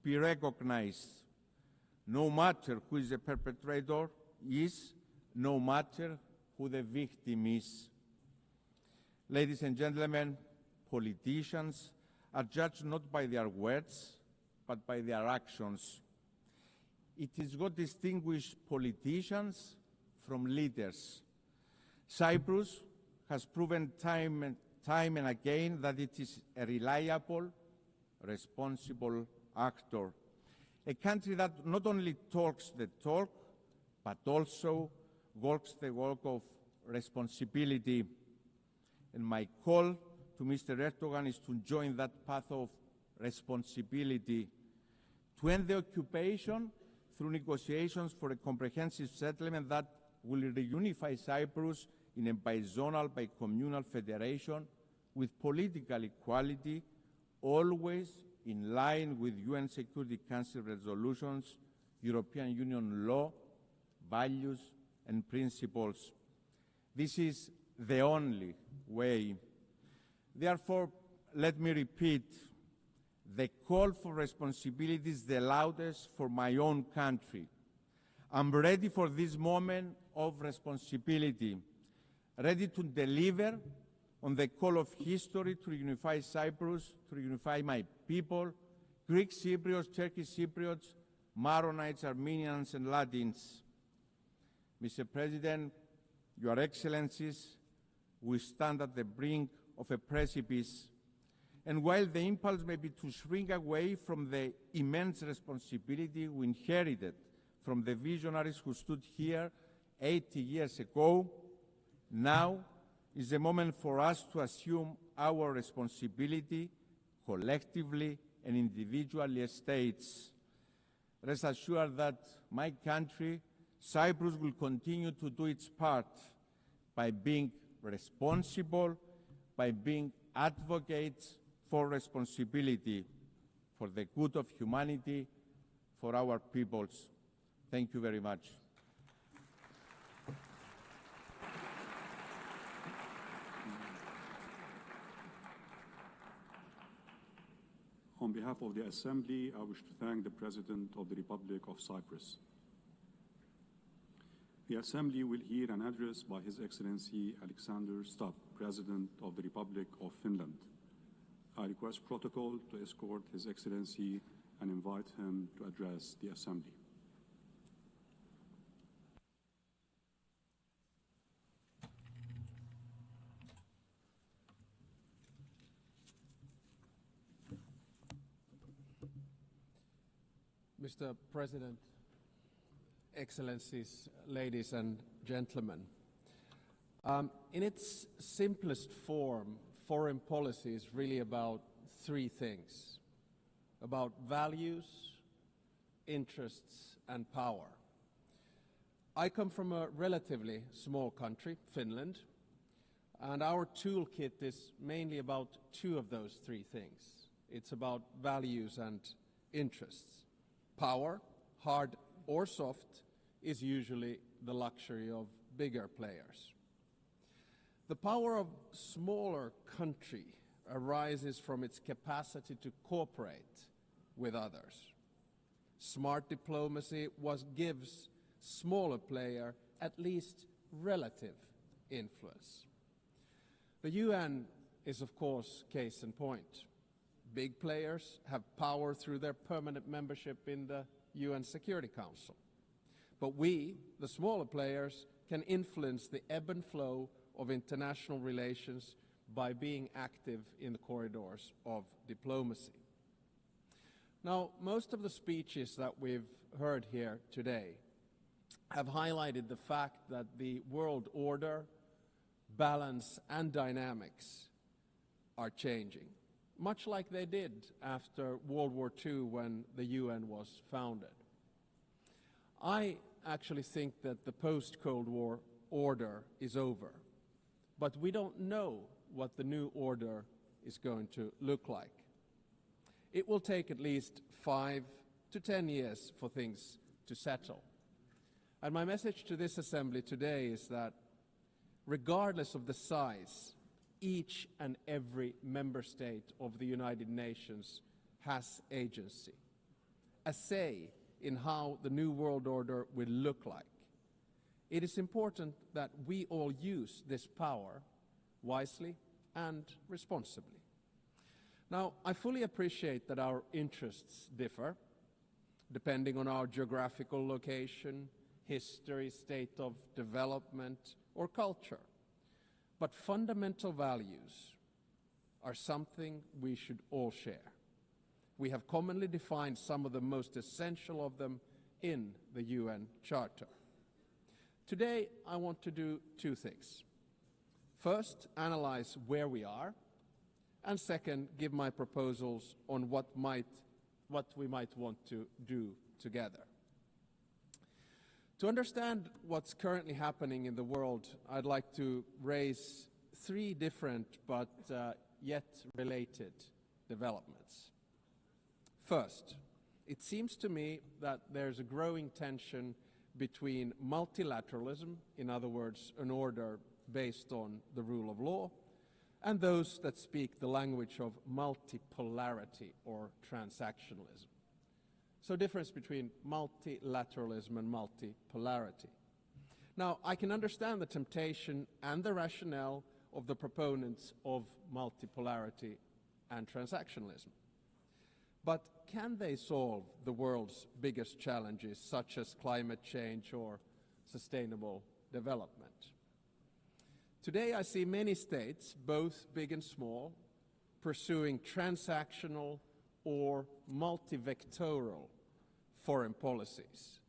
be recognized, no matter who is the perpetrator is, no matter who the victim is. Ladies and gentlemen, politicians are judged not by their words, but by their actions. It is what distinguishes politicians from leaders. Cyprus has proven time and again that it is a reliable, responsible actor. A country that not only talks the talk, but also walks the walk of responsibility. And my call to Mr. Erdogan is to join that path of responsibility, to end the occupation through negotiations for a comprehensive settlement that will reunify Cyprus in a bizonal, bicommunal federation with political equality, always in line with UN Security Council resolutions, European Union law, values and principles. This is the only way. Therefore, let me repeat, the call for responsibility is the loudest for my own country. I'm ready for this moment of responsibility, ready to deliver on the call of history to reunify Cyprus, to reunify my people, Greek Cypriots, Turkish Cypriots, Maronites, Armenians, and Latins. Mr. President, Your Excellencies, we stand at the brink of a precipice. And while the impulse may be to shrink away from the immense responsibility we inherited from the visionaries who stood here 80 years ago, now is the moment for us to assume our responsibility collectively and individually as states. Rest assured that my country, Cyprus, will continue to do its part by being responsible, by being advocates for responsibility, for the good of humanity, for our peoples. Thank you very much. On behalf of the Assembly, I wish to thank the President of the Republic of Cyprus. The Assembly will hear an address by His Excellency Alexander Stubb, President of the Republic of Finland. I request protocol to escort His Excellency and invite him to address the Assembly. Mr. President, Excellencies, ladies and gentlemen, in its simplest form, foreign policy is really about three things: about values, interests, and power. I come from a relatively small country, Finland, and our toolkit is mainly about two of those three things. It's about values and interests. Power, hard or soft, is usually the luxury of bigger players. The power of smaller country arises from its capacity to cooperate with others. Smart diplomacy gives smaller player at least relative influence. The UN is, of course, case in point. Big players have power through their permanent membership in the UN Security Council. But we, the smaller players, can influence the ebb and flow of international relations by being active in the corridors of diplomacy. Now, most of the speeches that we've heard here today have highlighted the fact that the world order, balance, and dynamics are changing, much like they did after World War II when the UN was founded. I actually think that the post-Cold War order is over, but we don't know what the new order is going to look like. It will take at least 5 to 10 years for things to settle. And my message to this Assembly today is that regardless of the size, each and every member state of the United Nations has agency. a say in how the new world order will look like. It is important that we all use this power wisely and responsibly. Now, I fully appreciate that our interests differ, depending on our geographical location, history, state of development, or culture. But fundamental values are something we should all share. We have commonly defined some of the most essential of them in the UN Charter. Today, I want to do two things. First, analyze where we are, and second, give my proposals on what we might want to do together. To understand what's currently happening in the world, I'd like to raise three different but yet related developments. First, it seems to me that there's a growing tension between multilateralism, in other words, an order based on the rule of law, and those that speak the language of multipolarity or transactionalism. So difference between multilateralism and multipolarity. Now, I can understand the temptation and the rationale of the proponents of multipolarity and transactionalism. But can they solve the world's biggest challenges, such as climate change or sustainable development? Today I see many states, both big and small, pursuing transactional or multivectoral foreign policies.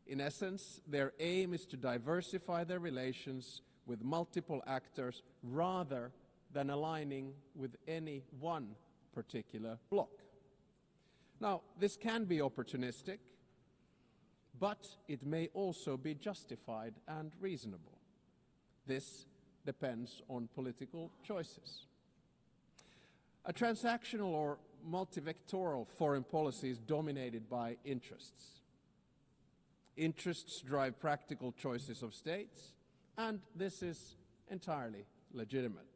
In essence, their aim is to diversify their relations with multiple actors rather than aligning with any one particular bloc. Now, this can be opportunistic, but it may also be justified and reasonable. This depends on political choices. A transactional or multivectoral foreign policy is dominated by interests. Interests drive practical choices of states, and this is entirely legitimate.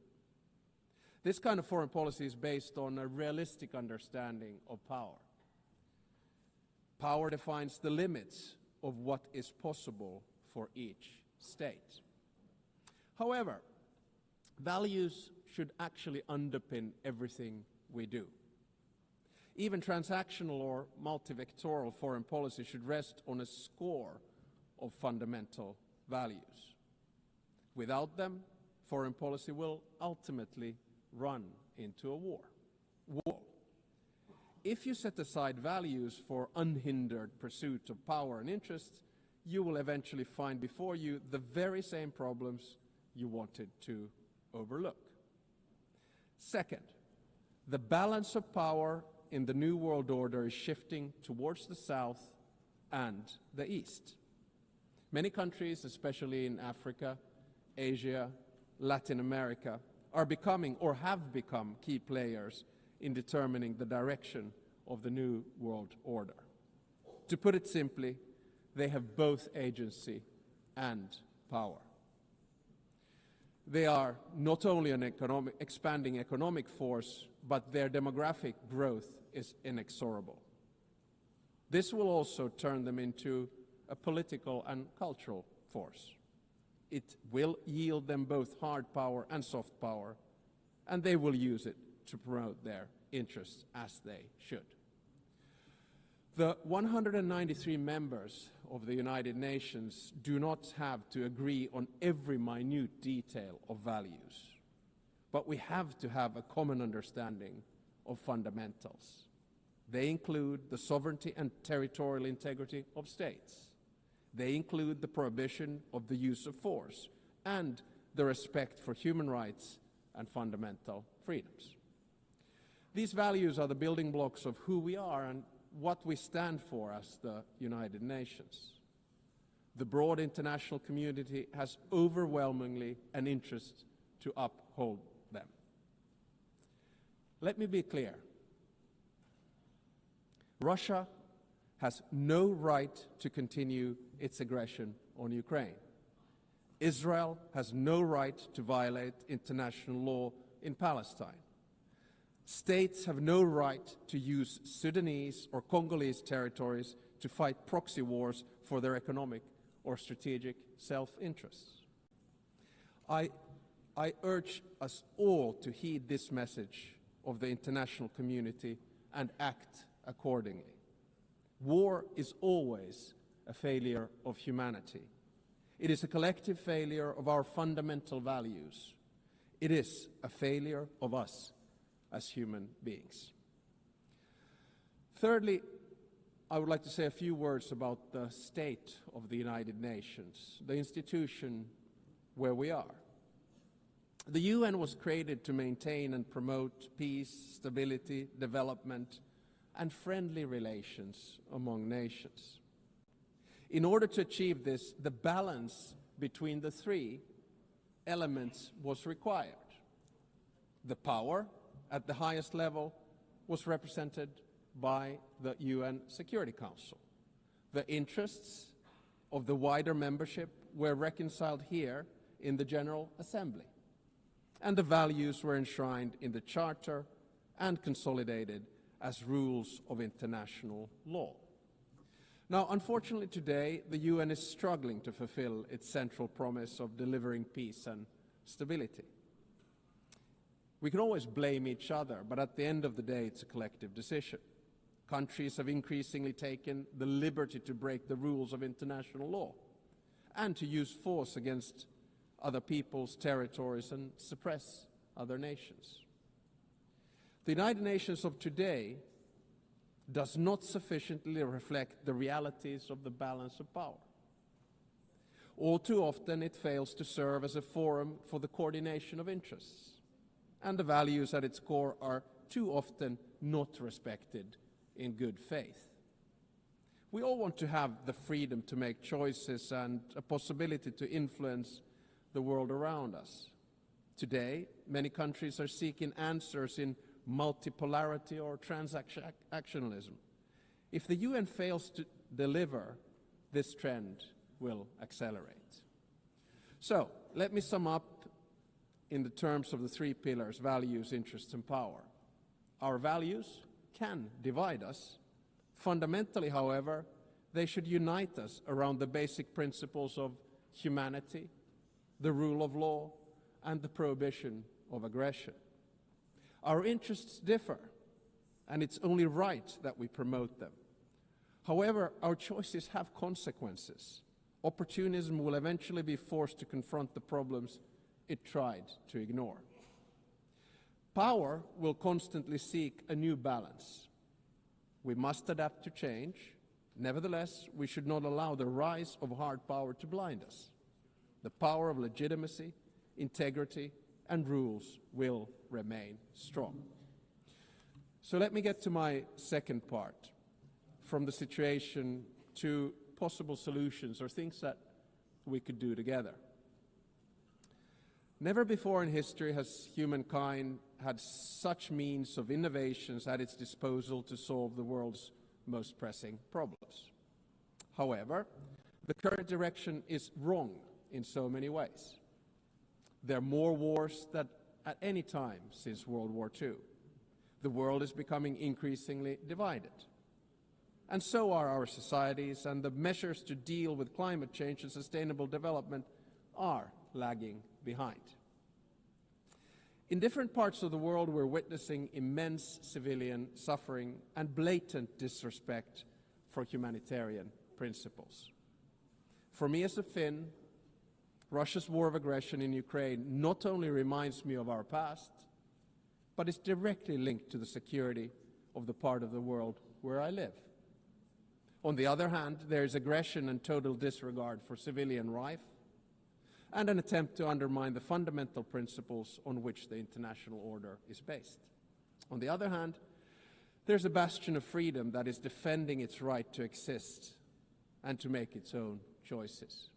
This kind of foreign policy is based on a realistic understanding of power. Power defines the limits of what is possible for each state. However, values should actually underpin everything we do. Even transactional or multivectoral foreign policy should rest on a score of fundamental values. Without them, foreign policy will ultimately run into a wall. If you set aside values for unhindered pursuit of power and interests, you will eventually find before you the very same problems you wanted to overlook. Second, the balance of power in the New World Order is shifting towards the South and the East. Many countries, especially in Africa, Asia, Latin America, are becoming or have become key players in determining the direction of the New World Order. To put it simply, they have both agency and power. They are not only an expanding economic force, but their demographic growth is inexorable. This will also turn them into a political and cultural force. It will yield them both hard power and soft power, and they will use it to promote their interests as they should. The 193 members of the United Nations do not have to agree on every minute detail of values, but we have to have a common understanding of fundamentals. They include the sovereignty and territorial integrity of states. They include the prohibition of the use of force and the respect for human rights and fundamental freedoms. These values are the building blocks of who we are and what we stand for as the United Nations. The broad international community has overwhelmingly an interest to uphold them. Let me be clear. Russia has no right to continue its aggression on Ukraine. Israel has no right to violate international law in Palestine. States have no right to use Sudanese or Congolese territories to fight proxy wars for their economic or strategic self-interests. I urge us all to heed this message of the international community and act accordingly. War is always a failure of humanity. It is a collective failure of our fundamental values. It is a failure of us as human beings. Thirdly, I would like to say a few words about the state of the United Nations, the institution where we are. The UN was created to maintain and promote peace, stability, development, and friendly relations among nations. In order to achieve this, the balance between the three elements was required. The power at the highest level was represented by the UN Security Council. The interests of the wider membership were reconciled here in the General Assembly, and the values were enshrined in the Charter and consolidated as rules of international law. Now, unfortunately today, the UN is struggling to fulfill its central promise of delivering peace and stability. We can always blame each other, but at the end of the day, it's a collective decision. Countries have increasingly taken the liberty to break the rules of international law and to use force against other people's territories and suppress other nations. The United Nations of today does not sufficiently reflect the realities of the balance of power. All too often, it fails to serve as a forum for the coordination of interests, and the values at its core are too often not respected in good faith. We all want to have the freedom to make choices and a possibility to influence the world around us. Today, many countries are seeking answers in multipolarity or transactionalism. If the UN fails to deliver, this trend will accelerate. So, let me sum up in the terms of the three pillars: values, interests, and power. Our values can divide us. Fundamentally, however, they should unite us around the basic principles of humanity, the rule of law, and the prohibition of aggression. Our interests differ, and it's only right that we promote them. However, our choices have consequences. Opportunism will eventually be forced to confront the problems it tried to ignore. Power will constantly seek a new balance. We must adapt to change. Nevertheless, we should not allow the rise of hard power to blind us. The power of legitimacy, integrity, and rules will remain strong. So let me get to my second part, from the situation to possible solutions or things that we could do together. Never before in history has humankind had such means of innovations at its disposal to solve the world's most pressing problems. However, the current direction is wrong in so many ways. There are more wars than at any time since World War II. The world is becoming increasingly divided. And so are our societies, and the measures to deal with climate change and sustainable development are lagging behind. In different parts of the world, we're witnessing immense civilian suffering and blatant disrespect for humanitarian principles. For me as a Finn, Russia's war of aggression in Ukraine not only reminds me of our past, but is directly linked to the security of the part of the world where I live. On the other hand, there is aggression and total disregard for civilian life, and an attempt to undermine the fundamental principles on which the international order is based. On the other hand, there's a bastion of freedom that is defending its right to exist and to make its own choices.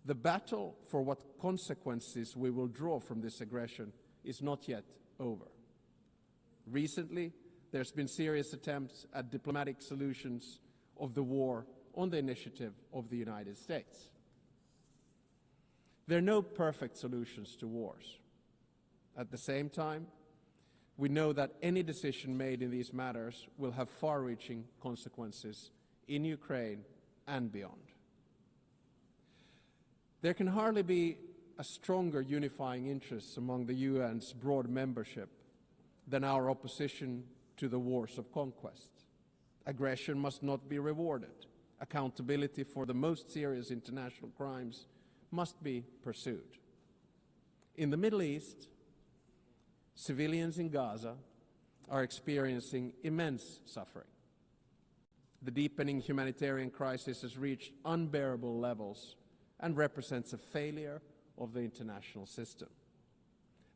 The battle for what consequences we will draw from this aggression is not yet over. Recently, there's been serious attempts at diplomatic solutions of the war on the initiative of the United States. There are no perfect solutions to wars. At the same time, we know that any decision made in these matters will have far-reaching consequences in Ukraine and beyond. There can hardly be a stronger unifying interest among the UN's broad membership than our opposition to the wars of conquest. Aggression must not be rewarded. Accountability for the most serious international crimes must be pursued. In the Middle East, civilians in Gaza are experiencing immense suffering. The deepening humanitarian crisis has reached unbearable levels and represents a failure of the international system.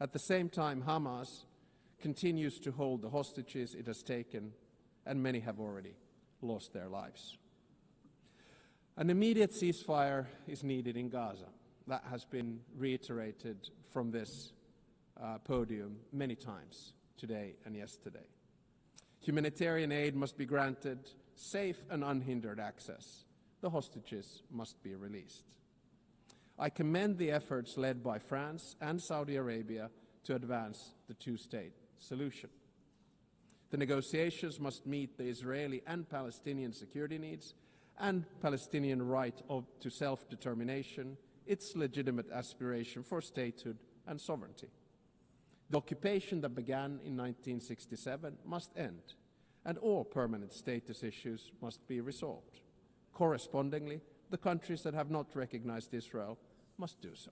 At the same time, Hamas continues to hold the hostages it has taken, and many have already lost their lives. An immediate ceasefire is needed in Gaza. That has been reiterated from this podium many times today and yesterday. Humanitarian aid must be granted safe and unhindered access. The hostages must be released. I commend the efforts led by France and Saudi Arabia to advance the two-state solution. The negotiations must meet the Israeli and Palestinian security needs and Palestinian right to self-determination, its legitimate aspiration for statehood and sovereignty. The occupation that began in 1967 must end, and all permanent status issues must be resolved. Correspondingly, the countries that have not recognized Israel must do so.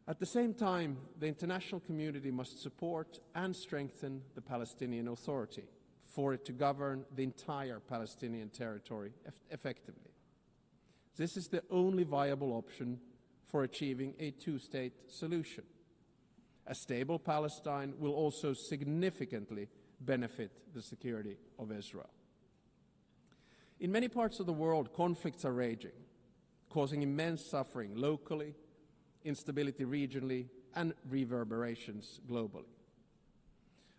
At the same time, the international community must support and strengthen the Palestinian Authority for it to govern the entire Palestinian territory effectively. This is the only viable option for achieving a two-state solution. A stable Palestine will also significantly benefit the security of Israel. In many parts of the world, conflicts are raging, causing immense suffering locally, instability regionally, and reverberations globally.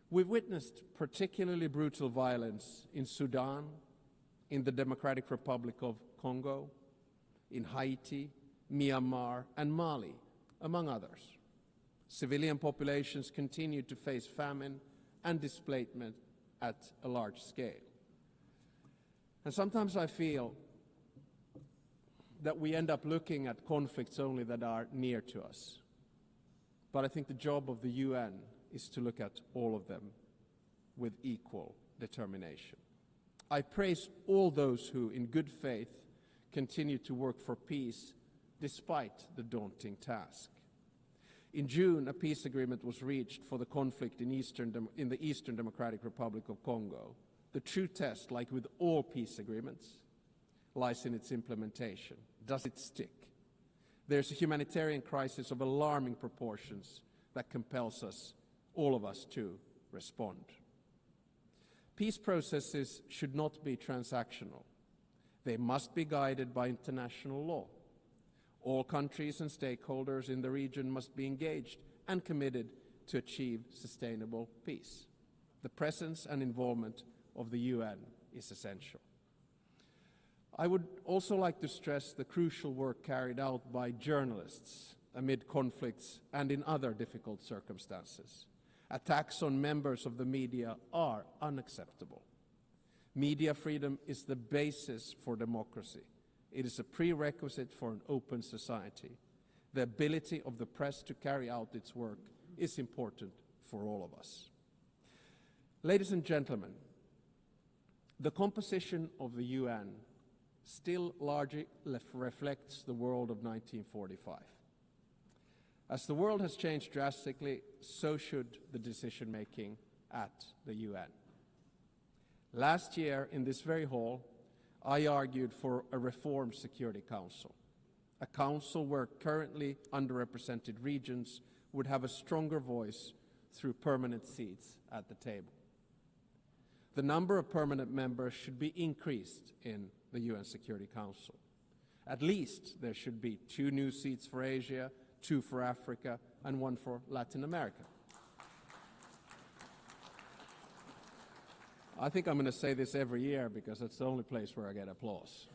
We've witnessed particularly brutal violence in Sudan, in the Democratic Republic of Congo, in Haiti, Myanmar, and Mali, among others. Civilian populations continue to face famine and displacement at a large scale. And sometimes I feel that we end up looking at conflicts only that are near to us. But I think the job of the UN is to look at all of them with equal determination. I praise all those who, in good faith, continue to work for peace despite the daunting task. In June, a peace agreement was reached for the conflict in the Eastern Democratic Republic of Congo. The true test, like with all peace agreements, lies in its implementation. Does it stick? There's a humanitarian crisis of alarming proportions that compels us, all of us, to respond. Peace processes should not be transactional. They must be guided by international law. All countries and stakeholders in the region must be engaged and committed to achieve sustainable peace. The presence and involvement of the UN is essential. I would also like to stress the crucial work carried out by journalists amid conflicts and in other difficult circumstances. Attacks on members of the media are unacceptable. Media freedom is the basis for democracy. It is a prerequisite for an open society. The ability of the press to carry out its work is important for all of us. Ladies and gentlemen, the composition of the UN still largely reflects the world of 1945. As the world has changed drastically, so should the decision-making at the UN. Last year, in this very hall, I argued for a reformed Security Council, a council where currently underrepresented regions would have a stronger voice through permanent seats at the table. The number of permanent members should be increased in the UN Security Council. At least there should be 2 new seats for Asia, 2 for Africa, and 1 for Latin America. I think I'm going to say this every year because it's the only place where I get applause.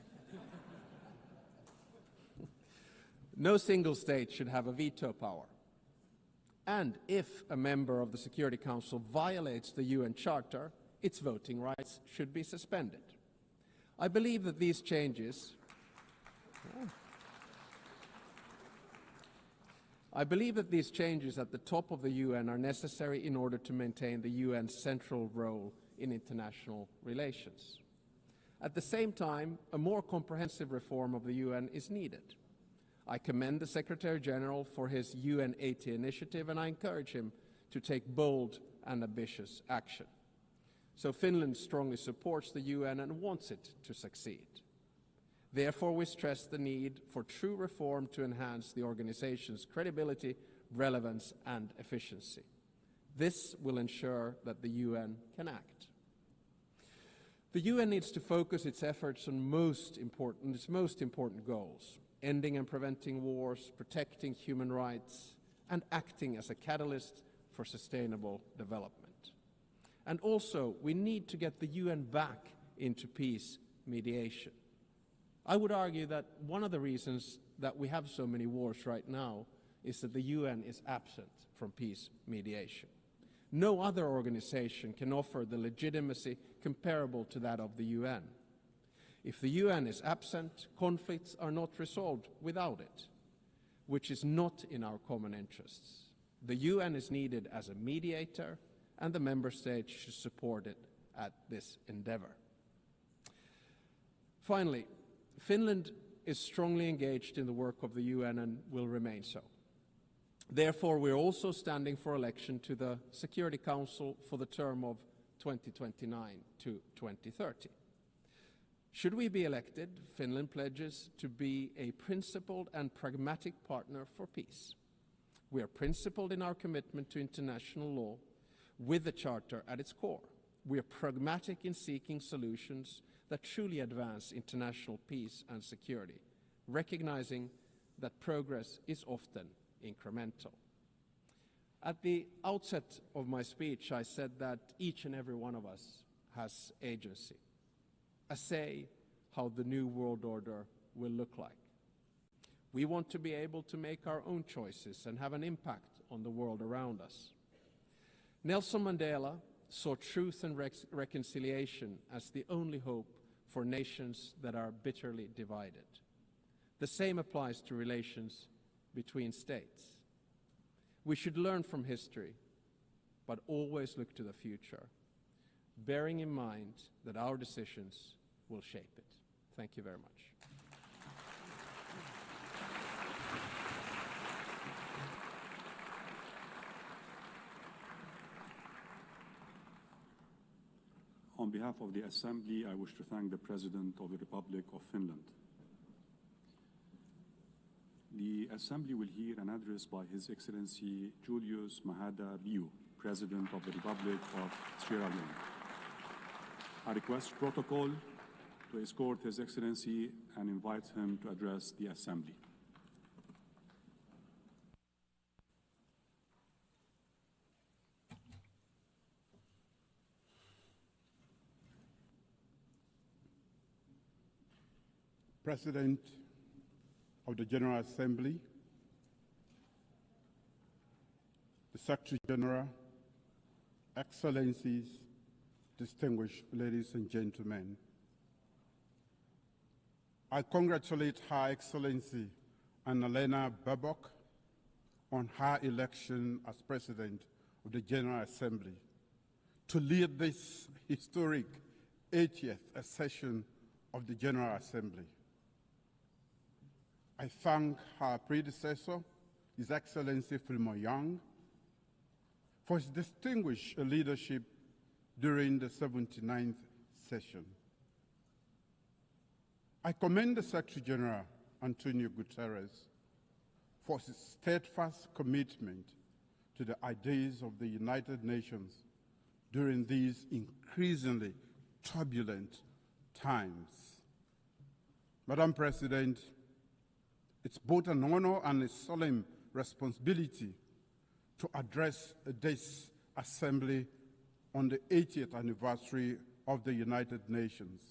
No single state should have a veto power. And if a member of the Security Council violates the UN Charter, its voting rights should be suspended. I believe that these changes at the top of the UN are necessary in order to maintain the UN's central role in international relations. At the same time, a more comprehensive reform of the UN is needed. I commend the Secretary General for his UN 80 initiative, and I encourage him to take bold and ambitious action. So Finland strongly supports the UN and wants it to succeed. Therefore, we stress the need for true reform to enhance the organization's credibility, relevance, and efficiency. This will ensure that the UN can act. The UN needs to focus its efforts on its most important goals: ending and preventing wars, protecting human rights, and acting as a catalyst for sustainable development. And also, we need to get the UN back into peace mediation. I would argue that one of the reasons that we have so many wars right now is that the UN is absent from peace mediation. No other organization can offer the legitimacy comparable to that of the UN. If the UN is absent, conflicts are not resolved without it, which is not in our common interests. The UN is needed as a mediator, and the member states should support it at this endeavor. Finally, Finland is strongly engaged in the work of the UN and will remain so. Therefore, we're also standing for election to the Security Council for the term of 2029 to 2030. Should we be elected, Finland pledges to be a principled and pragmatic partner for peace. We are principled in our commitment to international law with the Charter at its core. We are pragmatic in seeking solutions that truly advance international peace and security, recognizing that progress is often incremental. At the outset of my speech, I said that each and every one of us has agency, a say how the new world order will look like. We want to be able to make our own choices and have an impact on the world around us. Nelson Mandela saw truth and reconciliation as the only hope for nations that are bitterly divided. The same applies to relations between states. We should learn from history, but always look to the future, bearing in mind that our decisions will shape it. Thank you very much. On behalf of the Assembly, I wish to thank the President of the Republic of Finland. The Assembly will hear an address by His Excellency Julius Maada Bio, President of the Republic of Sierra Leone. I request protocol to escort His Excellency and invite him to address the Assembly. President of the General Assembly, the Secretary General, Excellencies, distinguished ladies and gentlemen, I congratulate Her Excellency Annalena Baerbock on her election as President of the General Assembly to lead this historic 80th session of the General Assembly. I thank her predecessor, His Excellency Philemon Young, for his distinguished leadership during the 79th session. I commend the Secretary General, Antonio Guterres, for his steadfast commitment to the ideas of the United Nations during these increasingly turbulent times. Madam President, it's both an honor and a solemn responsibility to address this Assembly on the 80th anniversary of the United Nations.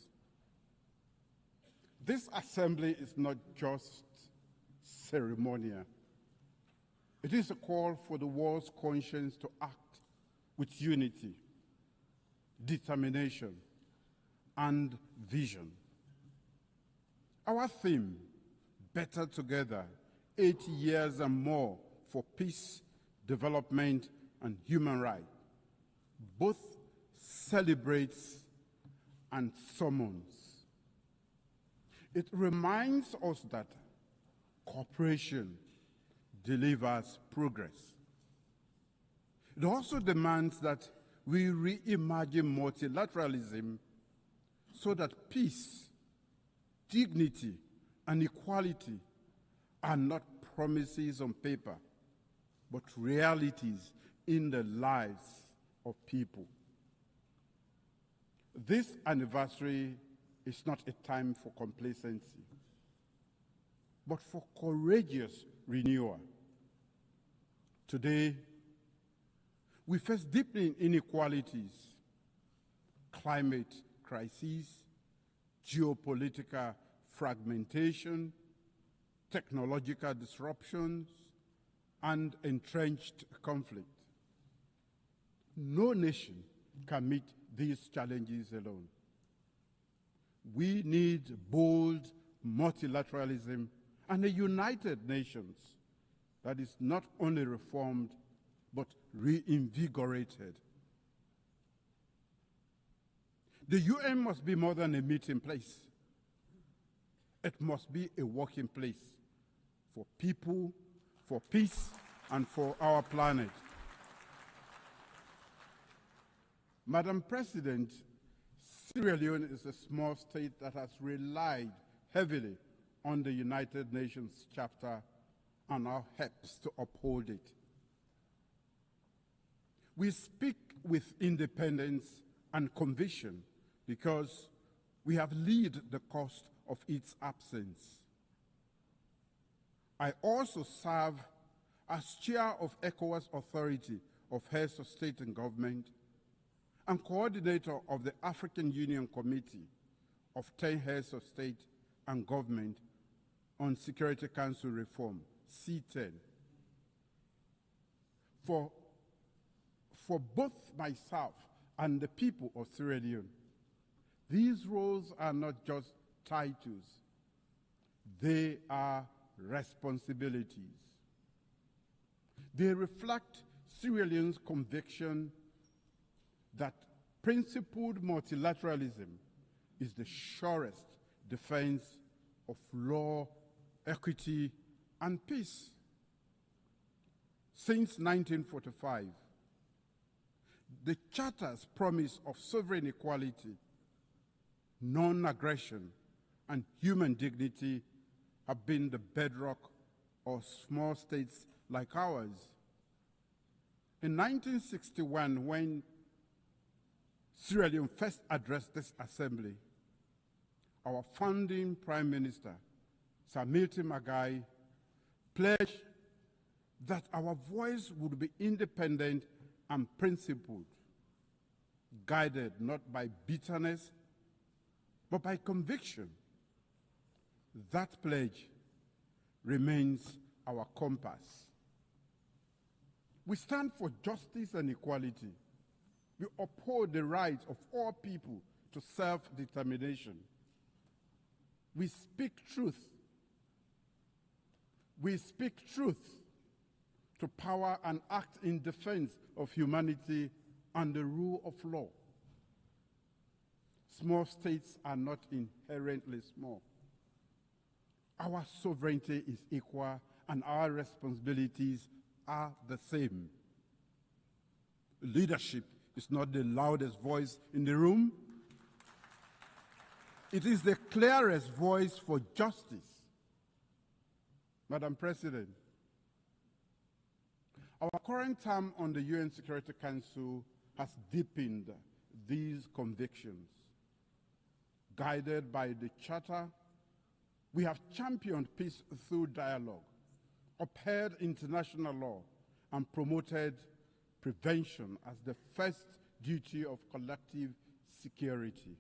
This Assembly is not just ceremonial. It is a call for the world's conscience to act with unity, determination, and vision. Our theme, Better Together, 80 years and more for peace, development, and human rights, both celebrates and summons. It reminds us that cooperation delivers progress. It also demands that we reimagine multilateralism so that peace, dignity, and equality are not promises on paper, but realities in the lives of people. This anniversary is not a time for complacency, but for courageous renewal. Today, we face deepening inequalities, climate crises, geopolitical fragmentation, technological disruptions, and entrenched conflict. No nation can meet these challenges alone. We need bold multilateralism and a united nations that is not only reformed, but reinvigorated. The UN must be more than a meeting place. It must be a working place for people, for peace, and for our planet. Madam President, Sierra Leone is a small state that has relied heavily on the United Nations Charter and now helps to uphold it. We speak with independence and conviction because we have lived the cost of its absence. I also serve as chair of ECOWAS Authority of Heads of State and Government and coordinator of the African Union Committee of 10 Heads of State and Government on Security Council Reform, C10. For both myself and the people of Sierra Leone, these roles are not just titles, they are responsibilities. They reflect Sierra Leone's conviction that principled multilateralism is the surest defense of law, equity, and peace. Since 1945, the Charter's promise of sovereign equality, non-aggression, and human dignity have been the bedrock of small states like ours. In 1961, when Sierra Leone first addressed this assembly, our founding Prime Minister, Sir Milton Magai, pledged that our voice would be independent and principled, guided not by bitterness, but by conviction. That pledge remains our compass. We stand for justice and equality. We uphold the rights of all people to self-determination. We speak truth. We speak truth to power and act in defense of humanity and the rule of law. Small states are not inherently small. Our sovereignty is equal and our responsibilities are the same. Leadership is not the loudest voice in the room. It is the clearest voice for justice. Madam President, our current term on the UN Security Council has deepened these convictions. Guided by the Charter, we have championed peace through dialogue, upheld international law, and promoted prevention as the first duty of collective security.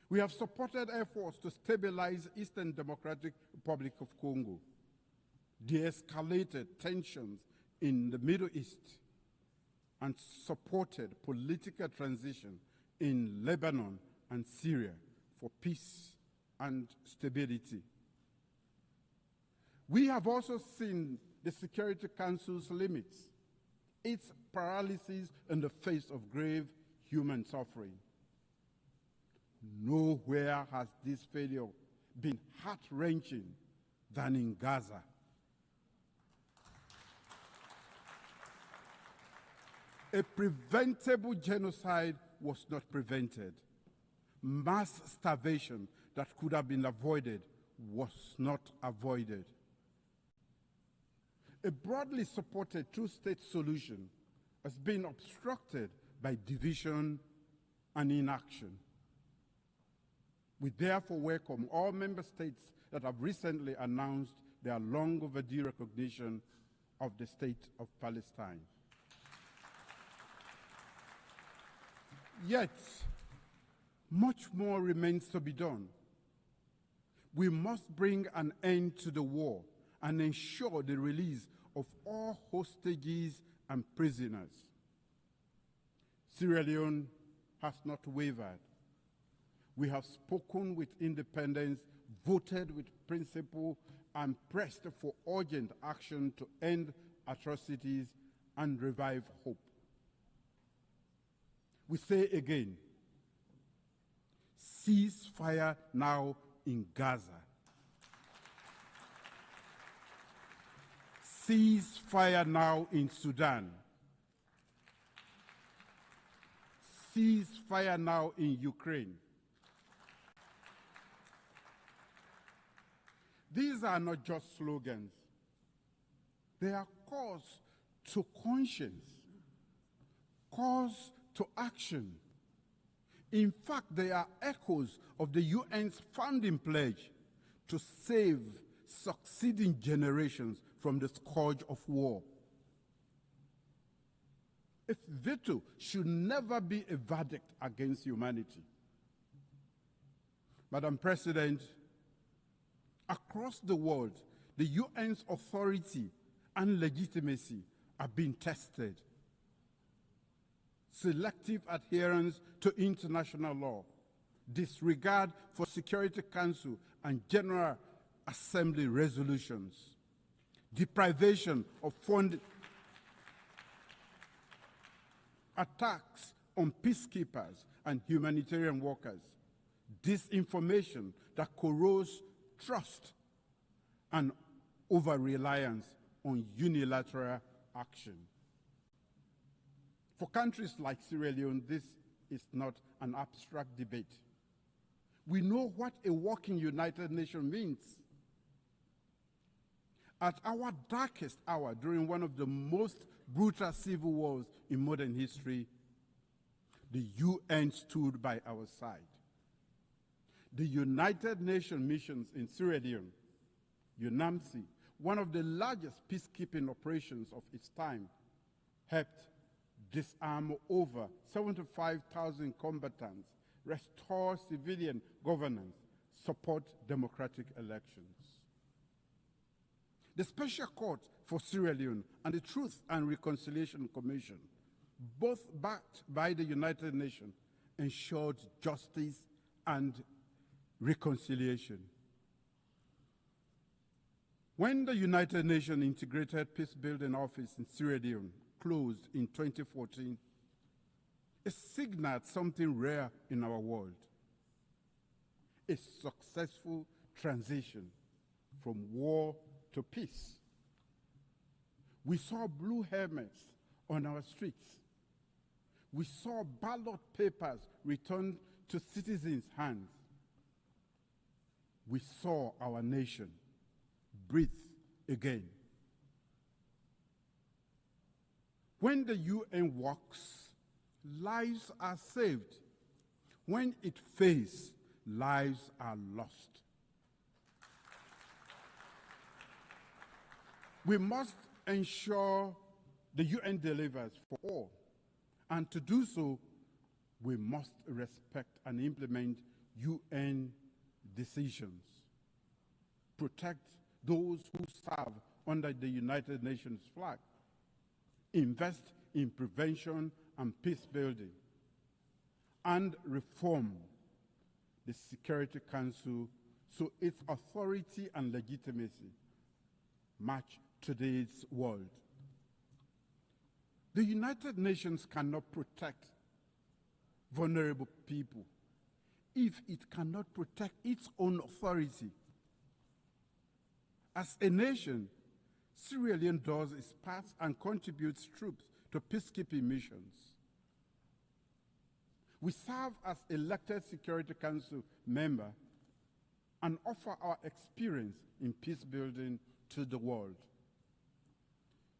We have supported efforts to stabilize Eastern Democratic Republic of Congo, de-escalated tensions in the Middle East, and supported political transition in Lebanon and Syria for peace and stability. We have also seen the Security Council's limits, its paralysis in the face of grave human suffering. Nowhere has this failure been heart-wrenching than in Gaza. A preventable genocide was not prevented. Mass starvation that could have been avoided was not avoided. A broadly supported two-state solution has been obstructed by division and inaction. We therefore welcome all member states that have recently announced their long overdue recognition of the state of Palestine. Yet, much more remains to be done. We must bring an end to the war and ensure the release of all hostages and prisoners. Sierra Leone has not wavered. We have spoken with independence, voted with principle, and pressed for urgent action to end atrocities and revive hope. We say again, cease fire now in Gaza. Cease fire now in Sudan. Cease fire now in Ukraine. These are not just slogans. They are calls to conscience, calls to action. In fact, they are echoes of the UN's founding pledge to save succeeding generations from the scourge of war. A veto should never be a verdict against humanity. Madam President, across the world, the UN's authority and legitimacy are being tested. Selective adherence to international law, disregard for Security Council and General Assembly resolutions, deprivation of funding, attacks on peacekeepers and humanitarian workers, disinformation that corrodes trust, and over-reliance on unilateral action. For countries like Sierra Leone, this is not an abstract debate. We know what a working United Nations means. At our darkest hour, during one of the most brutal civil wars in modern history, the UN stood by our side. The United Nations missions in Sierra Leone, UNAMSI, one of the largest peacekeeping operations of its time, helped disarm over 75,000 combatants, restore civilian governance, support democratic elections. The Special Court for Sierra Leone and the Truth and Reconciliation Commission, both backed by the United Nations, ensured justice and reconciliation. When the United Nations Integrated Peacebuilding Office in Sierra Leone closed in 2014, it signaled something rare in our world: a successful transition from war to peace. We saw blue helmets on our streets. We saw ballot papers returned to citizens' hands. We saw our nation breathe again. When the UN works, lives are saved. When it fails, lives are lost. We must ensure the UN delivers for all. And to do so, we must respect and implement UN decisions. Protect those who serve under the United Nations flag, invest in prevention and peace building, and reform the Security Council so its authority and legitimacy match today's world. The United Nations cannot protect vulnerable people if it cannot protect its own authority. As a nation, Sierra Leone does its part and contributes troops to peacekeeping missions. We serve as elected Security Council member and offer our experience in peace building to the world.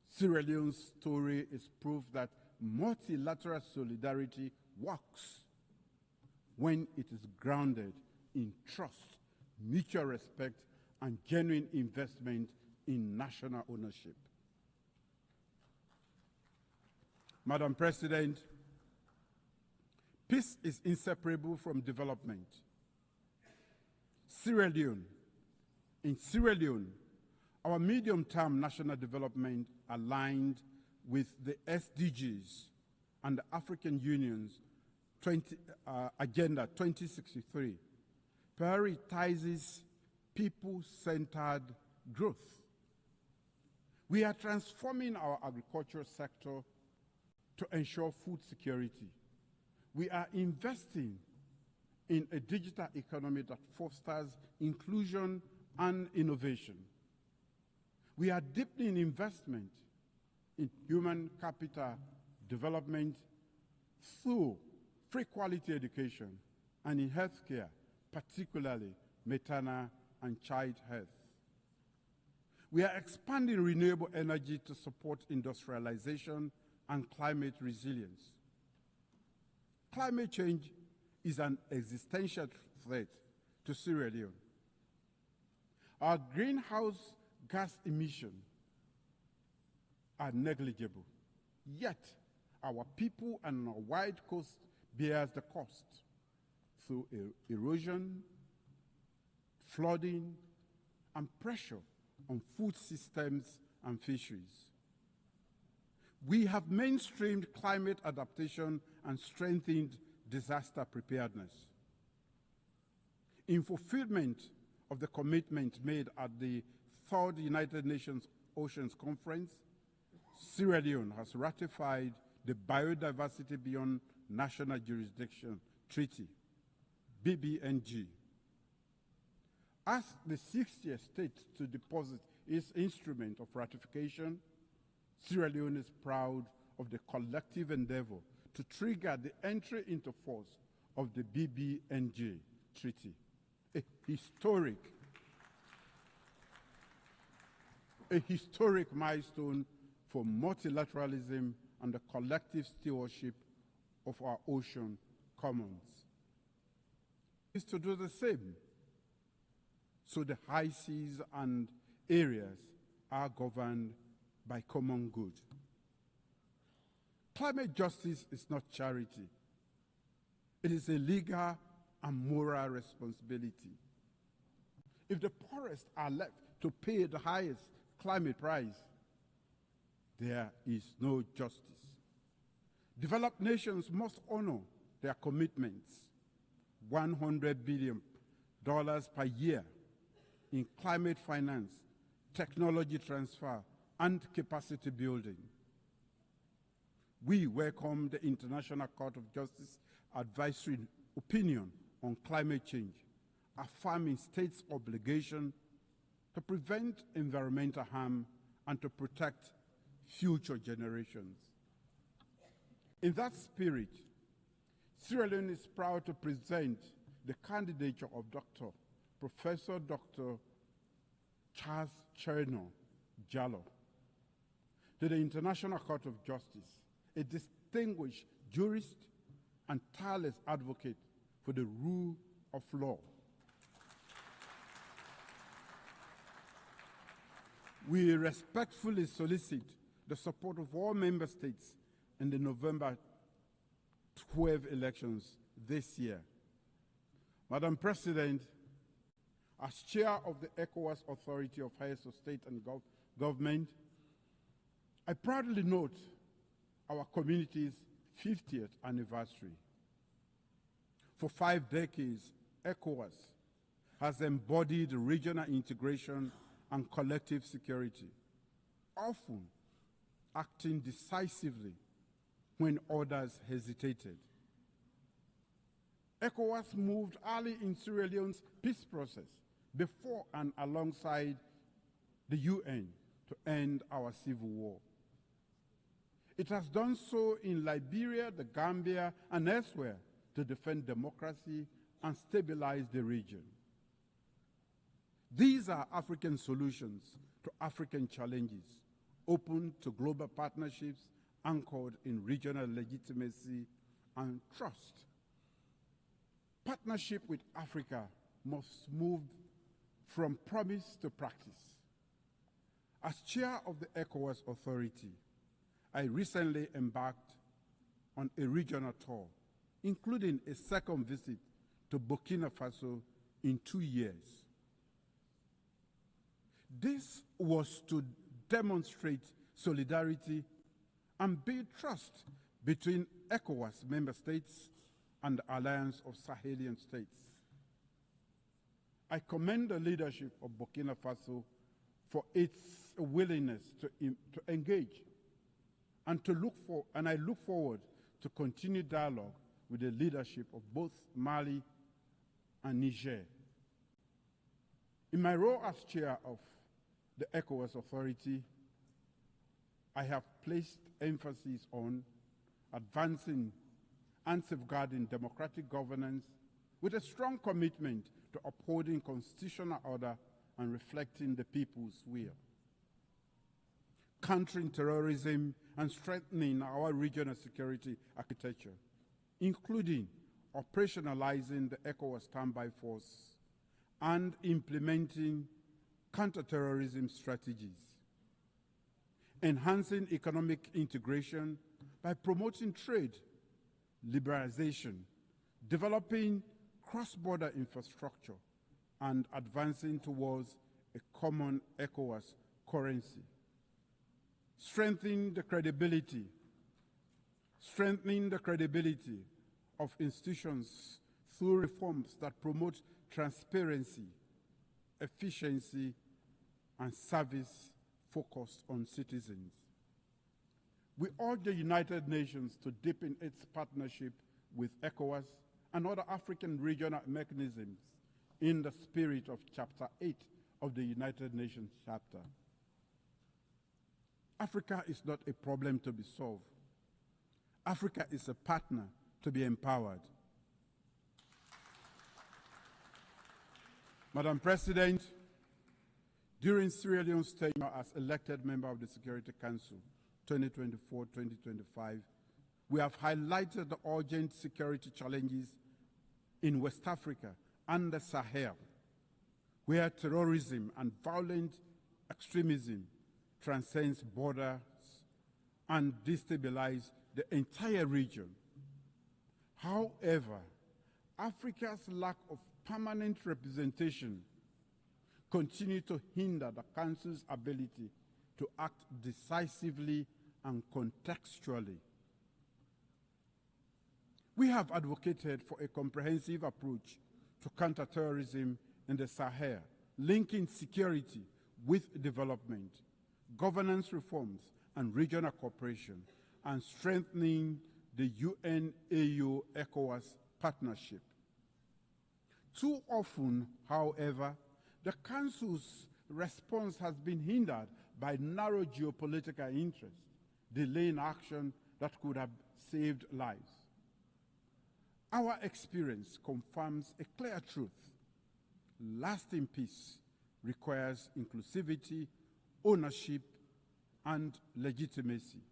Sierra Leone's story is proof that multilateral solidarity works when it is grounded in trust, mutual respect, and genuine investment in national ownership. Madam President, peace is inseparable from development. In Sierra Leone, our medium-term national development aligned with the SDGs and the African Union's Agenda 2063 prioritizes people-centered growth. We are transforming our agricultural sector to ensure food security. We are investing in a digital economy that fosters inclusion and innovation. We are deepening investment in human capital development through free quality education and in healthcare, particularly maternal and child health. We are expanding renewable energy to support industrialization and climate resilience. Climate change is an existential threat to Sierra Leone. Our greenhouse gas emissions are negligible, yet our people and our wide coast bears the cost through erosion, flooding, and pressure on food systems and fisheries. We have mainstreamed climate adaptation and strengthened disaster preparedness. In fulfillment of the commitment made at the Third United Nations Oceans Conference, Sierra Leone has ratified the Biodiversity Beyond National Jurisdiction Treaty, BBNG. As the 60th state to deposit its instrument of ratification, Sierra Leone is proud of the collective endeavor to trigger the entry into force of the BBNG Treaty, a historic milestone for multilateralism and the collective stewardship of our ocean commons. Is to do the same, so the high seas and areas are governed by common good. Climate justice is not charity. It is a legal and moral responsibility. If the poorest are left to pay the highest climate price, there is no justice. Developed nations must honor their commitments, $100 billion per year in climate finance, technology transfer, and capacity building. We welcome the International Court of Justice advisory opinion on climate change, affirming states' obligation to prevent environmental harm and to protect future generations. In that spirit, Sierra Leone is proud to present the candidature of Professor Dr. Charles Cherno Jallo to the International Court of Justice, a distinguished jurist and tireless advocate for the rule of law. We respectfully solicit the support of all member states in the November 12 elections this year. Madam President, as chair of the ECOWAS Authority of Heads of State and government, I proudly note our community's 50th anniversary. For 5 decades, ECOWAS has embodied regional integration and collective security, often acting decisively when others hesitated. ECOWAS moved early in Sierra Leone's peace process before and alongside the UN to end our civil war. It has done so in Liberia, the Gambia, and elsewhere to defend democracy and stabilize the region. These are African solutions to African challenges, open to global partnerships anchored in regional legitimacy and trust. Partnership with Africa must move from promise to practice. As chair of the ECOWAS Authority, I recently embarked on a regional tour, including a second visit to Burkina Faso in 2 years. This was to demonstrate solidarity and build trust between ECOWAS member states and the Alliance of Sahelian States. I commend the leadership of Burkina Faso for its willingness to engage and I look forward to continued dialogue with the leadership of both Mali and Niger. In my role as chair of the ECOWAS Authority, I have placed emphasis on advancing and safeguarding democratic governance with a strong commitment to upholding constitutional order and reflecting the people's will. Countering terrorism and strengthening our regional security architecture, including operationalizing the ECOWAS standby force and implementing counterterrorism strategies. Enhancing economic integration by promoting trade, liberalization, developing cross-border infrastructure, and advancing towards a common ECOWAS currency. Strengthening the credibility of institutions through reforms that promote transparency, efficiency, and service focused on citizens. We urge the United Nations to deepen its partnership with ECOWAS and other African regional mechanisms in the spirit of Chapter 8 of the United Nations Charter. Africa is not a problem to be solved. Africa is a partner to be empowered. Madam President, during Sierra Leone's tenure as elected member of the Security Council 2024-2025, we have highlighted the urgent security challenges in West Africa and the Sahel, where terrorism and violent extremism transcends borders and destabilize the entire region. However, Africa's lack of permanent representation continues to hinder the Council's ability to act decisively and contextually. We have advocated for a comprehensive approach to counterterrorism in the Sahel, linking security with development, governance reforms, and regional cooperation, and strengthening the UN-AU-ECOWAS partnership. Too often, however, the Council's response has been hindered by narrow geopolitical interests, delaying action that could have saved lives. Our experience confirms a clear truth. Lasting peace requires inclusivity, ownership, and legitimacy.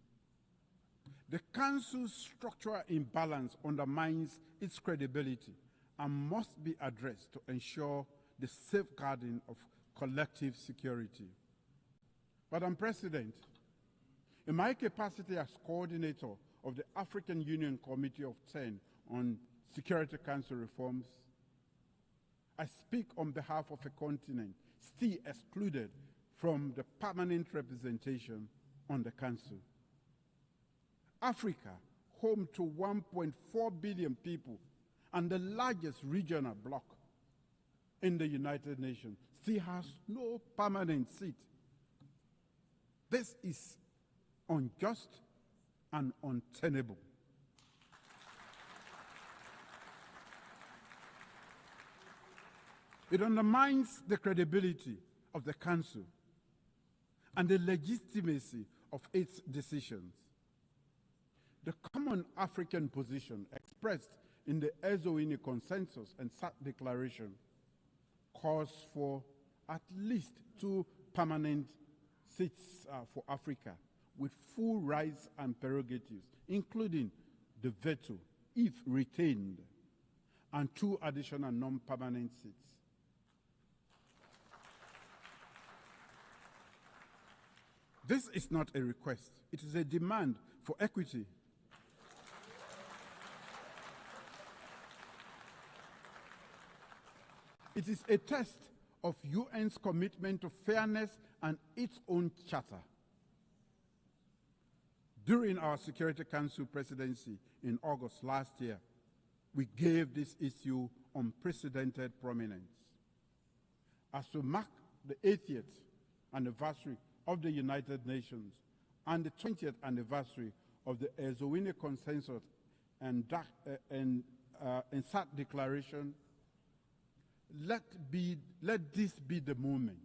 The Council's structural imbalance undermines its credibility and must be addressed to ensure the safeguarding of collective security. Madam President, in my capacity as coordinator of the African Union Committee of 10 on Security Council reforms, I speak on behalf of a continent still excluded from the permanent representation on the Council. Africa, home to 1.4 billion people and the largest regional bloc in the United Nations, still has no permanent seat. This is unjust and untenable. It undermines the credibility of the Council and the legitimacy of its decisions. The common African position expressed in the Ezowini Consensus and SAC Declaration calls for at least 2 permanent seats for Africa with full rights and prerogatives, including the veto, if retained, and 2 additional non-permanent seats. This is not a request. It is a demand for equity. It is a test of UN's commitment to fairness and its own charter. During our Security Council presidency in August last year, we gave this issue unprecedented prominence. As we mark the 80th anniversary of the United Nations and the 20th anniversary of the Ezowini Consensus and SAC Declaration, let this be the moment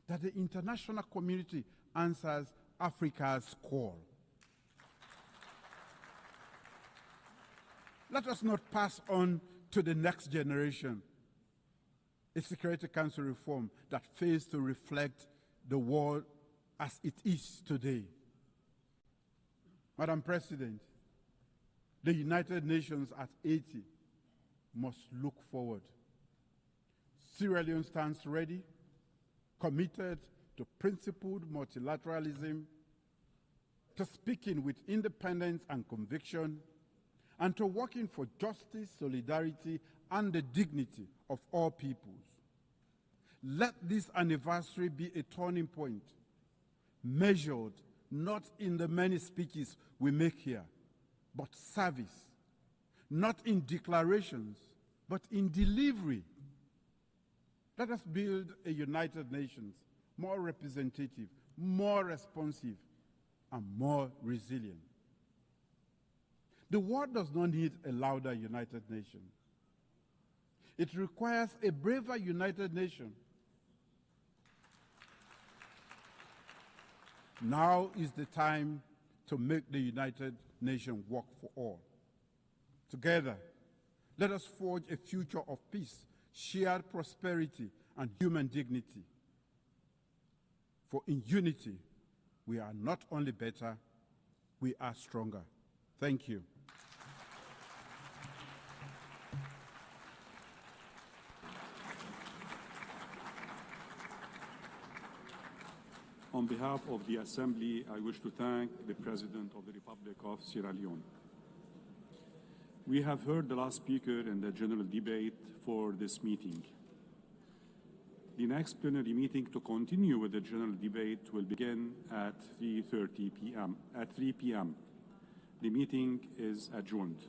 that the international community answers Africa's call. Let us not pass on to the next generation a Security Council reform that fails to reflect the world as it is today. Madam President, the United Nations at 80 must look forward. Sierra Leone stands ready, committed to principled multilateralism, to speaking with independence and conviction, and to working for justice, solidarity, and the dignity of all peoples. Let this anniversary be a turning point, measured not in the many speeches we make here, but service, not in declarations, but in delivery. Let us build a United Nations more representative, more responsive, and more resilient. The world does not need a louder United Nations. It requires a braver United Nations. Now is the time to make the United Nations work for all. Together, let us forge a future of peace, shared prosperity, and human dignity. For in unity, we are not only better, we are stronger. Thank you. On behalf of the Assembly, I wish to thank the President of the Republic of Sierra Leone. We have heard the last speaker in the general debate for this meeting. The next plenary meeting to continue with the general debate will begin at 3 p.m. The meeting is adjourned.